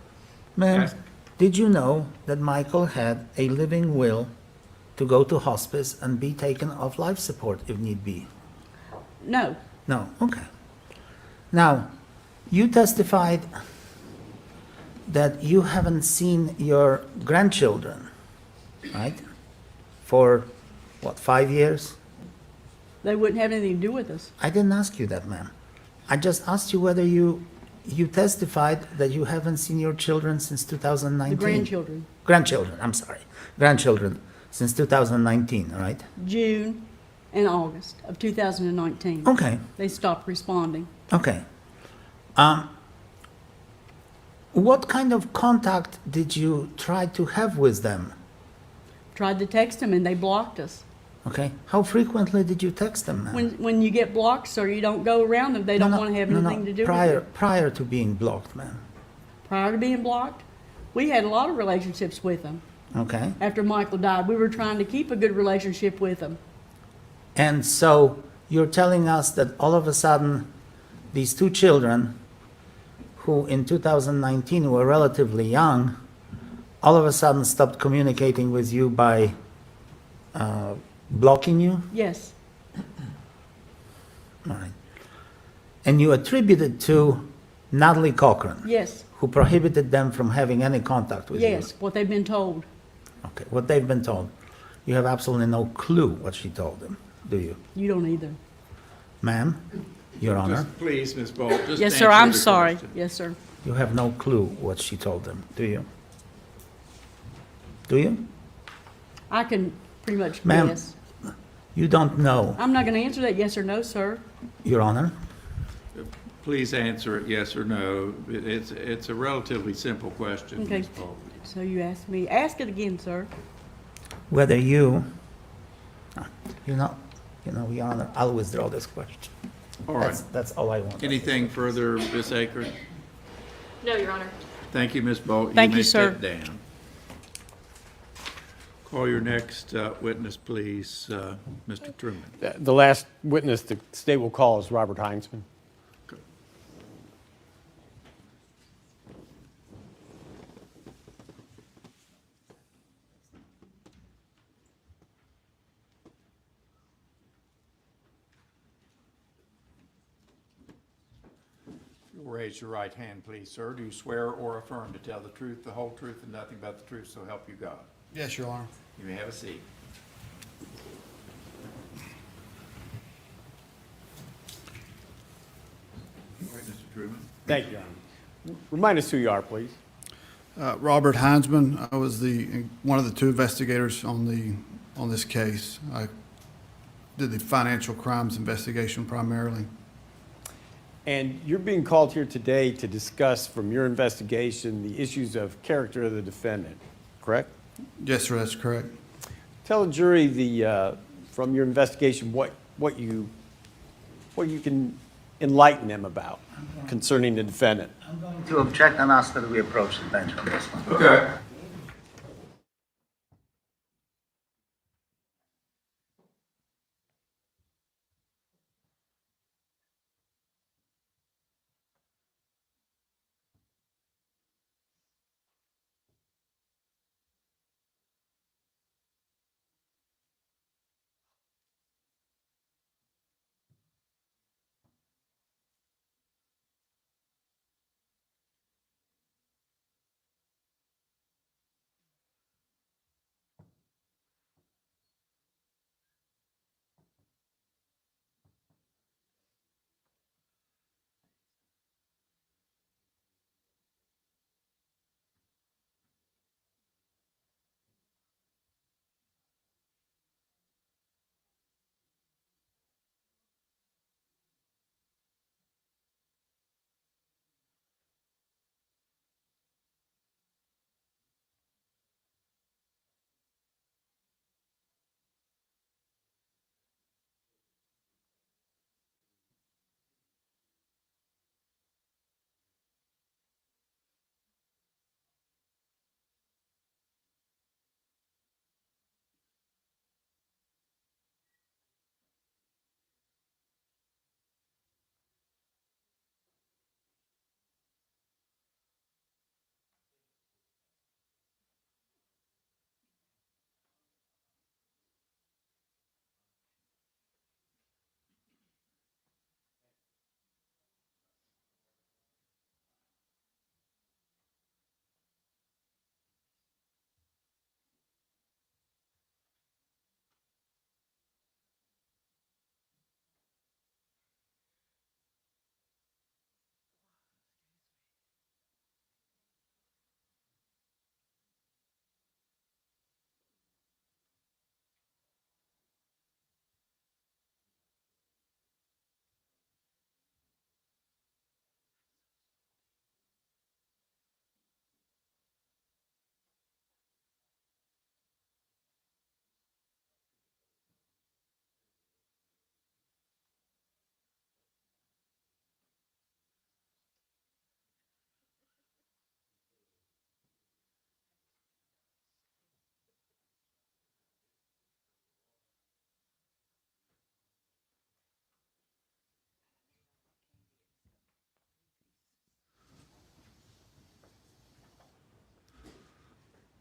Ma'am, Ask- did you know that Michael had a living will to go to hospice and be taken off life support if need be? No. No, okay. Now, you testified that you haven't seen your grandchildren, right? For, what, 5 years? They wouldn't have anything to do with us. I didn't ask you that, ma'am. I just asked you whether you testified that you haven't seen your children since 2019. The grandchildren. Grandchildren, I'm sorry. Grandchildren since 2019, right? June and August of 2019. Okay, They stopped responding. okay. What kind of contact did you try to have with them? Tried to text them and they blocked us. Okay, how frequently did you text them, ma'am? When you get blocked, sir, you don't go around them. They don't want to have anything to do with it. Prior to being blocked, ma'am. Prior to being blocked, we had a lot of relationships with them. Okay, After Michael died, we were trying to keep a good relationship with them. and so you're telling us that all of a sudden, these two children, who in 2019 were relatively young, all of a sudden stopped communicating with you by blocking you? Yes, All right. And you attribute it to Natalie Cochran, yes, who prohibited them from having any contact with you? yes, what they've been told. Okay, what they've been told. You have absolutely no clue what she told them, do you? You don't either. Ma'am, Your Honor, Just please, Ms. Ball, just Yes, sir, answer I'm the sorry. question. Yes, sir. you have no clue what she told them, do you? Do you? I can pretty much Ma'am. guess. You don't know, I'm not going to answer that yes or no, sir. Your Honor. Please answer it yes or no. It's a relatively simple question, Okay. Ms. Ball. So you asked me. Ask it again, sir. Whether you, Your Honor, I'll withdraw this question. All right. That's all I want. Anything further, Ms. Akers? No, Your Honor. Thank you, Ms. Bolt. Thank may you, sir. step down. Call your next witness, please, Mr. Truman. The last witness the state will call is Robert Heinzman. You'll raise your right hand, please, sir. Do you swear or affirm to tell the truth, the whole truth, and nothing but the truth, so help you God? Yes, Your Honor. You may have a seat. All right, Mr. Truman. Thank you, Your Honor. Remind us who you are, please. Robert Heinzman, I was one of the two investigators on this case. I did the financial crimes investigation primarily. And you're being called here today to discuss from your investigation the issues of character of the defendant, correct? Yes, sir, that's correct. Tell the jury from your investigation what you can enlighten them about concerning the defendant. I'm going to object and ask that we approach the bench on this one. Okay.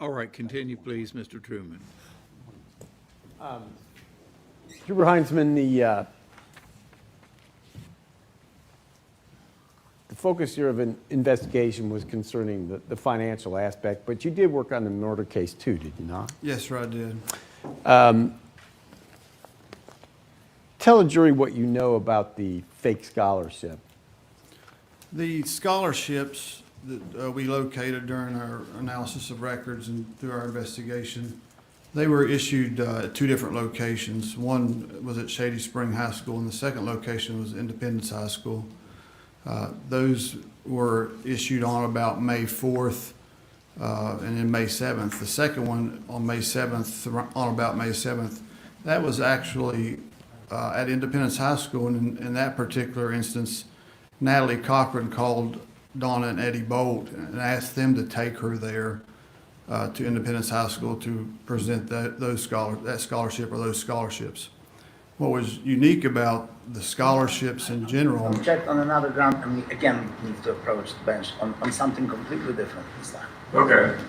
All right, continue, please, Mr. Truman. Trooper Heinzman, the focus here of an investigation was concerning the financial aspect, but you did work on the murder case too, did you not? Yes, sir, I did. Tell a jury what you know about the fake scholarship. The scholarships that we located during our analysis of records and through our investigation, they were issued at two different locations. One was at Shady Spring High School, and the second location was Independence High School. Those were issued on about May 4th and then May 7th. The second one on May 7th, on about May 7th, that was actually at Independence High School, and in that particular instance, Natalie Cochran called Donna and Eddie Bolt and asked them to take her there to Independence High School to present that scholarship or those scholarships. What was unique about the scholarships in general. Object on another ground, and we again need to approach the bench on something completely different this time. Okay.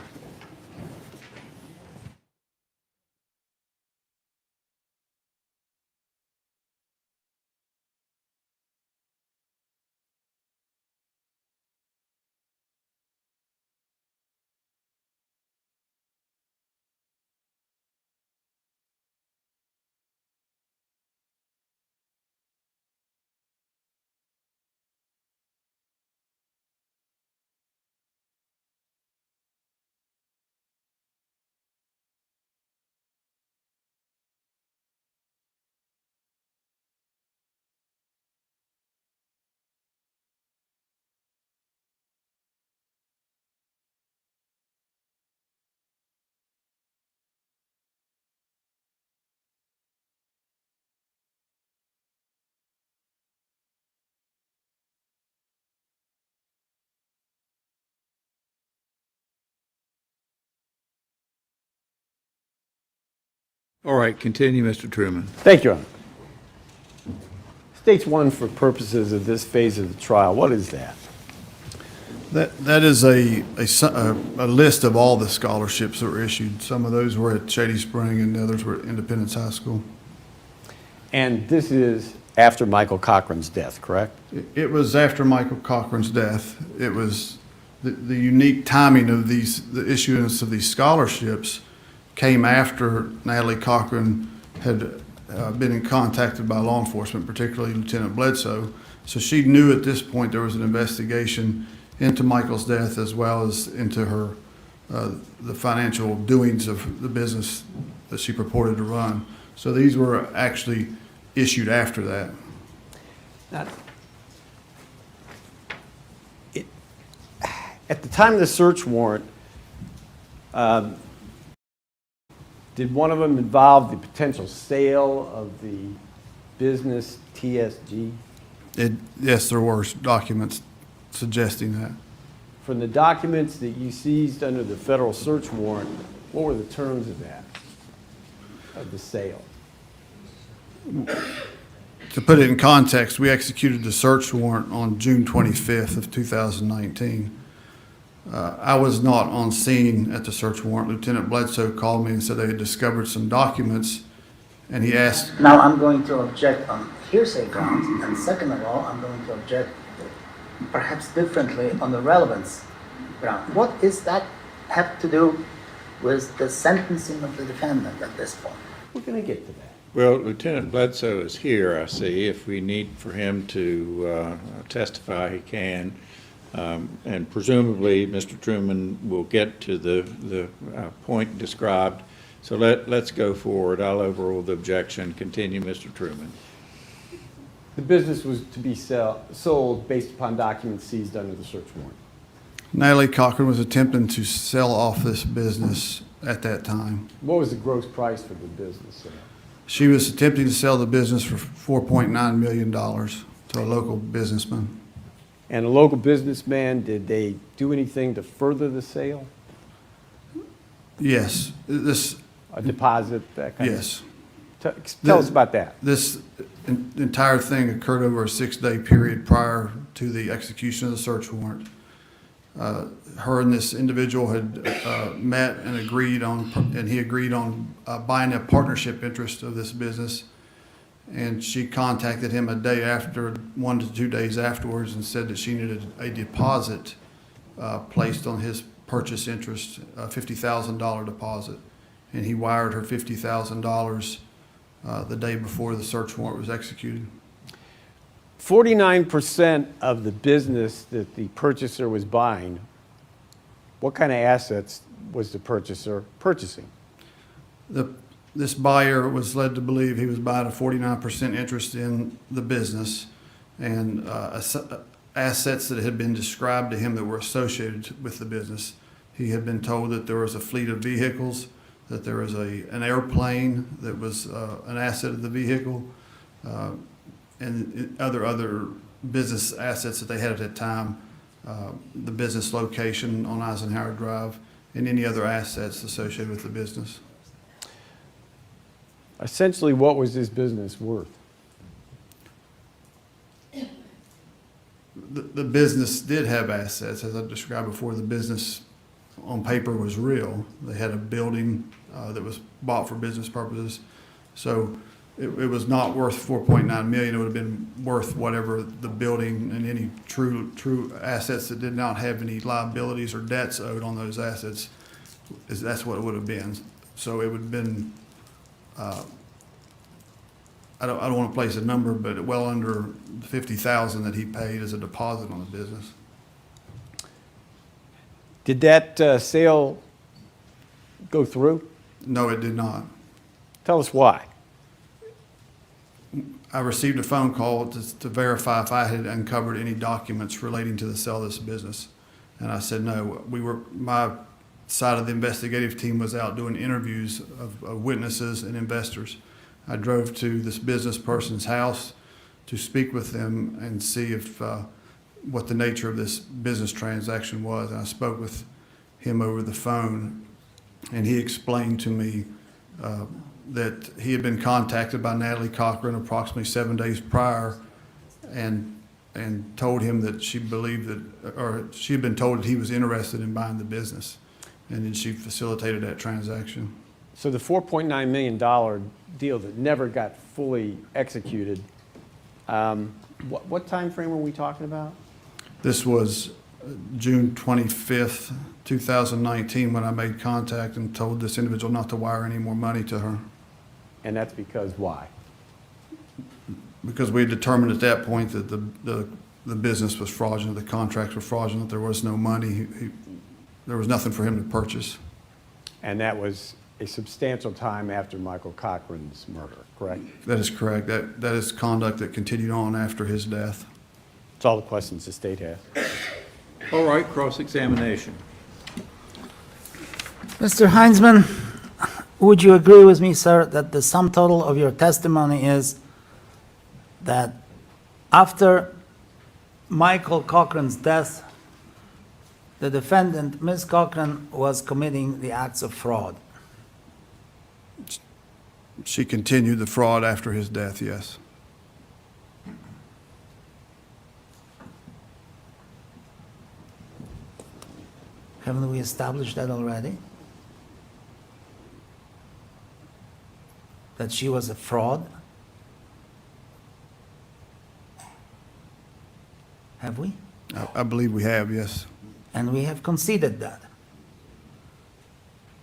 All right, continue, Mr. Truman. Thank you, Your Honor. States one for purposes of this phase of the trial. What is that? That is a list of all the scholarships that were issued. Some of those were at Shady Spring and the others were at Independence High School. And this is after Michael Cochran's death, correct? It was after Michael Cochran's death. It was the unique timing of the issuance of these scholarships came after Natalie Cochran had been in contact by law enforcement, particularly Lieutenant Bledsoe. So she knew at this point there was an investigation into Michael's death as well as into her the financial doings of the business that she purported to run. So these were actually issued after that. Now, at the time of the search warrant, did one of them involve the potential sale of the business TSG? Yes, there were documents suggesting that. From the documents that you seized under the federal search warrant, what were the terms of that, of the sale? To put it in context, we executed the search warrant on June 25th of 2019. I was not on scene at the search warrant. Lieutenant Bledsoe called me and said they had discovered some documents, and he asked. Now I'm going to object on hearsay grounds, and second of all, I'm going to object perhaps differently on the relevance ground. What is that have to do with the sentencing of the defendant at this point? We're going to get to that. Well, Lieutenant Bledsoe is here, I see. If we need for him to testify, he can. And presumably, Mr. Truman will get to the point described. So let's go forward. I'll overrule the objection. Continue, Mr. Truman. The business was to be sold based upon documents seized under the search warrant. Natalie Cochran was attempting to sell off this business at that time. What was the gross price for the business sale? She was attempting to sell the business for $4.9 million to a local businessman. And a local businessman, did they do anything to further the sale? Yes. A deposit, that kind yes. of? Tell us about that. This entire thing occurred over a 6-day period prior to the execution of the search warrant. Her and this individual had met and agreed on, and he agreed on buying a partnership interest of this business. And she contacted him a day after, 1 to 2 days afterwards, and said that she needed a deposit placed on his purchase interest, a $50,000 deposit. And he wired her $50,000 the day before the search warrant was executed. 49% of the business that the purchaser was buying, what kind of assets was the purchaser purchasing? This buyer was led to believe he was buying a 49% interest in the business, and assets that had been described to him that were associated with the business. He had been told that there was a fleet of vehicles, that there was an airplane that was an asset of the vehicle, and other business assets that they had at that time, the business location on Eisenhower Drive, and any other assets associated with the business. Essentially, what was this business worth? The business did have assets. As I described before, the business on paper was real. They had a building that was bought for business purposes. So it was not worth $4.9 million. It would have been worth whatever the building and any true assets that did not have any liabilities or debts owed on those assets. That's what it would have been. So it would have been, I don't want to place a number, but well under $50,000 that he paid as a deposit on the business. Did that sale go through? No, it did not. Tell us why. I received a phone call to verify if I had uncovered any documents relating to the sale of this business. And I said no. My side of the investigative team was out doing interviews of witnesses and investors. I drove to this business person's house to speak with them and see if what the nature of this business transaction was. And I spoke with him over the phone, and he explained to me that he had been contacted by Natalie Cochran approximately 7 days prior, and told him that she believed that, or she had been told that he was interested in buying the business, and then she facilitated that transaction. So the $4.9 million deal that never got fully executed, what time frame are we talking about? This was June 25th, 2019, when I made contact and told this individual not to wire any more money to her. And that's because why? Because we had determined at that point that the business was fraudulent, the contracts were fraudulent, there was no money, there was nothing for him to purchase. And that was a substantial time after Michael Cochran's murder, correct? That is correct. That is conduct that continued on after his death. That's all the questions the state has. All right, cross-examination. Mr. Heinzman, would you agree with me, sir, that the sum total of your testimony is that after Michael Cochran's death, the defendant, Ms. Cochran, was committing the acts of fraud? She continued the fraud after his death, yes. Haven't we established that already? That she was a fraud? Have we? I believe we have, yes. And we have conceded that.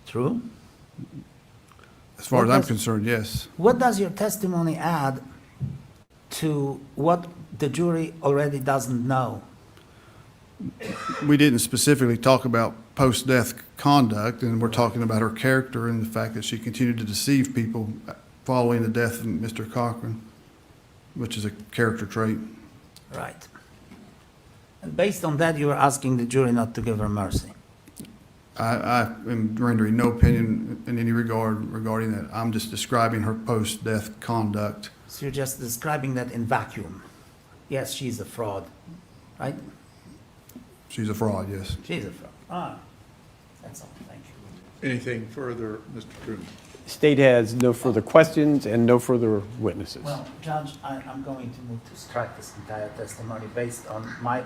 True? As far as I'm concerned, yes. What does your testimony add to what the jury already doesn't know? We didn't specifically talk about post-death conduct, and we're talking about her character and the fact that she continued to deceive people following the death of Mr. Cochran, which is a character trait. Right. And based on that, you are asking the jury not to give her mercy? I am rendering no opinion in any regard regarding that. I'm just describing her post-death conduct. So you're just describing that in vacuum? Yes, she's a fraud, right? She's a fraud, yes. She's a fraud. Ah, that's all. Thank you. Anything further, Mr. Truman? State has no further questions and no further witnesses. Well, Judge, I'm going to move to strike this entire testimony based on my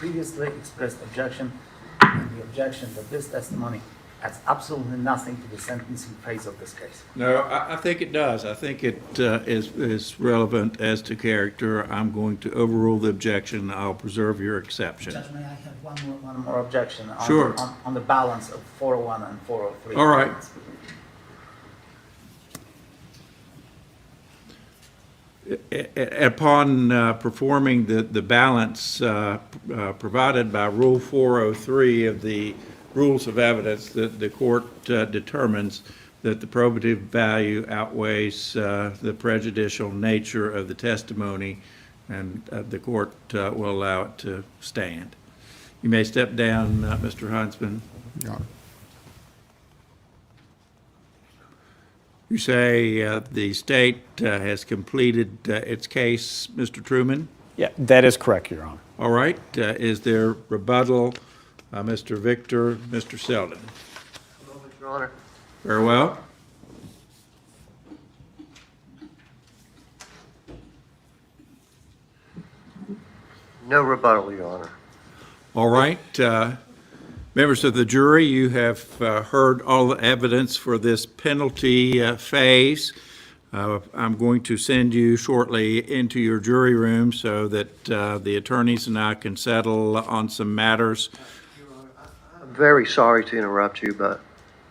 previously expressed objection, and the objection that this testimony adds absolutely nothing to the sentencing phase of this case. No, I think it does. I think it is relevant as to character. I'm going to overrule the objection. I'll preserve your exception. Judge, may I have one more objection on, Sure. on the balance of 401 and 403? All right. Upon performing the balance provided by Rule 403 of the Rules of Evidence, the court determines that the probative value outweighs the prejudicial nature of the testimony, and the court will allow it to stand. You may step down, Mr. Huntsman. Your Honor. You say the state has completed its case, Mr. Truman? Yeah, that is correct, Your Honor. All right. Is there rebuttal, Mr. Victor, Mr. Selden? Your Honor. Very well. No rebuttal, Your Honor. All right. Members of the jury, you have heard all the evidence for this penalty phase. I'm going to send you shortly into your jury room so that the attorneys and I can settle on some matters. I'm very sorry to interrupt you, but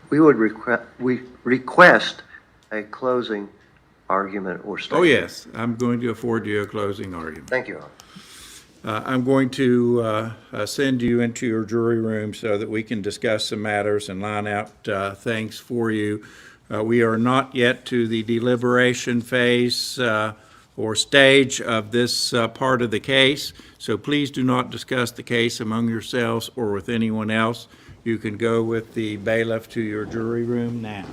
we would request a closing argument or statement. Oh, yes. I'm going to afford you a closing argument. Thank you, Your Honor. I'm going to send you into your jury room so that we can discuss some matters and line out things for you. We are not yet to the deliberation phase or stage of this part of the case, so please do not discuss the case among yourselves or with anyone else. You can go with the bailiff to your jury room now.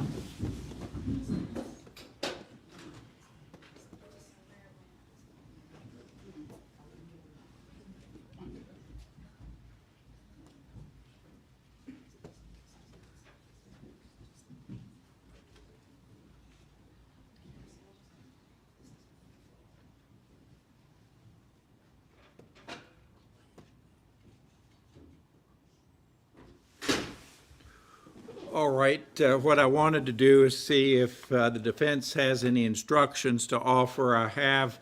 All right, what I wanted to do is see if the defense has any instructions to offer. I have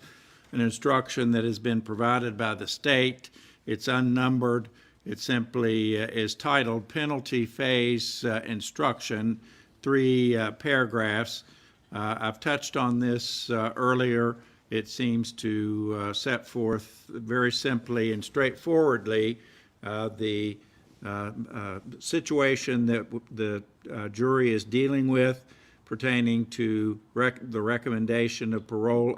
an instruction that has been provided by the state. It's unnumbered. It simply is titled Penalty Phase Instruction, 3 paragraphs. I've touched on this earlier. It seems to set forth very simply and straightforwardly the situation that the jury is dealing with pertaining to the recommendation of parole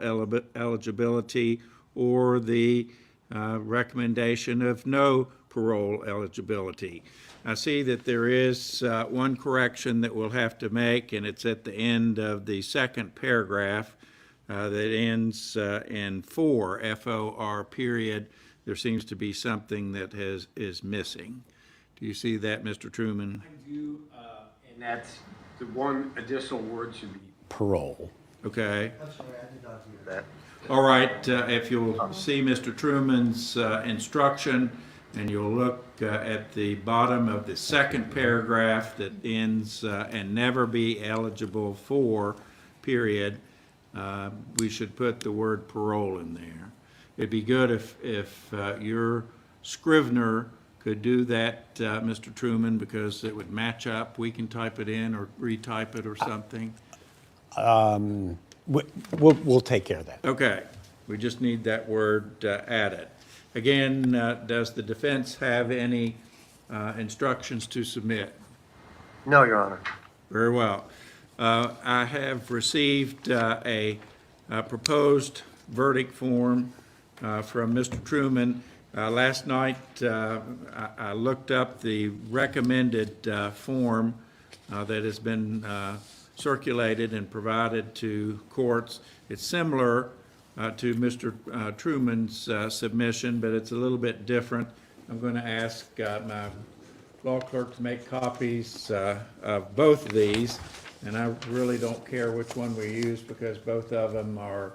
eligibility or the recommendation of no parole eligibility. I see that there is one correction that we'll have to make, and it's at the end of the second paragraph that ends in 4, F-O-R period. There seems to be something that is missing. Do you see that, Mr. Truman? I do, and that's the one additional word should be Parole. Okay. I'm sorry, I did not hear that. All right, if you'll see Mr. Truman's instruction, and you'll look at the bottom of the second paragraph that ends and never be eligible for, period, we should put the word parole in there. It'd be good if your scrivener could do that, Mr. Truman, because it would match up. We can type it in or retype it or something. We'll take care of that. Okay, we just need that word added. Again, does the defense have any instructions to submit? No, Your Honor. Very well. I have received a proposed verdict form from Mr. Truman. Last night, I looked up the recommended form that has been circulated and provided to courts. It's similar to Mr. Truman's submission, but it's a little bit different. I'm going to ask my law clerk to make copies of both of these, and I really don't care which one we use because both of them are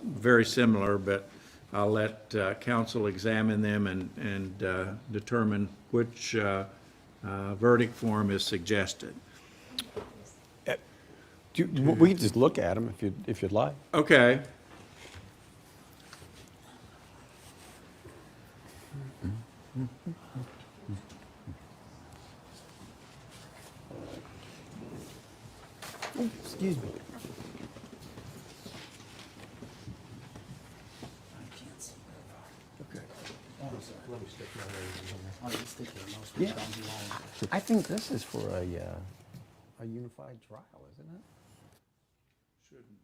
very similar, but I'll let council examine them and determine which verdict form is suggested. We can just look at them if you'd like. Okay. Excuse me. Yeah. I think this is for a unified trial, isn't it? Shouldn't be.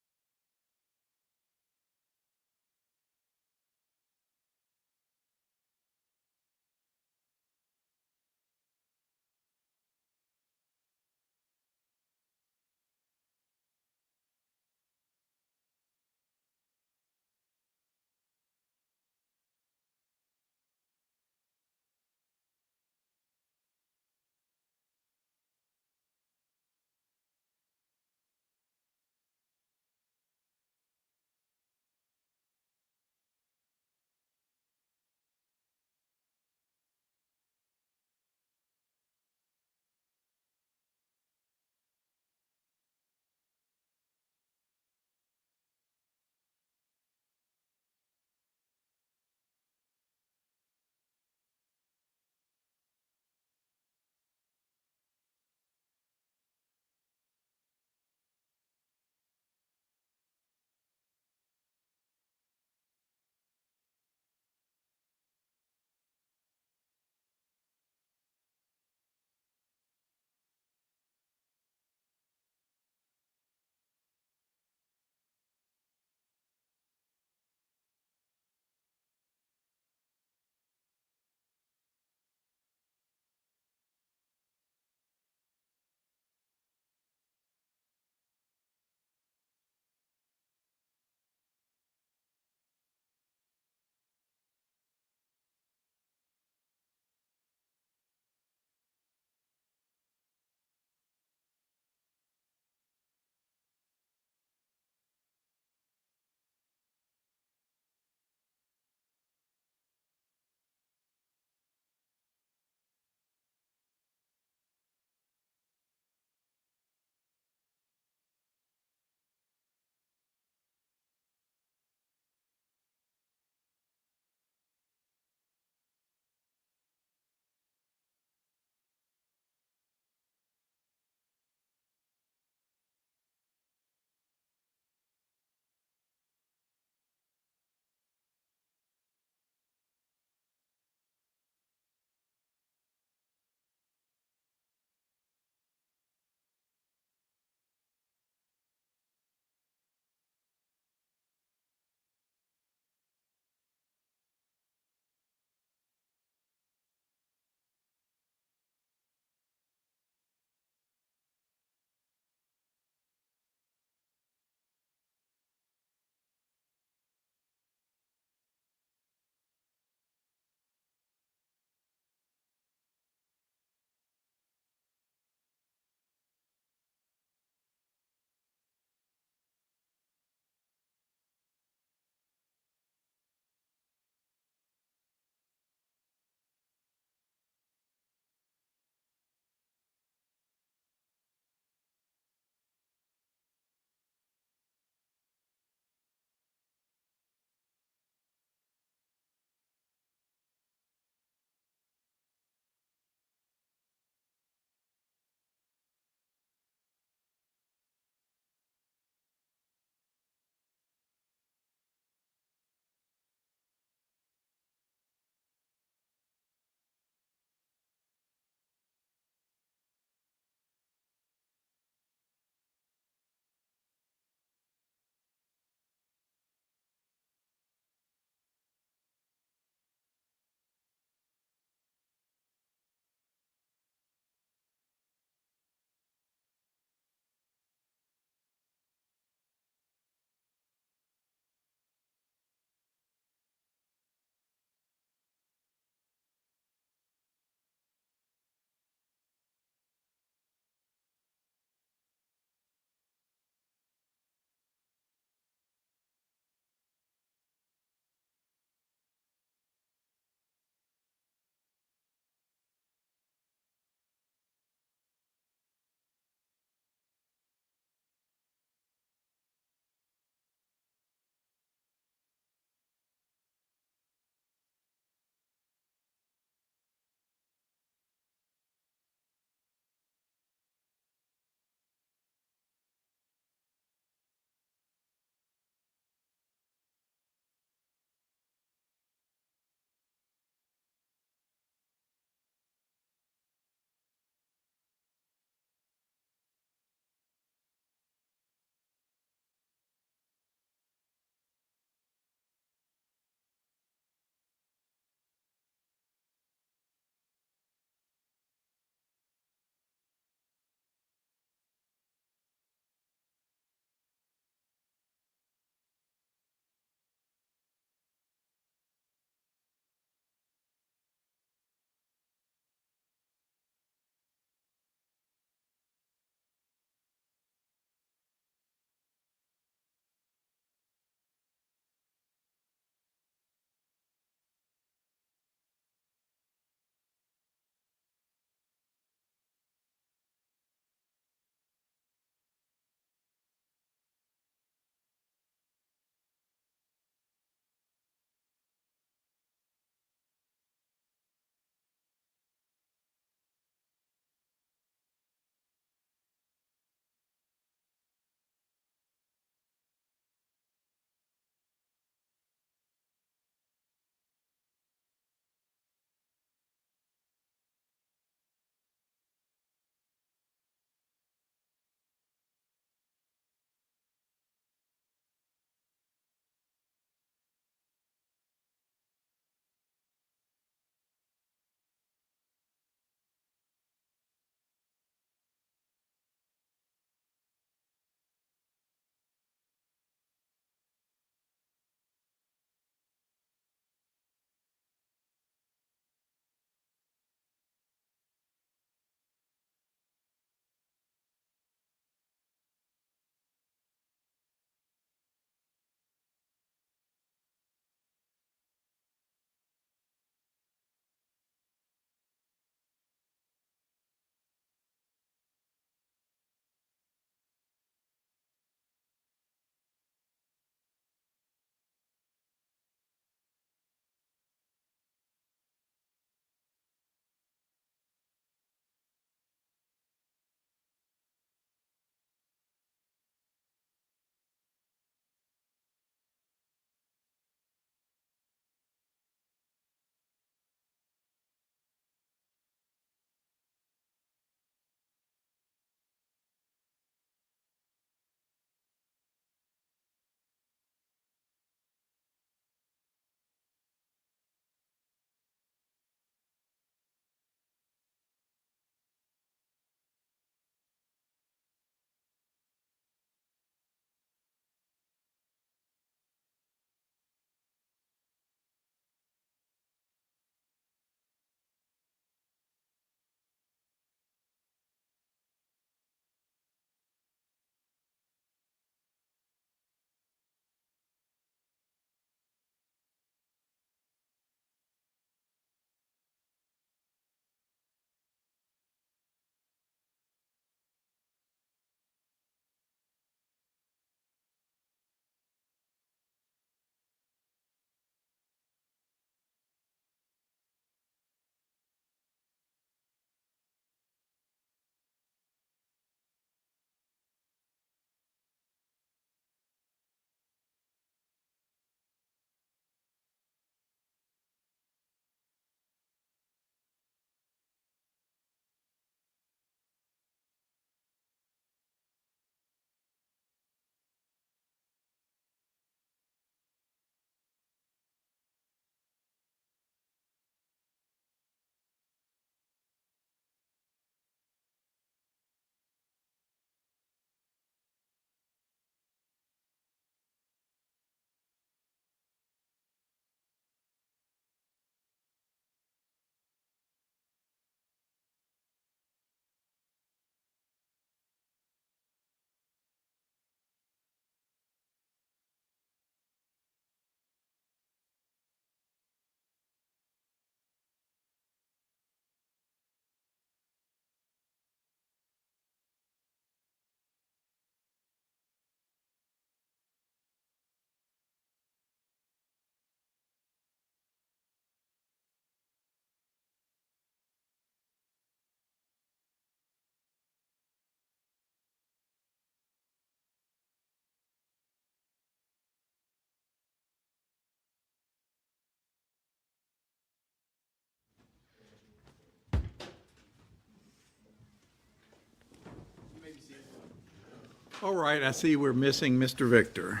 All right, I see we're missing Mr. Victor.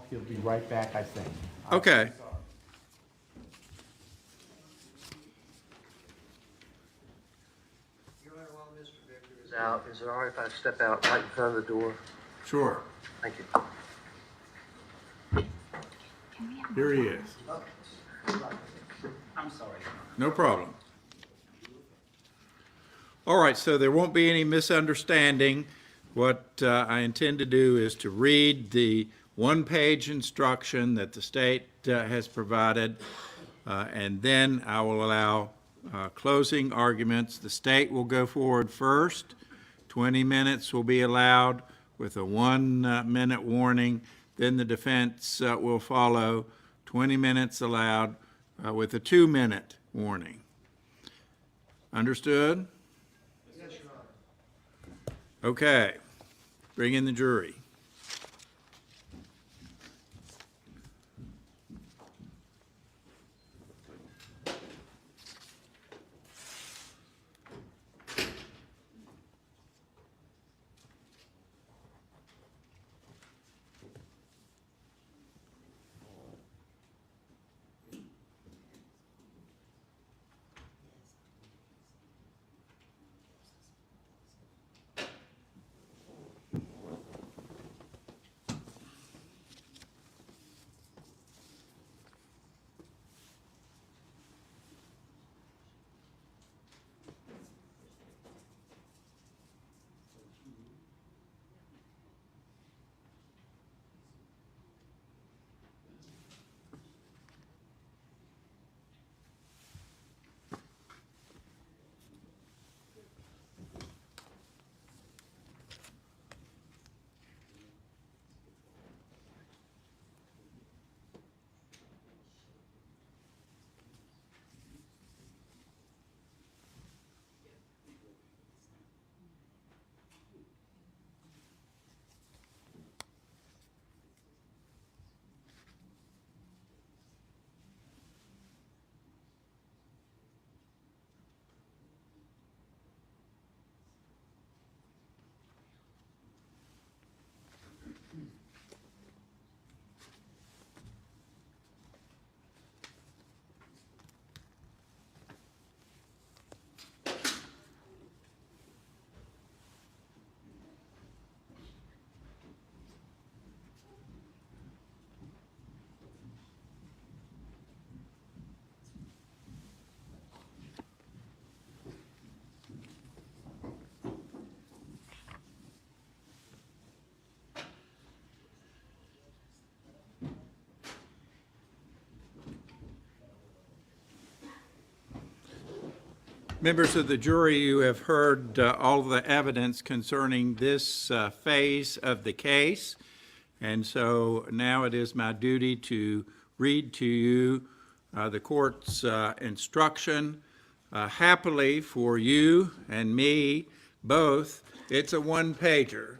He'll be right back, I think. Okay. Out, is it all right if I step out right in front of the door? Sure. Thank you. Here he is. I'm sorry. No problem. All right, so there won't be any misunderstanding. What I intend to do is to read the one-page instruction that the state has provided, and then I will allow closing arguments. The state will go forward first. 20 minutes will be allowed with a 1-minute warning. Then the defense will follow. 20 minutes allowed with a 2-minute warning. Understood? Yes, Your Honor. Okay. Bring in the jury. Members of the jury, you have heard all of the evidence concerning this phase of the case, and so now it is my duty to read to you the court's instruction. Happily for you and me both, it's a one-pager.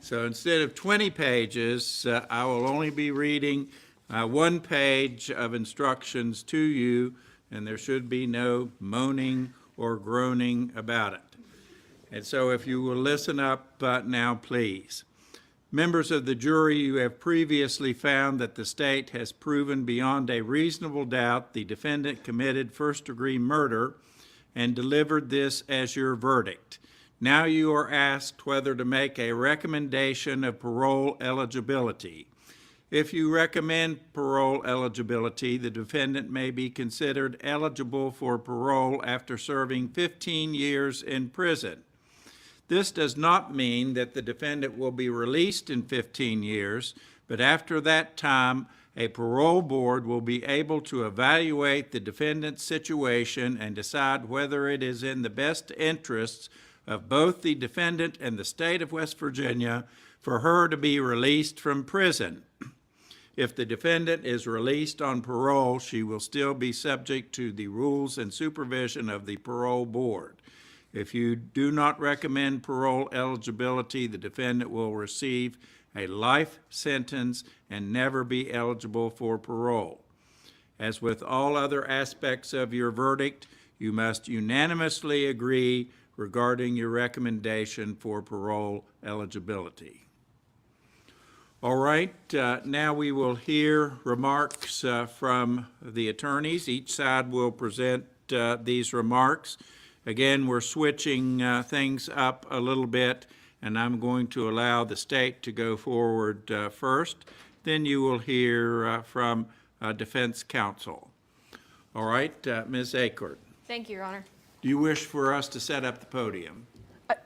So instead of 20 pages, I will only be reading 1 page of instructions to you, and there should be no moaning or groaning about it. And so if you will listen up now, please. Members of the jury, you have previously found that the state has proven beyond a reasonable doubt the defendant committed first-degree murder and delivered this as your verdict. Now you are asked whether to make a recommendation of parole eligibility. If you recommend parole eligibility, the defendant may be considered eligible for parole after serving 15 years in prison. This does not mean that the defendant will be released in 15 years, but after that time, a parole board will be able to evaluate the defendant's situation and decide whether it is in the best interests of both the defendant and the state of West Virginia for her to be released from prison. If the defendant is released on parole, she will still be subject to the rules and supervision of the parole board. If you do not recommend parole eligibility, the defendant will receive a life sentence and never be eligible for parole. As with all other aspects of your verdict, you must unanimously agree regarding your recommendation for parole eligibility. All right, now we will hear remarks from the attorneys. Each side will present these remarks. Again, we're switching things up a little bit, and I'm going to allow the state to go forward first. Then you will hear from defense counsel. All right, Ms. Acord, Thank you, Your Honor. do you wish for us to set up the podium?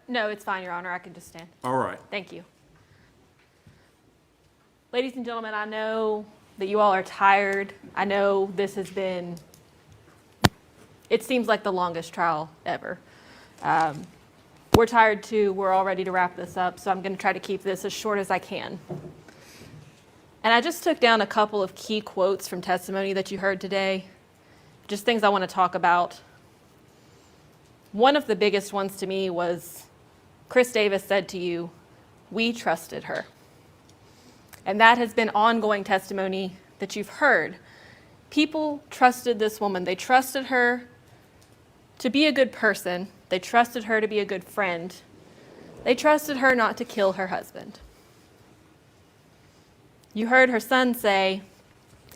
No, it's fine, Your Honor. I can just stand. All right. Thank you. Ladies and gentlemen, I know that you all are tired. I know this has been, it seems like the longest trial ever. We're tired too. We're all ready to wrap this up, so I'm going to try to keep this as short as I can. And I just took down a couple of key quotes from testimony that you heard today, just things I want to talk about. One of the biggest ones to me was Chris Davis said to you, "We trusted her." And that has been ongoing testimony that you've heard. People trusted this woman. They trusted her to be a good person. They trusted her to be a good friend. They trusted her not to kill her husband. You heard her son say,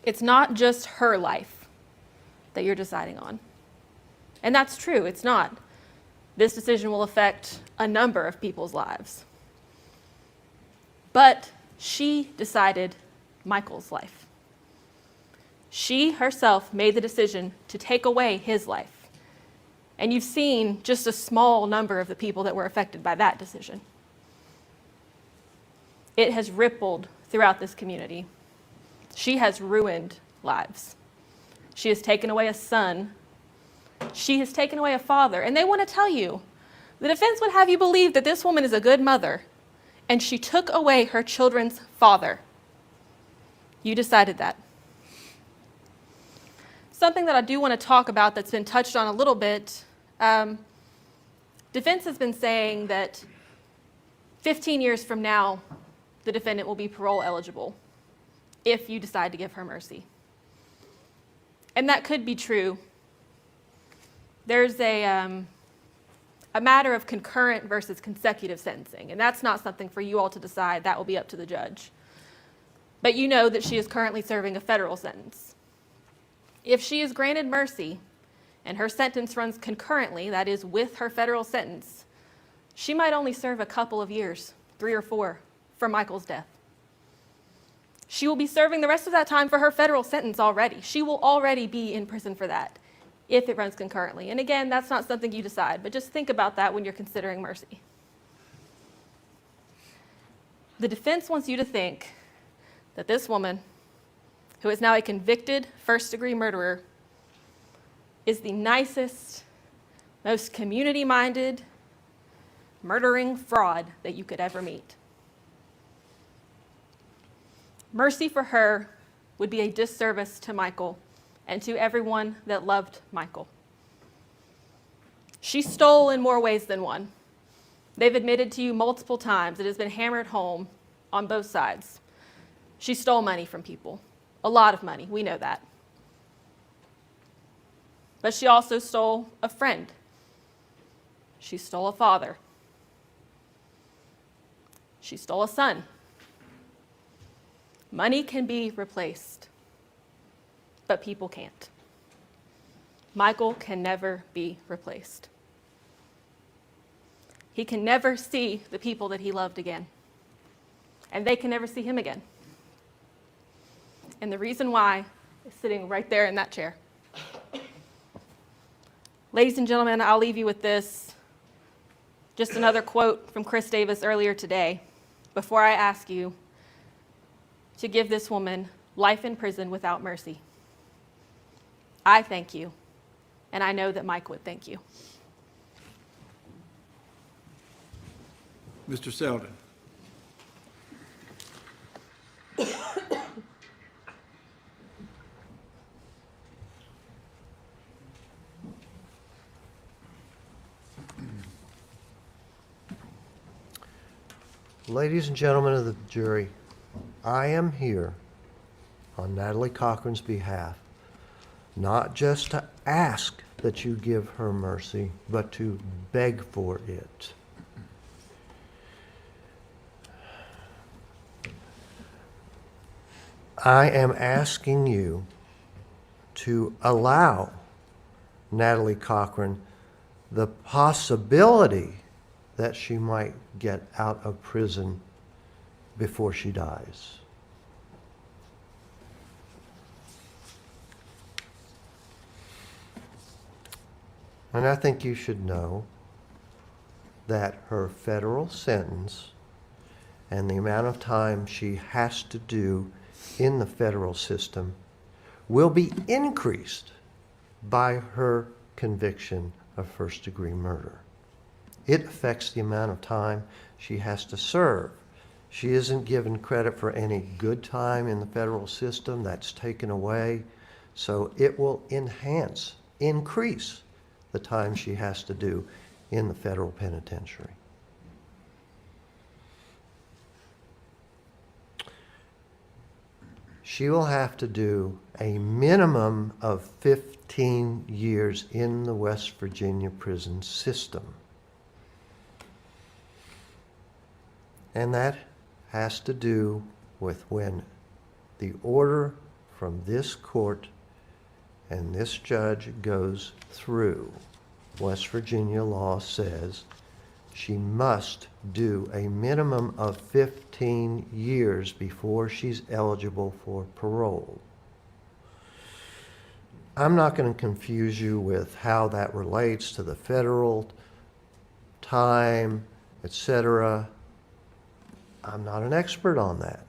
it's not just her life that you're deciding on. And that's true, it's not. This decision will affect a number of people's lives. But she decided Michael's life. She herself made the decision to take away his life. And you've seen just a small number of the people that were affected by that decision. It has rippled throughout this community. She has ruined lives. She has taken away a son. She has taken away a father. And they want to tell you, the defense would have you believe that this woman is a good mother, and she took away her children's father. You decided that. Something that I do want to talk about that's been touched on a little bit, defense has been saying that 15 years from now, the defendant will be parole eligible if you decide to give her mercy. And that could be true. There's a matter of concurrent versus consecutive sentencing, and that's not something for you all to decide. That will be up to the judge. But you know that she is currently serving a federal sentence. If she is granted mercy and her sentence runs concurrently, that is with her federal sentence, she might only serve a couple of years, 3 or 4, for Michael's death. She will be serving the rest of that time for her federal sentence already. She will already be in prison for that if it runs concurrently. And again, that's not something you decide, but just think about that when you're considering mercy. The defense wants you to think that this woman, who is now a convicted first-degree murderer, is the nicest, most community-minded, murdering fraud that you could ever meet. Mercy for her would be a disservice to Michael and to everyone that loved Michael. She stole in more ways than one. They've admitted to you multiple times. It has been hammered home on both sides. She stole money from people, a lot of money, we know that. But she also stole a friend. She stole a father. She stole a son. Money can be replaced, but people can't. Michael can never be replaced. He can never see the people that he loved again, and they can never see him again. And the reason why is sitting right there in that chair. Ladies and gentlemen, I'll leave you with this. Just another quote from Chris Davis earlier today, before I ask you to give this woman life in prison without mercy. I thank you, and I know that Mike would thank you. Mr. Selden. Ladies and gentlemen of the jury, I am here on Natalie Cochran's behalf, not just to ask that you give her mercy, but to beg for it. I am asking you to allow Natalie Cochran the possibility that she might get out of prison before she dies. And I think you should know that her federal sentence and the amount of time she has to do in the federal system will be increased by her conviction of first-degree murder. It affects the amount of time she has to serve. She isn't given credit for any good time in the federal system. That's taken away. So it will increase the time she has to do in the federal penitentiary. She will have to do a minimum of 15 years in the West Virginia prison system. And that has to do with when the order from this court and this judge goes through. West Virginia law says she must do a minimum of 15 years before she's eligible for parole. I'm not going to confuse you with how that relates to the federal time, etc. I'm not an expert on that.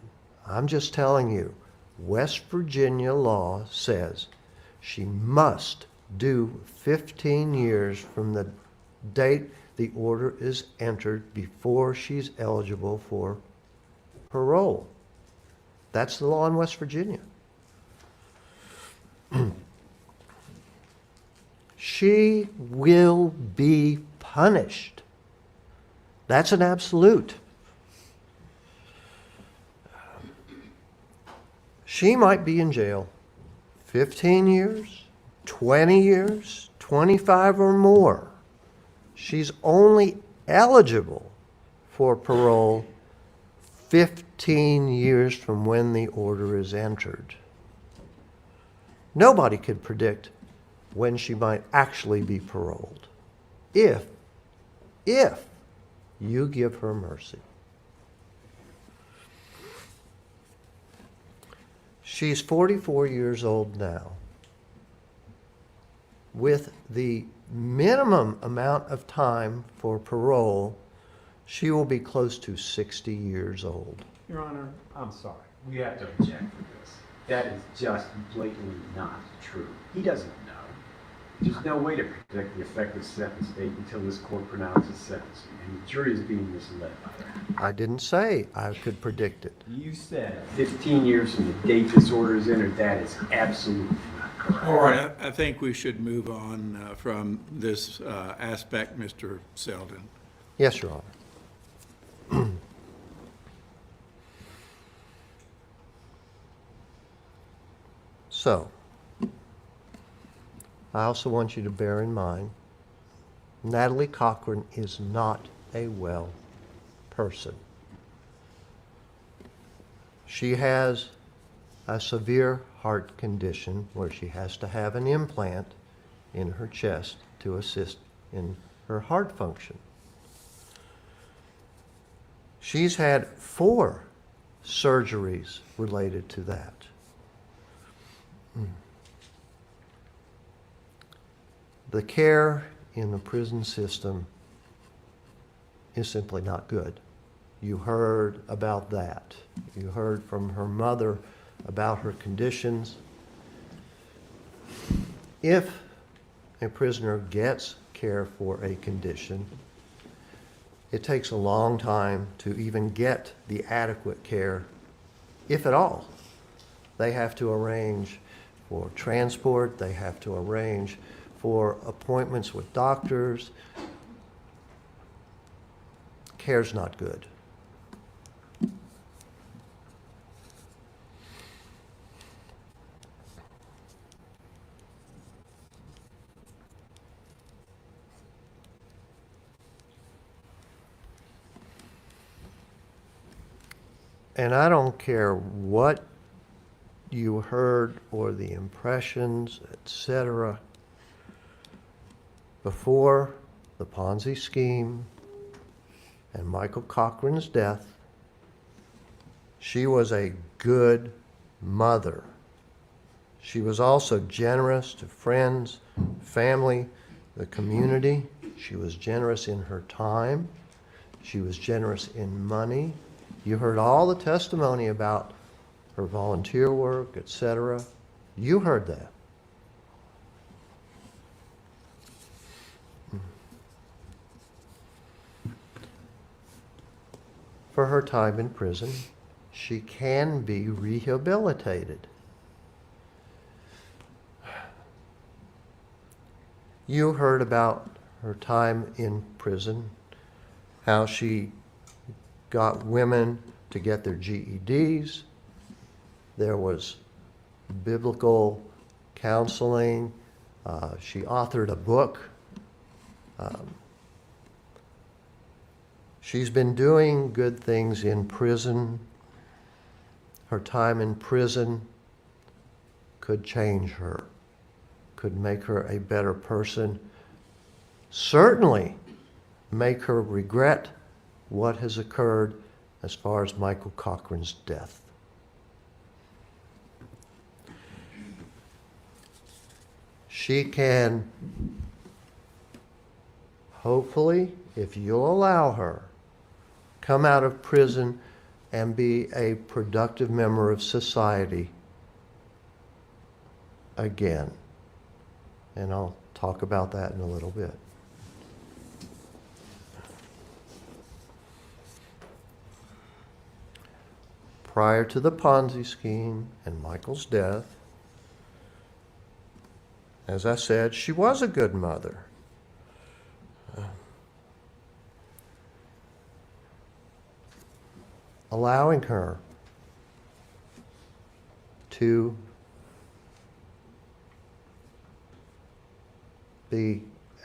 I'm just telling you, West Virginia law says she must do 15 years from the date the order is entered before she's eligible for parole. That's the law in West Virginia. She will be punished. That's an absolute. She might be in jail 15 years, 20 years, 25 or more. She's only eligible for parole 15 years from when the order is entered. Nobody could predict when she might actually be paroled if you give her mercy. She's 44 years old now. With the minimum amount of time for parole, she will be close to 60 years old. Your Honor, I'm sorry. We have to object to this. That is just blatantly not true. He doesn't know. There's no way to predict the effective sentence date until this court pronounces sentencing, and the jury is being misled by that. I didn't say I could predict it. You said 15 years from the date this order is entered. That is absolutely not correct. All right, I think we should move on from this aspect, Mr. Selden. Yes, Your Honor. So, I also want you to bear in mind, Natalie Cochran is not a well person. She has a severe heart condition where she has to have an implant in her chest to assist in her heart function. She's had 4 surgeries related to that. The care in the prison system is simply not good. You heard about that. You heard from her mother about her conditions. If a prisoner gets care for a condition, it takes a long time to even get the adequate care, if at all. They have to arrange for transport, they have to arrange for appointments with doctors. Care's not good. And I don't care what you heard or the impressions, etc. Before the Ponzi scheme and Michael Cochran's death, she was a good mother. She was also generous to friends, family, the community. She was generous in her time. She was generous in money. You heard all the testimony about her volunteer work, etc. You heard that. For her time in prison, she can be rehabilitated. You heard about her time in prison, how she got women to get their GEDs. There was biblical counseling. She authored a book. She's been doing good things in prison. Her time in prison could change her, could make her a better person, certainly make her regret what has occurred as far as Michael Cochran's death. She can, hopefully, if you'll allow her, come out of prison and be a productive member of society again. And I'll talk about that in a little bit. Prior to the Ponzi scheme and Michael's death, as I said, she was a good mother. Allowing her to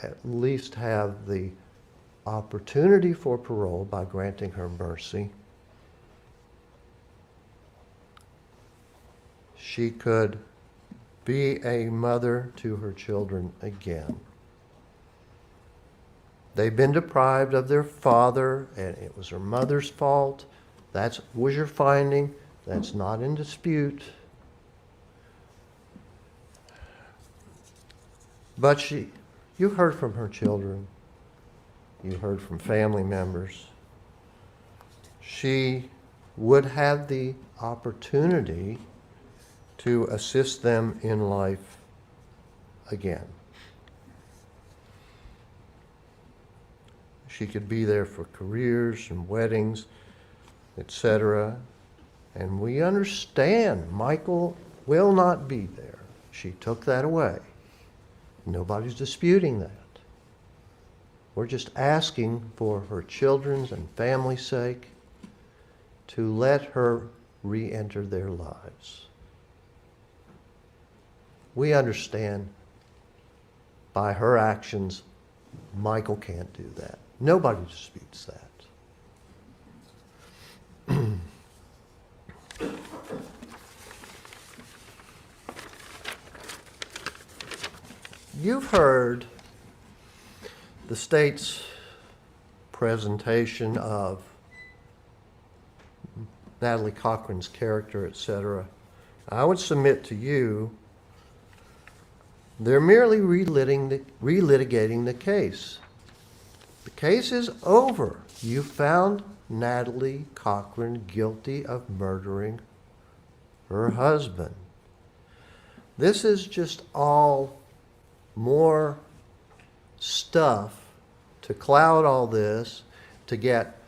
at least have the opportunity for parole by granting her mercy. She could be a mother to her children again. They've been deprived of their father, and it was her mother's fault. That was your finding. That's not in dispute. But you heard from her children. You heard from family members. She would have the opportunity to assist them in life again. She could be there for careers and weddings, etc. And we understand Michael will not be there. She took that away. Nobody's disputing that. We're just asking for her children's and family's sake to let her re-enter their lives. We understand by her actions, Michael can't do that. Nobody disputes that. You've heard the state's presentation of Natalie Cochran's character, etc. I would submit to you they're merely relitigating the case. The case is over. You found Natalie Cochran guilty of murdering her husband. This is just all more stuff to cloud all this, to get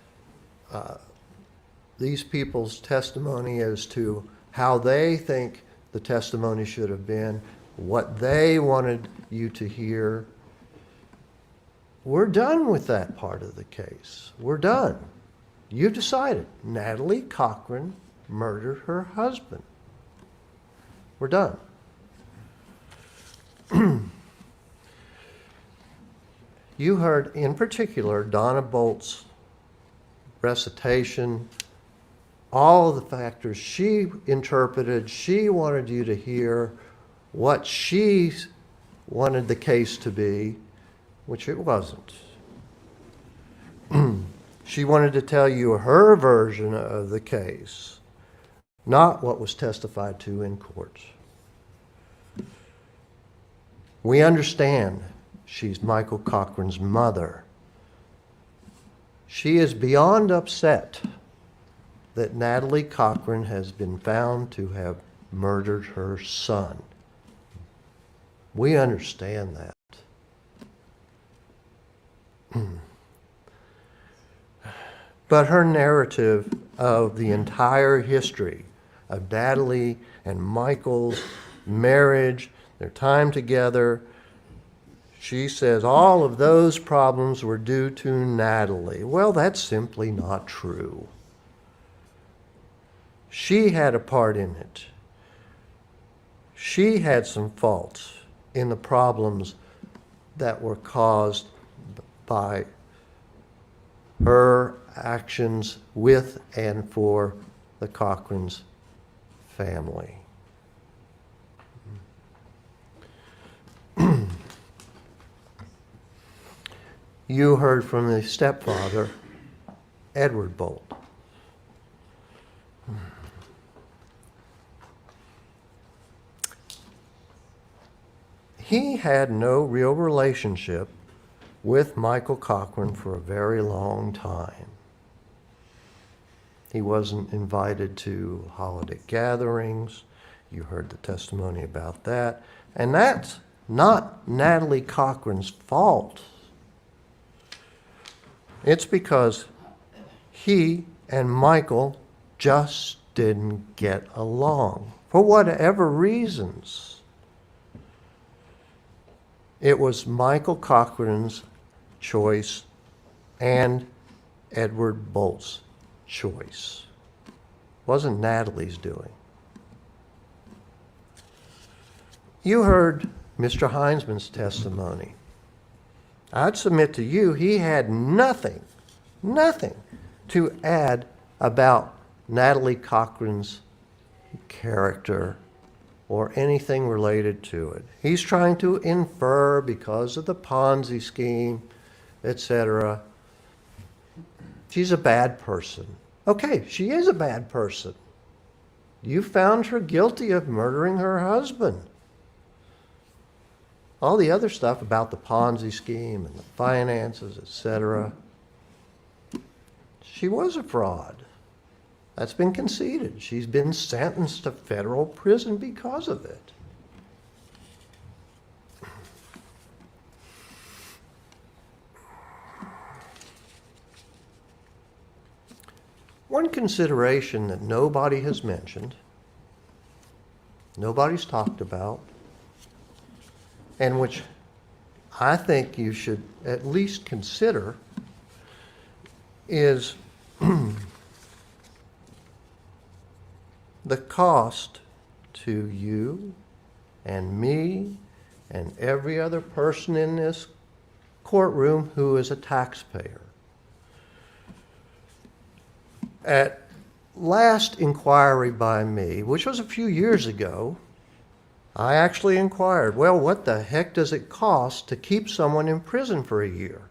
these people's testimony as to how they think the testimony should have been, what they wanted you to hear. We're done with that part of the case. We're done. You've decided Natalie Cochran murdered her husband. We're done. You heard, in particular, Donna Bolt's recitation all of the factors she interpreted. She wanted you to hear what she wanted the case to be, which it wasn't. She wanted to tell you her version of the case, not what was testified to in court. We understand she's Michael Cochran's mother. She is beyond upset that Natalie Cochran has been found to have murdered her son. We understand that. But her narrative of the entire history of Natalie and Michael's marriage, their time together, she says all of those problems were due to Natalie. Well, that's simply not true. She had a part in it. She had some faults in the problems that were caused by her actions with and for the Cochran's family. You heard from the stepfather, Edward Bolt. He had no real relationship with Michael Cochran for a very long time. He wasn't invited to holiday gatherings. You heard the testimony about that. And that's not Natalie Cochran's fault. It's because he and Michael just didn't get along for whatever reasons. It was Michael Cochran's choice and Edward Bolt's choice. It wasn't Natalie's doing. You heard Mr. Heinzman's testimony. I'd submit to you he had nothing to add about Natalie Cochran's character or anything related to it. He's trying to infer because of the Ponzi scheme, etc. She's a bad person. Okay, she is a bad person. You found her guilty of murdering her husband. All the other stuff about the Ponzi scheme and the finances, etc. She was a fraud. That's been conceded. She's been sentenced to federal prison because of it. One consideration that nobody has mentioned, nobody's talked about, and which I think you should at least consider is the cost to you and me and every other person in this courtroom who is a taxpayer. At last inquiry by me, which was a few years ago, I actually inquired, well, what the heck does it cost to keep someone in prison for a year?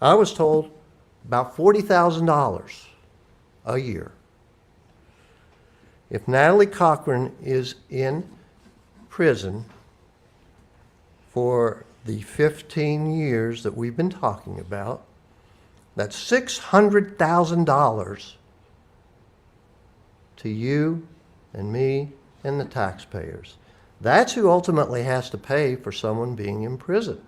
I was told about $40,000 a year. If Natalie Cochran is in prison for the 15 years that we've been talking about, that's $600,000 to you and me and the taxpayers. That's who ultimately has to pay for someone being in prison.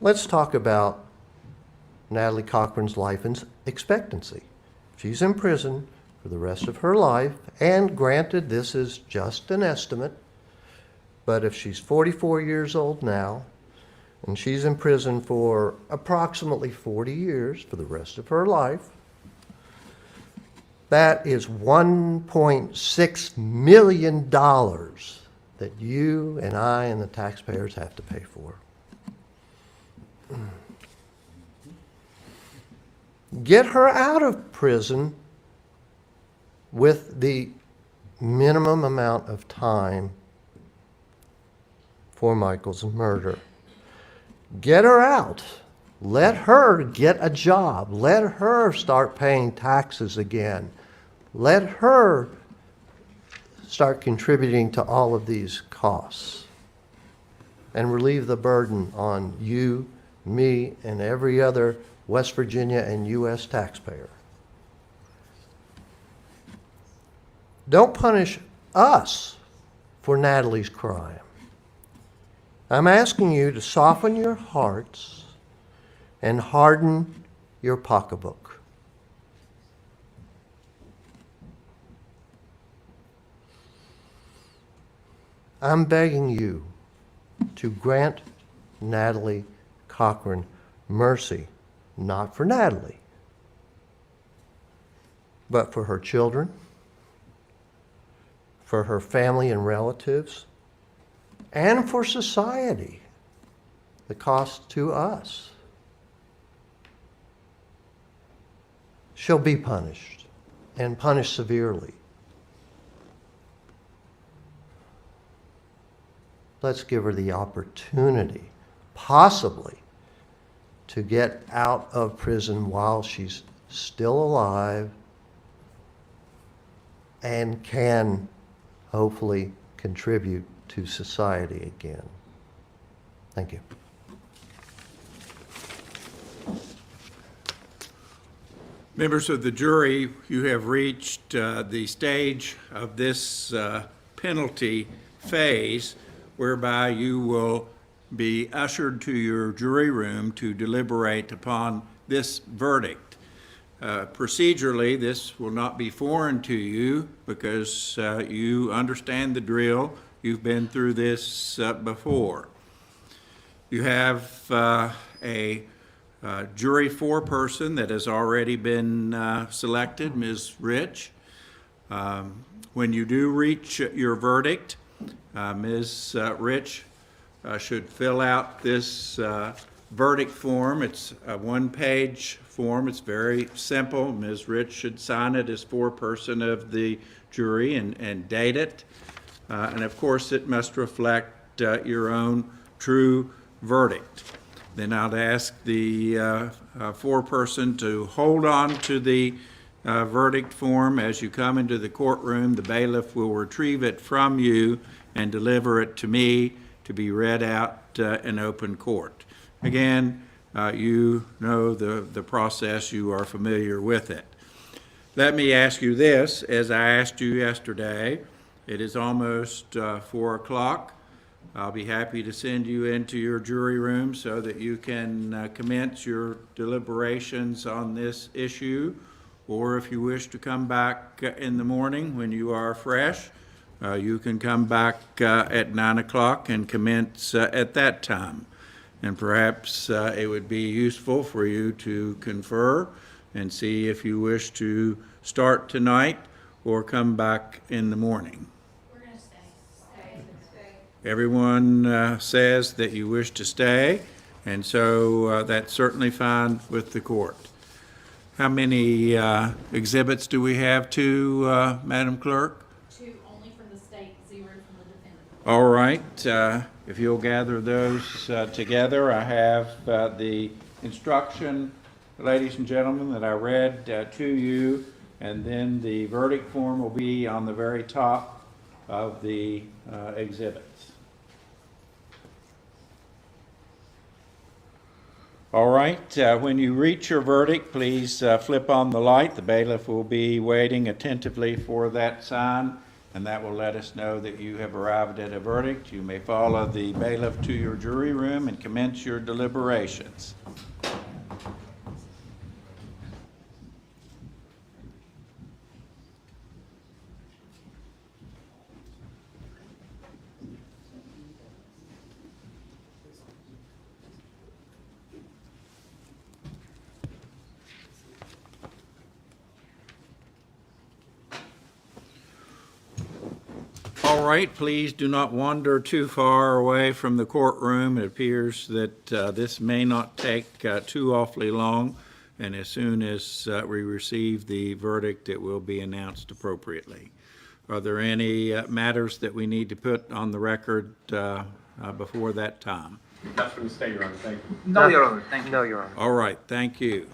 Let's talk about Natalie Cochran's life expectancy. She's in prison for the rest of her life, and granted, this is just an estimate, but if she's 44 years old now, and she's in prison for approximately 40 years for the rest of her life, that is $1.6 million that you and I and the taxpayers have to pay for. Get her out of prison with the minimum amount of time for Michael's murder. Get her out. Let her get a job. Let her start paying taxes again. Let her start contributing to all of these costs and relieve the burden on you, me, and every other West Virginia and U.S. taxpayer. Don't punish us for Natalie's crime. I'm asking you to soften your hearts and harden your pocketbook. I'm begging you to grant Natalie Cochran mercy, not for Natalie, but for her children, for her family and relatives, and for society, the cost to us. She'll be punished, and punished severely. Let's give her the opportunity, possibly, to get out of prison while she's still alive and can hopefully contribute to society again. Thank you. Members of the jury, you have reached the stage of this penalty phase whereby you will be ushered to your jury room to deliberate upon this verdict. Procedurally, this will not be foreign to you because you understand the drill. You've been through this before. You have a jury foreperson that has already been selected, Ms. Rich. When you do reach your verdict, Ms. Rich should fill out this verdict form. It's a one-page form. It's very simple. Ms. Rich should sign it as foreperson of the jury and date it. And of course, it must reflect your own true verdict. Then I'll ask the foreperson to hold on to the verdict form as you come into the courtroom. The bailiff will retrieve it from you and deliver it to me to be read out in open court. Again, you know the process. You are familiar with it. Let me ask you this, as I asked you yesterday. It is almost 4 o'clock. I'll be happy to send you into your jury room so that you can commence your deliberations on this issue. Or if you wish to come back in the morning when you are fresh, you can come back at 9 o'clock and commence at that time. And perhaps it would be useful for you to confer and see if you wish to start tonight or come back in the morning. We're going to stay. Everyone says that you wish to stay, and so that's certainly fine with the court. How many exhibits do we have to, Madam Clerk? 2 only from the state, 0 from the defendant. All right. If you'll gather those together, I have the instruction, ladies and gentlemen, that I read to you, and then the verdict form will be on the very top of the exhibits. All right, when you reach your verdict, please flip on the light. The bailiff will be waiting attentively for that sign, and that will let us know that you have arrived at a verdict. You may follow the bailiff to your jury room and commence your deliberations. All All right, please do not wander too far away from the courtroom. It appears that this may not take too awfully long, and as soon as we receive the verdict, it will be announced appropriately. Are there any matters that we need to put on the record before that time? That's from the state, Your Honor. Thank you. No, Your Honor, thank you. No, Your Honor. All right, thank you.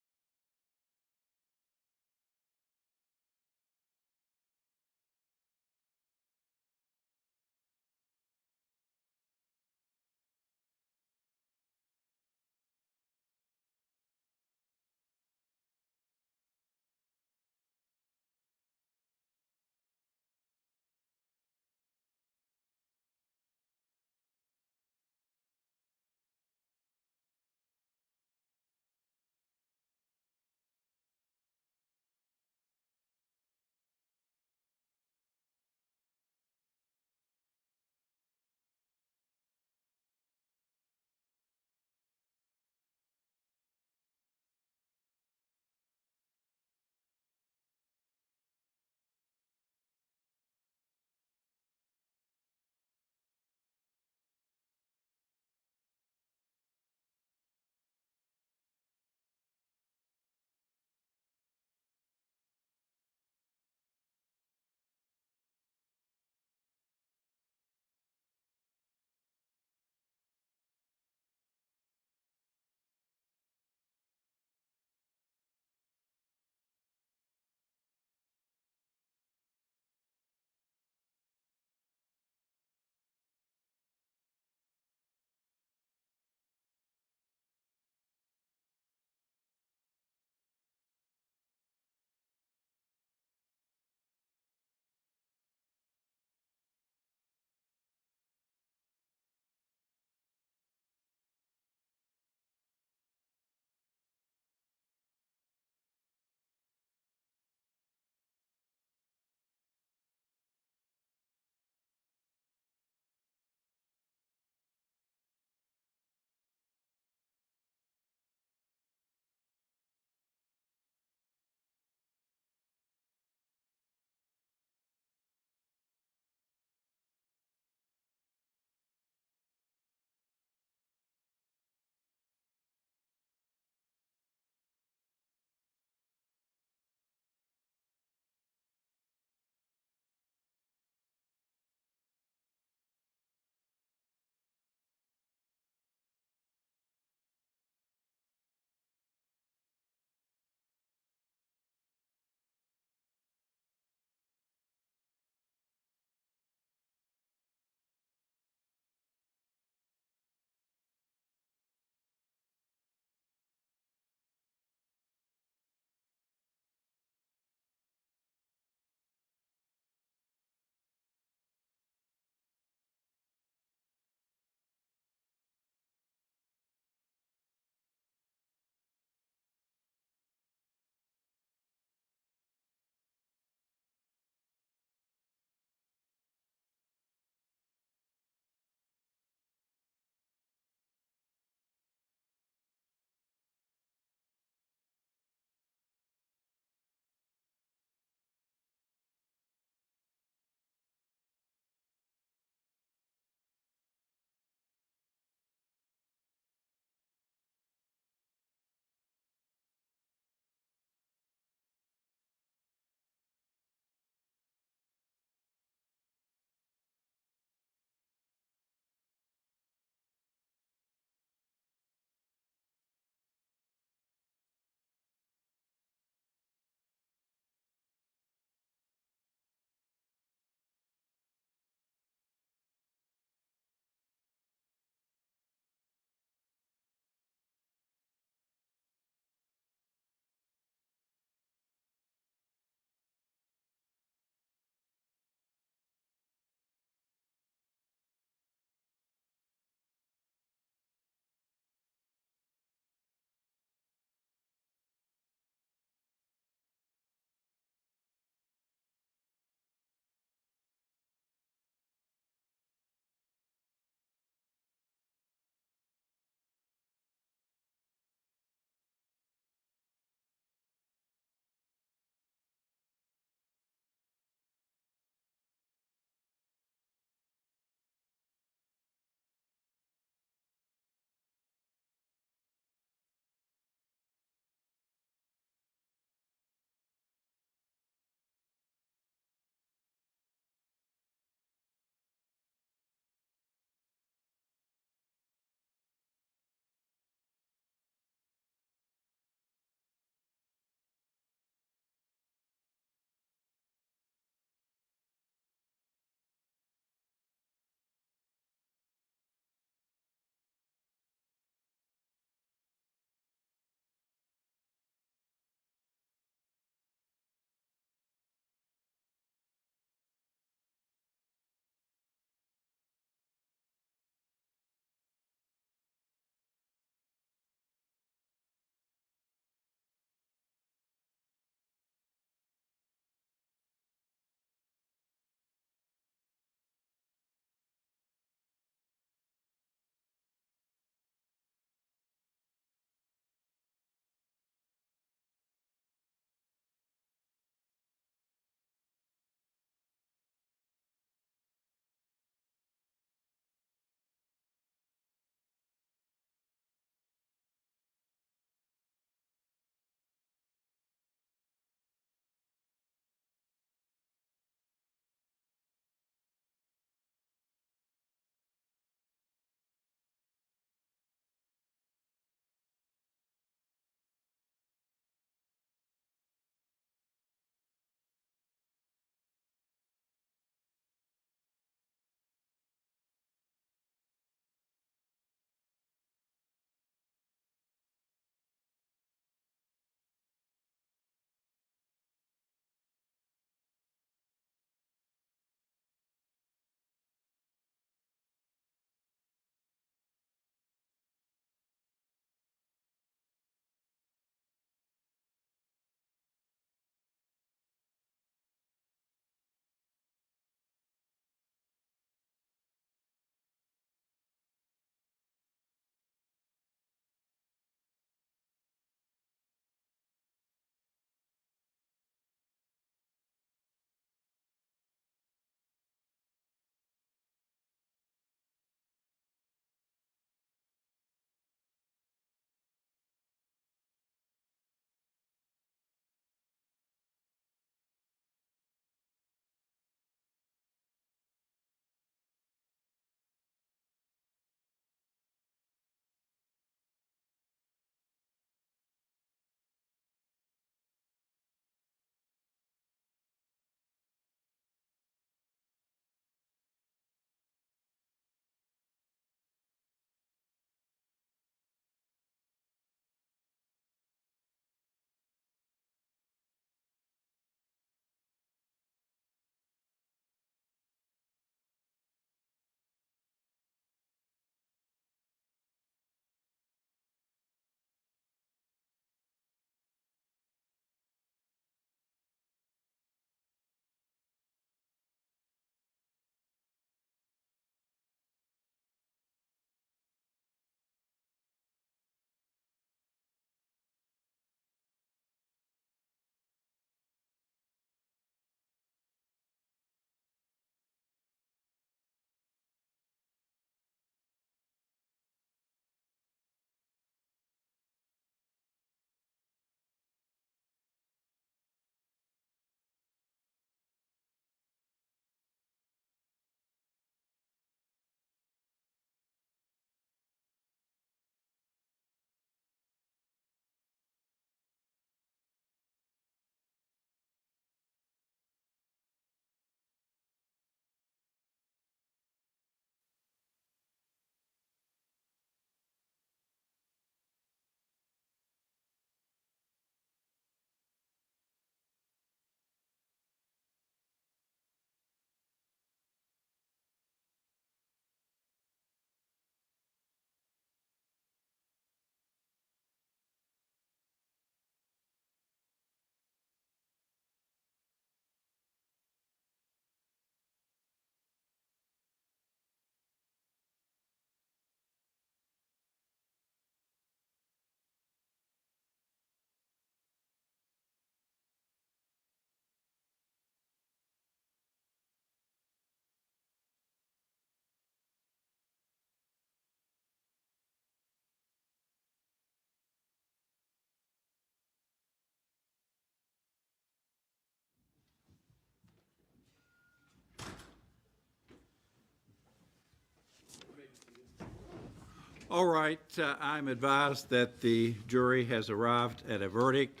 All right, I'm advised that the jury has arrived at a verdict.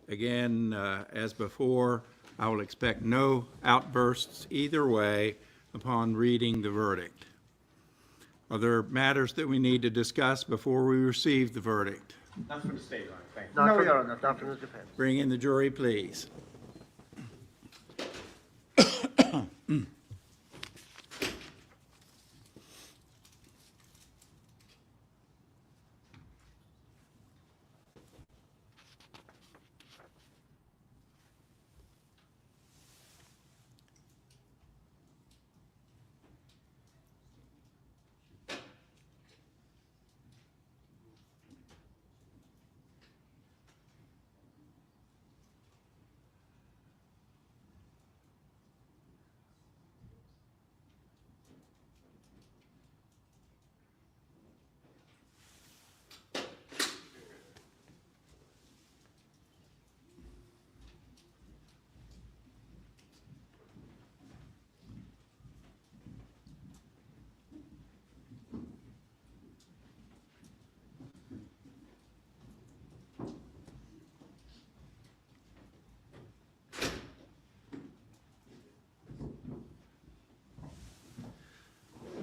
Again, as before, I will expect no outbursts either way upon reading the verdict. Are there matters that we need to discuss before we receive the verdict? Not from the state, Your Honor. Thank you. No, Your Honor. Not from the defense. Bring in the jury, please.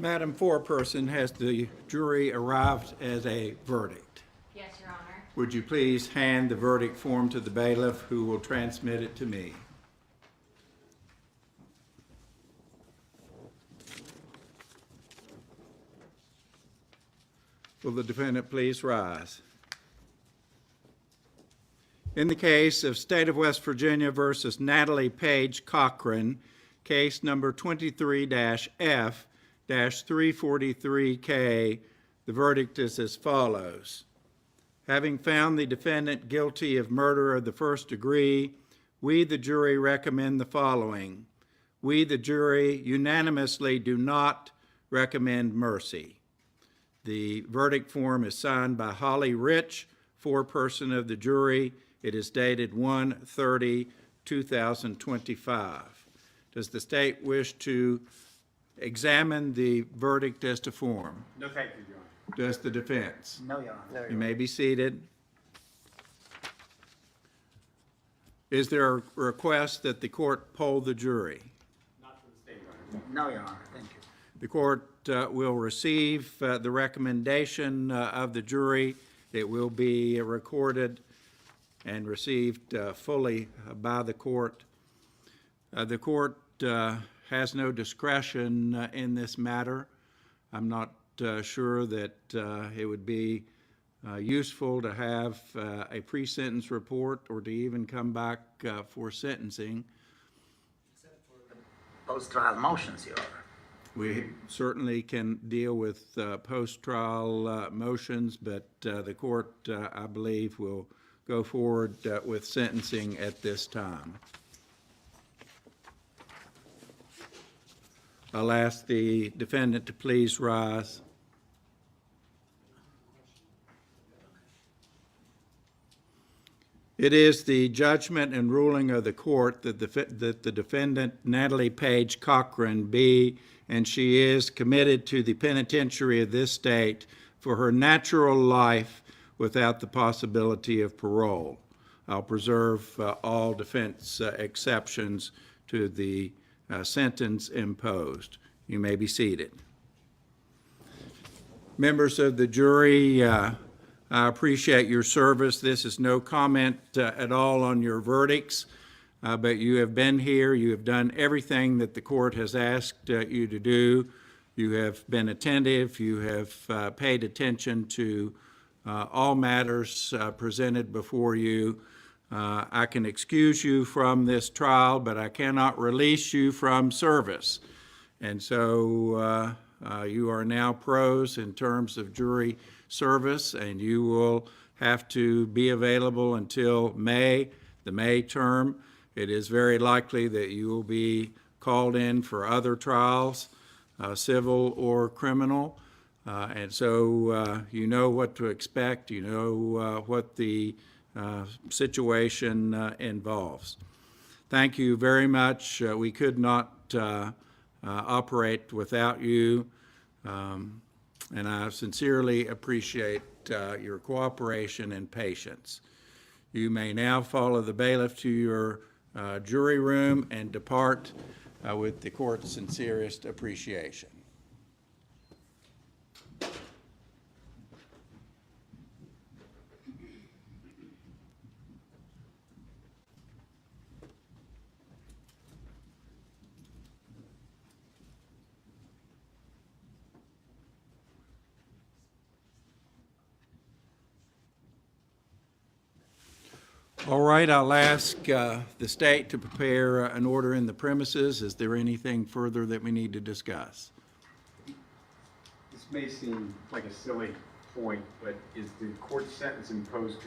Madam Foreperson, has the jury arrived at a verdict? Yes, Your Honor. Would you please hand the verdict form to the bailiff, who will transmit it to me? Will the defendant please rise? In the case of State of West Virginia versus Natalie Cochran, case number 23-F-343K, the verdict is as follows. Having found the defendant guilty of murder of the first degree, we, the jury, recommend the following. We, the jury, unanimously do not recommend mercy. The verdict form is signed by Holly Rich, foreperson of the jury. It is dated 1/30/2025. Does the state wish to examine the verdict as to form? No, thank you, Your Honor. Does the defense? No, Your Honor. You may be seated. Is there a request that the court poll the jury? Not from the state, Your Honor. No, Your Honor. Thank you. The court will receive the recommendation of the jury. It will be recorded and received fully by the court. The court has no discretion in this matter. I'm not sure that it would be useful to have a pre-sentence report or to even come back for sentencing. Post-trial motions, Your Honor. We certainly can deal with post-trial motions, but the court, I believe, will go forward with sentencing at this time. I'll ask the defendant to please rise. It is the judgment and ruling of the court that the defendant, Natalie Cochran, be, and she is, committed to the penitentiary of this state for her natural life without the possibility of parole. I'll preserve all defense exceptions to the sentence imposed. You may be seated. Members of the jury, I appreciate your service. This is no comment at all on your verdicts, but you have been here. You have done everything that the court has asked you to do. You have been attentive. You have paid attention to all matters presented before you. I can excuse you from this trial, but I cannot release you from service. And so you are now pros in terms of jury service, and you will have to be available until May, the May term. It is very likely that you will be called in for other trials, civil or criminal. And so you know what to expect. You know what the situation involves. Thank you very much. We could not operate without you. and I sincerely appreciate your cooperation and patience. You may now follow the bailiff to your jury room and depart with the court's sincerest appreciation. All right, I'll ask the state to prepare an order in the premises. Is there anything further that we need to discuss? This may seem like a silly point, but is the court sentence imposed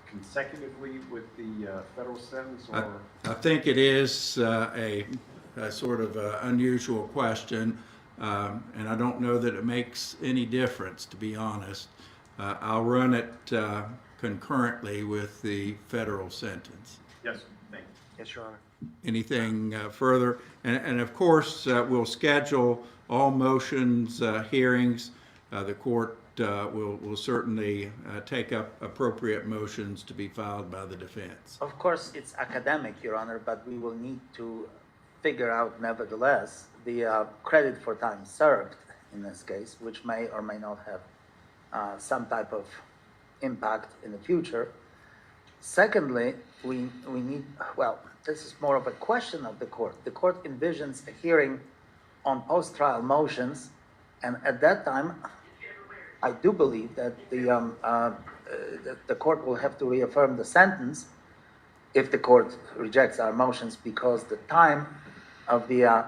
consecutively with the federal sentence, or? I think it is a sort of unusual question, and I don't know that it makes any difference, to be honest. I'll run it concurrently with the federal sentence. Yes, thank you. Yes, Your Honor. Anything further? And of course, we'll schedule all motions, hearings. The court will certainly take up appropriate motions to be filed by the defense. Of course, it's academic, Your Honor, but we will need to figure out nevertheless the credit for time served in this case, which may or may not have some type of impact in the future. Secondly, we need, well, this is more of a question of the court. The court envisions a hearing on post-trial motions, and at that time, I do believe that the court will have to reaffirm the sentence if the court rejects our motions, because the time of the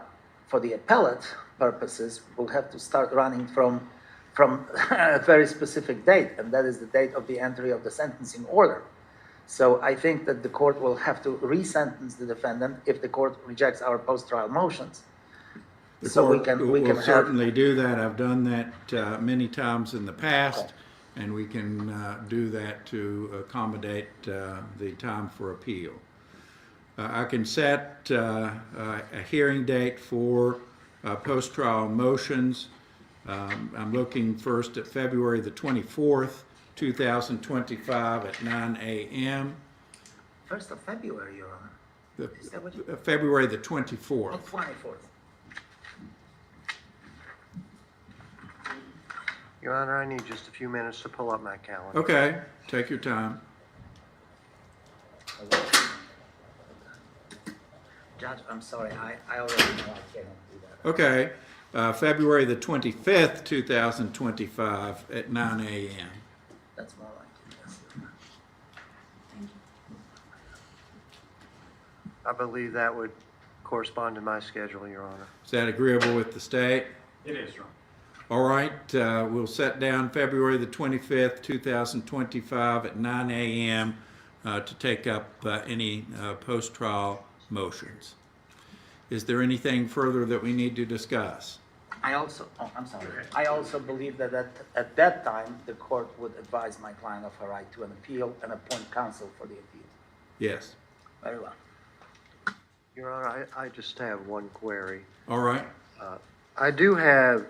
for the appellate purposes will have to start running from a very specific date, and that is the date of the entry of the sentencing order. So I think that the court will have to re-sentence the defendant if the court rejects our post-trial motions. The So court we can will have, certainly do that. I've done that many times in the past, and we can do that to accommodate the time for appeal. I can set a hearing date for post-trial motions. I'm looking first at February the 24th, 2025 at 9 a.m. 1st of February, Your Honor. Is that what you? February the 24th. Oh, 24th. Your Honor, I need just a few minutes to pull up my calendar. Okay, take your time. Judge, I'm sorry, I already know I cannot do that. Okay, February the 25th, 2025 at 9 a.m. That's more like it, yes. I believe that would correspond to my schedule, Your Honor. Is that agreeable with the state? It is, Your Honor. All right, we'll set down February the 25th, 2025 at 9 a.m. To take up any post-trial motions. Is there anything further that we need to discuss? I also believe that at that time, the court would advise my client of her right to an appeal and appoint counsel for the appeal. Yes. Very well. Your Honor, I just have one query. All right. I do have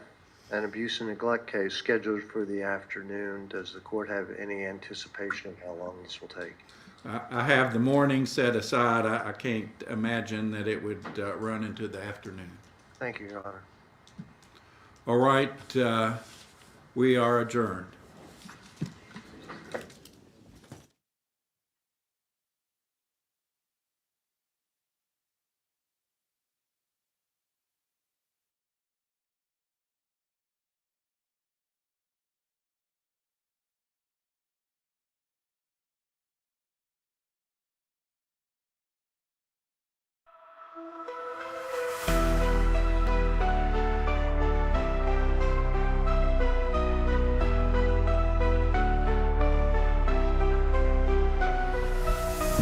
an abuse and neglect case scheduled for the afternoon. Does the court have any anticipation of how long this will take? I have the morning set aside. I can't imagine that it would run into the afternoon. Thank you, Your Honor. All right, we are adjourned.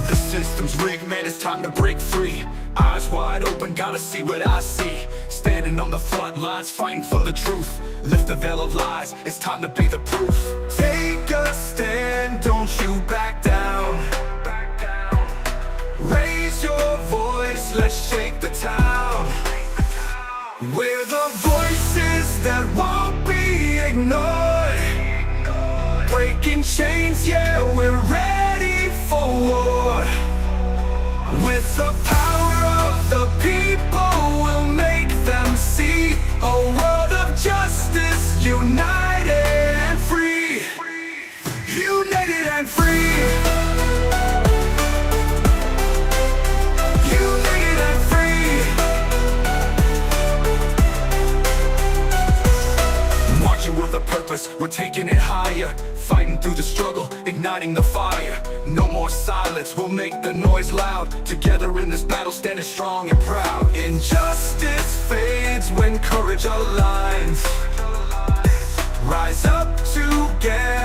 The system's rigged, man, it's time to break free. Eyes wide open, gotta see what I see. Standing on the front lines, fighting for the truth. Lift the veil of lies, it's time to be the proof. Take a stand, don't you back down. Raise your voice, let's shake the town. We're the voices that won't be ignored. ignored. Breaking chains, yeah, we're ready for war. With the power of the people, we'll make them see a world of justice, united and free. United and free. United and free. Marching with a purpose, we're taking it higher. Fighting through the struggle, igniting the fire. No more silence, we'll make the noise loud. Together in this battle, standing strong and proud. Injustice fades when courage aligns. Rise up together.